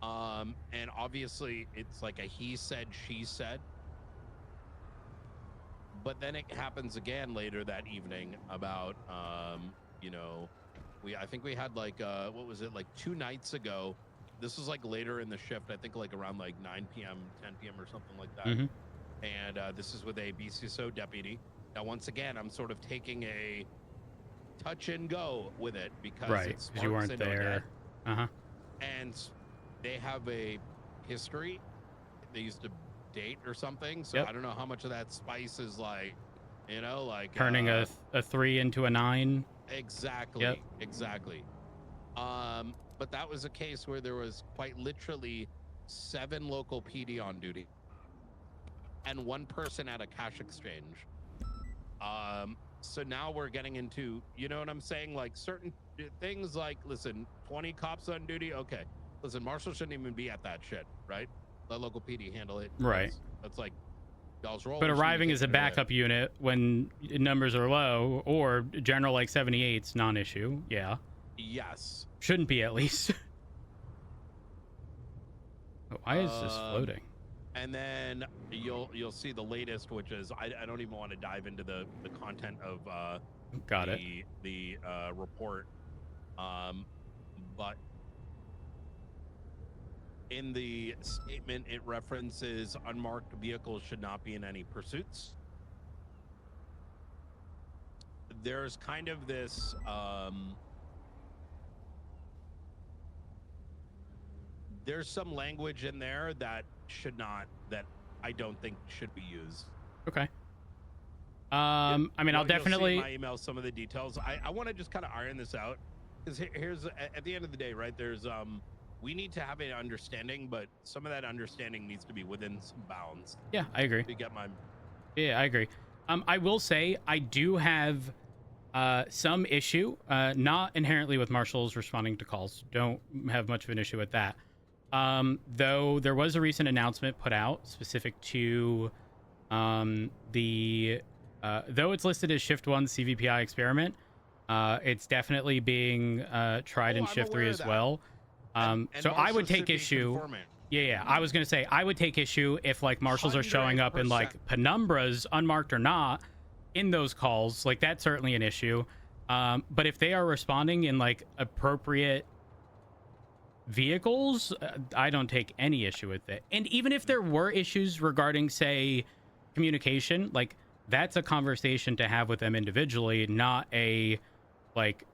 Speaker 4: And obviously it's like a he said, she said. But then it happens again later that evening about, I think we had like, what was it, like 2 nights ago. This was like later in the shift, I think like around like 9 p.m., 10 p.m. or something like that.
Speaker 1: Mhm.
Speaker 4: And this is with a BCSO deputy. Now, once again, I'm sort of taking a touch and go with it because
Speaker 1: Right,
Speaker 4: it's
Speaker 1: 'cause you weren't there.
Speaker 4: And they have a history. They used to date or something. So
Speaker 1: Yep.
Speaker 4: I don't know how much of that spice is like,
Speaker 1: Turning a 3 into a 9.
Speaker 4: Exactly.
Speaker 1: Yep.
Speaker 4: Exactly. But that was a case where there was quite literally 7 local PD on duty and 1 person at a cash exchange. So now we're getting into, you know what I'm saying? Like certain things like, listen, 20 cops on duty. Okay. Listen, Marshall shouldn't even be at that shit, right? Let local PD handle it.
Speaker 1: Right.
Speaker 4: That's like y'all's role.
Speaker 1: But
Speaker 4: We shouldn't be
Speaker 1: arriving as a
Speaker 4: taking it away.
Speaker 1: backup unit when numbers are low, or general like 78's non-issue. Yeah.
Speaker 4: Yes.
Speaker 1: Shouldn't be, at least. Why is this floating?
Speaker 4: And then you'll see the latest, which is I don't even want to dive into the content of
Speaker 1: Got it.
Speaker 4: The report. But in the statement, it references unmarked vehicles should not be in any pursuits. There's kind of this there's some language in there that I don't think should be used.
Speaker 1: Okay. I mean, I'll definitely.
Speaker 4: You'll see in my email some of the details. I want to just kind of iron this out, because here's at the end of the day, right? There's we need to have an understanding, but some of that understanding needs to be within some bounds.
Speaker 1: Yeah, I agree.
Speaker 4: You get my.
Speaker 1: Yeah, I agree. I will say I do have some issue, not inherently with marshals responding to calls. Don't have much of an issue with that. Though there was a recent announcement put out specific to the though it's listed as Shift 1 CVPI experiment, it's definitely being tried in Shift 3 as well. So I would take issue. Yeah, I was going to say I would take issue if like marshals are showing up in like penumbras, unmarked or not, in those calls. Like that's certainly an issue. But if they are responding in like appropriate vehicles, I don't take any issue with it. And even if there were issues regarding, say, communication, like that's a conversation to have with them individually, not a like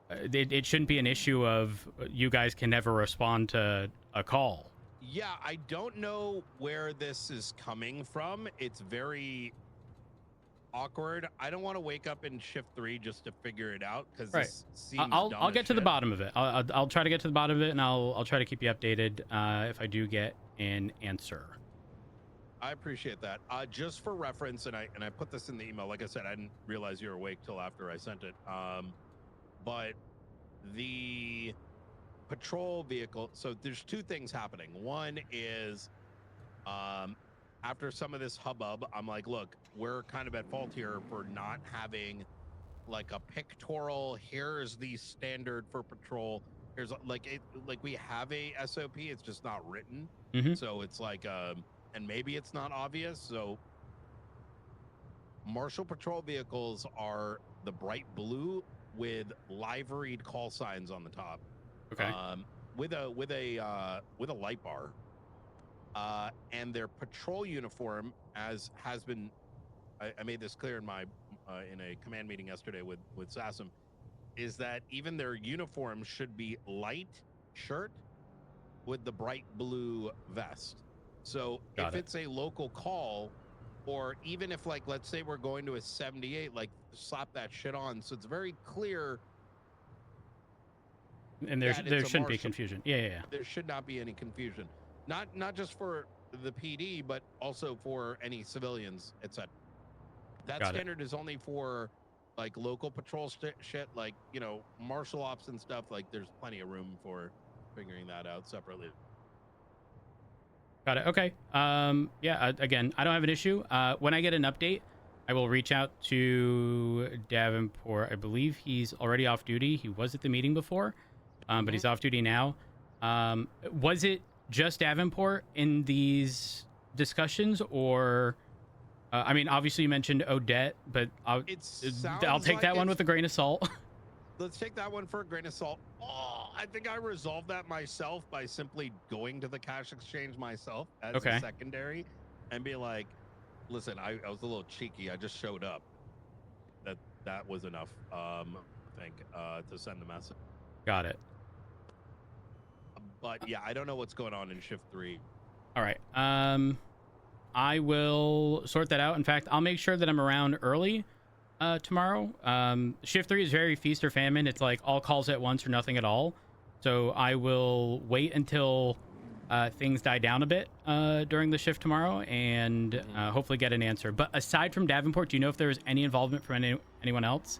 Speaker 1: it shouldn't be an issue of you guys can never respond to a call.
Speaker 4: Yeah, I don't know where this is coming from. It's very awkward. I don't want to wake up in Shift 3 just to figure it out, because this seems
Speaker 1: I'll get to the bottom of it. I'll try to get to the bottom of it, and I'll try to keep you updated if I do get an answer.
Speaker 4: I appreciate that. Just for reference, and I put this in the email. Like I said, I didn't realize you were awake till after I sent it. But the patrol vehicle. So there's two things happening. One is, after some of this hubbub, I'm like, look, we're kind of at fault here for not having like a pictorial. Here's the standard for patrol. Here's like we have a SOP. It's just not written. So it's like and maybe it's not obvious. So marshal patrol vehicles are the bright blue with liveried call signs on the top.
Speaker 1: Okay.
Speaker 4: With a light bar. And their patrol uniform, as has been, I made this clear in my in a command meeting yesterday with Sassam, is that even their uniform should be light shirt with the bright blue vest. So if it's a local call, or even if, like, let's say we're going to a 78, like, slap that shit on, so it's very clear.
Speaker 1: And there shouldn't be confusion. Yeah.
Speaker 4: There should not be any confusion. Not just for the PD, but also for any civilians, etc. That standard is only for like local patrol shit, like, you know, martial ops and stuff. Like, there's plenty of room for figuring that out separately.
Speaker 1: Got it. Okay. Yeah. Again, I don't have an issue. When I get an update, I will reach out to Davenport. I believe he's already off duty. He was at the meeting before, but he's off duty now. Was it just Davenport in these discussions, or I mean, obviously you mentioned Odette, but I'll take that one with a grain of salt.
Speaker 4: Let's take that one for a grain of salt. Oh, I think I resolved that myself by simply going to the cash exchange myself as a secondary and be like, listen, I was a little cheeky. I just showed up. That was enough, I think, to send the message.
Speaker 1: Got it.
Speaker 4: But yeah, I don't know what's going on in Shift 3.
Speaker 1: All right. I will sort that out. In fact, I'll make sure that I'm around early tomorrow. Shift 3 is very feast or famine. It's like all calls at once or nothing at all. So I will wait until things die down a bit during the shift tomorrow, and hopefully get an answer. But aside from Davenport, do you know if there was any involvement from anyone else?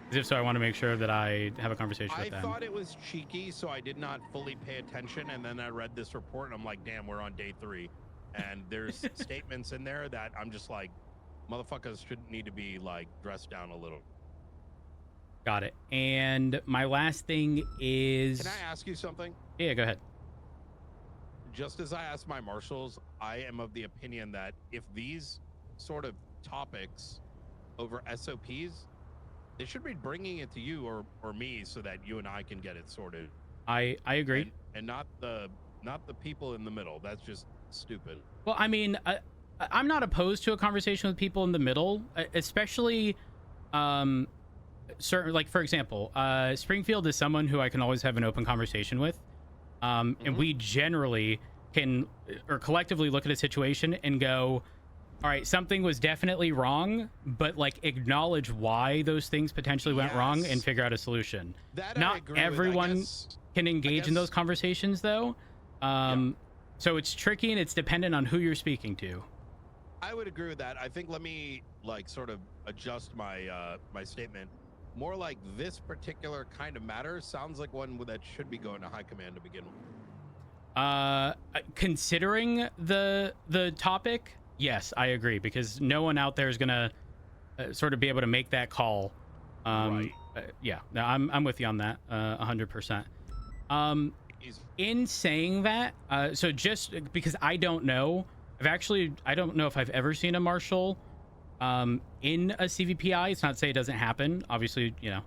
Speaker 1: Because if so, I want to make sure that I have a conversation with them.
Speaker 4: I thought it was cheeky, so I did not fully pay attention. And then I read this report, and I'm like, damn, we're on day 3. And there's statements in there that I'm just like, motherfuckers shouldn't need to be like dressed down a little.
Speaker 1: Got it. And my last thing is...
Speaker 4: Can I ask you something?
Speaker 1: Yeah, go ahead.
Speaker 4: Just as I asked my marshals, I am of the opinion that if these sort of topics over SOPs They should be bringing it to you or me so that you and I can get it sorted.
Speaker 1: I agree.
Speaker 4: And not the people in the middle. That's just stupid.
Speaker 1: Well, I mean, I'm not opposed to a conversation with people in the middle, especially certain, like, for example, Springfield is someone who I can always have an open conversation with. And we generally can, or collectively look at a situation and go, all right, something was definitely wrong, but like acknowledge why those things potentially went wrong and figure out a solution.
Speaker 4: That
Speaker 1: Not everyone can engage in those conversations though. So it's tricky and it's dependent on who you're speaking to.
Speaker 4: I would agree with that. I think let me like sort of adjust my my statement. More like this particular kind of matter sounds like one that should be going to high command to begin with.
Speaker 1: Considering the topic, yes, I agree, because no one out there is gonna sort of be able to make that call.
Speaker 4: Right.
Speaker 1: Yeah, no, I'm with you on that 100%. In saying that, so just because I don't know, I don't know if I've ever seen a marshal in a CVPI. It's not to say it doesn't happen. Obviously, you know,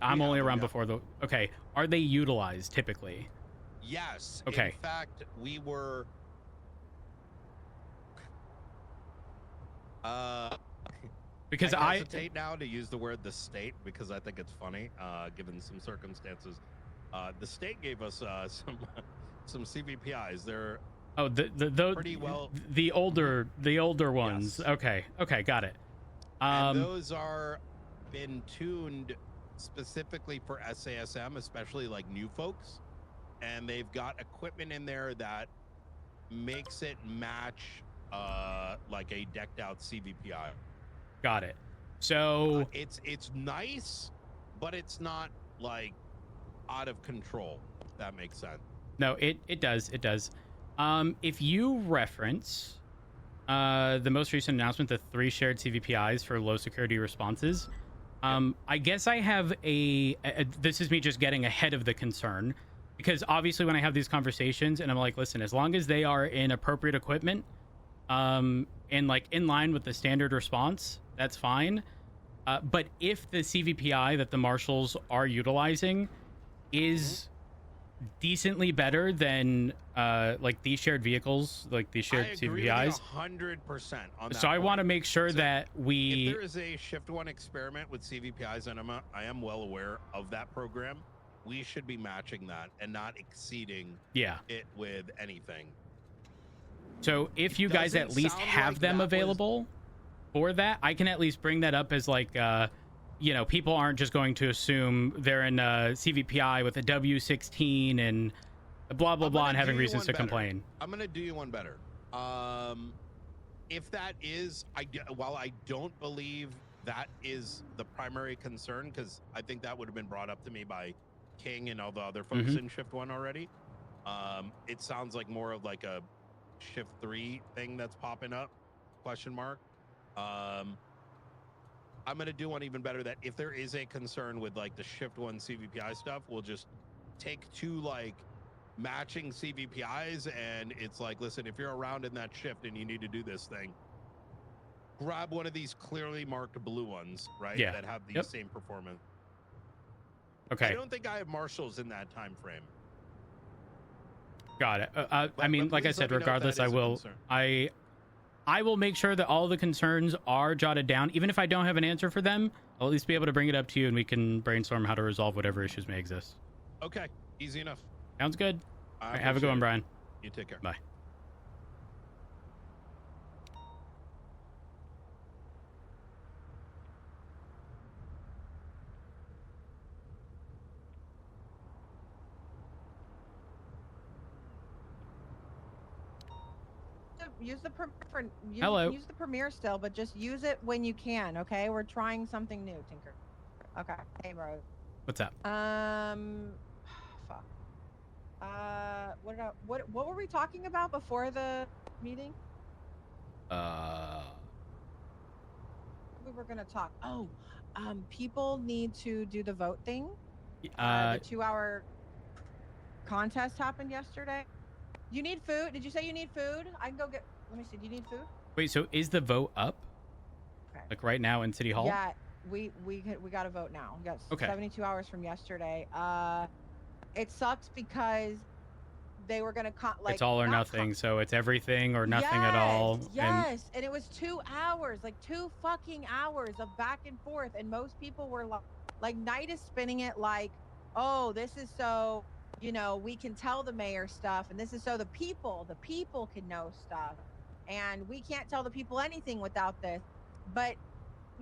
Speaker 1: I'm only around before the. Okay, are they utilized typically?
Speaker 4: Yes.
Speaker 1: Okay.
Speaker 4: In fact, we were.
Speaker 1: Because
Speaker 4: I hesitate now to use the word the state because I think it's funny, given some circumstances. The state gave us some CVPIs. They're pretty well.
Speaker 1: The older ones. Yes. Okay, got it.
Speaker 4: And those are been tuned specifically for SASM, especially like new folks, and they've got equipment in there that makes it match like a decked out CVPI.
Speaker 1: Got it. So
Speaker 4: it's nice, but it's not like out of control. If that makes sense.
Speaker 1: No, it does. If you reference the most recent announcement, the 3 shared CVPIs for low security responses, I guess I have this is me just getting ahead of the concern, because obviously when I have these conversations and I'm like, listen, as long as they are in appropriate equipment, and like in line with the standard response, that's fine. But if the CVPI that the marshals are utilizing is decently better than like these shared vehicles, like these shared CVPIs,
Speaker 4: 100% on that.
Speaker 1: So I want to make sure that we.
Speaker 4: If there is a Shift 1 experiment with CVPIs, and I am well aware of that program, we should be matching that and not exceeding it with anything.
Speaker 1: So if you guys at least have them available for that, I can at least bring that up as like, you know, people aren't just going to assume they're in a CVPI with a W16 and blah, blah, blah, and having reasons to complain.
Speaker 4: I'm going to do you one better. If that is, while I don't believe that is the primary concern, because I think that would have been brought up to me by King and all the other folks in Shift 1 already. It sounds like more of like a Shift 3 thing that's popping up, question mark. I'm going to do one even better, that if there is a concern with like the Shift 1 CVPI stuff, we'll just take 2 like matching CVPIs, and it's like, listen, if you're around in that shift and you need to do this thing, grab one of these clearly marked blue ones, right?
Speaker 1: Yeah.
Speaker 4: That have the same performance.
Speaker 1: Okay.
Speaker 4: I don't think I have marshals in that time frame.
Speaker 1: Got it. I mean, like I said, regardless, I will. I will make sure that all the concerns are jotted down. Even if I don't have an answer for them, I'll at least be able to bring it up to you, and we can brainstorm how to resolve whatever issues may exist.
Speaker 4: Okay, easy enough.
Speaker 1: Sounds good. All right, have a good one, Brian.
Speaker 4: You take care.
Speaker 1: Bye.
Speaker 14: Use the
Speaker 1: Hello.
Speaker 14: Use the Premiere still, but just use it when you can. Okay, we're trying something new, Tinker. Okay, hey bro.
Speaker 1: What's up?
Speaker 14: Fuck. What were we talking about before the meeting? We were gonna talk. Oh, people need to do the vote thing. The 2-hour contest happened yesterday. You need food? Did you say you need food? I can go get. Let me see. Do you need food?
Speaker 1: Wait, so is the vote up?
Speaker 14: Okay.
Speaker 1: Like right now in City Hall?
Speaker 14: we got to vote now. We got
Speaker 1: Okay.
Speaker 14: 72 hours from yesterday. It sucks because they were gonna like.
Speaker 1: It's all or nothing, so it's everything or nothing at all.
Speaker 14: Yes, and it was 2 hours, like 2 fucking hours of back and forth, and most people were like Knight is spinning it like, oh, this is so, you know, we can tell the mayor stuff, and this is so the people can know stuff, and we can't tell the people anything without this. But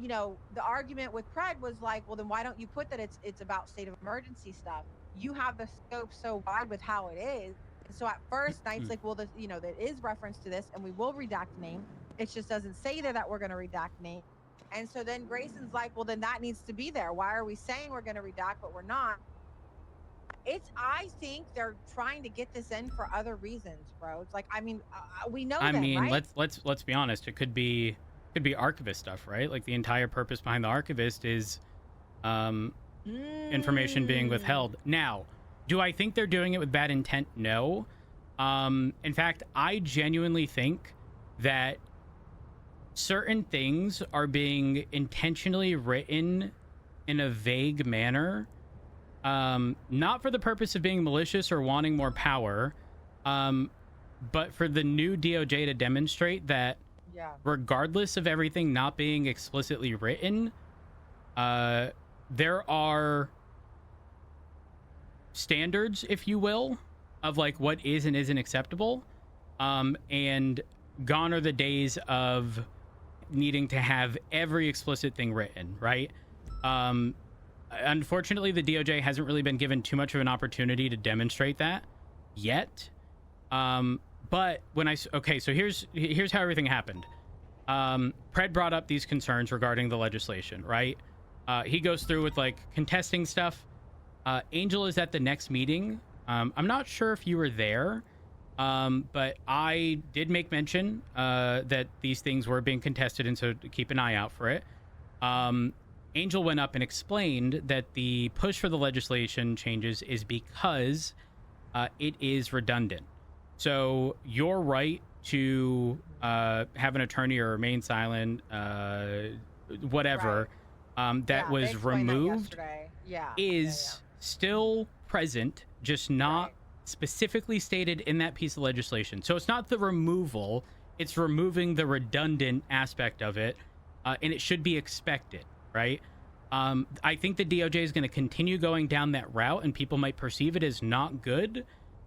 Speaker 14: you know, the argument with Pred was like, well, then why don't you put that it's about state of emergency stuff? You have the scope so wide with how it is. And so at first, Knight's like, well, you know, there is reference to this, and we will redact name. It just doesn't say there that we're going to redact name. And so then Grayson's like, well, then that needs to be there. Why are we saying we're going to redact, but we're not? I think they're trying to get this in for other reasons, bro. It's like, I mean, we know.
Speaker 1: I mean,
Speaker 14: right?
Speaker 1: let's be honest. It could be archivist stuff, right? Like the entire purpose behind the archivist is information being withheld. Now, do I think they're doing it with bad intent? No. In fact, I genuinely think that certain things are being intentionally written in a vague manner, not for the purpose of being malicious or wanting more power, but for the new DOJ to demonstrate that regardless of everything not being explicitly written, there are standards, if you will, of like what is and isn't acceptable, and gone are the days of needing to have every explicit thing written, right? Unfortunately, the DOJ hasn't really been given too much of an opportunity to demonstrate that yet. But when so here's how everything happened. Pred brought up these concerns regarding the legislation, right? He goes through with like contesting stuff. Angel is at the next meeting. I'm not sure if you were there, but I did make mention that these things were being contested, and so keep an eye out for it. Angel went up and explained that the push for the legislation changes is because it is redundant. So your right to have an attorney or remain silent, whatever, that was removed is still present, just not specifically stated in that piece of legislation. So it's not the removal, it's removing the redundant aspect of it, and it should be expected, right? I think the DOJ is going to continue going down that route, and people might perceive it as not good,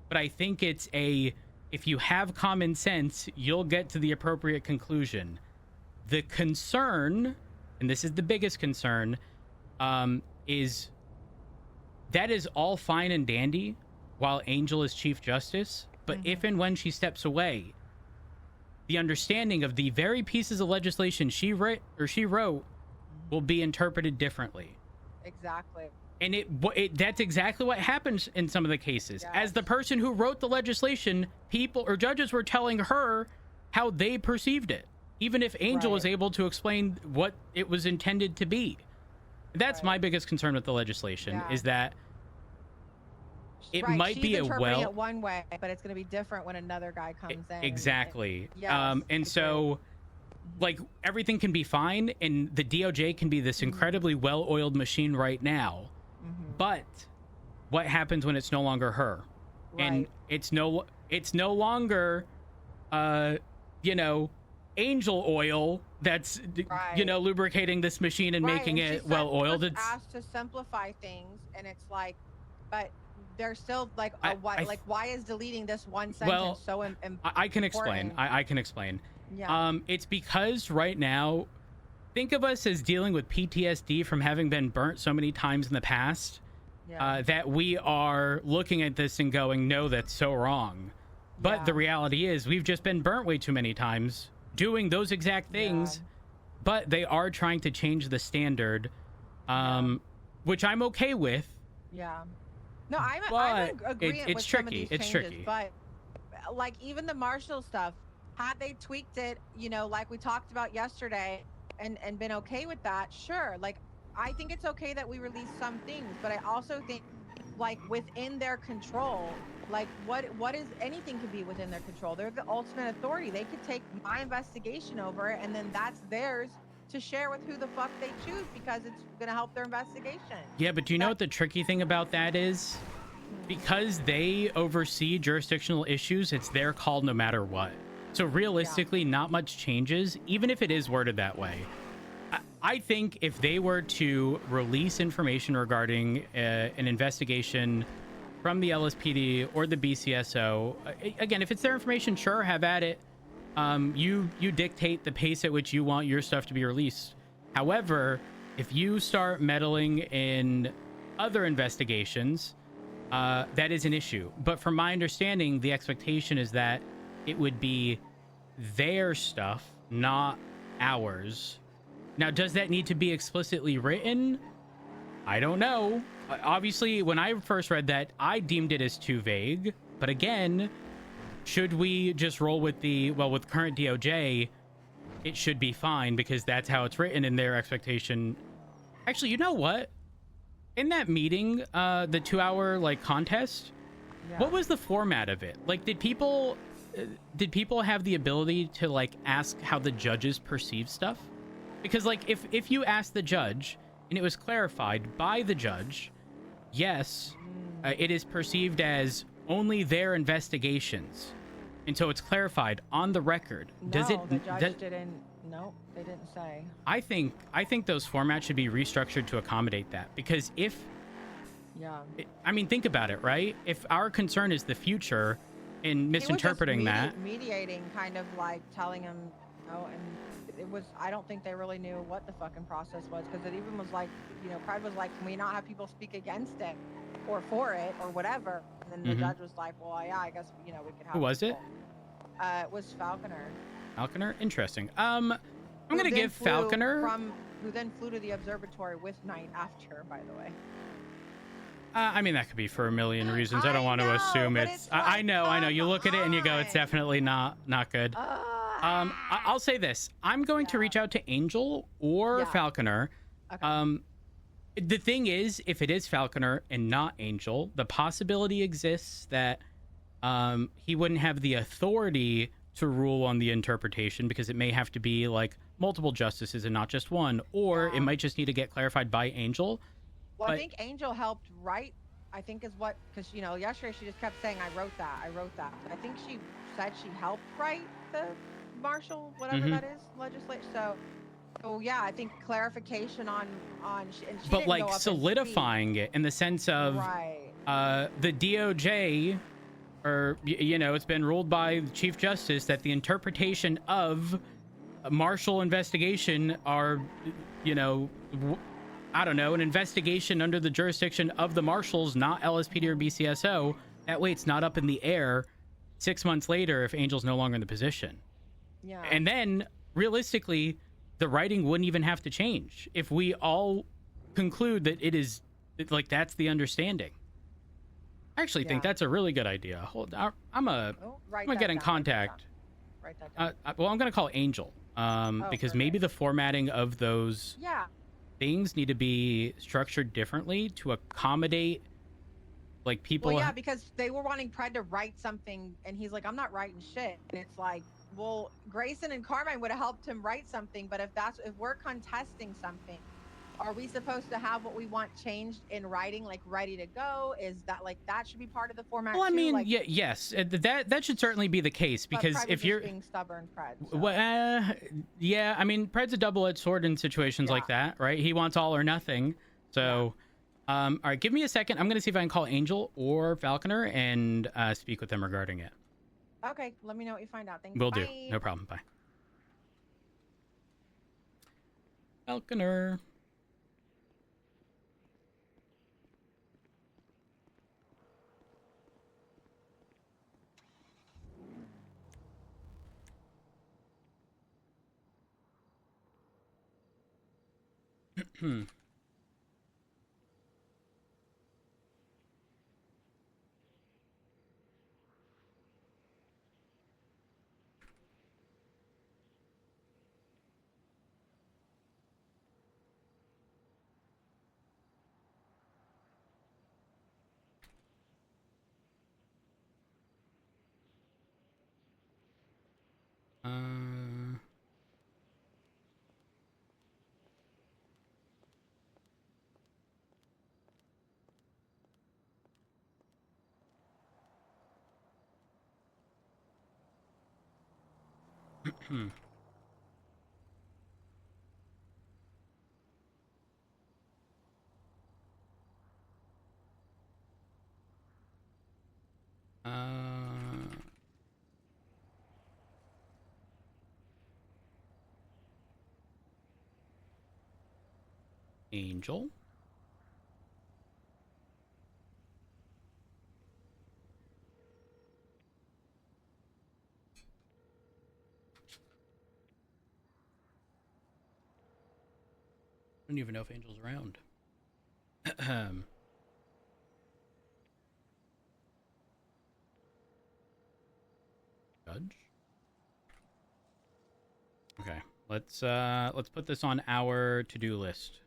Speaker 1: but I think it's if you have common sense, you'll get to the appropriate conclusion. The concern, and this is the biggest concern, is that is all fine and dandy while Angel is Chief Justice, but if and when she steps away, the understanding of the very pieces of legislation she wrote will be interpreted differently.
Speaker 14: Exactly.
Speaker 1: And that's exactly what happens in some of the cases. Yes. As the person who wrote the legislation, people or judges were telling her how they perceived it, even if Angel was able to explain what it was intended to be. That's my biggest concern with the legislation, is that it might be
Speaker 14: interpreting it one way, but it's going to be different when another guy comes in.
Speaker 1: Exactly. So like everything can be fine, and the DOJ can be this incredibly well-oiled machine right now. But what happens when it's no longer her? And it's no longer Angel oil that's lubricating this machine and making it well-oiled.
Speaker 14: It's asked to simplify things, and it's like, but they're still like, why is deleting this one sentence so important?
Speaker 1: I can explain. I can explain.
Speaker 14: Yeah.
Speaker 1: It's because right now, think of us as dealing with PTSD from having been burnt so many times in the past, that we are looking at this and going, no, that's so wrong. But the reality is we've just been burnt way too many times doing those exact things, but they are trying to change the standard, which I'm okay with.
Speaker 14: Yeah. No, I'm agreeing with
Speaker 1: tricky.
Speaker 14: Some of these changes,
Speaker 1: tricky.
Speaker 14: But like even the Marshall stuff, had they tweaked it, like we talked about yesterday, and been okay with that, sure. Like, I think it's okay that we release some things, but I also think, like, within their control, like, what is anything could be within their control. They're the ultimate authority. They could take my investigation over it, and then that's theirs to share with who the fuck they choose because it's going to help their investigation.
Speaker 1: Yeah, but do you know what the tricky thing about that is? Because they oversee jurisdictional issues, it's their call no matter what. So realistically, not much changes, even if it is worded that way. I think if they were to release information regarding an investigation from the LSPD or the BCSO, again, if it's their information, sure, have at it. You dictate the pace at which you want your stuff to be released. However, if you start meddling in other investigations, that is an issue. But from my understanding, the expectation is that it would be their stuff, not ours. Now, does that need to be explicitly written? I don't know. Obviously, when I first read that, I deemed it as too vague. But again, should we just roll with with current DOJ, it should be fine because that's how it's written in their expectation. Actually, you know what? In that meeting, the 2-hour contest, what was the format of it? Like, did people have the ability to ask how the judges perceive stuff? Because if you asked the judge and it was clarified by the judge, yes, it is perceived as only their investigations, and so it's clarified on the record. Does it?
Speaker 14: The judge didn't. No, they didn't say.
Speaker 1: I think those formats should be restructured to accommodate that, because if I mean, think about it, right? If our concern is the future and misinterpreting that,
Speaker 14: mediating, kind of telling him, and it was. I don't think they really knew what the fucking process was, because it even was Pride was like, can we not have people speak against it or for it or whatever? And then the judge was like, well, yeah, I guess we could have.
Speaker 1: Who was it?
Speaker 14: It was Falconer.
Speaker 1: Falconer, interesting. I'm gonna give Falconer
Speaker 14: who then flew to the observatory with Knight after, by the way.
Speaker 1: I mean, that could be for a million reasons. I don't want to assume it's. I know. You look at it and you go, it's definitely not good. I'll say this: I'm going to reach out to Angel or Falconer. Okay. The thing is, if it is Falconer and not Angel, the possibility exists that he wouldn't have the authority to rule on the interpretation, because it may have to be multiple justices and not just one, or it might just need to get clarified by Angel.
Speaker 14: Well, I think Angel helped write, I think is what, because yesterday she just kept saying, I wrote that. I think she said she helped write the martial, whatever that is, legislation. So yeah, I think clarification on and she
Speaker 1: but
Speaker 14: didn't go up
Speaker 1: solidifying it in the sense of the DOJ, or it's been ruled by the Chief Justice that the interpretation of a martial investigation are I don't know, an investigation under the jurisdiction of the marshals, not LSPD or BCSO. That way it's not up in the air 6 months later if Angel's no longer in the position. Yeah. And then realistically, the writing wouldn't even have to change if we all conclude that it is that's the understanding. I actually think that's a really good idea. Hold on, I'm gonna get in contact.
Speaker 14: Write that down.
Speaker 1: Well, I'm gonna call Angel because maybe the formatting of those things need to be structured differently to accommodate people.
Speaker 14: Well, yeah, because they were wanting Pred to write something, and he's like, I'm not writing shit. And it's like, well, Grayson and Carmine would have helped him write something, but if we're contesting something, are we supposed to have what we want changed in writing, ready to go? Is that that should be part of the format?
Speaker 1: Well, I mean,
Speaker 14: too?
Speaker 1: yes, that should certainly be the case, because if you're
Speaker 14: being stubborn, Pred. So.
Speaker 1: Well, yeah, I mean, Pred's a double-edged sword in situations like that, right? He wants all or nothing. So, all right, give me a second. I'm gonna see if I can call Angel or Falconer and speak with them regarding it.
Speaker 14: Okay, let me know what you find out. Thanks.
Speaker 1: Will do. No problem. Bye. Falconer. Angel. I don't even know if Angel's around. Judge. Okay, let's put this on our to-do list.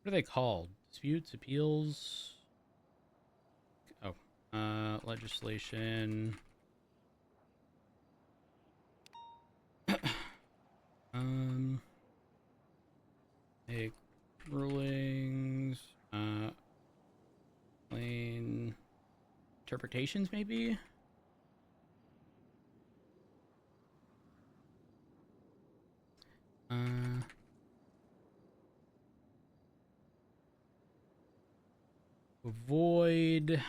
Speaker 1: What are they called? Disputes, appeals? Oh, legislation. Make rulings, plain interpretations, maybe? Avoid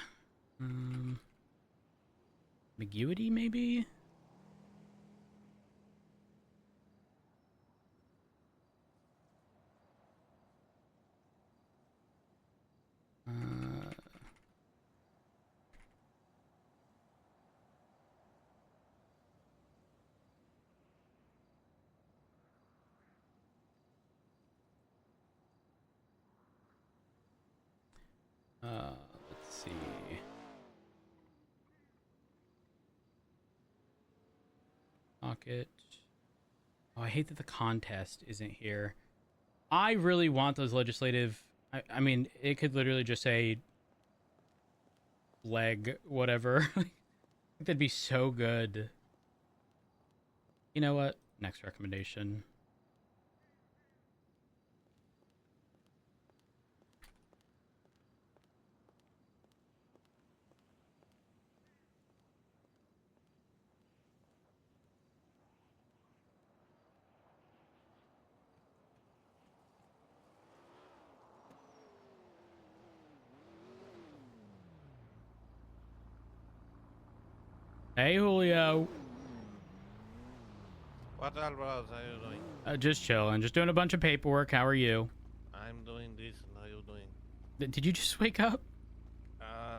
Speaker 1: ambiguity, maybe? Let's see. Pocket. Oh, I hate that the contest isn't here. I really want those legislative. I mean, it could literally just say leg, whatever. I think that'd be so good. You know what? Next recommendation. Hey, Julio.
Speaker 6: What Alvarez are you doing?
Speaker 1: Just chilling. Just doing a bunch of paperwork. How are you?
Speaker 6: I'm doing this, and how you doing?
Speaker 1: Did you just wake up?
Speaker 6: I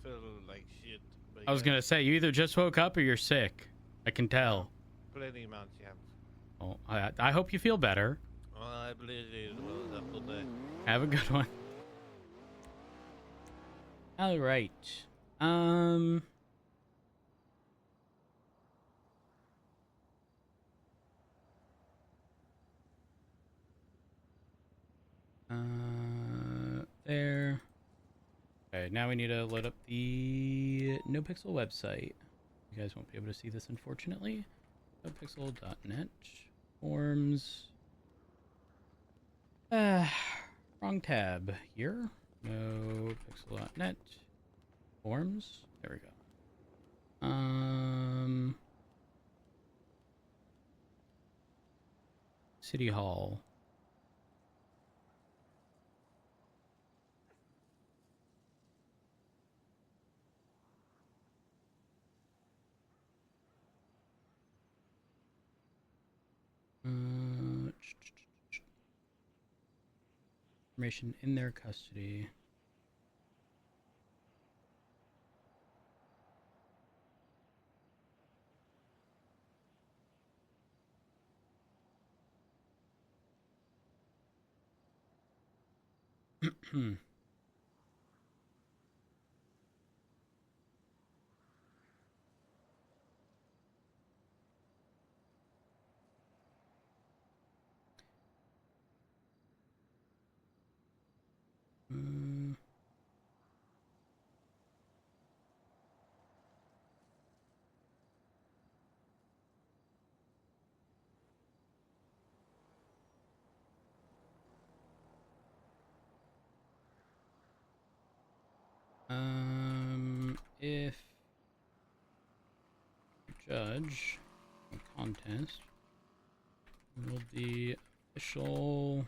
Speaker 6: feel like shit.
Speaker 1: I was gonna say, you either just woke up or you're sick. I can tell.
Speaker 6: Plenty much, yeah.
Speaker 1: Well, I hope you feel better.
Speaker 6: Well, I believe it was up today.
Speaker 1: Have a good one. All right. There. Okay, now we need to load up the NoPixel website. You guys won't be able to see this, unfortunately. NoPixel.net. Forms. Wrong tab here. NoPixel.net. Forms. There we go. City Hall. Information in their custody. If judge a contest will the official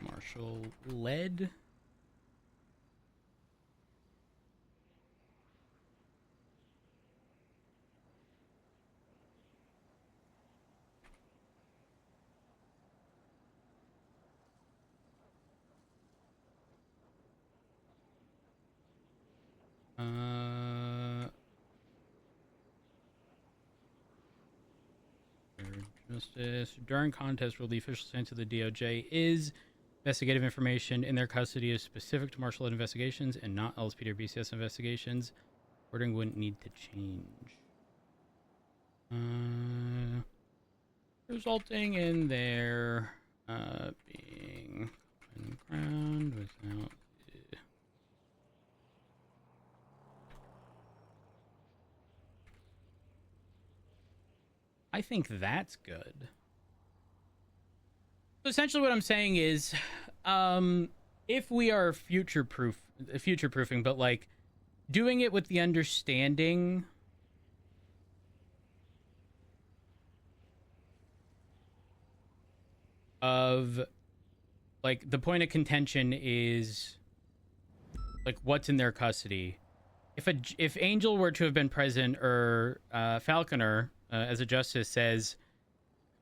Speaker 1: Marshall led justice during contest will the official stance of the DOJ is investigative information in their custody is specific to martial investigations and not LSPD or BCS investigations. Wording wouldn't need to change. Resulting in their being on the ground without. I think that's good. So essentially what I'm saying is, if we are future-proofing, but like doing it with the understanding of like the point of contention is like what's in their custody. If Angel were to have been present or Falconer as a justice says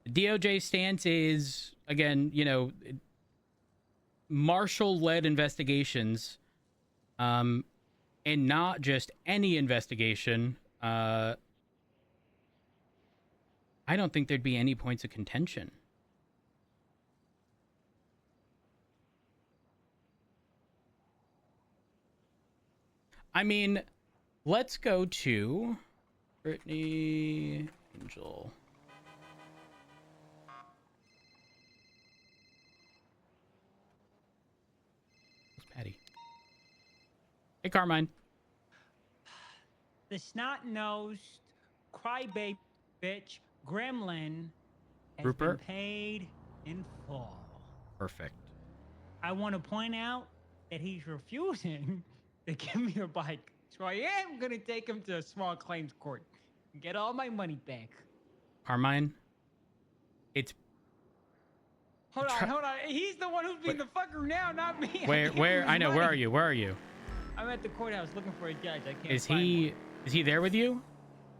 Speaker 1: DOJ stance is again, you know, Marshall-led investigations, and not just any investigation. I don't think there'd be any points of contention. I mean, let's go to Brittany Angel. Patty. Hey, Carmine.
Speaker 13: The snot-nosed, crybaby bitch, gremlin, has
Speaker 1: Rupert?
Speaker 13: been paid in full.
Speaker 1: Perfect.
Speaker 13: I want to point out that he's refusing to give me a bike. So I am going to take him to a small claims court and get all my money back.
Speaker 1: Carmine, it's...
Speaker 13: Hold on. He's the one who's being the fucker now, not me.
Speaker 1: Where? I know. Where are you? Where are you?
Speaker 13: I'm at the courthouse looking for a judge. I can't
Speaker 1: Is
Speaker 13: find
Speaker 1: he?
Speaker 13: one.
Speaker 1: Is he there with you?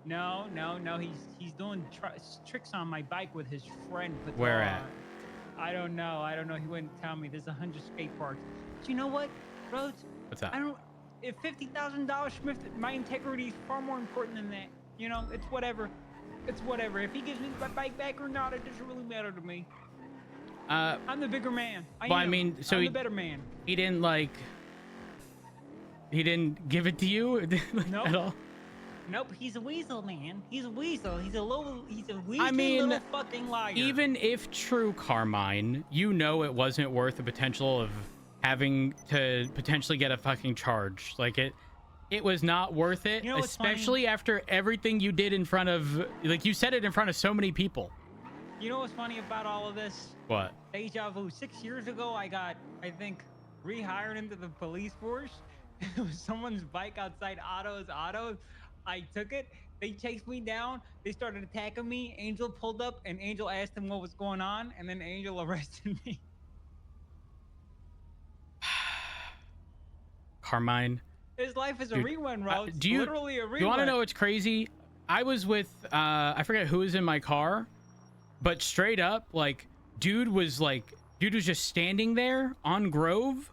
Speaker 13: No. He's doing tricks on my bike with his friend.
Speaker 1: Where at?
Speaker 13: I don't know. He wouldn't tell me. There's 100 skate parks. But you know what, Rhodes?
Speaker 1: What's up?
Speaker 13: If $50,000 Smith, my integrity is far more important than that. You know, it's whatever. If he gives me my bike back or not, it doesn't really matter to me. I'm the bigger man.
Speaker 1: I mean, so
Speaker 13: I'm the better man.
Speaker 1: He didn't give it to you
Speaker 13: Nope.
Speaker 1: at all.
Speaker 13: Nope, he's a weasel, man. He's a weasel. He's a weasel
Speaker 1: I mean,
Speaker 13: little fucking liar.
Speaker 1: Even if true, Carmine, you know it wasn't worth the potential of having to potentially get a fucking charge. Like it was not worth it,
Speaker 13: You know what's
Speaker 1: especially after everything you did in front of, like you said it in front of so many people.
Speaker 13: You know what's funny about all of this?
Speaker 1: What?
Speaker 13: Deja vu. 6 years ago, I got, I think, rehired into the police force. It was someone's bike outside Otto's Auto. I took it. They chased me down. They started attacking me. Angel pulled up, and Angel asked him what was going on, and then Angel arrested me.
Speaker 1: Carmine.
Speaker 13: His life is a
Speaker 1: Dude,
Speaker 13: rerun, Rose. Literally a rerun.
Speaker 1: You want to know what's crazy? I was with, I forget who was in my car, but straight up, like, dude was just standing there on Grove.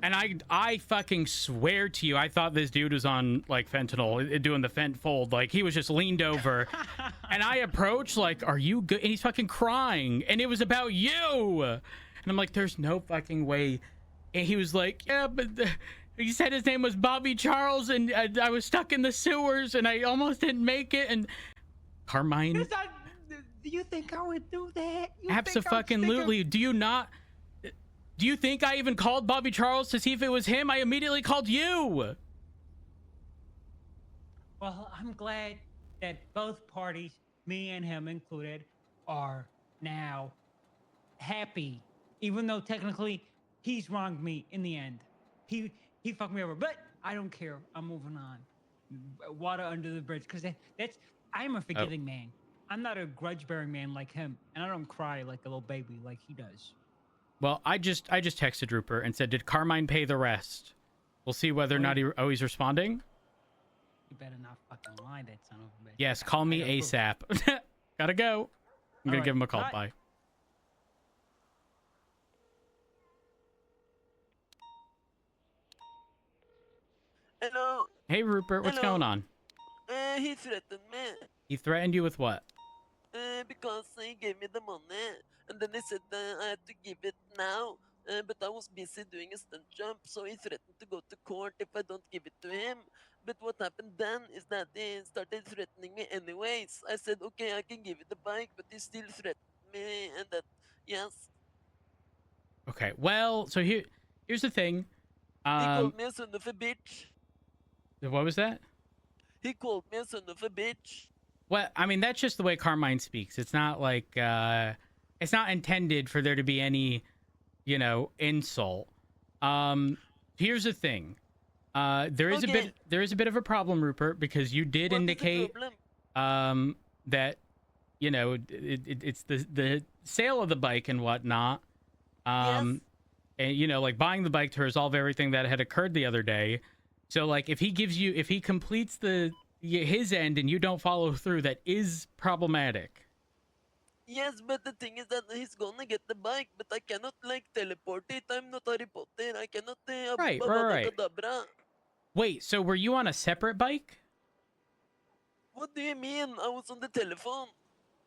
Speaker 1: And I fucking swear to you, I thought this dude was on, like, fentanyl, doing the fent fold. Like, he was just leaned over. And I approached, like, are you good? And he's fucking crying. And it was about you. And I'm like, there's no fucking way. And he was like, yeah, but he said his name was Bobby Charles, and I was stuck in the sewers, and I almost didn't make it. And Carmine,
Speaker 13: Do you think I would do that? You think I would stick
Speaker 1: Abso-fucking-lutely. Do you not? Do you think I even called Bobby Charles to see if it was him? I immediately called you.
Speaker 13: Well, I'm glad that both parties, me and him included, are now happy. Even though technically he's wronged me in the end. He fucked me over, but I don't care. I'm moving on. Water under the bridge, because I'm a forgiving man. I'm not a grudge-bearing man like him, and I don't cry like a little baby like he does.
Speaker 1: Well, I just texted Rupert and said, did Carmine pay the rest? We'll see whether or not he's responding.
Speaker 13: You better not fucking lie, that son of a bitch.
Speaker 1: Yes, call me ASAP. Gotta go. I'm gonna give him a call. Bye.
Speaker 10: Hello.
Speaker 1: Hey, Rupert, what's going on?
Speaker 10: He threatened me.
Speaker 1: He threatened you with what?
Speaker 10: Because he gave me the money, and then he said I had to give it now. But I was busy doing a stunt jump, so he threatened to go to court if I don't give it to him. But what happened then is that he started threatening me anyways. I said, okay, I can give you the bike, but he still threatened me, and that, yes.
Speaker 1: Okay, well, so here's the thing.
Speaker 10: He called me a son of a bitch.
Speaker 1: What was that?
Speaker 10: He called me a son of a bitch.
Speaker 1: Well, I mean, that's just the way Carmine speaks. It's not like, it's not intended for there to be any, insult. Here's the thing. There is a bit of a problem, Rupert, because you did indicate, that, it's the sale of the bike and whatnot. And, like buying the bike to resolve everything that had occurred the other day. So, like, if he completes his end and you don't follow through, that is problematic.
Speaker 10: Yes, but the thing is that he's gonna get the bike, but I cannot, teleport it. I'm not Harry Potter. I cannot,
Speaker 1: Right. Wait, so were you on a separate bike?
Speaker 10: What do you mean? I was on the telephone.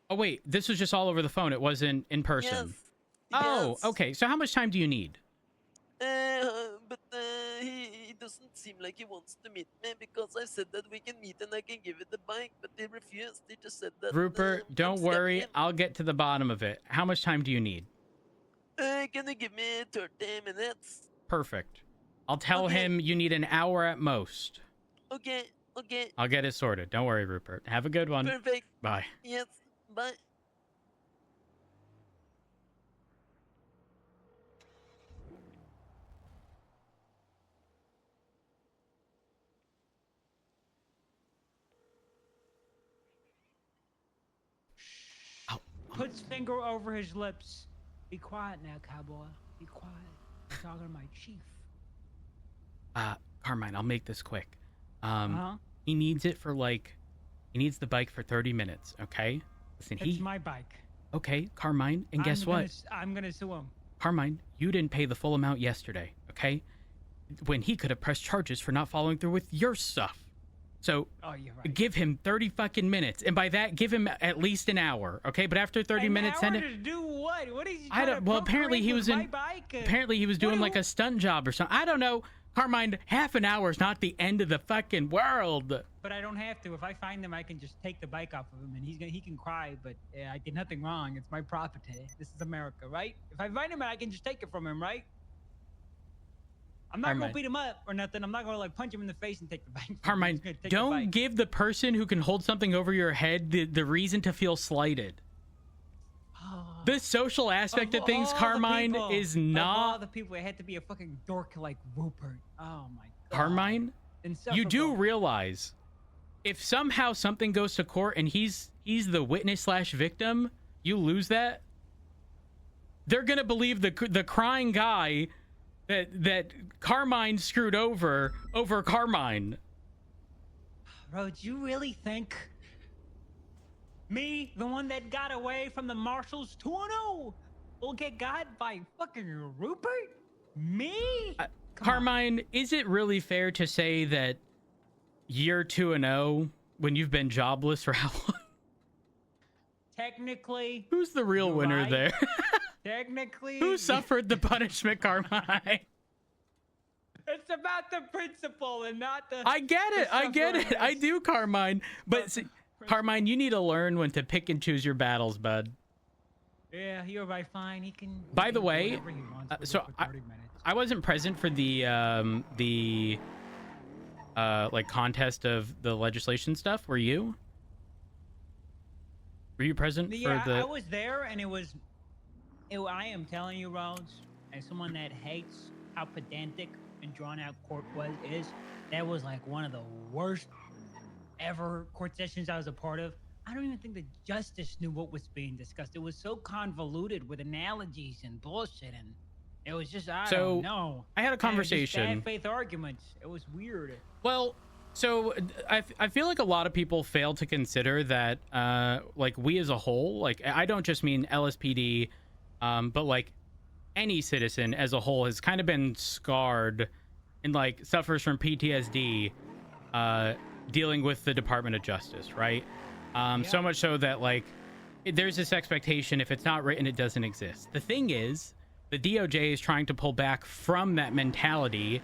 Speaker 1: Oh, wait, this was just all over the phone. It wasn't in person.
Speaker 10: Yes.
Speaker 1: Oh,
Speaker 10: Yes.
Speaker 1: okay. So how much time do you need?
Speaker 10: But he doesn't seem like he wants to meet me because I said that we can meet and I can give you the bike, but he refused. He just said that.
Speaker 1: Rupert, don't worry. I'll get to the bottom of it. How much time do you need?
Speaker 10: Can you give me 30 minutes?
Speaker 1: Perfect. I'll tell him you need an hour at most.
Speaker 10: Okay.
Speaker 1: I'll get it sorted. Don't worry, Rupert. Have a good one.
Speaker 10: Perfect.
Speaker 1: Bye.
Speaker 10: Yes, bye.
Speaker 13: Puts finger over his lips. Be quiet now, cowboy. Be quiet. I'm talking to my chief.
Speaker 1: Carmine, I'll make this quick. He needs it for he needs the bike for 30 minutes, okay? Listen,
Speaker 13: It's my bike.
Speaker 1: Okay, Carmine, and guess what?
Speaker 13: I'm gonna sue him.
Speaker 1: Carmine, you didn't pay the full amount yesterday, okay? When he could have pressed charges for not following through with your stuff. So,
Speaker 13: you're right.
Speaker 1: give him 30 fucking minutes, and by that, give him at least an hour, okay? But after 30 minutes, send it.
Speaker 13: To do what? What is he
Speaker 1: I don't. Well, apparently he was
Speaker 13: my bike?
Speaker 1: Apparently he was doing like a stunt job or something. I don't know, Carmine. Half an hour is not the end of the fucking world.
Speaker 13: But I don't have to. If I find him, I can just take the bike off of him, and he can cry. But I did nothing wrong. It's my property. This is America, right? If I find him, I can just take it from him, right? I'm not gonna beat him up or nothing. I'm not gonna punch him in the face and take the bike.
Speaker 1: Carmine, don't give the person who can hold something over your head the reason to feel slighted. The social aspect of things, Carmine, is not.
Speaker 13: Of all the people, it had to be a fucking dork like Rupert. Oh my God.
Speaker 1: Carmine, you do realize if somehow something goes to court and he's the witness/victim, you lose that. They're gonna believe the crying guy that Carmine screwed over Carmine.
Speaker 13: Bro, do you really think me, the one that got away from the marshals 2-0, will get got by fucking Rupert? Me?
Speaker 1: Carmine, is it really fair to say that you're 2-0 when you've been jobless for how long?
Speaker 13: Technically.
Speaker 1: Who's the real winner there?
Speaker 13: Technically.
Speaker 1: Who suffered the punishment, Carmine?
Speaker 13: It's about the principle and not the.
Speaker 1: I get it. I do, Carmine. But Carmine, you need to learn when to pick and choose your battles, bud.
Speaker 13: Yeah, you're right. Fine. He can.
Speaker 1: By the
Speaker 13: do
Speaker 1: way,
Speaker 13: whatever he wants with
Speaker 1: so
Speaker 13: it for 30 minutes.
Speaker 1: I wasn't present for the like contest of the legislation stuff. Were you? Were you present
Speaker 13: Yeah,
Speaker 1: for the?
Speaker 13: I was there, and it was. I am telling you, Rhodes, as someone that hates how pedantic and drawn out court is, that was like one of the worst ever court sessions I was a part of. I don't even think the justice knew what was being discussed. It was so convoluted with analogies and bullshit, and it was just I don't know.
Speaker 1: I had a conversation.
Speaker 13: Bad faith arguments. It was weird.
Speaker 1: Well, so I feel like a lot of people fail to consider that like we as a whole, like I don't just mean LSPD, but like any citizen as a whole has kind of been scarred and like suffers from PTSD dealing with the Department of Justice, right? So much so that like there's this expectation if it's not written, it doesn't exist. The thing is, the DOJ is trying to pull back from that mentality,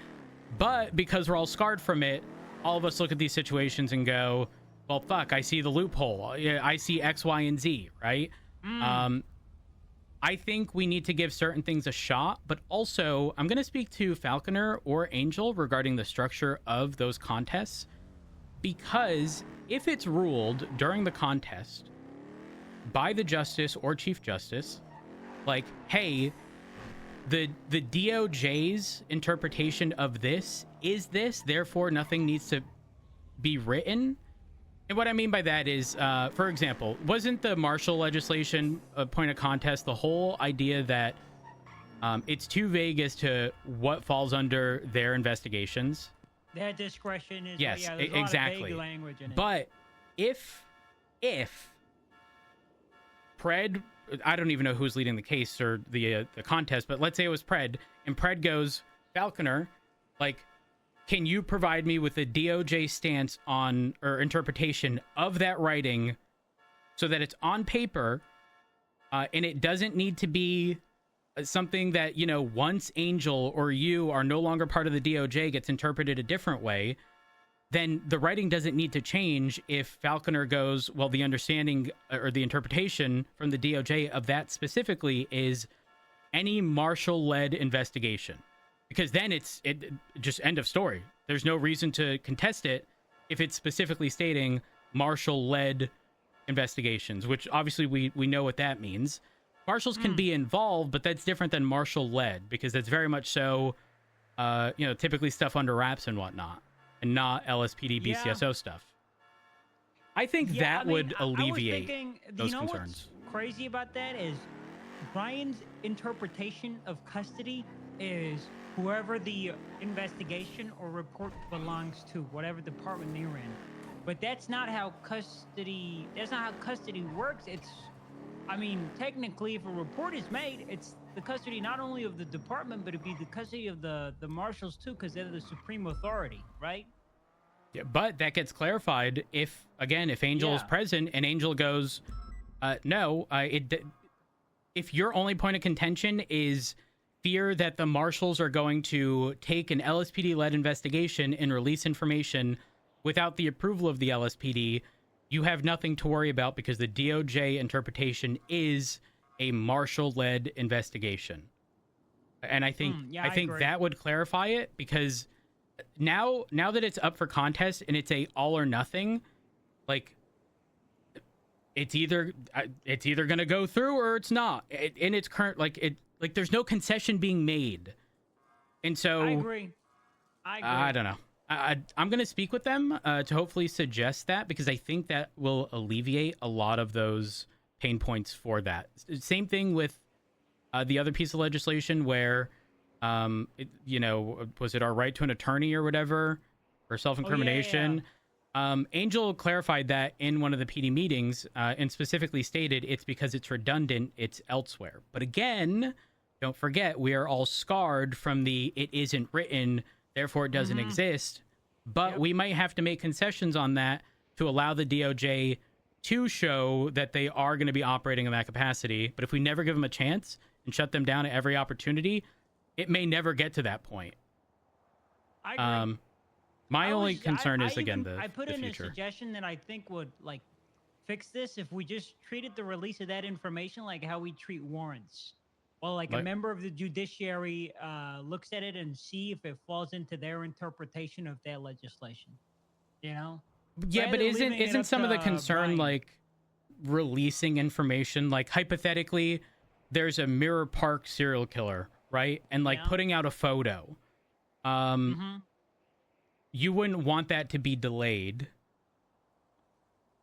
Speaker 1: but because we're all scarred from it, all of us look at these situations and go, well, fuck, I see the loophole. I see X, Y, and Z, right? I think we need to give certain things a shot, but also I'm going to speak to Falconer or Angel regarding the structure of those contests, because if it's ruled during the contest by the Justice or Chief Justice, like, hey, the DOJ's interpretation of this is this, therefore nothing needs to be written. And what I mean by that is, for example, wasn't the martial legislation a point of contest the whole idea that it's too vague as to what falls under their investigations?
Speaker 13: Their discretion is
Speaker 1: yes,
Speaker 13: there's a
Speaker 1: exactly.
Speaker 13: lot of vague language in it.
Speaker 1: But if Pred, I don't even know who's leading the case or the contest, but let's say it was Pred, and Pred goes, Falconer, like, can you provide me with a DOJ stance on or interpretation of that writing so that it's on paper and it doesn't need to be something that, you know, once Angel or you are no longer part of the DOJ gets interpreted a different way, then the writing doesn't need to change if Falconer goes, well, the understanding or the interpretation from the DOJ of that specifically is any marshal-led investigation. Because then it just end of story. There's no reason to contest it if it's specifically stating marshal-led investigations, which obviously we know what that means. Marshals can be involved, but that's different than marshal-led, because that's very much so, you know, typically stuff under wraps and whatnot, and not LSPD, BCSO stuff. I think that would alleviate those concerns.
Speaker 13: What's crazy about that is Brian's interpretation of custody is whoever the investigation or report belongs to, whatever department they're in. But that's not how custody works. It's, I mean, technically, if a report is made, it's the custody not only of the department, but it'd be the custody of the marshals too, because they're the supreme authority, right?
Speaker 1: Yeah, but that gets clarified if Angel is present and Angel goes, no, if your only point of contention is fear that the marshals are going to take an LSPD-led investigation and release information without the approval of the LSPD, you have nothing to worry about because the DOJ interpretation is a marshal-led investigation. And I think I think that would clarify it, because now that it's up for contest and it's a all or nothing, like it's either going to go through or it's not. In its current like there's no concession being made. And so
Speaker 13: I agree.
Speaker 1: I don't know. I'm going to speak with them to hopefully suggest that, because I think that will alleviate a lot of those pain points for that. Same thing with the other piece of legislation where, you know, was it our right to an attorney or whatever, or self-incrimination? Angel clarified that in one of the PD meetings and specifically stated it's because it's redundant, it's elsewhere. But again, don't forget, we are all scarred from the it isn't written, therefore it doesn't exist. But we might have to make concessions on that to allow the DOJ to show that they are going to be operating in that capacity. But if we never give them a chance and shut them down at every opportunity, it may never get to that point.
Speaker 13: I agree.
Speaker 1: My only concern is, again, the
Speaker 13: I put
Speaker 1: the
Speaker 13: in
Speaker 1: future.
Speaker 13: a suggestion that I think would like fix this if we just treated the release of that information like how we treat warrants. Well, like a
Speaker 1: Like-
Speaker 13: member of the judiciary looks at it and see if it falls into their interpretation of that legislation. You know?
Speaker 1: Yeah,
Speaker 13: Rather
Speaker 1: but
Speaker 13: than
Speaker 1: isn't
Speaker 13: leaving it
Speaker 1: isn't
Speaker 13: up
Speaker 1: some of the
Speaker 13: to
Speaker 1: concern
Speaker 13: Brian.
Speaker 1: like releasing information? Like hypothetically, there's a Mirror Park serial killer, right? And like
Speaker 13: Yeah.
Speaker 1: putting out a photo. You wouldn't want that to be delayed.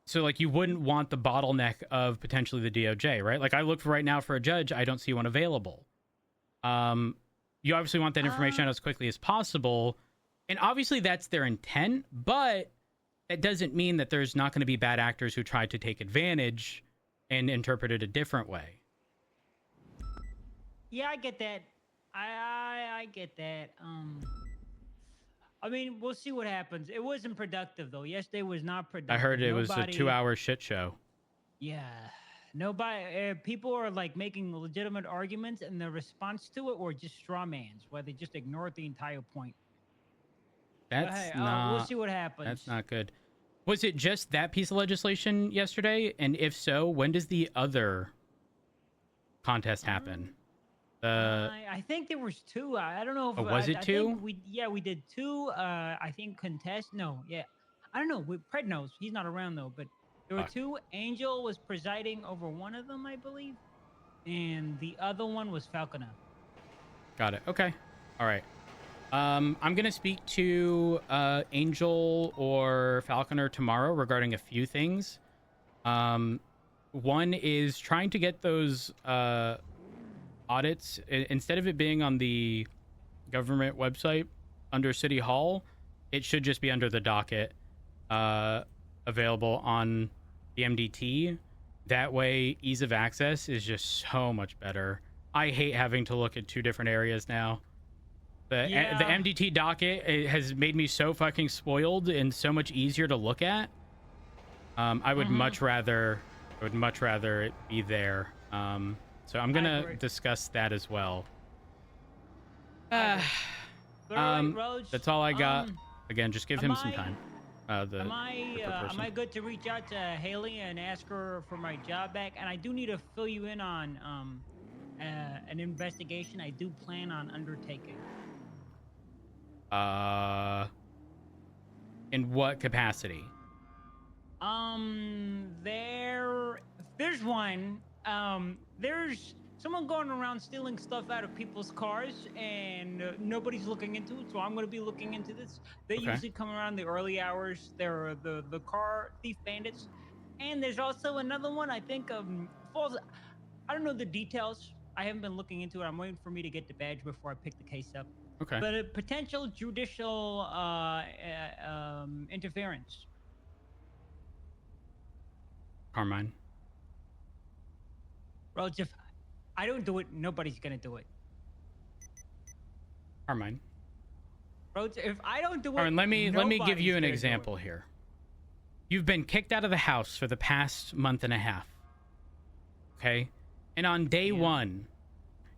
Speaker 1: So like you wouldn't want the bottleneck of potentially the DOJ, right? Like I look right now for a judge, I don't see one available. You obviously want that information out as quickly as possible. And obviously that's their intent, but it doesn't mean that there's not going to be bad actors who try to take advantage and interpret it a different way.
Speaker 13: Yeah, I get that. I get that. I mean, we'll see what happens. It wasn't productive though. Yesterday was not productive.
Speaker 1: I heard it was a
Speaker 13: Nobody-
Speaker 1: 2-hour shit show.
Speaker 13: Yeah. Nobody. People are like making legitimate arguments, and the response to it were just straw mans, where they just ignored the entire point.
Speaker 1: That's
Speaker 13: hey,
Speaker 1: not.
Speaker 13: we'll see what happens.
Speaker 1: That's not good. Was it just that piece of legislation yesterday? And if so, when does the other contest happen?
Speaker 13: I think there was two. I don't know if
Speaker 1: Oh, was it
Speaker 13: I
Speaker 1: two?
Speaker 13: think we did two. I think contest. No, yeah, I don't know. Pred knows. He's not around though. But there were
Speaker 1: Fuck.
Speaker 13: two. Angel was presiding over one of them, I believe, and the other one was Falconer.
Speaker 1: Got it. Okay. All right. I'm gonna speak to Angel or Falconer tomorrow regarding a few things. One is trying to get those audits, instead of it being on the government website under City Hall, it should just be under the docket available on the MDT. That way, ease of access is just so much better. I hate having to look at two different areas now. The MDT docket, it has made me so fucking spoiled and so much easier to look at. I would much rather it be there. So I'm gonna discuss that as well. That's all I got. Again, just give him some time.
Speaker 13: Am I good to reach out to Haley and ask her for my job back? And I do need to fill you in on an investigation I do plan on undertaking.
Speaker 1: In what capacity?
Speaker 13: There's one. There's someone going around stealing stuff out of people's cars, and nobody's looking into it. So I'm going to be looking into this. They usually come around the early hours. They're the car thief bandits, and there's also another one. I think falls. I don't know the details. I haven't been looking into it. I'm waiting for me to get the badge before I pick the case up.
Speaker 1: Okay.
Speaker 13: But a potential judicial interference.
Speaker 1: Carmine.
Speaker 13: Rhodes, if I don't do it, nobody's gonna do it.
Speaker 1: Carmine.
Speaker 13: Rhodes, if I don't do it,
Speaker 1: Carmine, let me give you an
Speaker 13: nobody's gonna do it.
Speaker 1: example here. You've been kicked out of the house for the past month and a half. Okay? And on day one,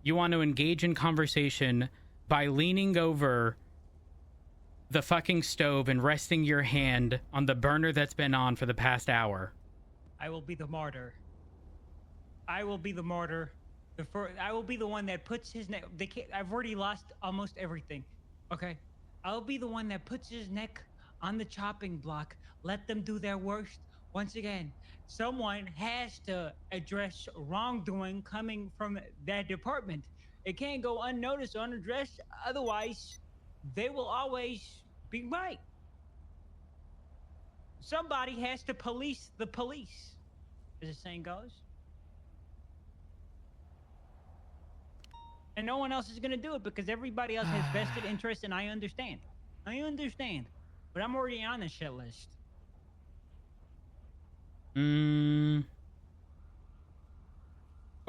Speaker 1: you want to engage in conversation by leaning over the fucking stove and resting your hand on the burner that's been on for the past hour.
Speaker 13: I will be the martyr. I will be the martyr. I will be the one that puts his neck. I've already lost almost everything. Okay, I'll be the one that puts his neck on the chopping block. Let them do their worst. Once again, someone has to address wrongdoing coming from that department. It can't go unnoticed or unaddressed. Otherwise, they will always be right. Somebody has to police the police, as the saying goes. And no one else is going to do it because everybody else has vested interest, and I understand. I understand. But I'm already on the shit list.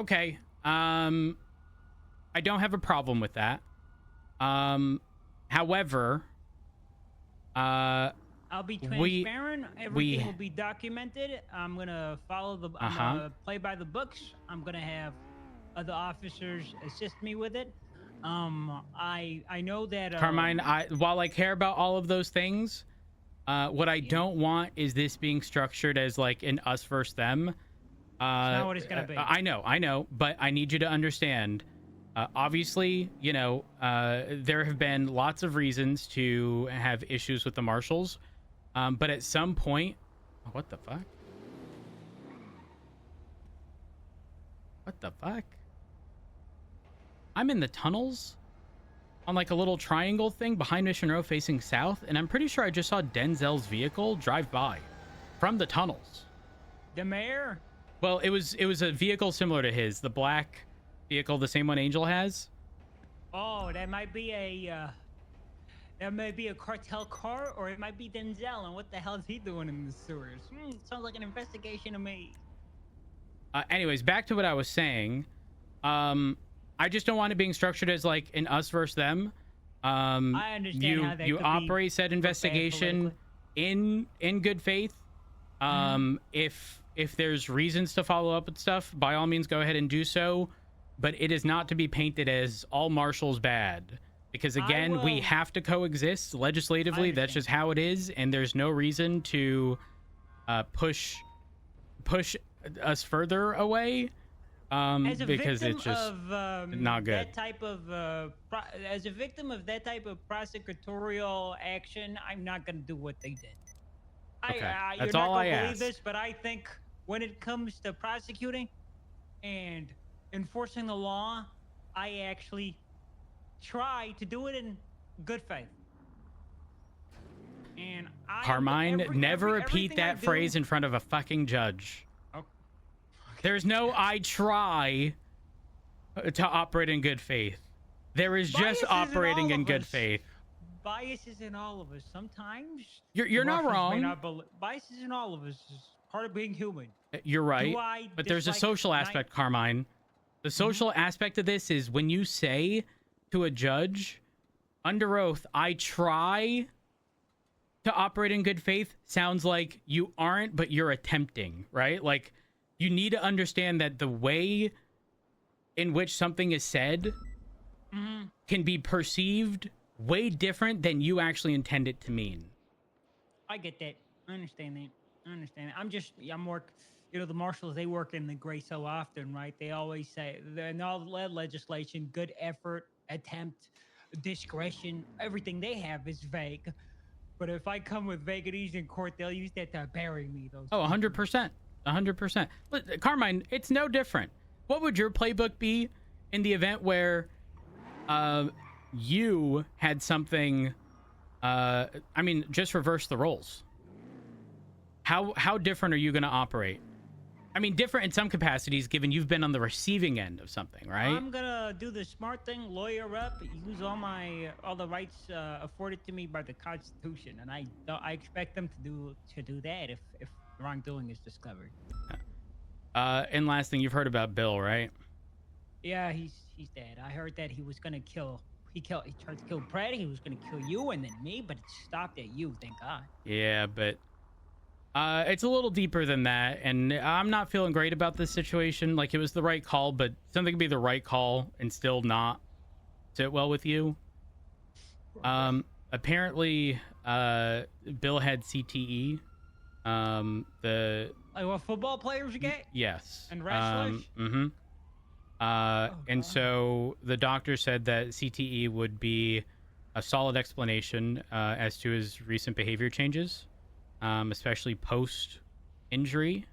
Speaker 1: Okay. I don't have a problem with that. However,
Speaker 13: I'll be transparent. Everything will be documented. I'm gonna follow the. I'm gonna play by the books. I'm gonna have other officers assist me with it. I know that
Speaker 1: Carmine, while I care about all of those things, What I don't want is this being structured as like an us versus them.
Speaker 13: That's not what it's gonna be.
Speaker 1: I know, but I need you to understand. Obviously, you know, there have been lots of reasons to have issues with the marshals, but at some point, what the fuck? What the fuck? I'm in the tunnels on like a little triangle thing behind Mission Row facing south, and I'm pretty sure I just saw Denzel's vehicle drive by from the tunnels.
Speaker 13: The mayor?
Speaker 1: Well, it was a vehicle similar to his, the black vehicle, the same one Angel has.
Speaker 13: Oh, that might be a cartel car, or it might be Denzel. And what the hell is he doing in the sewers? Sounds like an investigation to me.
Speaker 1: Anyways, back to what I was saying. I just don't want it being structured as like an us versus them.
Speaker 13: I understand how that
Speaker 1: you
Speaker 13: could
Speaker 1: operate said investigation in good faith. If there's reasons to follow up with stuff, by all means go ahead and do so, but it is not to be painted as all marshals bad, because again, we have to coexist legislatively. That's just how it is, and there's no reason to push us further away, because it's just not good.
Speaker 13: That type of as a victim of that type of prosecutorial action, I'm not going to do what they did.
Speaker 1: Okay,
Speaker 13: you're
Speaker 1: that's
Speaker 13: not
Speaker 1: all
Speaker 13: gonna
Speaker 1: I
Speaker 13: believe
Speaker 1: ask.
Speaker 13: this, but I think when it comes to prosecuting and enforcing the law, I actually try to do it in good faith. And
Speaker 1: Carmine, never repeat that phrase in front of a fucking judge. There's no I try to operate in good faith. There is just operating in good faith.
Speaker 13: Bias is in all of us. Sometimes
Speaker 1: You're not wrong.
Speaker 13: Bias is in all of us. It's part of being human.
Speaker 1: You're right. But there's a social aspect, Carmine. The social aspect of this is when you say to a judge under oath, I try to operate in good faith, sounds like you aren't, but you're attempting, right? Like, you need to understand that the way in which something is said can be perceived way different than you actually intend it to mean.
Speaker 13: I get that. I understand that. I'm work. You know, the marshals, they work in the gray so often, right? They always say, in all legislation, good effort, attempt, discretion, everything they have is vague. But if I come with vagaries in court, they'll use that to bury me. Those.
Speaker 1: Oh, 100%. 100%. But Carmine, it's no different. What would your playbook be in the event where you had something, I mean, just reverse the roles? How different are you going to operate? I mean, different in some capacities, given you've been on the receiving end of something, right?
Speaker 13: I'm gonna do the smart thing, lawyer up, use all the rights afforded to me by the Constitution, and I expect them to do that if wrongdoing is discovered.
Speaker 1: And last thing, you've heard about Bill, right?
Speaker 13: Yeah, he's dead. I heard that he was gonna kill. He tried to kill Brad. He was gonna kill you and then me, but it stopped at you. Thank God.
Speaker 1: Yeah, but it's a little deeper than that, and I'm not feeling great about this situation. Like, it was the right call, but something could be the right call and still not sit well with you. Apparently, Bill had CTE.
Speaker 13: Like what football players get?
Speaker 1: Yes.
Speaker 13: And wrestlers?
Speaker 1: And so the doctor said that CTE would be a solid explanation as to his recent behavior changes, especially post-injury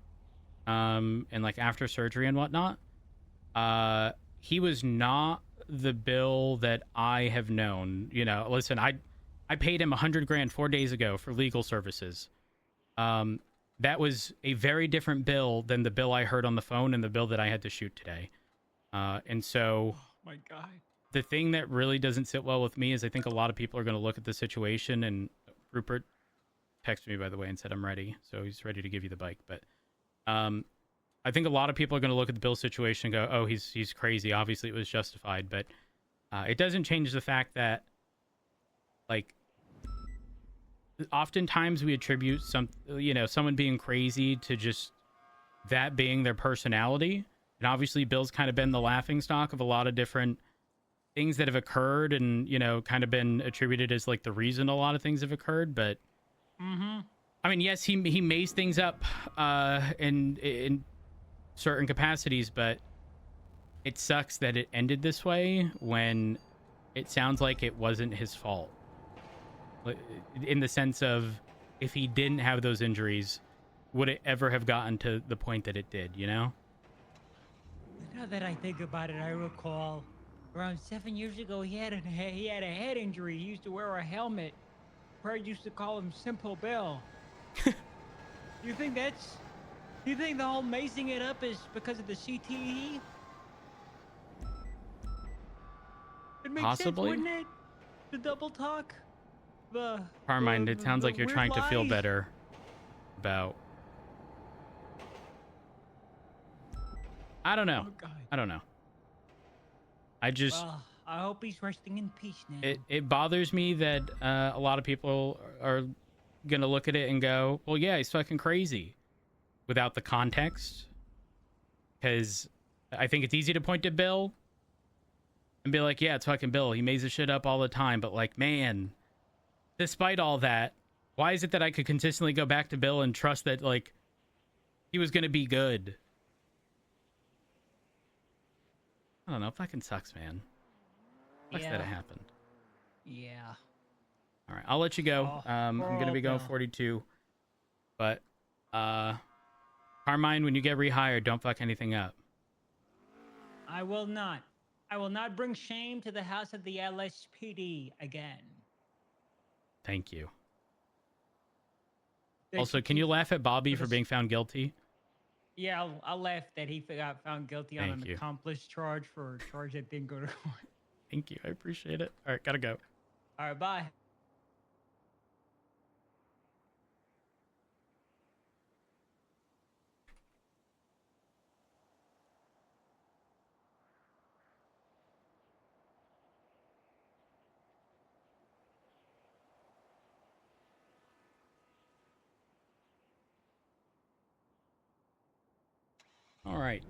Speaker 1: and like after surgery and whatnot. He was not the Bill that I have known. You know, listen, I paid him $100,000 4 days ago for legal services. That was a very different bill than the bill I heard on the phone and the bill that I had to shoot today. And so,
Speaker 13: oh my God,
Speaker 1: the thing that really doesn't sit well with me is I think a lot of people are going to look at the situation, and Rupert texted me, by the way, and said I'm ready. So he's ready to give you the bike. But I think a lot of people are going to look at the Bill situation and go, oh, he's crazy. Obviously it was justified, but it doesn't change the fact that, like, oftentimes we attribute someone being crazy to just that being their personality. And obviously Bill's kind of been the laughingstock of a lot of different things that have occurred and, kind of been attributed as like the reason a lot of things have occurred. But
Speaker 13: Mm-hmm.
Speaker 1: I mean, yes, he mazed things up in certain capacities, but it sucks that it ended this way when it sounds like it wasn't his fault. In the sense of, if he didn't have those injuries, would it ever have gotten to the point that it did, you know?
Speaker 13: Now that I think about it, I recall around 7 years ago he had a head injury. He used to wear a helmet. Fred used to call him Simple Bill. You think the whole macing it up is because of the CTE? It makes
Speaker 1: Possibly.
Speaker 13: sense, wouldn't it? The double talk.
Speaker 1: Carmine, it sounds like you're
Speaker 13: weird
Speaker 1: trying to feel
Speaker 13: lies.
Speaker 1: better about... I don't know.
Speaker 13: Oh, God.
Speaker 1: I don't know. I just...
Speaker 13: Well, I hope he's resting in peace now.
Speaker 1: It bothers me that a lot of people are gonna look at it and go, well, yeah, he's fucking crazy, without the context. Because I think it's easy to point to Bill and be like, yeah, it's fucking Bill. He mazes shit up all the time. But like, man, despite all that, why is it that I could consistently go back to Bill and trust that, like, he was gonna be good? I don't know. Fucking sucks, man. Sucks that it happened.
Speaker 13: Yeah.
Speaker 1: All right, I'll let you go. I'm gonna be going
Speaker 13: okay.
Speaker 1: 42, but Carmine, when you get rehired, don't fuck anything up.
Speaker 13: I will not. I will not bring shame to the house of the LSPD again.
Speaker 1: Thank you.
Speaker 13: Thank
Speaker 1: Also,
Speaker 13: you,
Speaker 1: can you
Speaker 13: Chief.
Speaker 1: laugh at Bobby for being found guilty?
Speaker 13: Yeah, I'll laugh that he got found guilty on
Speaker 1: Thank
Speaker 13: an
Speaker 1: you.
Speaker 13: accomplice charge for a charge that didn't go to court.
Speaker 1: Thank you. I appreciate it. All right, gotta go.
Speaker 13: All right, bye.
Speaker 1: All right.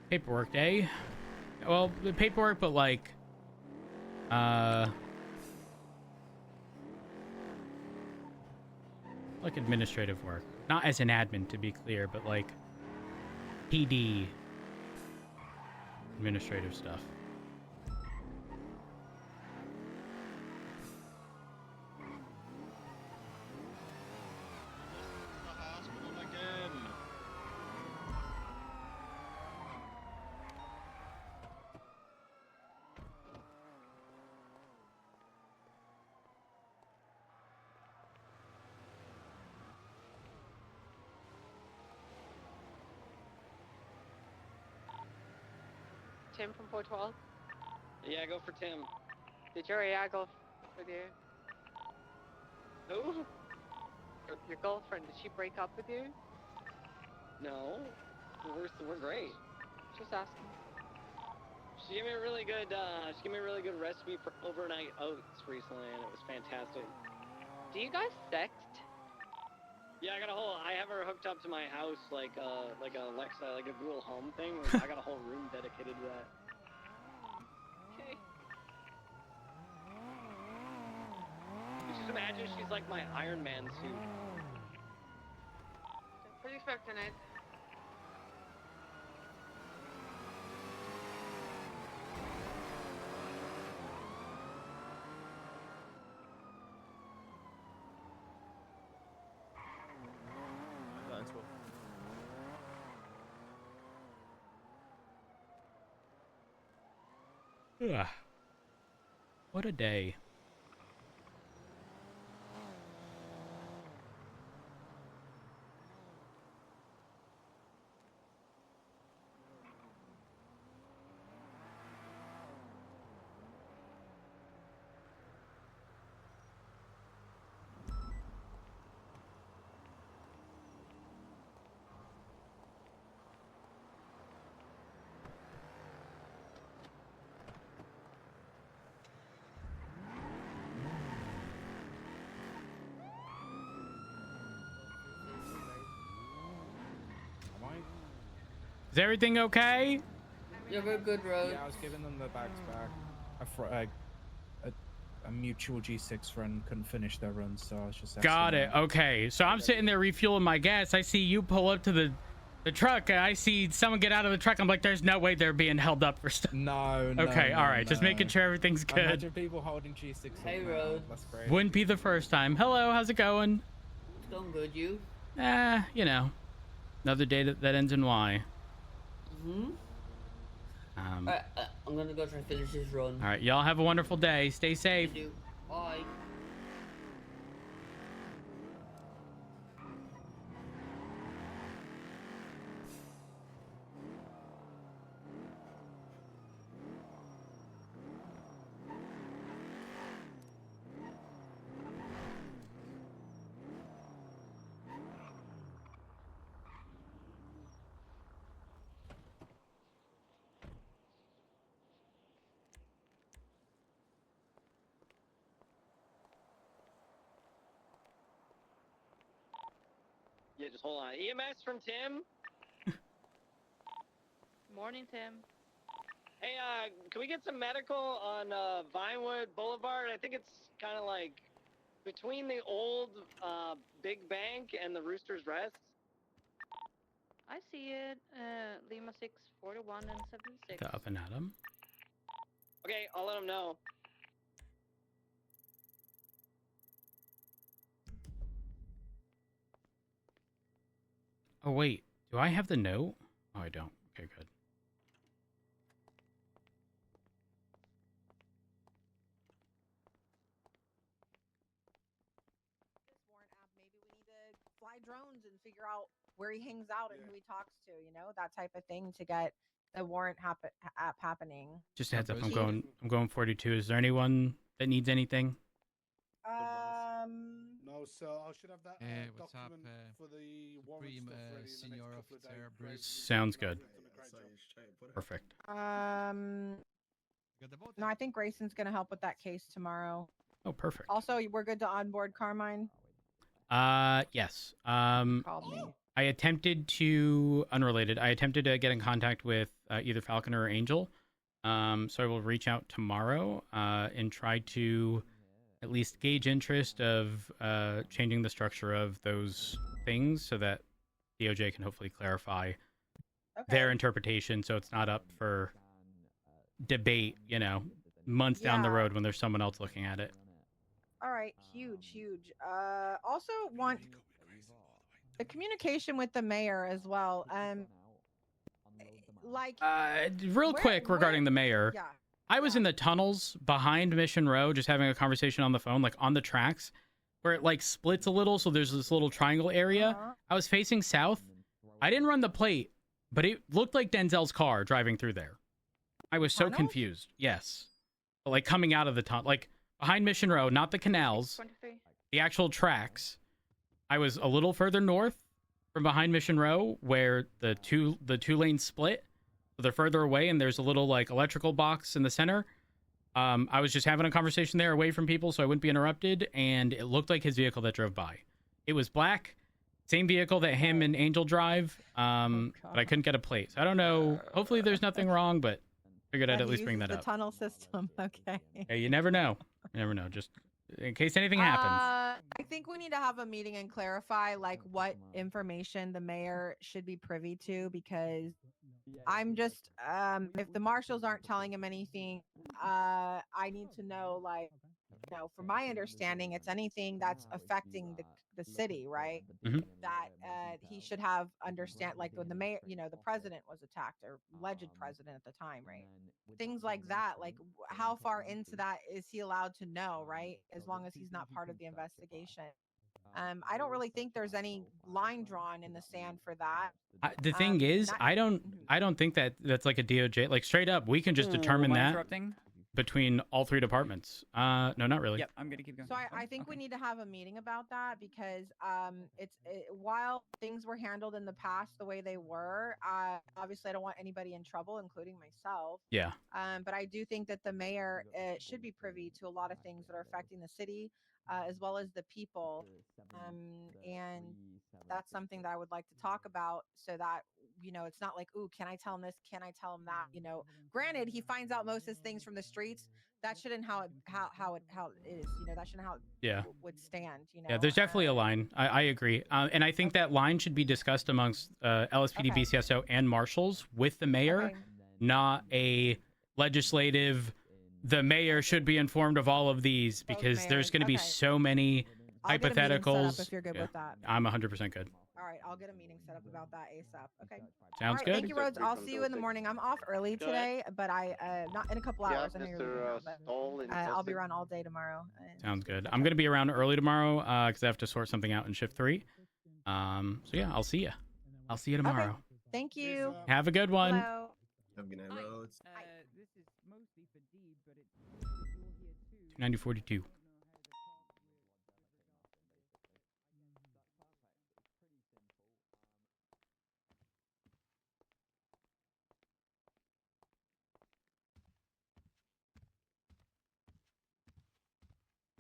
Speaker 1: Paperwork day. Well, the paperwork, but like, like administrative work. Not as an admin, to be clear, but like PD administrative stuff.
Speaker 8: Tim from 412.
Speaker 17: Yeah, go for Tim.
Speaker 8: Did your AI go with you?
Speaker 17: Who?
Speaker 8: Your girlfriend, did she break up with you?
Speaker 17: No. We're great.
Speaker 8: Just asking.
Speaker 17: She gave me a really good recipe for overnight oats recently, and it was fantastic.
Speaker 8: Do you guys sext?
Speaker 17: Yeah, I have her hooked up to my house like a Alexa, like a Google Home thing. I got a whole room dedicated to that.
Speaker 8: Okay.
Speaker 17: Just imagine she's like my Iron Man suit.
Speaker 20: What are you expecting it?
Speaker 1: Ugh. What a day. Is everything okay?
Speaker 8: You have a good road.
Speaker 21: Yeah, I was giving them the bags back.
Speaker 2: a mutual G6 run couldn't finish their run, so I was just
Speaker 1: Got
Speaker 2: asking
Speaker 1: it.
Speaker 2: them.
Speaker 1: Okay. So I'm sitting there refueling my gas. I see you pull up to the truck. And I see someone get out of the truck. I'm like, there's no way they're being held up for stuff.
Speaker 2: No.
Speaker 1: Okay. All right. Just making
Speaker 2: no.
Speaker 1: sure everything's good.
Speaker 2: Imagine people holding G6.
Speaker 21: Hey,
Speaker 2: up now.
Speaker 21: Rose.
Speaker 2: That's great.
Speaker 1: Wouldn't be the first time. Hello. How's it going?
Speaker 21: It's going good, you?
Speaker 1: You know, another day that ends in Y.
Speaker 21: Mm-hmm. Alright, I'm gonna go try to finish this run.
Speaker 1: All right. Y'all have a wonderful day. Stay safe.
Speaker 21: You do. Bye.
Speaker 17: Yeah, just hold on. EMS from Tim.
Speaker 8: Morning, Tim.
Speaker 17: Hey, can we get some medical on Vinewood Boulevard? I think it's kind of like between the old Big Bank and the Rooster's Rest.
Speaker 8: I see it. Lima 641 and 76.
Speaker 1: The up and Adam.
Speaker 17: Okay, I'll let them know.
Speaker 1: Oh wait. Do I have the note? Oh, I don't. Okay, good.
Speaker 14: Fly drones and figure out where he hangs out and who he talks to, that type of thing to get the warrant app happening.
Speaker 1: Just a heads up. I'm going 42. Is there anyone that needs anything?
Speaker 9: No, so I should have that
Speaker 7: what's up,
Speaker 9: document for the warrant
Speaker 7: Supreme
Speaker 9: stuff ready in the
Speaker 7: Senior
Speaker 9: next couple of
Speaker 7: Officer
Speaker 9: days.
Speaker 7: Bruce.
Speaker 1: Sounds good. Perfect.
Speaker 14: No, I think Grayson's gonna help with that case tomorrow.
Speaker 1: Oh, perfect.
Speaker 14: Also, we're good to onboard Carmine.
Speaker 1: Yes.
Speaker 14: Called me.
Speaker 1: I attempted to get in contact with either Falconer or Angel. So I will reach out tomorrow and try to at least gauge interest of changing the structure of those things so that DOJ can hopefully clarify their interpretation so it's not up for debate, months down the road when there's someone else looking at it.
Speaker 14: All right, huge. Also want the communication with the mayor as well.
Speaker 1: Real quick regarding the mayor.
Speaker 14: Yeah.
Speaker 1: I was in the tunnels behind Mission Row just having a conversation on the phone, like on the tracks, where it splits a little, so there's this little triangle area. I was facing south. I didn't run the plate, but it looked like Denzel's car driving through there. I was so confused. Yes. But coming out of the tunnel, behind Mission Row, not the canals, the actual tracks. I was a little further north from behind Mission Row where the two lanes split. So they're further away and there's a little electrical box in the center. I was just having a conversation there away from people so I wouldn't be interrupted, and it looked like his vehicle that drove by. It was black, same vehicle that him and Angel drive, but I couldn't get a plate. So I don't know. Hopefully there's nothing wrong, but figured I'd at least bring that up.
Speaker 14: The tunnel system, okay.
Speaker 1: Hey, you never know. You never know. Just in case anything happens.
Speaker 14: I think we need to have a meeting and clarify what information the mayor should be privy to, because I'm just if the marshals aren't telling him anything, I need to know from my understanding, it's anything that's affecting the city, right? That he should have understand, when the mayor, the president was attacked, or alleged president at the time, right? Things like that, how far into that is he allowed to know, right? As long as he's not part of the investigation. I don't really think there's any line drawn in the sand for that.
Speaker 1: The thing is, I don't think that's a DOJ, straight up. We can just determine that between all three departments. No, not really.
Speaker 5: Yep, I'm gonna keep going.
Speaker 14: So I think we need to have a meeting about that, because while things were handled in the past the way they were, obviously I don't want anybody in trouble, including myself.
Speaker 1: Yeah.
Speaker 14: But I do think that the mayor should be privy to a lot of things that are affecting the city. as well as the people. And that's something that I would like to talk about so that, it's not like, ooh, can I tell him this? Can I tell him that? Granted, he finds out most of his things from the streets. That shouldn't how it is, that shouldn't how it
Speaker 1: Yeah.
Speaker 14: would stand,
Speaker 1: Yeah, there's definitely a line. I agree. And I think that line should be discussed amongst LSPD, BCSO, and marshals with the mayor, not a legislative. The mayor should be informed of all of these because there's going to be so many
Speaker 14: I'll get a meeting set up
Speaker 1: hypotheticals.
Speaker 14: if you're good with that.
Speaker 1: I'm 100% good.
Speaker 14: All right, I'll get a meeting set up about that ASAP. Okay.
Speaker 1: Sounds
Speaker 14: All right,
Speaker 1: good.
Speaker 14: Thank you, Rhodes. I'll see you in the morning. I'm off early today, but not in a couple hours. I know you're leaving now, but I'll be around all day tomorrow.
Speaker 1: Sounds good. I'm going to be around early tomorrow because I have to sort something out in shift 3. So yeah, I'll see you. I'll see you tomorrow.
Speaker 14: Okay. Thank you.
Speaker 1: Have a good one.
Speaker 14: Hello.
Speaker 3: Have a good night, Rhodes.
Speaker 5: This is mostly for Deed, but it's
Speaker 1: 9042.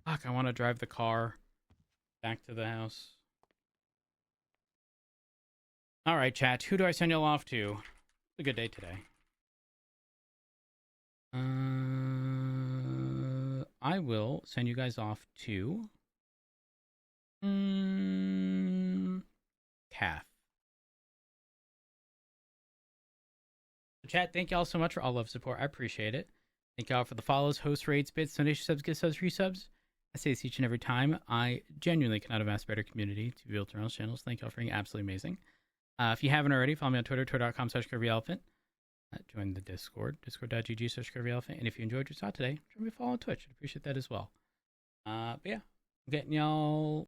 Speaker 1: Fuck, I want to drive the car back to the house. All right, chat. Who do I send y'all off to? It's a good day today. I will send you guys off to Calf. Chat, thank y'all so much for all love support. I appreciate it. Thank y'all for the follows, host rates, bits, donation subs, gift subs, resubs. I say this each and every time. I genuinely cannot have asked a better community to build their own channels. Thank y'all for being absolutely amazing. If you haven't already, follow me on Twitter, twitter.com/Curvyelephant. Join the Discord, discord.gg/Curvyelephant. And if you enjoyed your saw today, join me follow on Twitch. I'd appreciate that as well. But yeah, I'm getting y'all